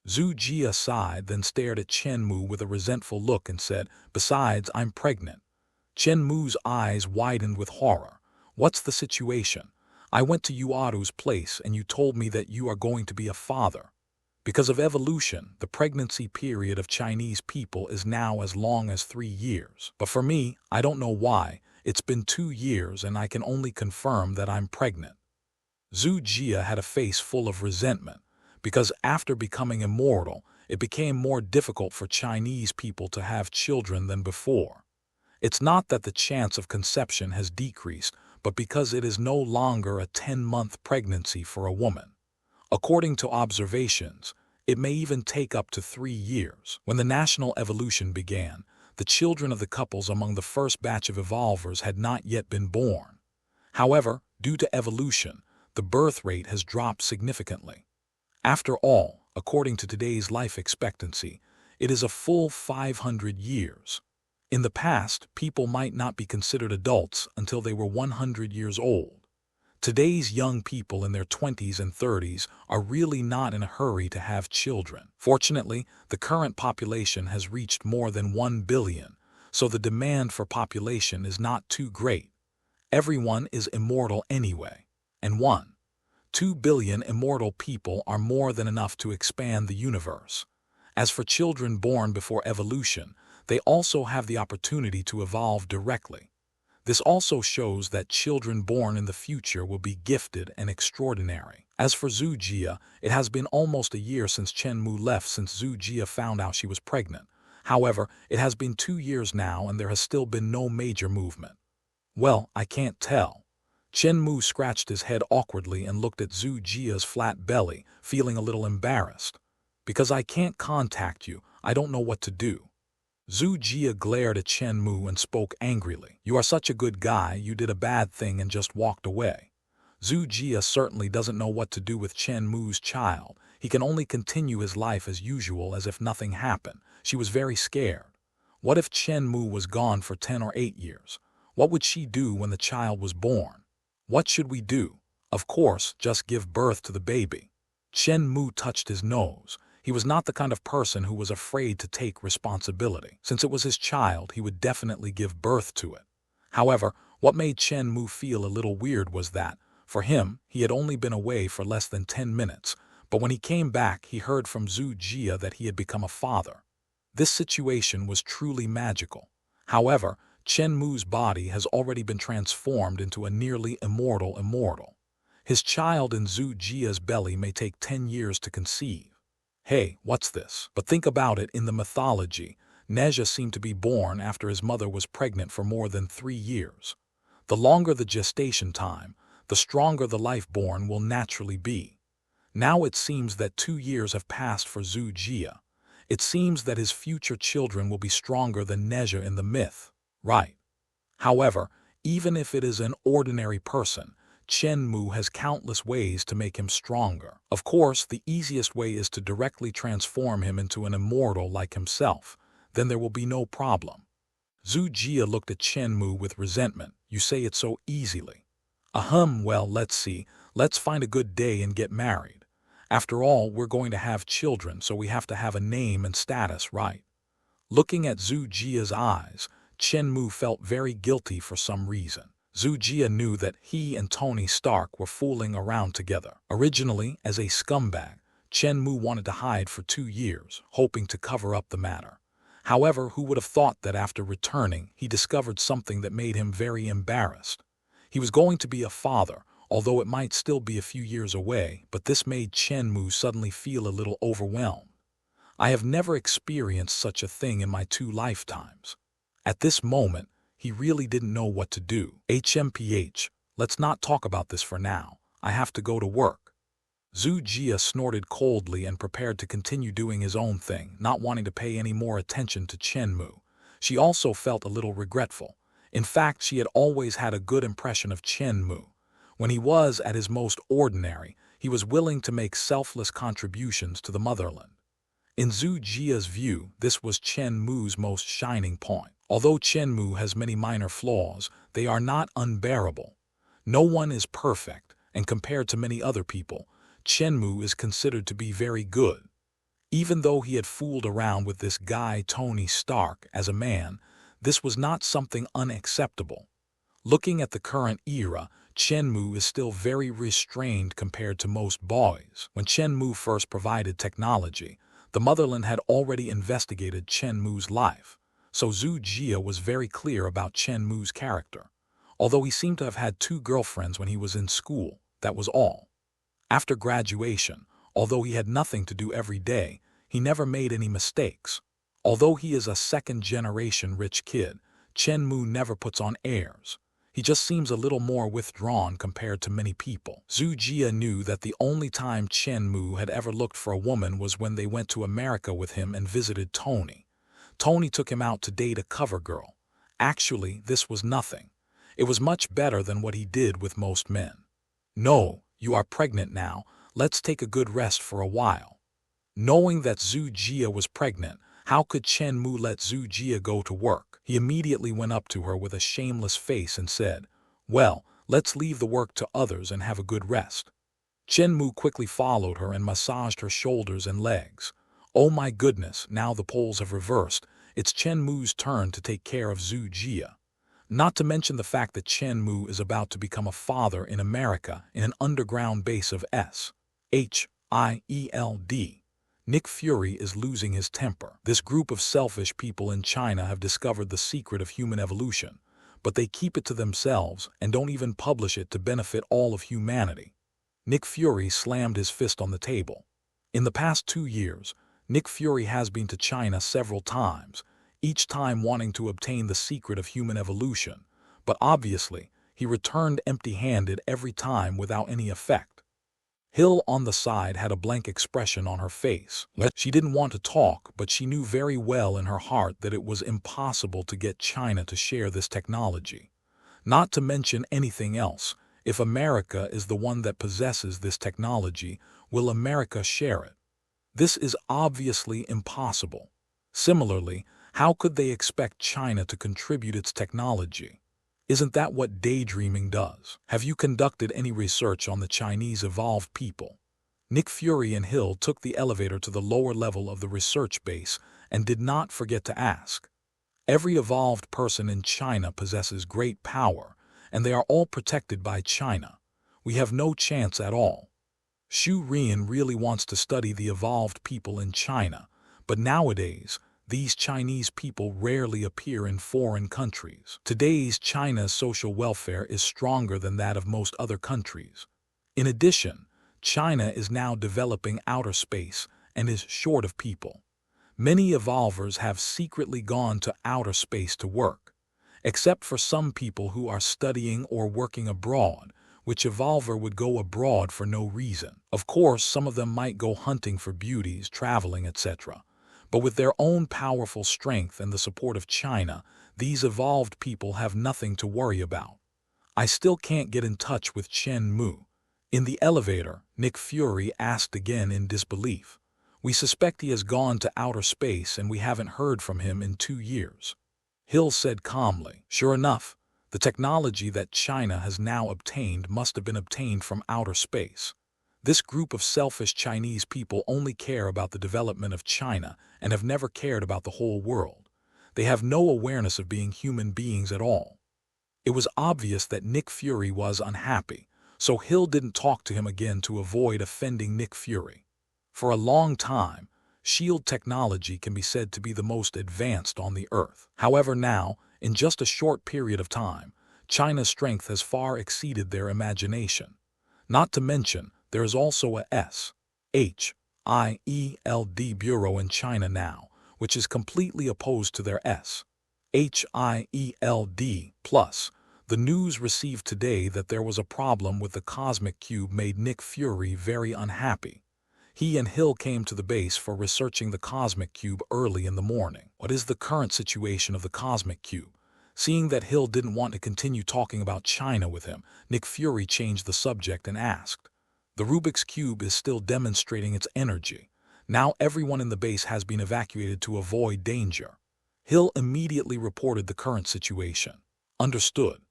Zhu Jia sighed, then stared at Chen Mu with a resentful look and said, "Besides, I'm pregnant." Chen Mu's eyes widened with horror. "What's the situation? I went to Yuaru's place and you told me that you are going to be a father. Because of evolution, the pregnancy period of Chinese people is now as long as 3 years. But for me, I don't know why, it's been 2 years and I can only confirm that I'm pregnant." Zhu Jia had a face full of resentment, because after becoming immortal, it became more difficult for Chinese people to have children than before. It's not that the chance of conception has decreased, but because it is no longer a 10-month pregnancy for a woman. According to observations, it may even take up to 3 years. When the national evolution began, the children of the couples among the first batch of evolvers had not yet been born. However, due to evolution, the birth rate has dropped significantly. After all, according to today's life expectancy, it is a full 500 years. In the past, people might not be considered adults until they were 100 years old. Today's young people in their 20s and 30s are really not in a hurry to have children. Fortunately, the current population has reached more than 1 billion, so the demand for population is not too great. Everyone is immortal anyway, and 2 billion immortal people are more than enough to expand the universe. As for children born before evolution, they also have the opportunity to evolve directly. This also shows that children born in the future will be gifted and extraordinary. As for Zhu Jia, it has been almost a year since Chen Mu left since Zhu Jia found out she was pregnant. However, it has been 2 years now and there has still been no major movement. "Well, I can't tell." Chen Mu scratched his head awkwardly and looked at Zhu Jia's flat belly, feeling a little embarrassed. "Because I can't contact you, I don't know what to do." Zhu Jia glared at Chen Mu and spoke angrily. "You are such a good guy, you did a bad thing and just walked away." Zhu Jia certainly doesn't know what to do with Chen Mu's child. He can only continue his life as usual as if nothing happened. She was very scared. What if Chen Mu was gone for 10 or 8 years? What would she do when the child was born? What should we do? Of course, just give birth to the baby. Chen Mu touched his nose. He was not the kind of person who was afraid to take responsibility. Since it was his child, he would definitely give birth to it. However, what made Chen Mu feel a little weird was that, for him, he had only been away for less than 10 minutes, but when he came back, he heard from Zhu Jia that he had become a father. This situation was truly magical. However, Chen Mu's body has already been transformed into a nearly immortal. His child in Zhu Jia's belly may take 10 years to conceive. Hey, what's this? But think about it, in the mythology, Neja seemed to be born after his mother was pregnant for more than 3 years. The longer the gestation time, the stronger the life born will naturally be. Now it seems that 2 years have passed for Zhu Jia. It seems that his future children will be stronger than Neja in the myth. Right. However, even if it is an ordinary person, Chen Mu has countless ways to make him stronger. Of course, the easiest way is to directly transform him into an immortal like himself. Then there will be no problem. Zhu Jia looked at Chen Mu with resentment. "You say it so easily." Well, let's see. Let's find a good day and get married. After all, we're going to have children, so we have to have a name and status, right?" Looking at Zhu Jia's eyes, Chen Mu felt very guilty for some reason. Zhu Jia knew that he and Tony Stark were fooling around together. Originally, as a scumbag, Chen Mu wanted to hide for 2 years, hoping to cover up the matter. However, who would have thought that after returning, he discovered something that made him very embarrassed. He was going to be a father, although it might still be a few years away, but this made Chen Mu suddenly feel a little overwhelmed. I have never experienced such a thing in my 2 lifetimes. At this moment, he really didn't know what to do. HMPH, let's not talk about this for now. I have to go to work. Zhu Jia snorted coldly and prepared to continue doing his own thing, not wanting to pay any more attention to Chen Mu. She also felt a little regretful. In fact, she had always had a good impression of Chen Mu. When he was at his most ordinary, he was willing to make selfless contributions to the motherland. In Zhu Jia's view, this was Chen Mu's most shining point. Although Chen Mu has many minor flaws, they are not unbearable. No one is perfect, and compared to many other people, Chen Mu is considered to be very good. Even though he had fooled around with this guy Tony Stark as a man, this was not something unacceptable. Looking at the current era, Chen Mu is still very restrained compared to most boys. When Chen Mu first provided technology, the motherland had already investigated Chen Mu's life, so Zhu Jia was very clear about Chen Mu's character. Although he seemed to have had 2 girlfriends when he was in school, that was all. After graduation, although he had nothing to do every day, he never made any mistakes. Although he is a second-generation rich kid, Chen Mu never puts on airs. He just seems a little more withdrawn compared to many people. Zhu Jia knew that the only time Chen Mu had ever looked for a woman was when they went to America with him and visited Tony. Tony took him out to date a cover girl. Actually, this was nothing. It was much better than what he did with most men. No, you are pregnant now, let's take a good rest for a while. Knowing that Zhu Jia was pregnant, how could Chen Mu let Zhu Jia go to work? He immediately went up to her with a shameless face and said, "Well, let's leave the work to others and have a good rest." Chen Mu quickly followed her and massaged her shoulders and legs. Oh my goodness, now the poles have reversed. It's Chen Mu's turn to take care of Zhu Jia. Not to mention the fact that Chen Mu is about to become a father in America in an underground base of SHIELD. Nick Fury is losing his temper. This group of selfish people in China have discovered the secret of human evolution, but they keep it to themselves and don't even publish it to benefit all of humanity. Nick Fury slammed his fist on the table. In the past 2 years, Nick Fury has been to China several times, each time wanting to obtain the secret of human evolution, but obviously, he returned empty-handed every time without any effect. Hill on the side had a blank expression on her face. She didn't want to talk, but she knew very well in her heart that it was impossible to get China to share this technology. Not to mention anything else, if America is the one that possesses this technology, will America share it? This is obviously impossible. Similarly, how could they expect China to contribute its technology? Isn't that what daydreaming does? Have you conducted any research on the Chinese evolved people? Nick Fury and Hill took the elevator to the lower level of the research base and did not forget to ask. Every evolved person in China possesses great power, and they are all protected by China. We have no chance at all. Xu Rian really wants to study the evolved people in China, but nowadays, these Chinese people rarely appear in foreign countries. Today's China's social welfare is stronger than that of most other countries. In addition, China is now developing outer space and is short of people. Many evolvers have secretly gone to outer space to work, except for some people who are studying or working abroad, which evolver would go abroad for no reason. Of course, some of them might go hunting for beauties, traveling, etc. But with their own powerful strength and the support of China, these evolved people have nothing to worry about. I still can't get in touch with Chen Mu. In the elevator, Nick Fury asked again in disbelief. We suspect he has gone to outer space and we haven't heard from him in 2 years. Hill said calmly, sure enough, the technology that China has now obtained must have been obtained from outer space. This group of selfish Chinese people only care about the development of China and have never cared about the whole world. They have no awareness of being human beings at all. It was obvious that Nick Fury was unhappy, so Hill didn't talk to him again to avoid offending Nick Fury. For a long time, Shield technology can be said to be the most advanced on the Earth. However, now, in just a short period of time, China's strength has far exceeded their imagination. Not to mention, there is also a SHIELD bureau in China now, which is completely opposed to their SHIELD. Plus, the news received today that there was a problem with the cosmic cube made Nick Fury very unhappy. He and Hill came to the base for researching the cosmic cube early in the morning. What is the current situation of the cosmic cube? Seeing that Hill didn't want to continue talking about China with him, Nick Fury changed the subject and asked, "The Rubik's Cube is still demonstrating its energy. Now everyone in the base has been evacuated to avoid danger." Hill immediately reported the current situation. Understood.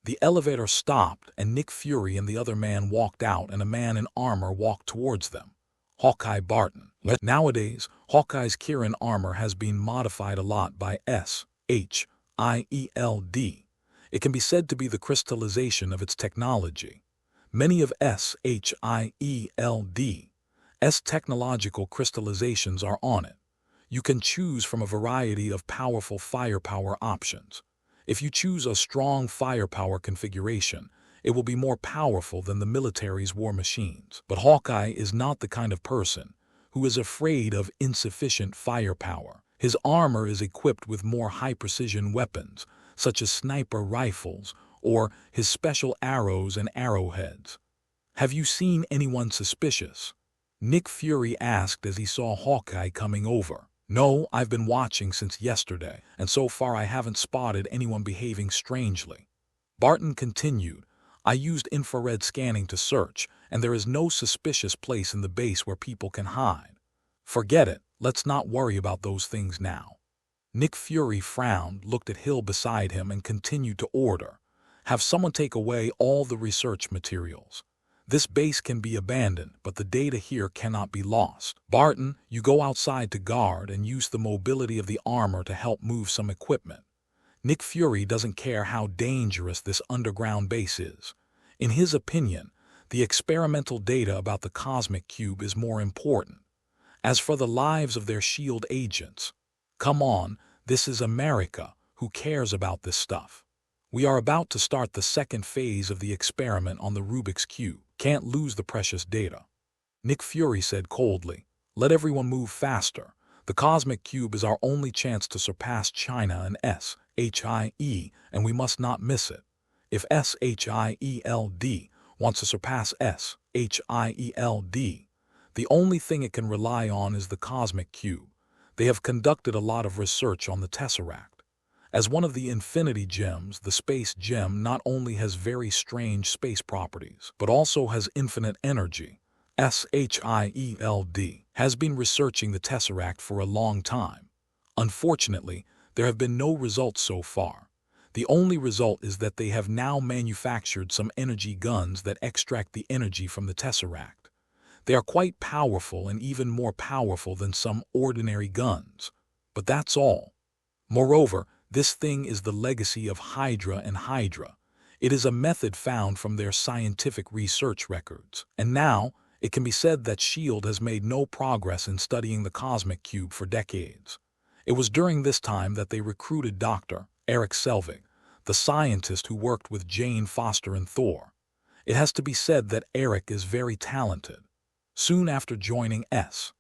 The elevator stopped and Nick Fury and the other man walked out and a man in armor walked towards them. Hawkeye Barton. Nowadays, Hawkeye's Kirin armor has been modified a lot by SHIELD. It can be said to be the crystallization of its technology. Many of SHIELD's technological crystallizations are on it. You can choose from a variety of powerful firepower options. If you choose a strong firepower configuration, it will be more powerful than the military's war machines. But Hawkeye is not the kind of person who is afraid of insufficient firepower. His armor is equipped with more high-precision weapons, such as sniper rifles or his special arrows and arrowheads. "Have you seen anyone suspicious?" Nick Fury asked as he saw Hawkeye coming over. "No, I've been watching since yesterday, and so far I haven't spotted anyone behaving strangely." Barton continued, "I used infrared scanning to search, and there is no suspicious place in the base where people can hide." "Forget it, let's not worry about those things now." Nick Fury frowned, looked at Hill beside him, and continued to order, "Have someone take away all the research materials. This base can be abandoned, but the data here cannot be lost. Barton, you go outside to guard and use the mobility of the armor to help move some equipment." Nick Fury doesn't care how dangerous this underground base is. In his opinion, the experimental data about the cosmic cube is more important. As for the lives of their SHIELD agents, come on, this is America. Who cares about this stuff? We are about to start the second phase of the experiment on the Rubik's Cube. Can't lose the precious data." Nick Fury said coldly, "Let everyone move faster. The cosmic cube is our only chance to surpass China and SHIE, and we must not miss it. If SHIELD wants to surpass SHIELD, the only thing it can rely on is the cosmic cube. They have conducted a lot of research on the Tesseract. As one of the Infinity Gems, the Space Gem not only has very strange space properties, but also has infinite energy. SHIELD has been researching the Tesseract for a long time. Unfortunately, there have been no results so far. The only result is that they have now manufactured some energy guns that extract the energy from the Tesseract. They are quite powerful and even more powerful than some ordinary guns. But that's all. Moreover, this thing is the legacy of Hydra and Hydra. It is a method found from their scientific research records. And now, it can be said that SHIELD has made no progress in studying the cosmic cube for decades. It was during this time that they recruited Dr. Eric Selvig, the scientist who worked with Jane Foster and Thor. It has to be said that Eric is very talented. Soon after joining SHIELD,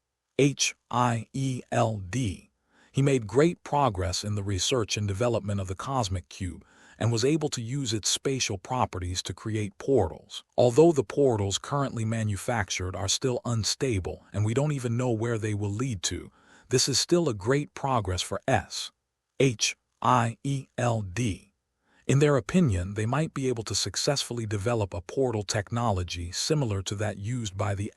he made great progress in the research and development of the cosmic cube and was able to use its spatial properties to create portals. Although the portals currently manufactured are still unstable and we don't even know where they will lead to, this is still a great progress for SHIELD. In their opinion, they might be able to successfully develop a portal technology similar to that used by the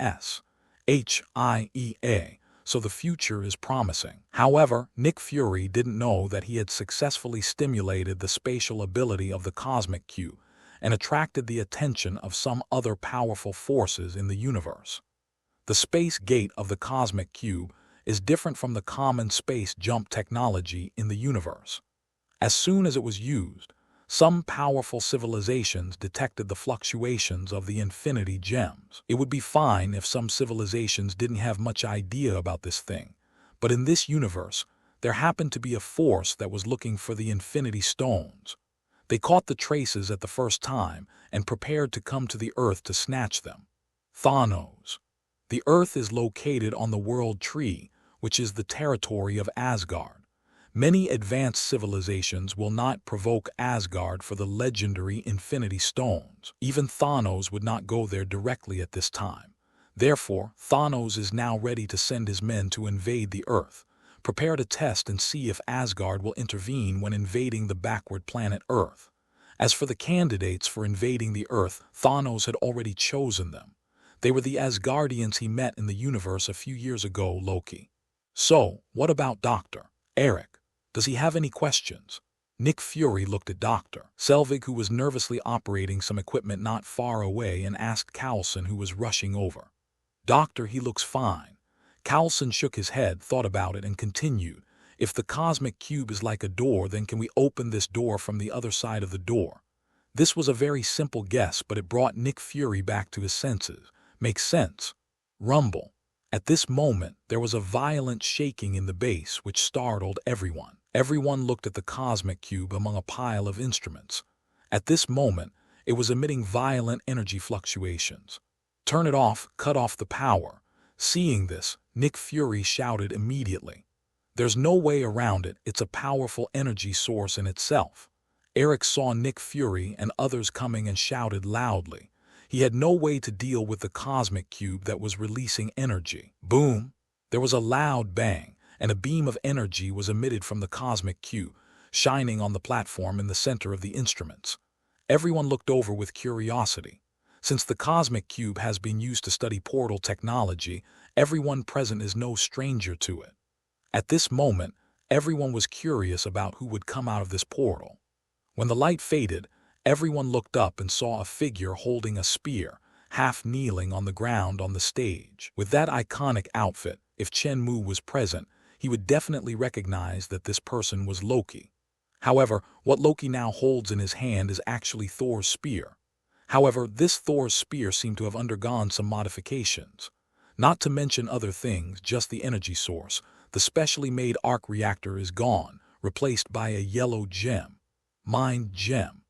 SHIEA. So the future is promising. However, Nick Fury didn't know that he had successfully stimulated the spatial ability of the cosmic cube and attracted the attention of some other powerful forces in the universe. The space gate of the cosmic cube is different from the common space jump technology in the universe. As soon as it was used, some powerful civilizations detected the fluctuations of the Infinity Gems. It would be fine if some civilizations didn't have much idea about this thing, But in this universe, there happened to be a force that was looking for the Infinity Stones. They caught the traces at the first time and prepared to come to the Earth to snatch them. Thanos. The Earth is located on the World Tree, which is the territory of Asgard. Many advanced civilizations will not provoke Asgard for the legendary Infinity Stones. Even Thanos would not go there directly at this time. Therefore, Thanos is now ready to send his men to invade the Earth. Prepare to test and see if Asgard will intervene when invading the backward planet Earth. As for the candidates for invading the Earth, Thanos had already chosen them. They were the Asgardians he met in the universe a few years ago, Loki. So, what about Dr. Eric? Does he have any questions? Nick Fury looked at Dr. Selvig, who was nervously operating some equipment not far away, and asked Coulson, who was rushing over. Doctor, he looks fine. Coulson shook his head, thought about it, and continued. If the cosmic cube is like a door, then can we open this door from the other side of the door? This was a very simple guess, but it brought Nick Fury back to his senses. Makes sense. Rumble. At this moment, there was a violent shaking in the base which startled everyone. Everyone looked at the cosmic cube among a pile of instruments. At this moment, it was emitting violent energy fluctuations. Turn it off, cut off the power. Seeing this, Nick Fury shouted immediately. There's no way around it, it's a powerful energy source in itself. Eric saw Nick Fury and others coming and shouted loudly. He had no way to deal with the cosmic cube that was releasing energy. Boom! There was a loud bang, and a beam of energy was emitted from the cosmic cube, shining on the platform in the center of the instruments. Everyone looked over with curiosity. Since the cosmic cube has been used to study portal technology, everyone present is no stranger to it. At this moment, everyone was curious about who would come out of this portal. When the light faded, everyone looked up and saw a figure holding a spear, half kneeling on the ground on the stage. With that iconic outfit, if Chen Mu was present, he would definitely recognize that this person was Loki. However, what Loki now holds in his hand is actually Thor's spear. However, this Thor's spear seemed to have undergone some modifications. Not to mention other things, just the energy source. The specially made arc reactor is gone, replaced by a yellow gem. Mind gem.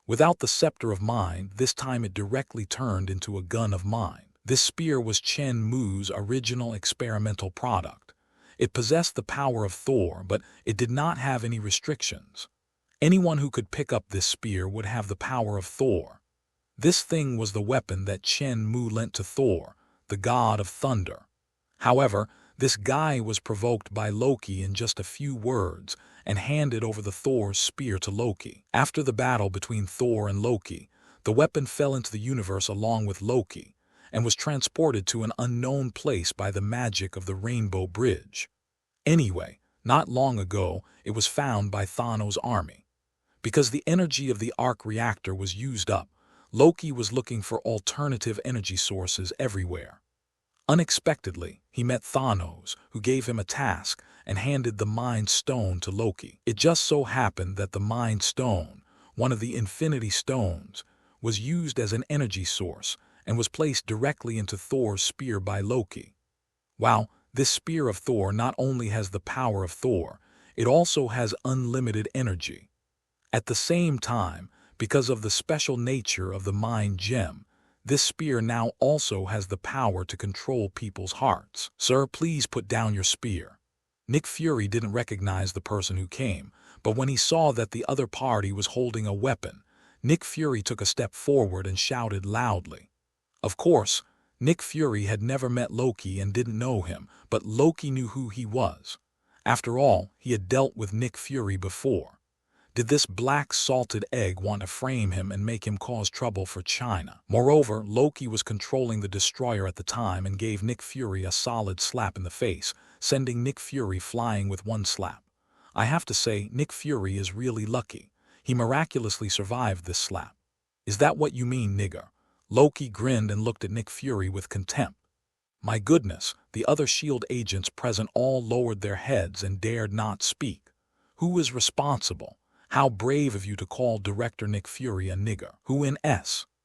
Without the scepter of mind, this time it directly turned into a gun of mind. This spear was Chen Mu's original experimental product. It possessed the power of Thor, but it did not have any restrictions. Anyone who could pick up this spear would have the power of Thor. This thing was the weapon that Chen Mu lent to Thor, the god of thunder. However, this guy was provoked by Loki in just a few words and handed over the Thor's spear to Loki. After the battle between Thor and Loki, the weapon fell into the universe along with Loki and was transported to an unknown place by the magic of the Rainbow Bridge. Anyway, not long ago, it was found by Thanos' army. Because the energy of the arc reactor was used up, Loki was looking for alternative energy sources everywhere. Unexpectedly, he met Thanos, who gave him a task and handed the Mind Stone to Loki. It just so happened that the Mind Stone, one of the Infinity Stones, was used as an energy source and was placed directly into Thor's spear by Loki. Wow, this spear of Thor not only has the power of Thor, it also has unlimited energy. At the same time, because of the special nature of the Mind Gem, this spear now also has the power to control people's hearts. Sir, please put down your spear. Nick Fury didn't recognize the person who came, but when he saw that the other party was holding a weapon, Nick Fury took a step forward and shouted loudly. Of course, Nick Fury had never met Loki and didn't know him, but Loki knew who he was. After all, he had dealt with Nick Fury before. Did this black salted egg want to frame him and make him cause trouble for China? Moreover, Loki was controlling the destroyer at the time and gave Nick Fury a solid slap in the face, sending Nick Fury flying with one slap. I have to say, Nick Fury is really lucky. He miraculously survived this slap. Is that what you mean, nigger? Loki grinned and looked at Nick Fury with contempt. My goodness, the other S.H.I.E.L.D. agents present all lowered their heads and dared not speak. Who is responsible? How brave of you to call Director Nick Fury a nigger. Who in S.H.I.E.L.D.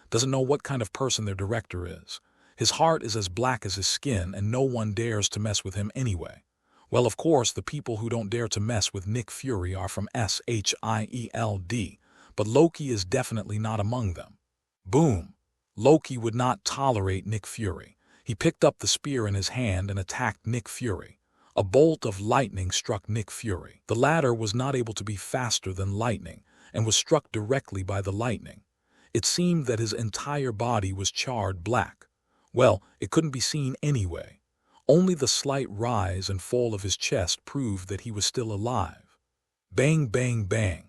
doesn't know what kind of person their director is. His heart is as black as his skin, and no one dares to mess with him anyway. Well, of course, the people who don't dare to mess with Nick Fury are from Shield, but Loki is definitely not among them. Boom! Loki would not tolerate Nick Fury. He picked up the spear in his hand and attacked Nick Fury. A bolt of lightning struck Nick Fury. The latter was not able to be faster than lightning and was struck directly by the lightning. It seemed that his entire body was charred black. Well, it couldn't be seen anyway. Only the slight rise and fall of his chest proved that he was still alive. Bang, bang, bang.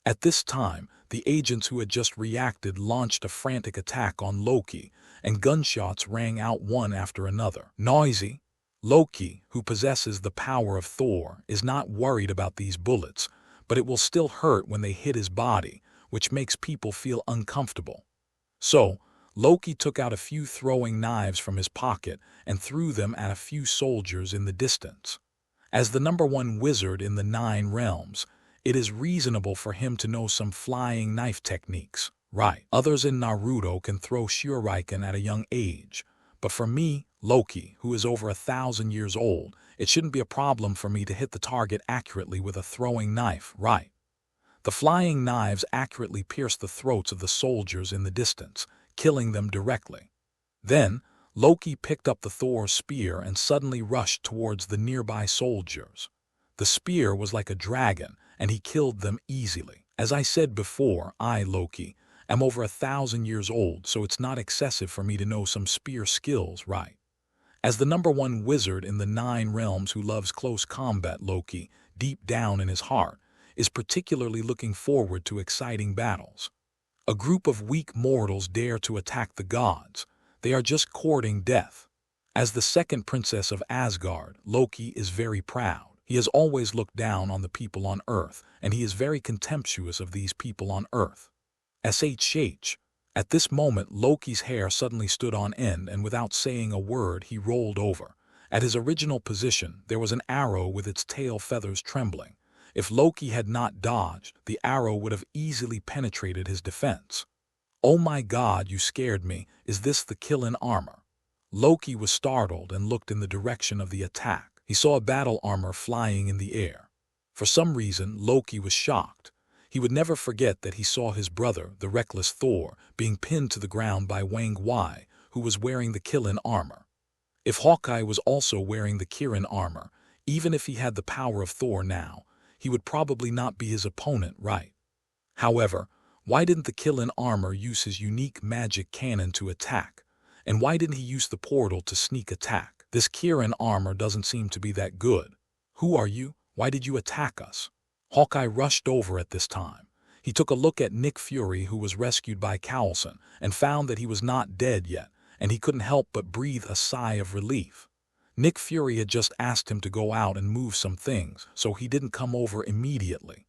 At this time, the agents who had just reacted launched a frantic attack on Loki, and gunshots rang out one after another. Noisy. Loki, who possesses the power of Thor, is not worried about these bullets, but it will still hurt when they hit his body, which makes people feel uncomfortable. So, Loki took out a few throwing knives from his pocket and threw them at a few soldiers in the distance. As the #1 wizard in the 9 realms, it is reasonable for him to know some flying knife techniques, right? Others in Naruto can throw shuriken at a young age, but for me, Loki, who is over 1,000 years old, it shouldn't be a problem for me to hit the target accurately with a throwing knife, right? The flying knives accurately pierced the throats of the soldiers in the distance, killing them directly. Then, Loki picked up the Thor's spear and suddenly rushed towards the nearby soldiers. The spear was like a dragon, and he killed them easily. As I said before, I, Loki, am over 1,000 years old, so it's not excessive for me to know some spear skills, right? As the #1 wizard in the 9 realms who loves close combat, Loki, deep down in his heart, is particularly looking forward to exciting battles. A group of weak mortals dare to attack the gods. They are just courting death. As the second princess of Asgard, Loki is very proud. He has always looked down on the people on Earth, and he is very contemptuous of these people on Earth. SHH. At this moment, Loki's hair suddenly stood on end, and without saying a word, he rolled over. At his original position, there was an arrow with its tail feathers trembling. If Loki had not dodged, the arrow would have easily penetrated his defense. Oh my God, you scared me. Is this the kill in armor? Loki was startled and looked in the direction of the attack. He saw a battle armor flying in the air. For some reason, Loki was shocked. He would never forget that he saw his brother, the reckless Thor, being pinned to the ground by Wang Wei, who was wearing the Kirin armor. If Hawkeye was also wearing the Kirin armor, even if he had the power of Thor now, he would probably not be his opponent, right? However, why didn't the Kirin armor use his unique magic cannon to attack? And why didn't he use the portal to sneak attack? This Kirin armor doesn't seem to be that good. Who are you? Why did you attack us? Hawkeye rushed over at this time. He took a look at Nick Fury, who was rescued by Coulson, and found that he was not dead yet, and he couldn't help but breathe a sigh of relief. Nick Fury had just asked him to go out and move some things, so he didn't come over immediately.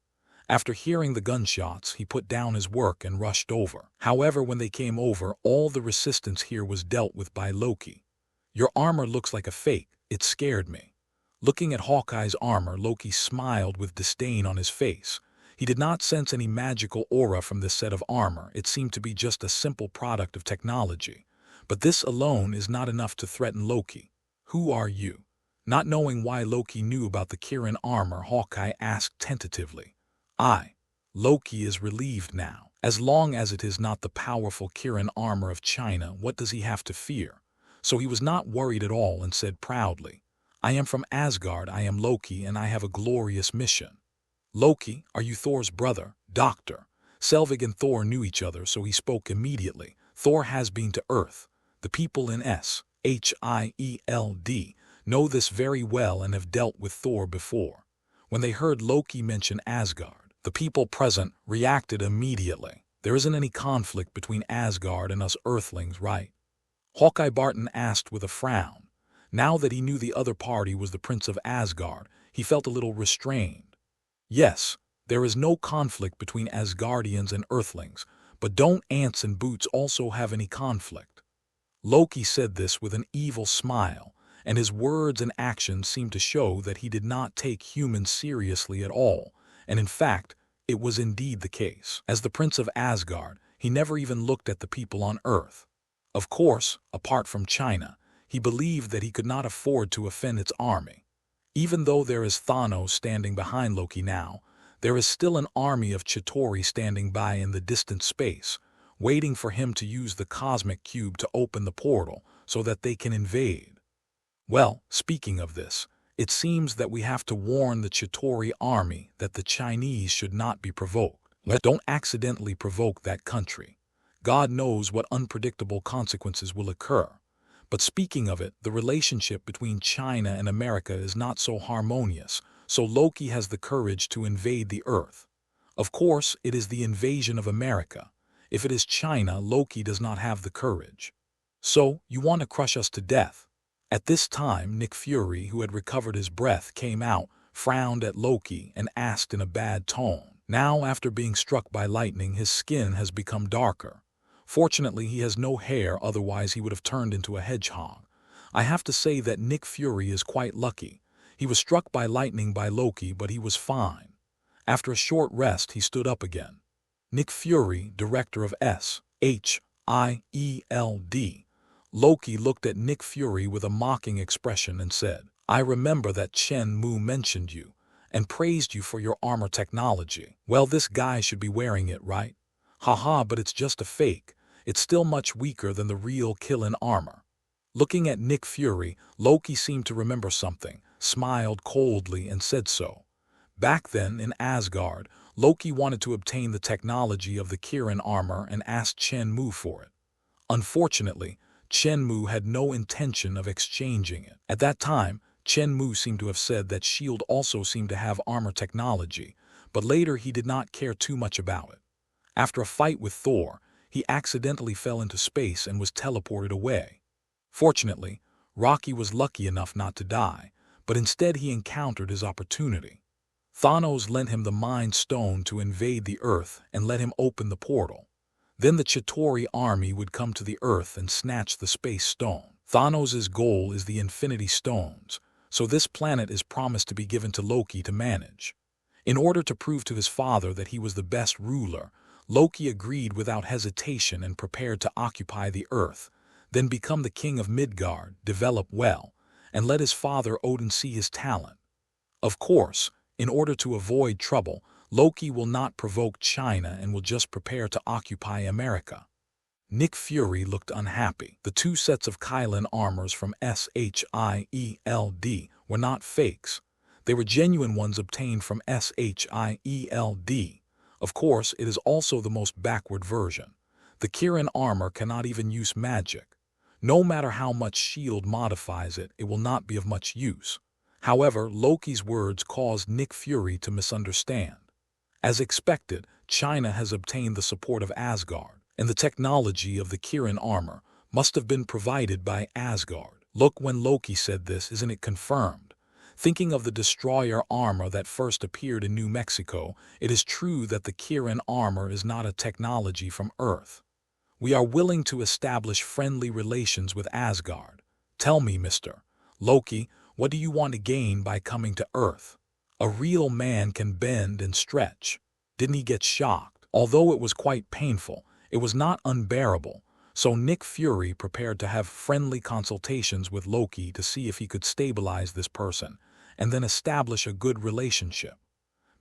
After hearing the gunshots, he put down his work and rushed over. However, when they came over, all the resistance here was dealt with by Loki. Your armor looks like a fake. It scared me. Looking at Hawkeye's armor, Loki smiled with disdain on his face. He did not sense any magical aura from this set of armor. It seemed to be just a simple product of technology. But this alone is not enough to threaten Loki. Who are you? Not knowing why Loki knew about the Kirin armor, Hawkeye asked tentatively. Loki is relieved now. As long as it is not the powerful Kirin armor of China, what does he have to fear? So he was not worried at all and said proudly, I am from Asgard, I am Loki, and I have a glorious mission. Loki, are you Thor's brother? Doctor. Selvig and Thor knew each other, so he spoke immediately. Thor has been to Earth. The people in Shield know this very well and have dealt with Thor before. When they heard Loki mention Asgard, the people present reacted immediately. There isn't any conflict between Asgard and us Earthlings, right? Hawkeye Barton asked with a frown. Now that he knew the other party was the Prince of Asgard, he felt a little restrained. Yes, there is no conflict between Asgardians and Earthlings, but don't ants and boots also have any conflict? Loki said this with an evil smile, and his words and actions seemed to show that he did not take humans seriously at all, and in fact, it was indeed the case. As the Prince of Asgard, he never even looked at the people on Earth. Of course, apart from China, he believed that he could not afford to offend its army. Even though there is Thanos standing behind Loki now, there is still an army of Chitauri standing by in the distant space, waiting for him to use the cosmic cube to open the portal so that they can invade. Well, speaking of this, it seems that we have to warn the Chitauri army that the Chinese should not be provoked. Don't accidentally provoke that country. God knows what unpredictable consequences will occur. But speaking of it, the relationship between China and America is not so harmonious, so Loki has the courage to invade the Earth. Of course, it is the invasion of America. If it is China, Loki does not have the courage. So, you want to crush us to death. At this time, Nick Fury, who had recovered his breath, came out, frowned at Loki, and asked in a bad tone. Now, after being struck by lightning, his skin has become darker. Fortunately, he has no hair, otherwise he would have turned into a hedgehog. I have to say that Nick Fury is quite lucky. He was struck by lightning by Loki, but he was fine. After a short rest, he stood up again. Nick Fury, director of SHIELD. Loki looked at Nick Fury with a mocking expression and said, "I remember that Chen Mu mentioned you and praised you for your armor technology. Well, this guy should be wearing it, right? Haha, but it's just a fake. It's still much weaker than the real kill-in armor." Looking at Nick Fury, Loki seemed to remember something, smiled coldly, and said so. Back then, in Asgard, Loki wanted to obtain the technology of the Kirin armor and asked Chen Mu for it. Unfortunately, Chen Mu had no intention of exchanging it. At that time, Chen Mu seemed to have said that S.H.I.E.L.D. also seemed to have armor technology, but later he did not care too much about it. After a fight with Thor, he accidentally fell into space and was teleported away. Fortunately, Rocky was lucky enough not to die, but instead he encountered his opportunity. Thanos lent him the Mind Stone to invade the Earth and let him open the portal. Then the Chitauri army would come to the Earth and snatch the Space Stone. Thanos' goal is the Infinity Stones, so this planet is promised to be given to Loki to manage. In order to prove to his father that he was the best ruler, Loki agreed without hesitation and prepared to occupy the Earth, then become the king of Midgard, develop well, and let his father Odin see his talent. Of course, in order to avoid trouble, Loki will not provoke China and will just prepare to occupy America. Nick Fury looked unhappy. The two sets of Kylan armors from SHIELD were not fakes. They were genuine ones obtained from SHIELD. Of course, it is also the most backward version. The Kirin armor cannot even use magic. No matter how much S.H.I.E.L.D. modifies it, it will not be of much use. However, Loki's words caused Nick Fury to misunderstand. As expected, China has obtained the support of Asgard, and the technology of the Kirin armor must have been provided by Asgard. Look, when Loki said this, isn't it confirmed? Thinking of the destroyer armor that first appeared in New Mexico, it is true that the Kirin armor is not a technology from Earth. We are willing to establish friendly relations with Asgard. Tell me, Mr. Loki, what do you want to gain by coming to Earth? A real man can bend and stretch. Didn't he get shocked? Although it was quite painful, it was not unbearable, so Nick Fury prepared to have friendly consultations with Loki to see if he could stabilize this person, and then establish a good relationship.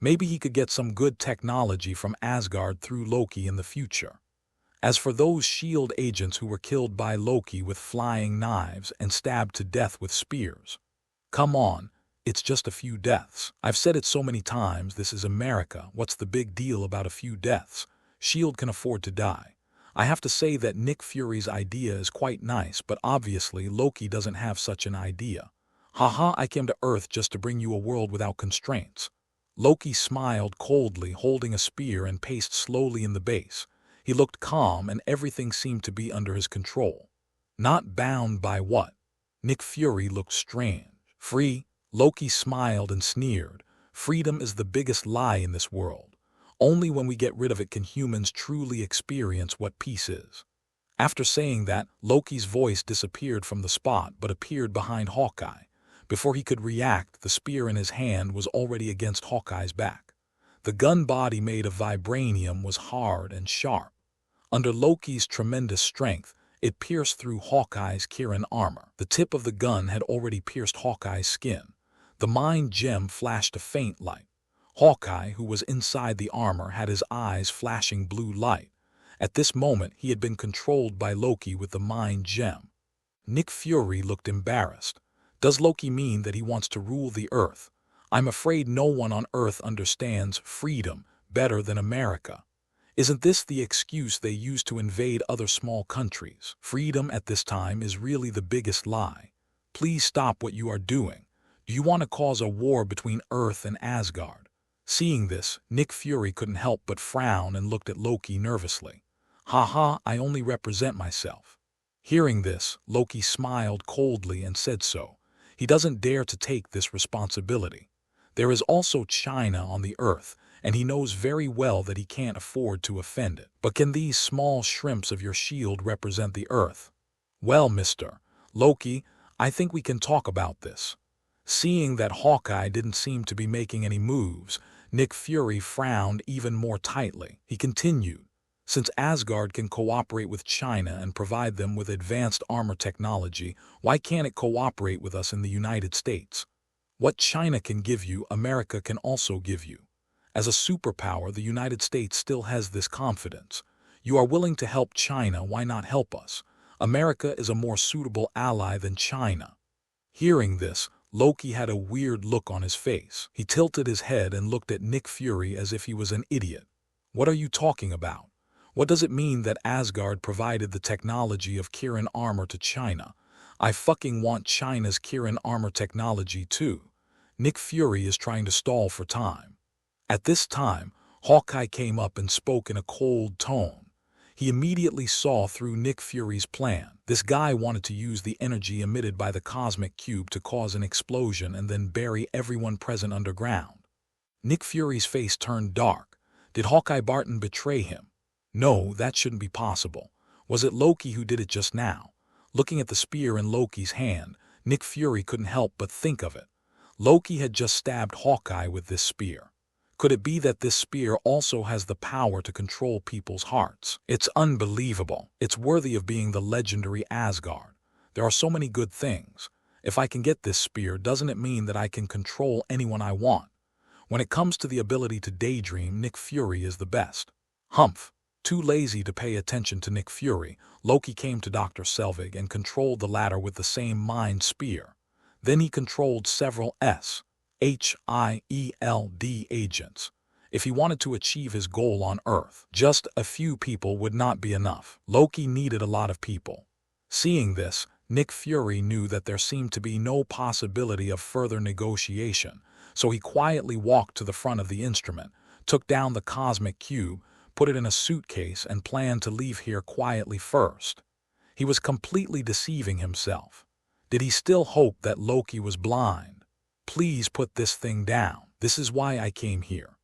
Maybe he could get some good technology from Asgard through Loki in the future. As for those S.H.I.E.L.D. agents who were killed by Loki with flying knives and stabbed to death with spears, come on, it's just a few deaths. I've said it so many times, this is America. What's the big deal about a few deaths? S.H.I.E.L.D. can afford to die. I have to say that Nick Fury's idea is quite nice, but obviously Loki doesn't have such an idea. Haha, I came to Earth just to bring you a world without constraints. Loki smiled coldly, holding a spear, and paced slowly in the base. He looked calm and everything seemed to be under his control. Not bound by what? Nick Fury looked strange. Free? Loki smiled and sneered. Freedom is the biggest lie in this world. Only when we get rid of it can humans truly experience what peace is. After saying that, Loki's voice disappeared from the spot but appeared behind Hawkeye. Before he could react, the spear in his hand was already against Hawkeye's back. The gun body made of vibranium was hard and sharp. Under Loki's tremendous strength, It pierced through Hawkeye's Kirin armor. The tip of the gun had already pierced Hawkeye's skin. The mind gem flashed a faint light. Hawkeye, who was inside the armor, had his eyes flashing blue light. At this moment, he had been controlled by Loki with the mind gem. Nick Fury looked embarrassed. Does Loki mean that he wants to rule the Earth? I'm afraid no one on Earth understands freedom better than America. Isn't this the excuse they use to invade other small countries? Freedom at this time is really the biggest lie. Please stop what you are doing. Do you want to cause a war between Earth and Asgard? Seeing this, Nick Fury couldn't help but frown and looked at Loki nervously. Haha, I only represent myself. Hearing this, Loki smiled coldly and said so. He doesn't dare to take this responsibility. There is also China on the Earth, and he knows very well that he can't afford to offend it. But can these small shrimps of your shield represent the Earth? Well, Mr. Loki, I think we can talk about this. Seeing that Hawkeye didn't seem to be making any moves, Nick Fury frowned even more tightly. He continued, since Asgard can cooperate with China and provide them with advanced armor technology, why can't it cooperate with us in the United States? What China can give you, America can also give you. As a superpower, the United States still has this confidence. You are willing to help China, why not help us? America is a more suitable ally than China. Hearing this, Loki had a weird look on his face. He tilted his head and looked at Nick Fury as if he was an idiot. What are you talking about? What does it mean that Asgard provided the technology of Kirin armor to China? I fucking want China's Kirin armor technology too. Nick Fury is trying to stall for time. At this time, Hawkeye came up and spoke in a cold tone. He immediately saw through Nick Fury's plan. This guy wanted to use the energy emitted by the cosmic cube to cause an explosion and then bury everyone present underground. Nick Fury's face turned dark. Did Hawkeye Barton betray him? No, that shouldn't be possible. Was it Loki who did it just now? Looking at the spear in Loki's hand, Nick Fury couldn't help but think of it. Loki had just stabbed Hawkeye with this spear. Could it be that this spear also has the power to control people's hearts? It's unbelievable. It's worthy of being the legendary Asgard. There are so many good things. If I can get this spear, doesn't it mean that I can control anyone I want? When it comes to the ability to daydream, Nick Fury is the best. Humph. Too lazy to pay attention to Nick Fury, Loki came to Dr. Selvig and controlled the latter with the same mind spear. Then he controlled several SHIELD agents. If he wanted to achieve his goal on Earth, just a few people would not be enough. Loki needed a lot of people. Seeing this, Nick Fury knew that there seemed to be no possibility of further negotiation, so he quietly walked to the front of the instrument, took down the cosmic cube, put it in a suitcase, and planned to leave here quietly first. He was completely deceiving himself. Did he still hope that Loki was blind? Please put this thing down. This is why I came here.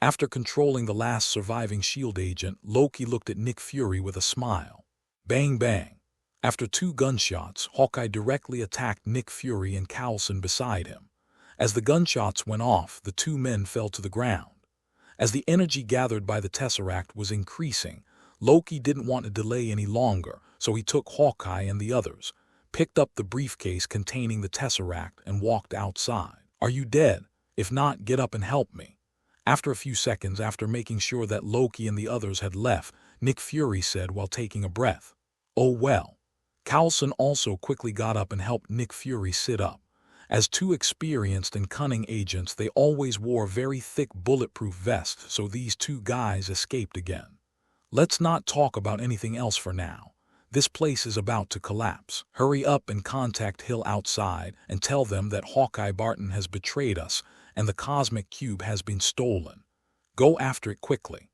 After controlling the last surviving SHIELD agent, Loki looked at Nick Fury with a smile. Bang bang. After 2 gunshots, Hawkeye directly attacked Nick Fury and Coulson beside him. As the gunshots went off, the 2 men fell to the ground. As the energy gathered by the Tesseract was increasing, Loki didn't want to delay any longer, so he took Hawkeye and the others, picked up the briefcase containing the Tesseract, and walked outside. Are you dead? If not, get up and help me. After a few seconds, after making sure that Loki and the others had left, Nick Fury said while taking a breath, "Oh well." Coulson also quickly got up and helped Nick Fury sit up. As 2 experienced and cunning agents, they always wore very thick bulletproof vests, so these 2 guys escaped again. Let's not talk about anything else for now. This place is about to collapse. Hurry up and contact Hill outside and tell them that Hawkeye Barton has betrayed us and the cosmic cube has been stolen. Go after it quickly.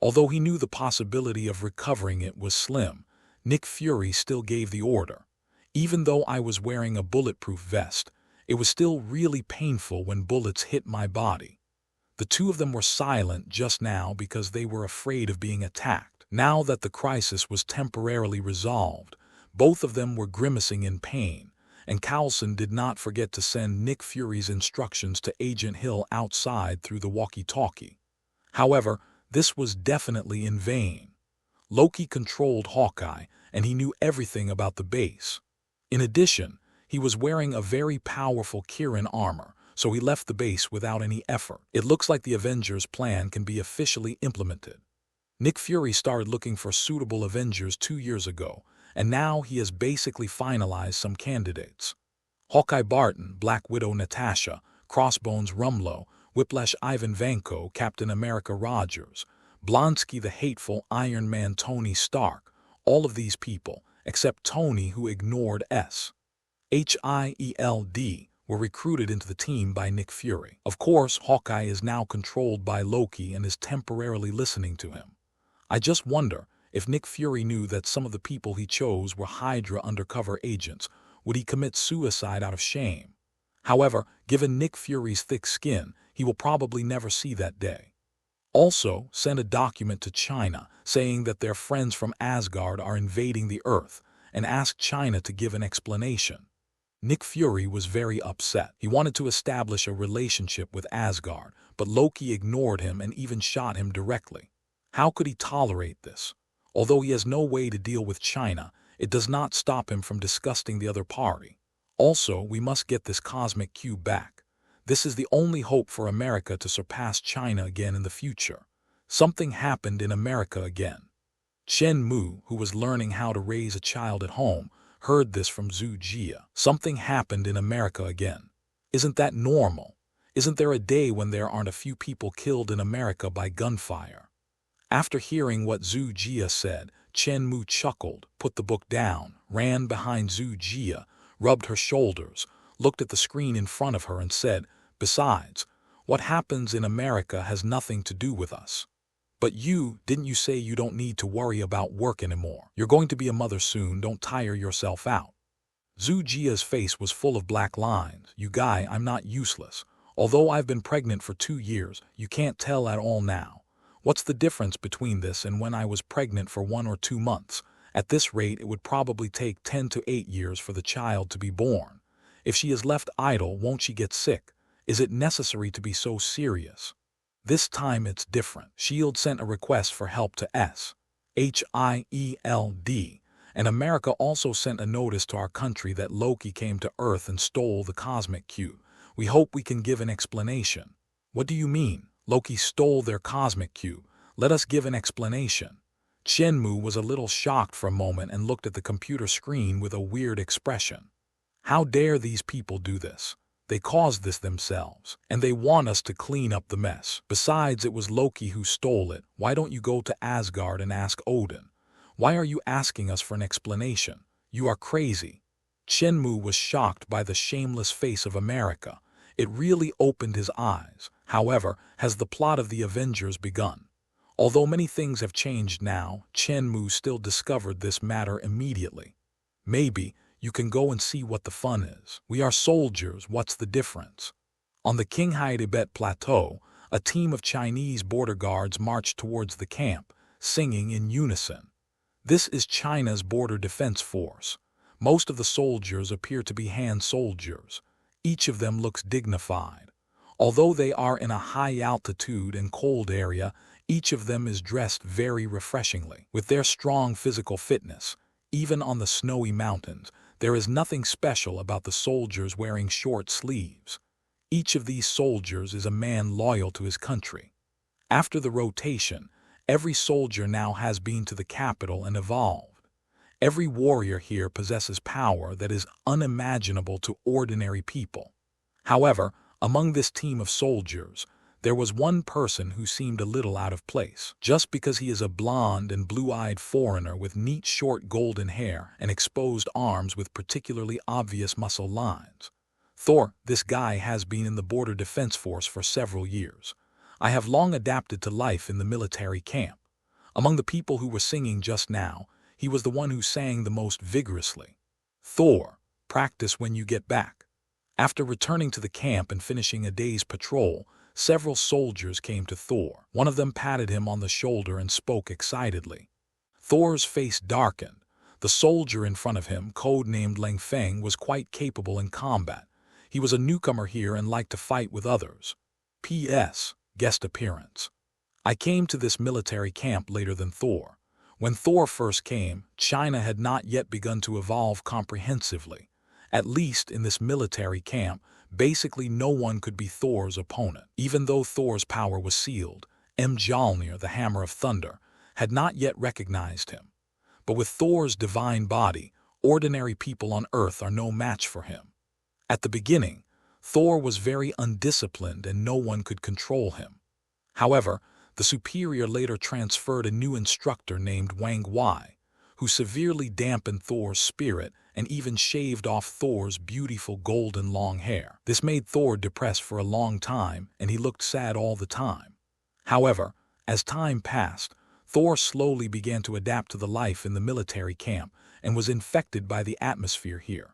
Although he knew the possibility of recovering it was slim, Nick Fury still gave the order. Even though I was wearing a bulletproof vest, it was still really painful when bullets hit my body. The 2 of them were silent just now because they were afraid of being attacked. Now that the crisis was temporarily resolved, both of them were grimacing in pain, and Coulson did not forget to send Nick Fury's instructions to Agent Hill outside through the walkie-talkie. However, this was definitely in vain. Loki controlled Hawkeye, and he knew everything about the base. In addition, he was wearing a very powerful Kirin armor, so he left the base without any effort. It looks like the Avengers' plan can be officially implemented. Nick Fury started looking for suitable Avengers 2 years ago, and now he has basically finalized some candidates. Hawkeye Barton, Black Widow Natasha, Crossbones Rumlow, Whiplash Ivan Vanko, Captain America Rogers, Blonsky the hateful Iron Man Tony Stark, all of these people, except Tony who ignored S.H.I.E.L.D., were recruited into the team by Nick Fury. Of course, Hawkeye is now controlled by Loki and is temporarily listening to him. I just wonder, if Nick Fury knew that some of the people he chose were Hydra undercover agents, would he commit suicide out of shame? However, given Nick Fury's thick skin, he will probably never see that day. Also, send a document to China saying that their friends from Asgard are invading the Earth, and ask China to give an explanation. Nick Fury was very upset. He wanted to establish a relationship with Asgard, but Loki ignored him and even shot him directly. How could he tolerate this? Although he has no way to deal with China, it does not stop him from disgusting the other party. Also, we must get this cosmic cube back. This is the only hope for America to surpass China again in the future. Something happened in America again. Chen Mu, who was learning how to raise a child at home, heard this from Zhu Jia. Something happened in America again. Isn't that normal? Isn't there a day when there aren't a few people killed in America by gunfire? After hearing what Zhu Jia said, Chen Mu chuckled, put the book down, ran behind Zhu Jia, rubbed her shoulders, looked at the screen in front of her and said, "Besides, what happens in America has nothing to do with us. But didn't you say you don't need to worry about work anymore? You're going to be a mother soon, don't tire yourself out." Zhu Jia's face was full of black lines. "You guy, I'm not useless. Although I've been pregnant for 2 years, you can't tell at all now. What's the difference between this and when I was pregnant for 1 or 2 months? At this rate, it would probably take 10 to 8 years for the child to be born. If she is left idle, won't she get sick? Is it necessary to be so serious? This time it's different." S.H.I.E.L.D. sent a request for help to S.H.I.E.L.D., and America also sent a notice to our country that Loki came to Earth and stole the cosmic cube. We hope we can give an explanation. What do you mean? Loki stole their cosmic cube. Let us give an explanation. Chen Mu was a little shocked for a moment and looked at the computer screen with a weird expression. How dare these people do this? They caused this themselves, and they want us to clean up the mess. Besides, it was Loki who stole it. Why don't you go to Asgard and ask Odin? Why are you asking us for an explanation? You are crazy. Chen Mu was shocked by the shameless face of America. It really opened his eyes. However, has the plot of the Avengers begun? Although many things have changed now, Chen Mu still discovered this matter immediately. Maybe you can go and see what the fun is. We are soldiers, what's the difference? On the Qinghai Tibet Plateau, a team of Chinese border guards marched towards the camp, singing in unison. This is China's border defense force. Most of the soldiers appear to be hand soldiers. Each of them looks dignified. Although they are in a high altitude and cold area, each of them is dressed very refreshingly. With their strong physical fitness, even on the snowy mountains, there is nothing special about the soldiers wearing short sleeves. Each of these soldiers is a man loyal to his country. After the rotation, every soldier now has been to the capital and evolved. Every warrior here possesses power that is unimaginable to ordinary people. However, among this team of soldiers, there was one person who seemed a little out of place. Just because he is a blonde and blue-eyed foreigner with neat short golden hair and exposed arms with particularly obvious muscle lines. Thor, this guy has been in the border defense force for several years. I have long adapted to life in the military camp. Among the people who were singing just now, he was the one who sang the most vigorously. Thor, practice when you get back. After returning to the camp and finishing a day's patrol, several soldiers came to Thor. One of them patted him on the shoulder and spoke excitedly. Thor's face darkened. The soldier in front of him, codenamed Lang Feng, was quite capable in combat. He was a newcomer here and liked to fight with others. P.S. Guest appearance. I came to this military camp later than Thor. When Thor first came, China had not yet begun to evolve comprehensively. At least in this military camp, basically no one could be Thor's opponent. Even though Thor's power was sealed, Mjolnir, the Hammer of Thunder, had not yet recognized him. But with Thor's divine body, ordinary people on Earth are no match for him. At the beginning, Thor was very undisciplined and no one could control him. However, the superior later transferred a new instructor named Wang Wei, who severely dampened Thor's spirit and even shaved off Thor's beautiful golden long hair. This made Thor depressed for a long time, and he looked sad all the time. However, as time passed, Thor slowly began to adapt to the life in the military camp and was infected by the atmosphere here.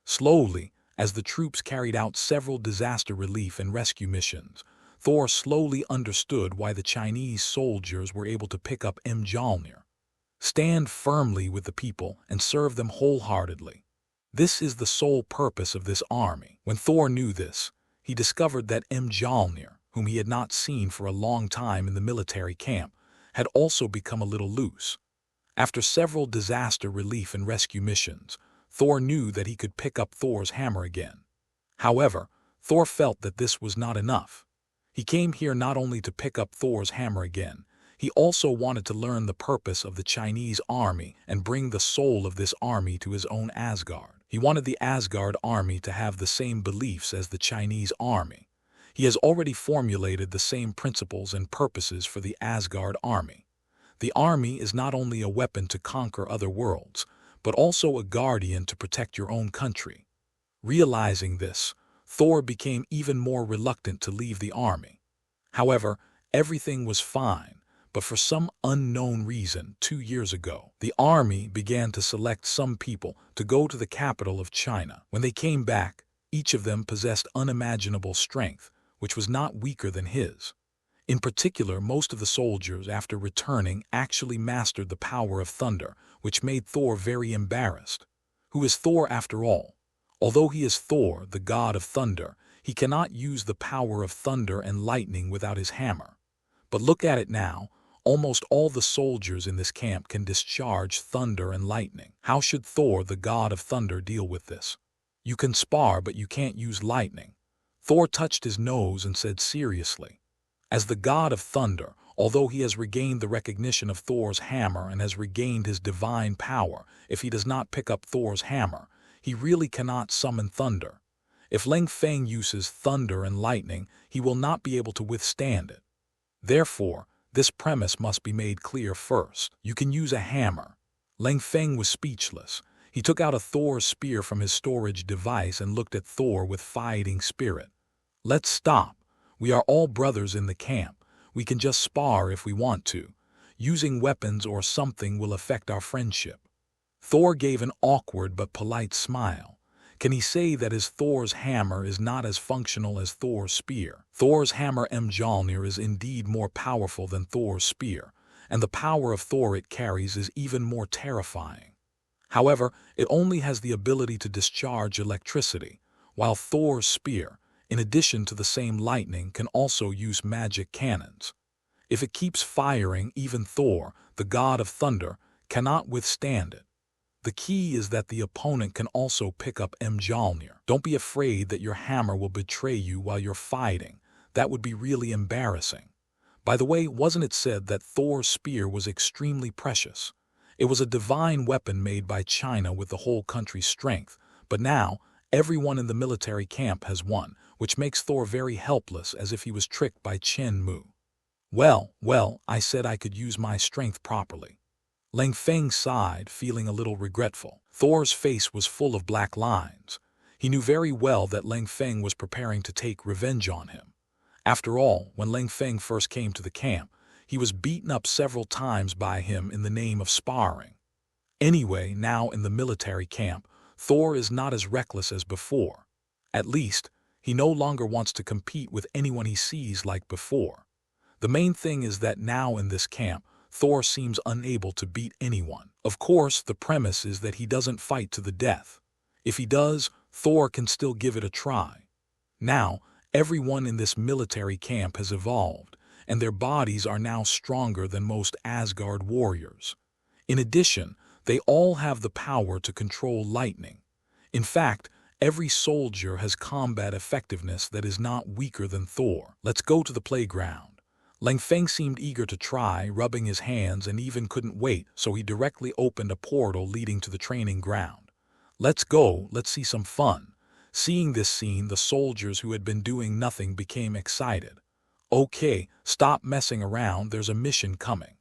Slowly, as the troops carried out several disaster relief and rescue missions, Thor slowly understood why the Chinese soldiers were able to pick up Mjolnir. Stand firmly with the people and serve them wholeheartedly. This is the sole purpose of this army. When Thor knew this, he discovered that Mjolnir, whom he had not seen for a long time in the military camp, had also become a little loose. After several disaster relief and rescue missions, Thor knew that he could pick up Thor's hammer again. However, Thor felt that this was not enough. He came here not only to pick up Thor's hammer again, he also wanted to learn the purpose of the Chinese army and bring the soul of this army to his own Asgard. He wanted the Asgard army to have the same beliefs as the Chinese army. He has already formulated the same principles and purposes for the Asgard army. The army is not only a weapon to conquer other worlds, but also a guardian to protect your own country. Realizing this, Thor became even more reluctant to leave the army. However, everything was fine, but for some unknown reason, 2 years ago, the army began to select some people to go to the capital of China. When they came back, each of them possessed unimaginable strength, which was not weaker than his. In particular, most of the soldiers, after returning, actually mastered the power of thunder, which made Thor very embarrassed. Who is Thor after all? Although he is Thor, the god of thunder, he cannot use the power of thunder and lightning without his hammer. But look at it now, almost all the soldiers in this camp can discharge thunder and lightning. How should Thor, the god of thunder, deal with this? You can spar, but you can't use lightning. Thor touched his nose and said seriously, as the god of thunder, although he has regained the recognition of Thor's hammer and has regained his divine power, if he does not pick up Thor's hammer, he really cannot summon thunder. If Lang Feng uses thunder and lightning, he will not be able to withstand it. Therefore, this premise must be made clear first. You can use a hammer. Lang Feng was speechless. He took out a Thor spear from his storage device and looked at Thor with fighting spirit. Let's stop. We are all brothers in the camp. We can just spar if we want to. Using weapons or something will affect our friendship. Thor gave an awkward but polite smile. Can he say that his Thor's hammer is not as functional as Thor's spear? Thor's hammer Mjolnir is indeed more powerful than Thor's spear, and the power of Thor it carries is even more terrifying. However, it only has the ability to discharge electricity, while Thor's spear, in addition to the same lightning, can also use magic cannons. If it keeps firing, even Thor, the god of thunder, cannot withstand it. The key is that the opponent can also pick up Mjolnir. Don't be afraid that your hammer will betray you while you're fighting. That would be really embarrassing. By the way, wasn't it said that Thor's spear was extremely precious? It was a divine weapon made by China with the whole country's strength, but now everyone in the military camp has one, which makes Thor very helpless, as if he was tricked by Chen Mu. Well, I said I could use my strength properly. Lang Feng sighed, feeling a little regretful. Thor's face was full of black lines. He knew very well that Lang Feng was preparing to take revenge on him. After all, when Lang Feng first came to the camp, he was beaten up several times by him in the name of sparring. Anyway, now in the military camp, Thor is not as reckless as before. At least, he no longer wants to compete with anyone he sees like before. The main thing is that now in this camp, Thor seems unable to beat anyone. Of course, the premise is that he doesn't fight to the death. If he does, Thor can still give it a try. Now, everyone in this military camp has evolved, and their bodies are now stronger than most Asgard warriors. In addition, they all have the power to control lightning. In fact, every soldier has combat effectiveness that is not weaker than Thor. Let's go to the playground. Lang Feng seemed eager to try, rubbing his hands, and even couldn't wait, so he directly opened a portal leading to the training ground. Let's go, let's see some fun. Seeing this scene, the soldiers who had been doing nothing became excited. Okay, stop messing around, there's a mission coming.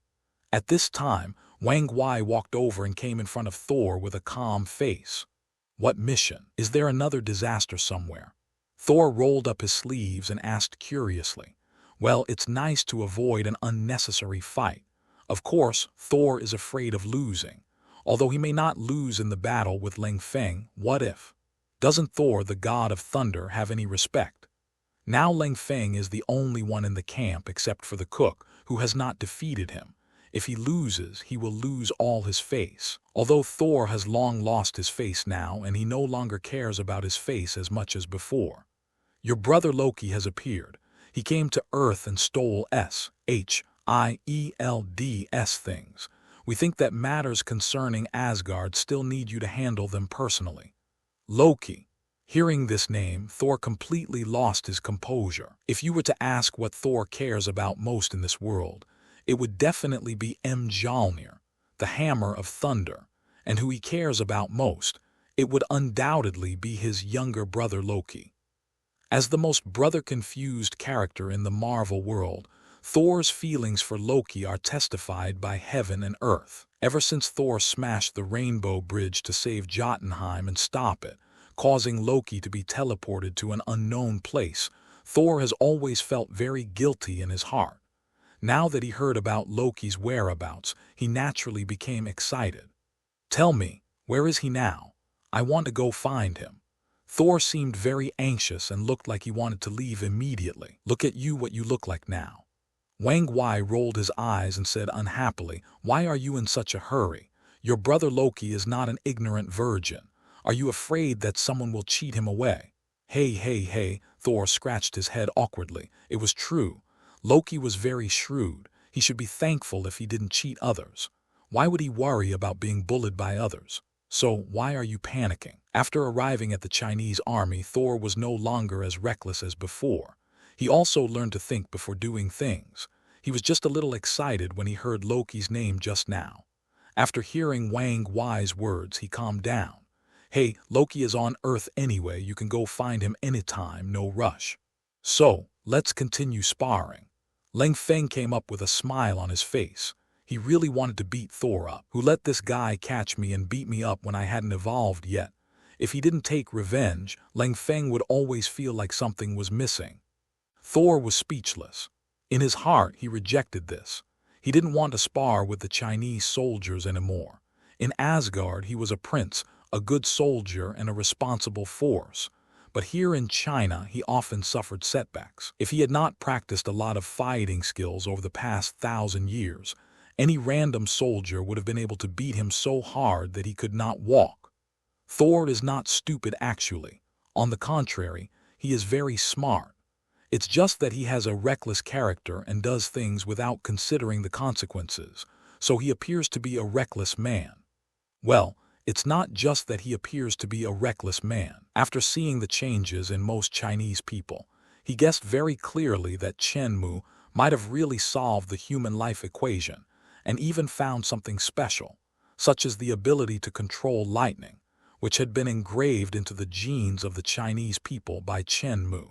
At this time, Wang Wei walked over and came in front of Thor with a calm face. What mission? Is there another disaster somewhere? Thor rolled up his sleeves and asked curiously. Well, it's nice to avoid an unnecessary fight. Of course, Thor is afraid of losing. Although he may not lose in the battle with Lang Feng, what if? Doesn't Thor, the god of thunder, have any respect? Now Lang Feng is the only one in the camp except for the cook, who has not defeated him. If he loses, he will lose all his face. Although Thor has long lost his face now, and he no longer cares about his face as much as before. Your brother Loki has appeared. He came to Earth and stole SHIELD's things. We think that matters concerning Asgard still need you to handle them personally. Loki. Hearing this name, Thor completely lost his composure. If you were to ask what Thor cares about most in this world, it would definitely be Mjolnir, the hammer of thunder, and who he cares about most, it would undoubtedly be his younger brother Loki. As the most brother-confused character in the Marvel world, Thor's feelings for Loki are testified by heaven and earth. Ever since Thor smashed the Rainbow Bridge to save Jotunheim and stop it, causing Loki to be teleported to an unknown place, Thor has always felt very guilty in his heart. Now that he heard about Loki's whereabouts, he naturally became excited. Tell me, where is he now? I want to go find him. Thor seemed very anxious and looked like he wanted to leave immediately. Look at you, what you look like now. Wang Wei rolled his eyes and said unhappily, why are you in such a hurry? Your brother Loki is not an ignorant virgin. Are you afraid that someone will cheat him away? Hey, Thor scratched his head awkwardly. It was true. Loki was very shrewd. He should be thankful if he didn't cheat others. Why would he worry about being bullied by others? So why are you panicking? After arriving at the Chinese army, Thor was no longer as reckless as before. He also learned to think before doing things. He was just a little excited when he heard Loki's name just now. After hearing Wang Wei's words, he calmed down. Hey, Loki is on Earth anyway, you can go find him anytime, no rush. So, let's continue sparring. Lang Feng came up with a smile on his face. He really wanted to beat Thor up. Who let this guy catch me and beat me up when I hadn't evolved yet? If he didn't take revenge, Lang Feng would always feel like something was missing. Thor was speechless. In his heart, he rejected this. He didn't want to spar with the Chinese soldiers anymore. In Asgard, he was a prince, a good soldier, and a responsible force. But here in China, he often suffered setbacks. If he had not practiced a lot of fighting skills over the past 1,000 years, any random soldier would have been able to beat him so hard that he could not walk. Thor is not stupid actually. On the contrary, he is very smart. It's just that he has a reckless character and does things without considering the consequences, so he appears to be a reckless man. Well, it's not just that he appears to be a reckless man. After seeing the changes in most Chinese people, he guessed very clearly that Chen Mu might have really solved the human life equation and even found something special, such as the ability to control lightning, which had been engraved into the genes of the Chinese people by Chen Mu.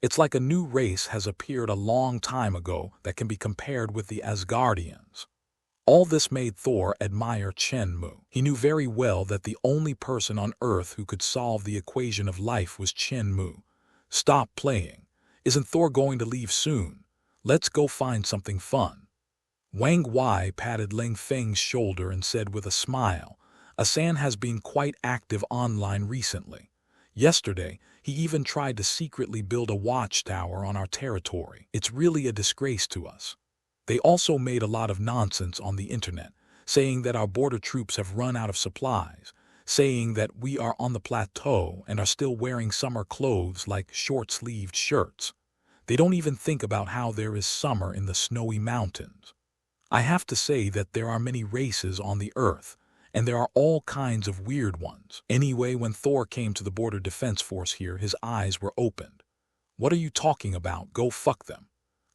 It's like a new race has appeared a long time ago that can be compared with the Asgardians. All this made Thor admire Chen Mu. He knew very well that the only person on Earth who could solve the equation of life was Chen Mu. Stop playing. Isn't Thor going to leave soon? Let's go find something fun. Wang Wei patted Lang Feng's shoulder and said with a smile, Asan has been quite active online recently. Yesterday, he even tried to secretly build a watchtower on our territory. It's really a disgrace to us. They also made a lot of nonsense on the internet, saying that our border troops have run out of supplies, saying that we are on the plateau and are still wearing summer clothes like short-sleeved shirts. They don't even think about how there is summer in the snowy mountains. I have to say that there are many races on the earth, and there are all kinds of weird ones. Anyway, when Thor came to the border defense force here, his eyes were opened. What are you talking about? Go fuck them.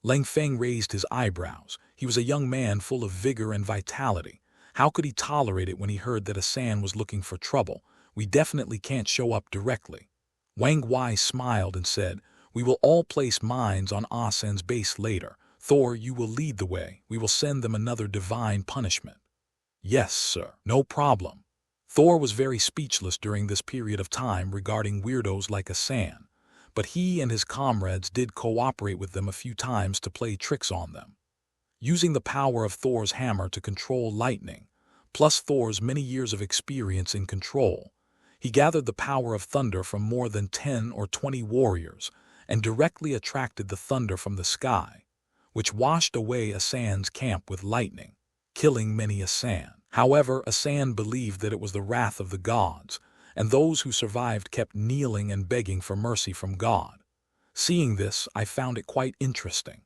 Lang Feng raised his eyebrows. He was a young man full of vigor and vitality. How could he tolerate it when he heard that Asan was looking for trouble? We definitely can't show up directly. Wang Wei smiled and said, we will all place mines on Asan's base later. Thor, you will lead the way. We will send them another divine punishment. Yes, sir. No problem. Thor was very speechless during this period of time regarding weirdos like Asan, but he and his comrades did cooperate with them a few times to play tricks on them. Using the power of Thor's hammer to control lightning, plus Thor's many years of experience in control, he gathered the power of thunder from more than 10 or 20 warriors and directly attracted the thunder from the sky, which washed away Asan's camp with lightning, killing many Asan. However, Asan believed that it was the wrath of the gods, and those who survived kept kneeling and begging for mercy from God. Seeing this, I found it quite interesting.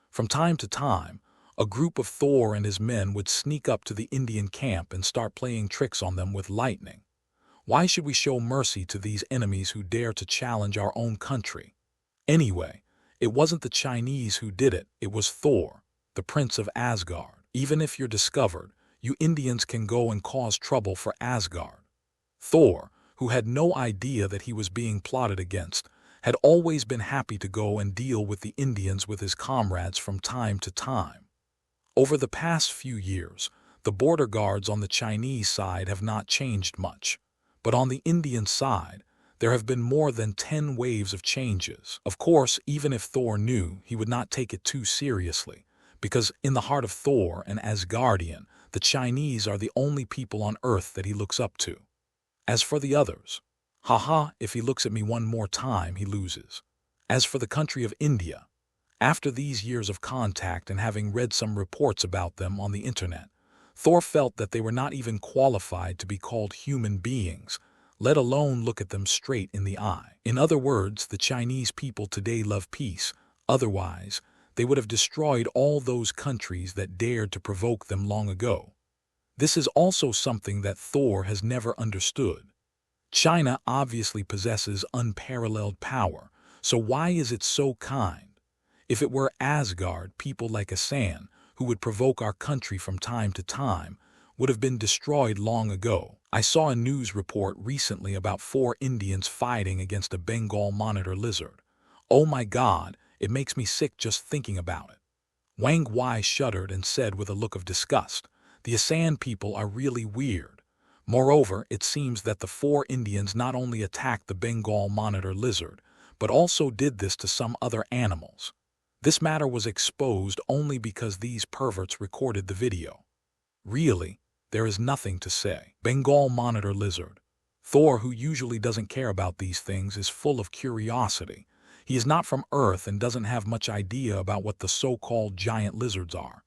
From time to time, a group of Thor and his men would sneak up to the Indian camp and start playing tricks on them with lightning. Why should we show mercy to these enemies who dare to challenge our own country? Anyway, it wasn't the Chinese who did it, it was Thor, the prince of Asgard. Even if you're discovered, you Indians can go and cause trouble for Asgard. Thor, who had no idea that he was being plotted against, had always been happy to go and deal with the Indians with his comrades from time to time. Over the past few years, the border guards on the Chinese side have not changed much, but on the Indian side, there have been more than 10 waves of changes. Of course, even if Thor knew, he would not take it too seriously, because in the heart of Thor, an Asgardian, the Chinese are the only people on Earth that he looks up to. As for the others, haha, if he looks at me one more time, he loses. As for the country of India, after these years of contact and having read some reports about them on the internet, Thor felt that they were not even qualified to be called human beings, let alone look at them straight in the eye. In other words, the Chinese people today love peace. Otherwise, they would have destroyed all those countries that dared to provoke them long ago. This is also something that Thor has never understood. China obviously possesses unparalleled power, so why is it so kind? If it were Asgard, people like Asan, who would provoke our country from time to time, would have been destroyed long ago. I saw a news report recently about 4 Indians fighting against a Bengal monitor lizard. Oh my God, it makes me sick just thinking about it. Wang Wei shuddered and said with a look of disgust, the Asan people are really weird. Moreover, it seems that the 4 Indians not only attacked the Bengal monitor lizard, but also did this to some other animals. This matter was exposed only because these perverts recorded the video. Really, there is nothing to say. Bengal monitor lizard. Thor, who usually doesn't care about these things, is full of curiosity. He is not from Earth and doesn't have much idea about what the so-called giant lizards are.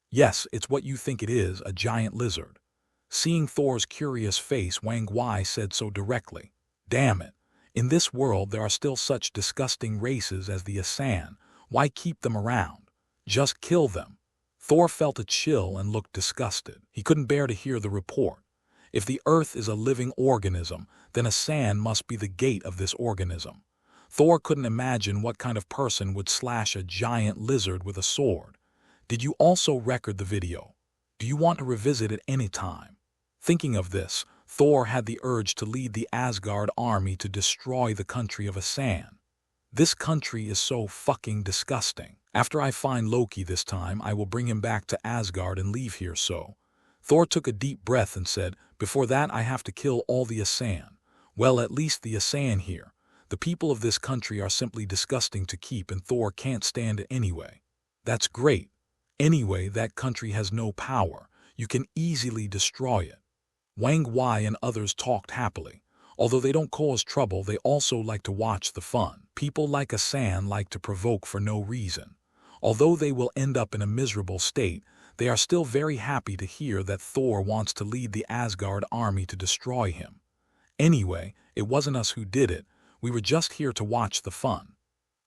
Yes, it's what you think it is, a giant lizard. Seeing Thor's curious face, Wang Wei said so directly. Damn it. In this world there are still such disgusting races as the Asan. Why keep them around? Just kill them. Thor felt a chill and looked disgusted. He couldn't bear to hear the report. If the Earth is a living organism, then Asan must be the gate of this organism. Thor couldn't imagine what kind of person would slash a giant lizard with a sword. Did you also record the video? Do you want to revisit it any time? Thinking of this, Thor had the urge to lead the Asgard army to destroy the country of Asan. This country is so fucking disgusting. After I find Loki this time, I will bring him back to Asgard and leave here so. Thor took a deep breath and said, before that I have to kill all the Asan. Well, at least the Asan here. The people of this country are simply disgusting to keep and Thor can't stand it anyway. That's great. Anyway, that country has no power. You can easily destroy it. Wang Wei and others talked happily. Although they don't cause trouble, they also like to watch the fun. People like Asan like to provoke for no reason. Although they will end up in a miserable state, they are still very happy to hear that Thor wants to lead the Asgard army to destroy him. Anyway, it wasn't us who did it. We were just here to watch the fun.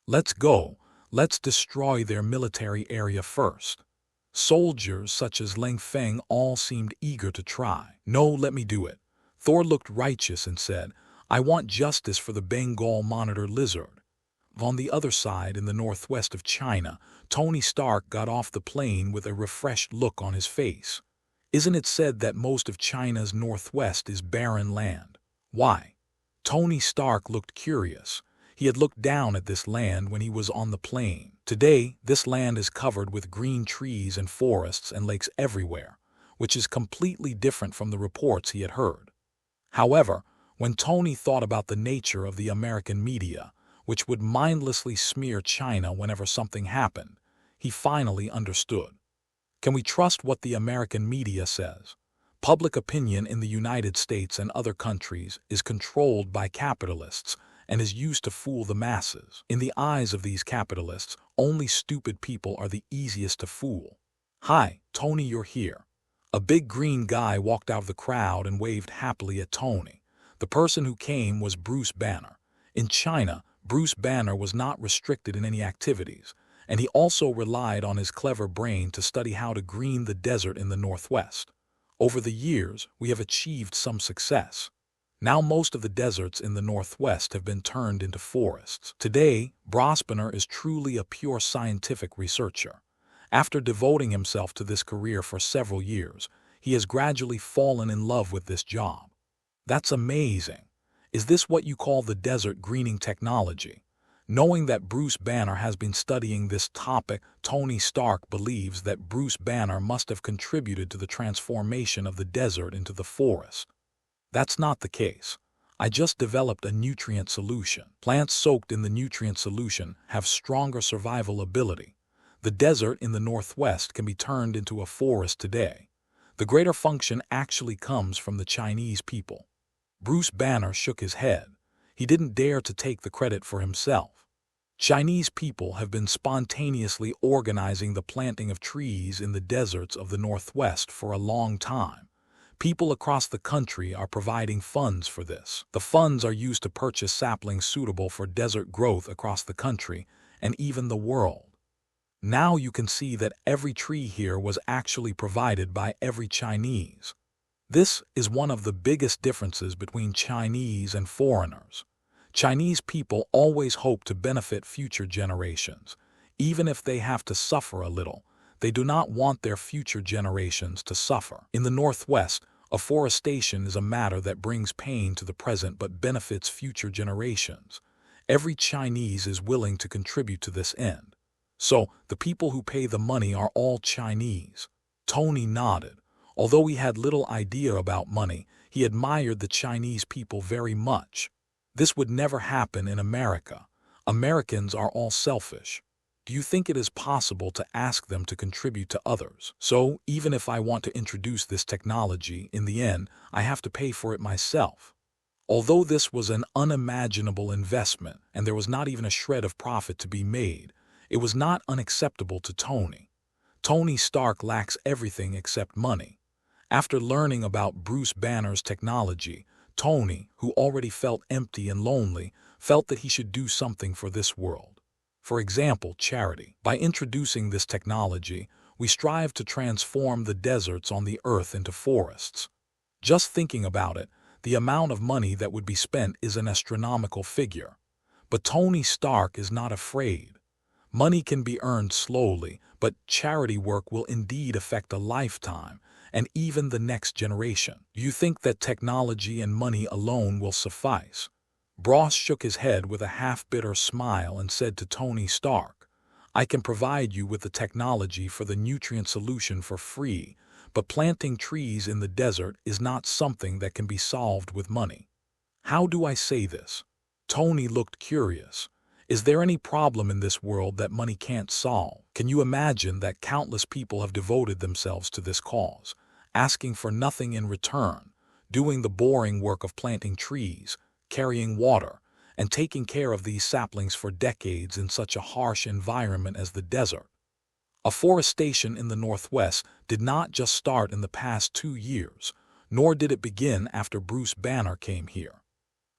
Let's go. Let's destroy their military area first. Soldiers such as Leng Feng all seemed eager to try. "No, let me do it." Thor looked righteous and said, "I want justice for the Bengal monitor lizard." On the other side, in the northwest of China, Tony Stark got off the plane with a refreshed look on his face. "Isn't it said that most of China's northwest is barren land?" "Why?" Tony Stark looked curious. He had looked down at this land when he was on the plane. Today, this land is covered with green trees and forests and lakes everywhere, which is completely different from the reports he had heard. However, when Tony thought about the nature of the American media, which would mindlessly smear China whenever something happened, he finally understood. Can we trust what the American media says? Public opinion in the United States and other countries is controlled by capitalists and is used to fool the masses. In the eyes of these capitalists, only stupid people are the easiest to fool. "Hi, Tony, you're here." A big green guy walked out of the crowd and waved happily at Tony. The person who came was Bruce Banner. In China, Bruce Banner was not restricted in any activities, and he also relied on his clever brain to study how to green the desert in the northwest. Over the years, we have achieved some success. Now most of the deserts in the northwest have been turned into forests. Today, Bruce Banner is truly a pure scientific researcher. After devoting himself to this career for several years, he has gradually fallen in love with this job. That's amazing. Is this what you call the desert greening technology? Knowing that Bruce Banner has been studying this topic, Tony Stark believes that Bruce Banner must have contributed to the transformation of the desert into the forest. That's not the case. I just developed a nutrient solution. Plants soaked in the nutrient solution have stronger survival ability. The desert in the northwest can be turned into a forest today. The greater function actually comes from the Chinese people. Bruce Banner shook his head. He didn't dare to take the credit for himself. Chinese people have been spontaneously organizing the planting of trees in the deserts of the northwest for a long time. People across the country are providing funds for this. The funds are used to purchase saplings suitable for desert growth across the country and even the world. Now you can see that every tree here was actually provided by every Chinese. This is one of the biggest differences between Chinese and foreigners. Chinese people always hope to benefit future generations. Even if they have to suffer a little, they do not want their future generations to suffer. In the Northwest, afforestation is a matter that brings pain to the present but benefits future generations. Every Chinese is willing to contribute to this end. So, the people who pay the money are all Chinese. Tony nodded. Although he had little idea about money, he admired the Chinese people very much. This would never happen in America. Americans are all selfish. Do you think it is possible to ask them to contribute to others? So, even if I want to introduce this technology, in the end, I have to pay for it myself. Although this was an unimaginable investment, and there was not even a shred of profit to be made, it was not unacceptable to Tony. Tony Stark lacks everything except money. After learning about Bruce Banner's technology, Tony, who already felt empty and lonely, felt that he should do something for this world. For example, charity. By introducing this technology, we strive to transform the deserts on the earth into forests. Just thinking about it, the amount of money that would be spent is an astronomical figure. But Tony Stark is not afraid. Money can be earned slowly, but charity work will indeed affect a lifetime, and even the next generation. Do you think that technology and money alone will suffice? Bruce shook his head with a half-bitter smile and said to Tony Stark, "I can provide you with the technology for the nutrient solution for free, but planting trees in the desert is not something that can be solved with money." How do I say this? Tony looked curious. Is there any problem in this world that money can't solve? Can you imagine that countless people have devoted themselves to this cause, asking for nothing in return, doing the boring work of planting trees, carrying water, and taking care of these saplings for decades in such a harsh environment as the desert? Afforestation in the Northwest did not just start in the past 2 years, nor did it begin after Bruce Banner came here.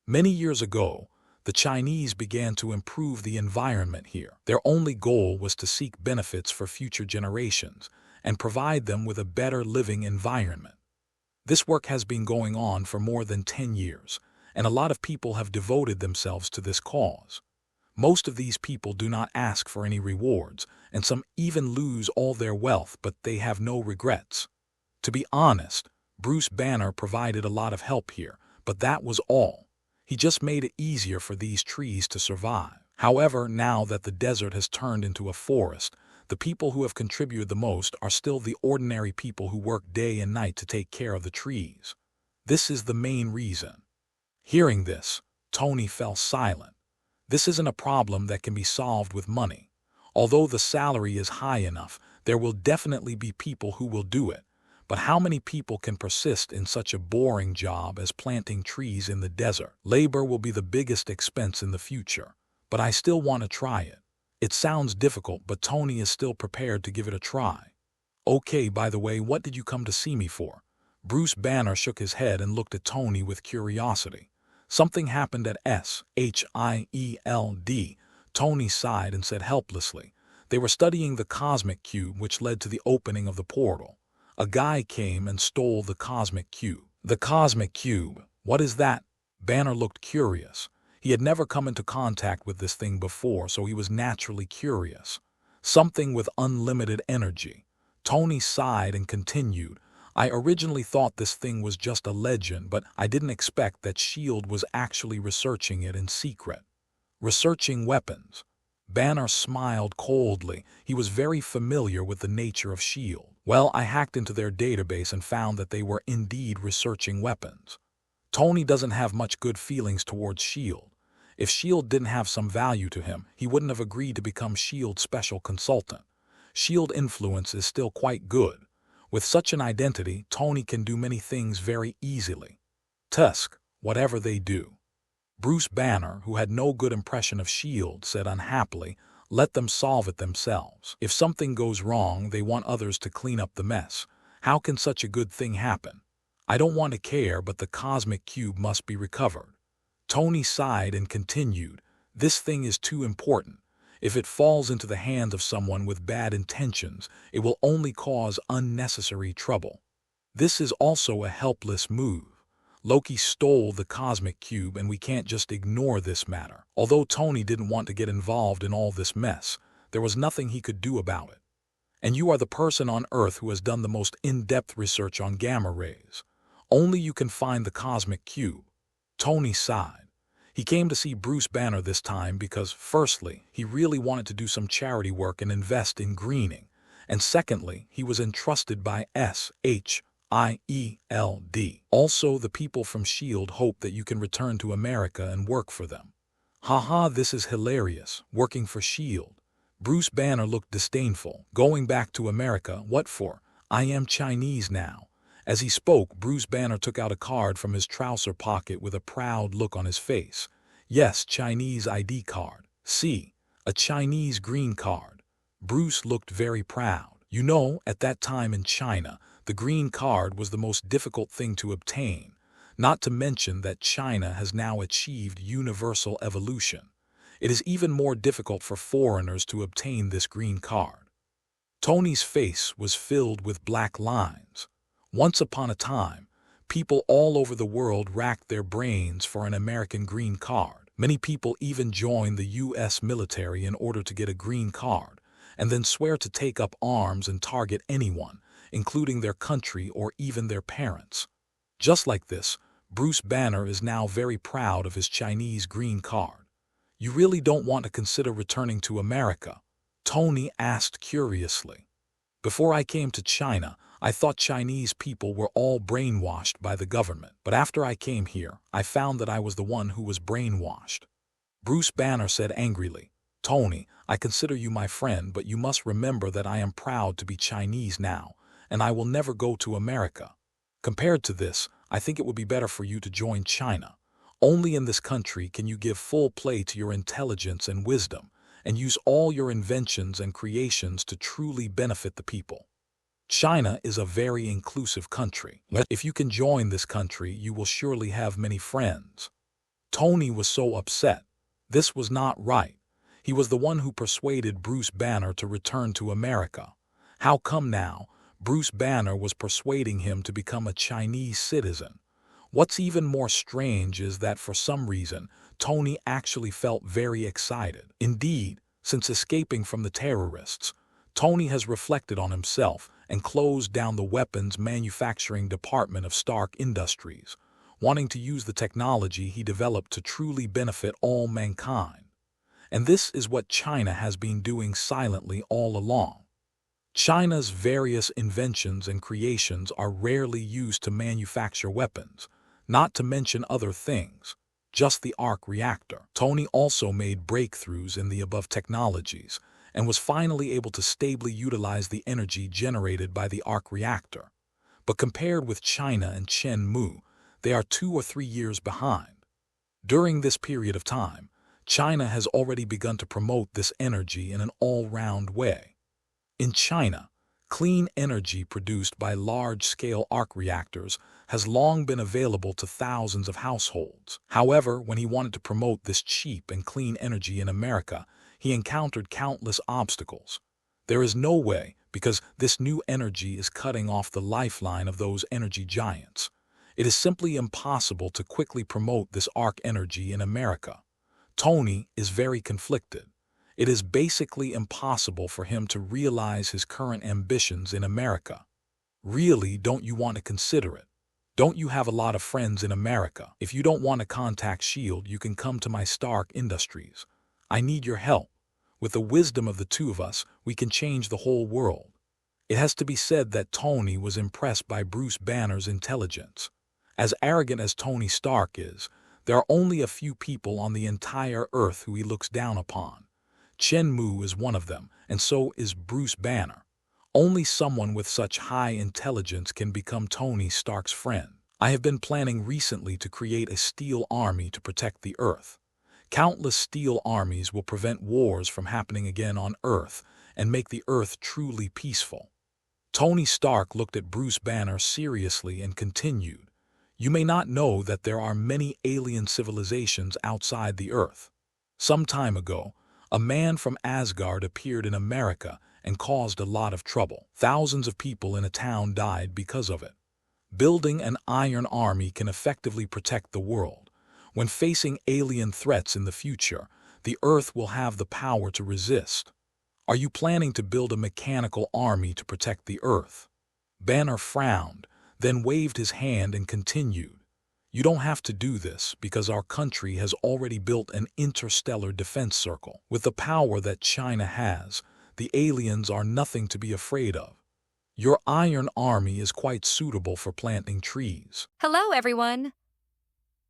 Many years ago, the Chinese began to improve the environment here. Their only goal was to seek benefits for future generations, and provide them with a better living environment. This work has been going on for more than 10 years, and a lot of people have devoted themselves to this cause. Most of these people do not ask for any rewards, and some even lose all their wealth, but they have no regrets. To be honest, Bruce Banner provided a lot of help here, but that was all. He just made it easier for these trees to survive. However, now that the desert has turned into a forest, the people who have contributed the most are still the ordinary people who work day and night to take care of the trees. This is the main reason. Hearing this, Tony fell silent. This isn't a problem that can be solved with money. Although the salary is high enough, there will definitely be people who will do it. But how many people can persist in such a boring job as planting trees in the desert? Labor will be the biggest expense in the future, but I still want to try it. It sounds difficult, but Tony is still prepared to give it a try. Okay, by the way, what did you come to see me for? Bruce Banner shook his head and looked at Tony with curiosity. Something happened at Shield. Tony sighed and said helplessly. They were studying the cosmic cube which led to the opening of the portal. A guy came and stole the cosmic cube. The cosmic cube, what is that? Banner looked curious. He had never come into contact with this thing before, so he was naturally curious. Something with unlimited energy. Tony sighed and continued. I originally thought this thing was just a legend, but I didn't expect that S.H.I.E.L.D. was actually researching it in secret. Researching weapons. Banner smiled coldly. He was very familiar with the nature of S.H.I.E.L.D. Well, I hacked into their database and found that they were indeed researching weapons. Tony doesn't have much good feelings towards S.H.I.E.L.D. If S.H.I.E.L.D. didn't have some value to him, he wouldn't have agreed to become S.H.I.E.L.D. special consultant. S.H.I.E.L.D. influence is still quite good. With such an identity, Tony can do many things very easily. Tusk, whatever they do. Bruce Banner, who had no good impression of S.H.I.E.L.D., said unhappily, let them solve it themselves. If something goes wrong, they want others to clean up the mess. How can such a good thing happen? I don't want to care, but the cosmic cube must be recovered. Tony sighed and continued, this thing is too important. If it falls into the hands of someone with bad intentions, it will only cause unnecessary trouble. This is also a helpless move. Loki stole the cosmic cube and we can't just ignore this matter. Although Tony didn't want to get involved in all this mess, there was nothing he could do about it. And you are the person on Earth who has done the most in-depth research on gamma rays. Only you can find the cosmic cube. Tony sighed. He came to see Bruce Banner this time because, firstly, he really wanted to do some charity work and invest in greening, and secondly, he was entrusted by S.H.I.E.L.D. Also, the people from S.H.I.E.L.D. hope that you can return to America and work for them. Haha, this is hilarious, working for S.H.I.E.L.D. Bruce Banner looked disdainful. Going back to America, what for? I am Chinese now. As he spoke, Bruce Banner took out a card from his trouser pocket with a proud look on his face. Yes, Chinese ID card. See, a Chinese green card. Bruce looked very proud. You know, at that time in China, the green card was the most difficult thing to obtain. Not to mention that China has now achieved universal evolution. It is even more difficult for foreigners to obtain this green card. Tony's face was filled with black lines. Once upon a time, people all over the world racked their brains for an American green card. Many people even joined the U.S. military in order to get a green card, and then swear to take up arms and target anyone, including their country or even their parents. Just like this, Bruce Banner is now very proud of his Chinese green card. You really don't want to consider returning to America? Tony asked curiously. Before I came to China, I thought Chinese people were all brainwashed by the government, but after I came here, I found that I was the one who was brainwashed. Bruce Banner said angrily, Tony, I consider you my friend, but you must remember that I am proud to be Chinese now, and I will never go to America. Compared to this, I think it would be better for you to join China. Only in this country can you give full play to your intelligence and wisdom, and use all your inventions and creations to truly benefit the people. China is a very inclusive country. If you can join this country, you will surely have many friends. Tony was so upset. This was not right. He was the one who persuaded Bruce Banner to return to America. How come now? Bruce Banner was persuading him to become a Chinese citizen. What's even more strange is that for some reason, Tony actually felt very excited. Indeed, since escaping from the terrorists, Tony has reflected on himself and closed down the weapons manufacturing department of Stark Industries, wanting to use the technology he developed to truly benefit all mankind. And this is what China has been doing silently all along. China's various inventions and creations are rarely used to manufacture weapons, not to mention other things, just the arc reactor. Tony also made breakthroughs in the above technologies and was finally able to stably utilize the energy generated by the arc reactor. But compared with China and Chen Mu, they are 2 or 3 years behind. During this period of time, China has already begun to promote this energy in an all-round way. In China, clean energy produced by large-scale arc reactors has long been available to thousands of households. However, when he wanted to promote this cheap and clean energy in America, he encountered countless obstacles. There is no way, because this new energy is cutting off the lifeline of those energy giants. It is simply impossible to quickly promote this arc energy in America. Tony is very conflicted. It is basically impossible for him to realize his current ambitions in America. Really, don't you want to consider it? Don't you have a lot of friends in America? If you don't want to contact S.H.I.E.L.D., you can come to my Stark Industries. I need your help. With the wisdom of the two of us, we can change the whole world. It has to be said that Tony was impressed by Bruce Banner's intelligence. As arrogant as Tony Stark is, there are only a few people on the entire Earth who he looks down upon. Chen Mu is one of them, and so is Bruce Banner. Only someone with such high intelligence can become Tony Stark's friend. I have been planning recently to create a steel army to protect the Earth. Countless steel armies will prevent wars from happening again on Earth and make the Earth truly peaceful. Tony Stark looked at Bruce Banner seriously and continued, "You may not know that there are many alien civilizations outside the Earth. Some time ago, a man from Asgard appeared in America and caused a lot of trouble. Thousands of people in a town died because of it. Building an iron army can effectively protect the world. When facing alien threats in the future, the Earth will have the power to resist. Are you planning to build a mechanical army to protect the Earth?" Banner frowned, then waved his hand and continued, "You don't have to do this because our country has already built an interstellar defense circle. With the power that China has, the aliens are nothing to be afraid of. Your iron army is quite suitable for planting trees." Hello, everyone!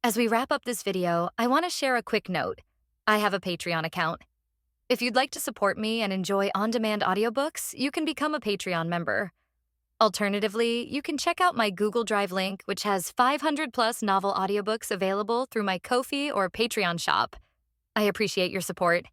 As we wrap up this video, I want to share a quick note. I have a Patreon account. If you'd like to support me and enjoy on-demand audiobooks, you can become a Patreon member. Alternatively, you can check out my Google Drive link, which has 500+ novel audiobooks available through my Ko-fi or Patreon shop. I appreciate your support.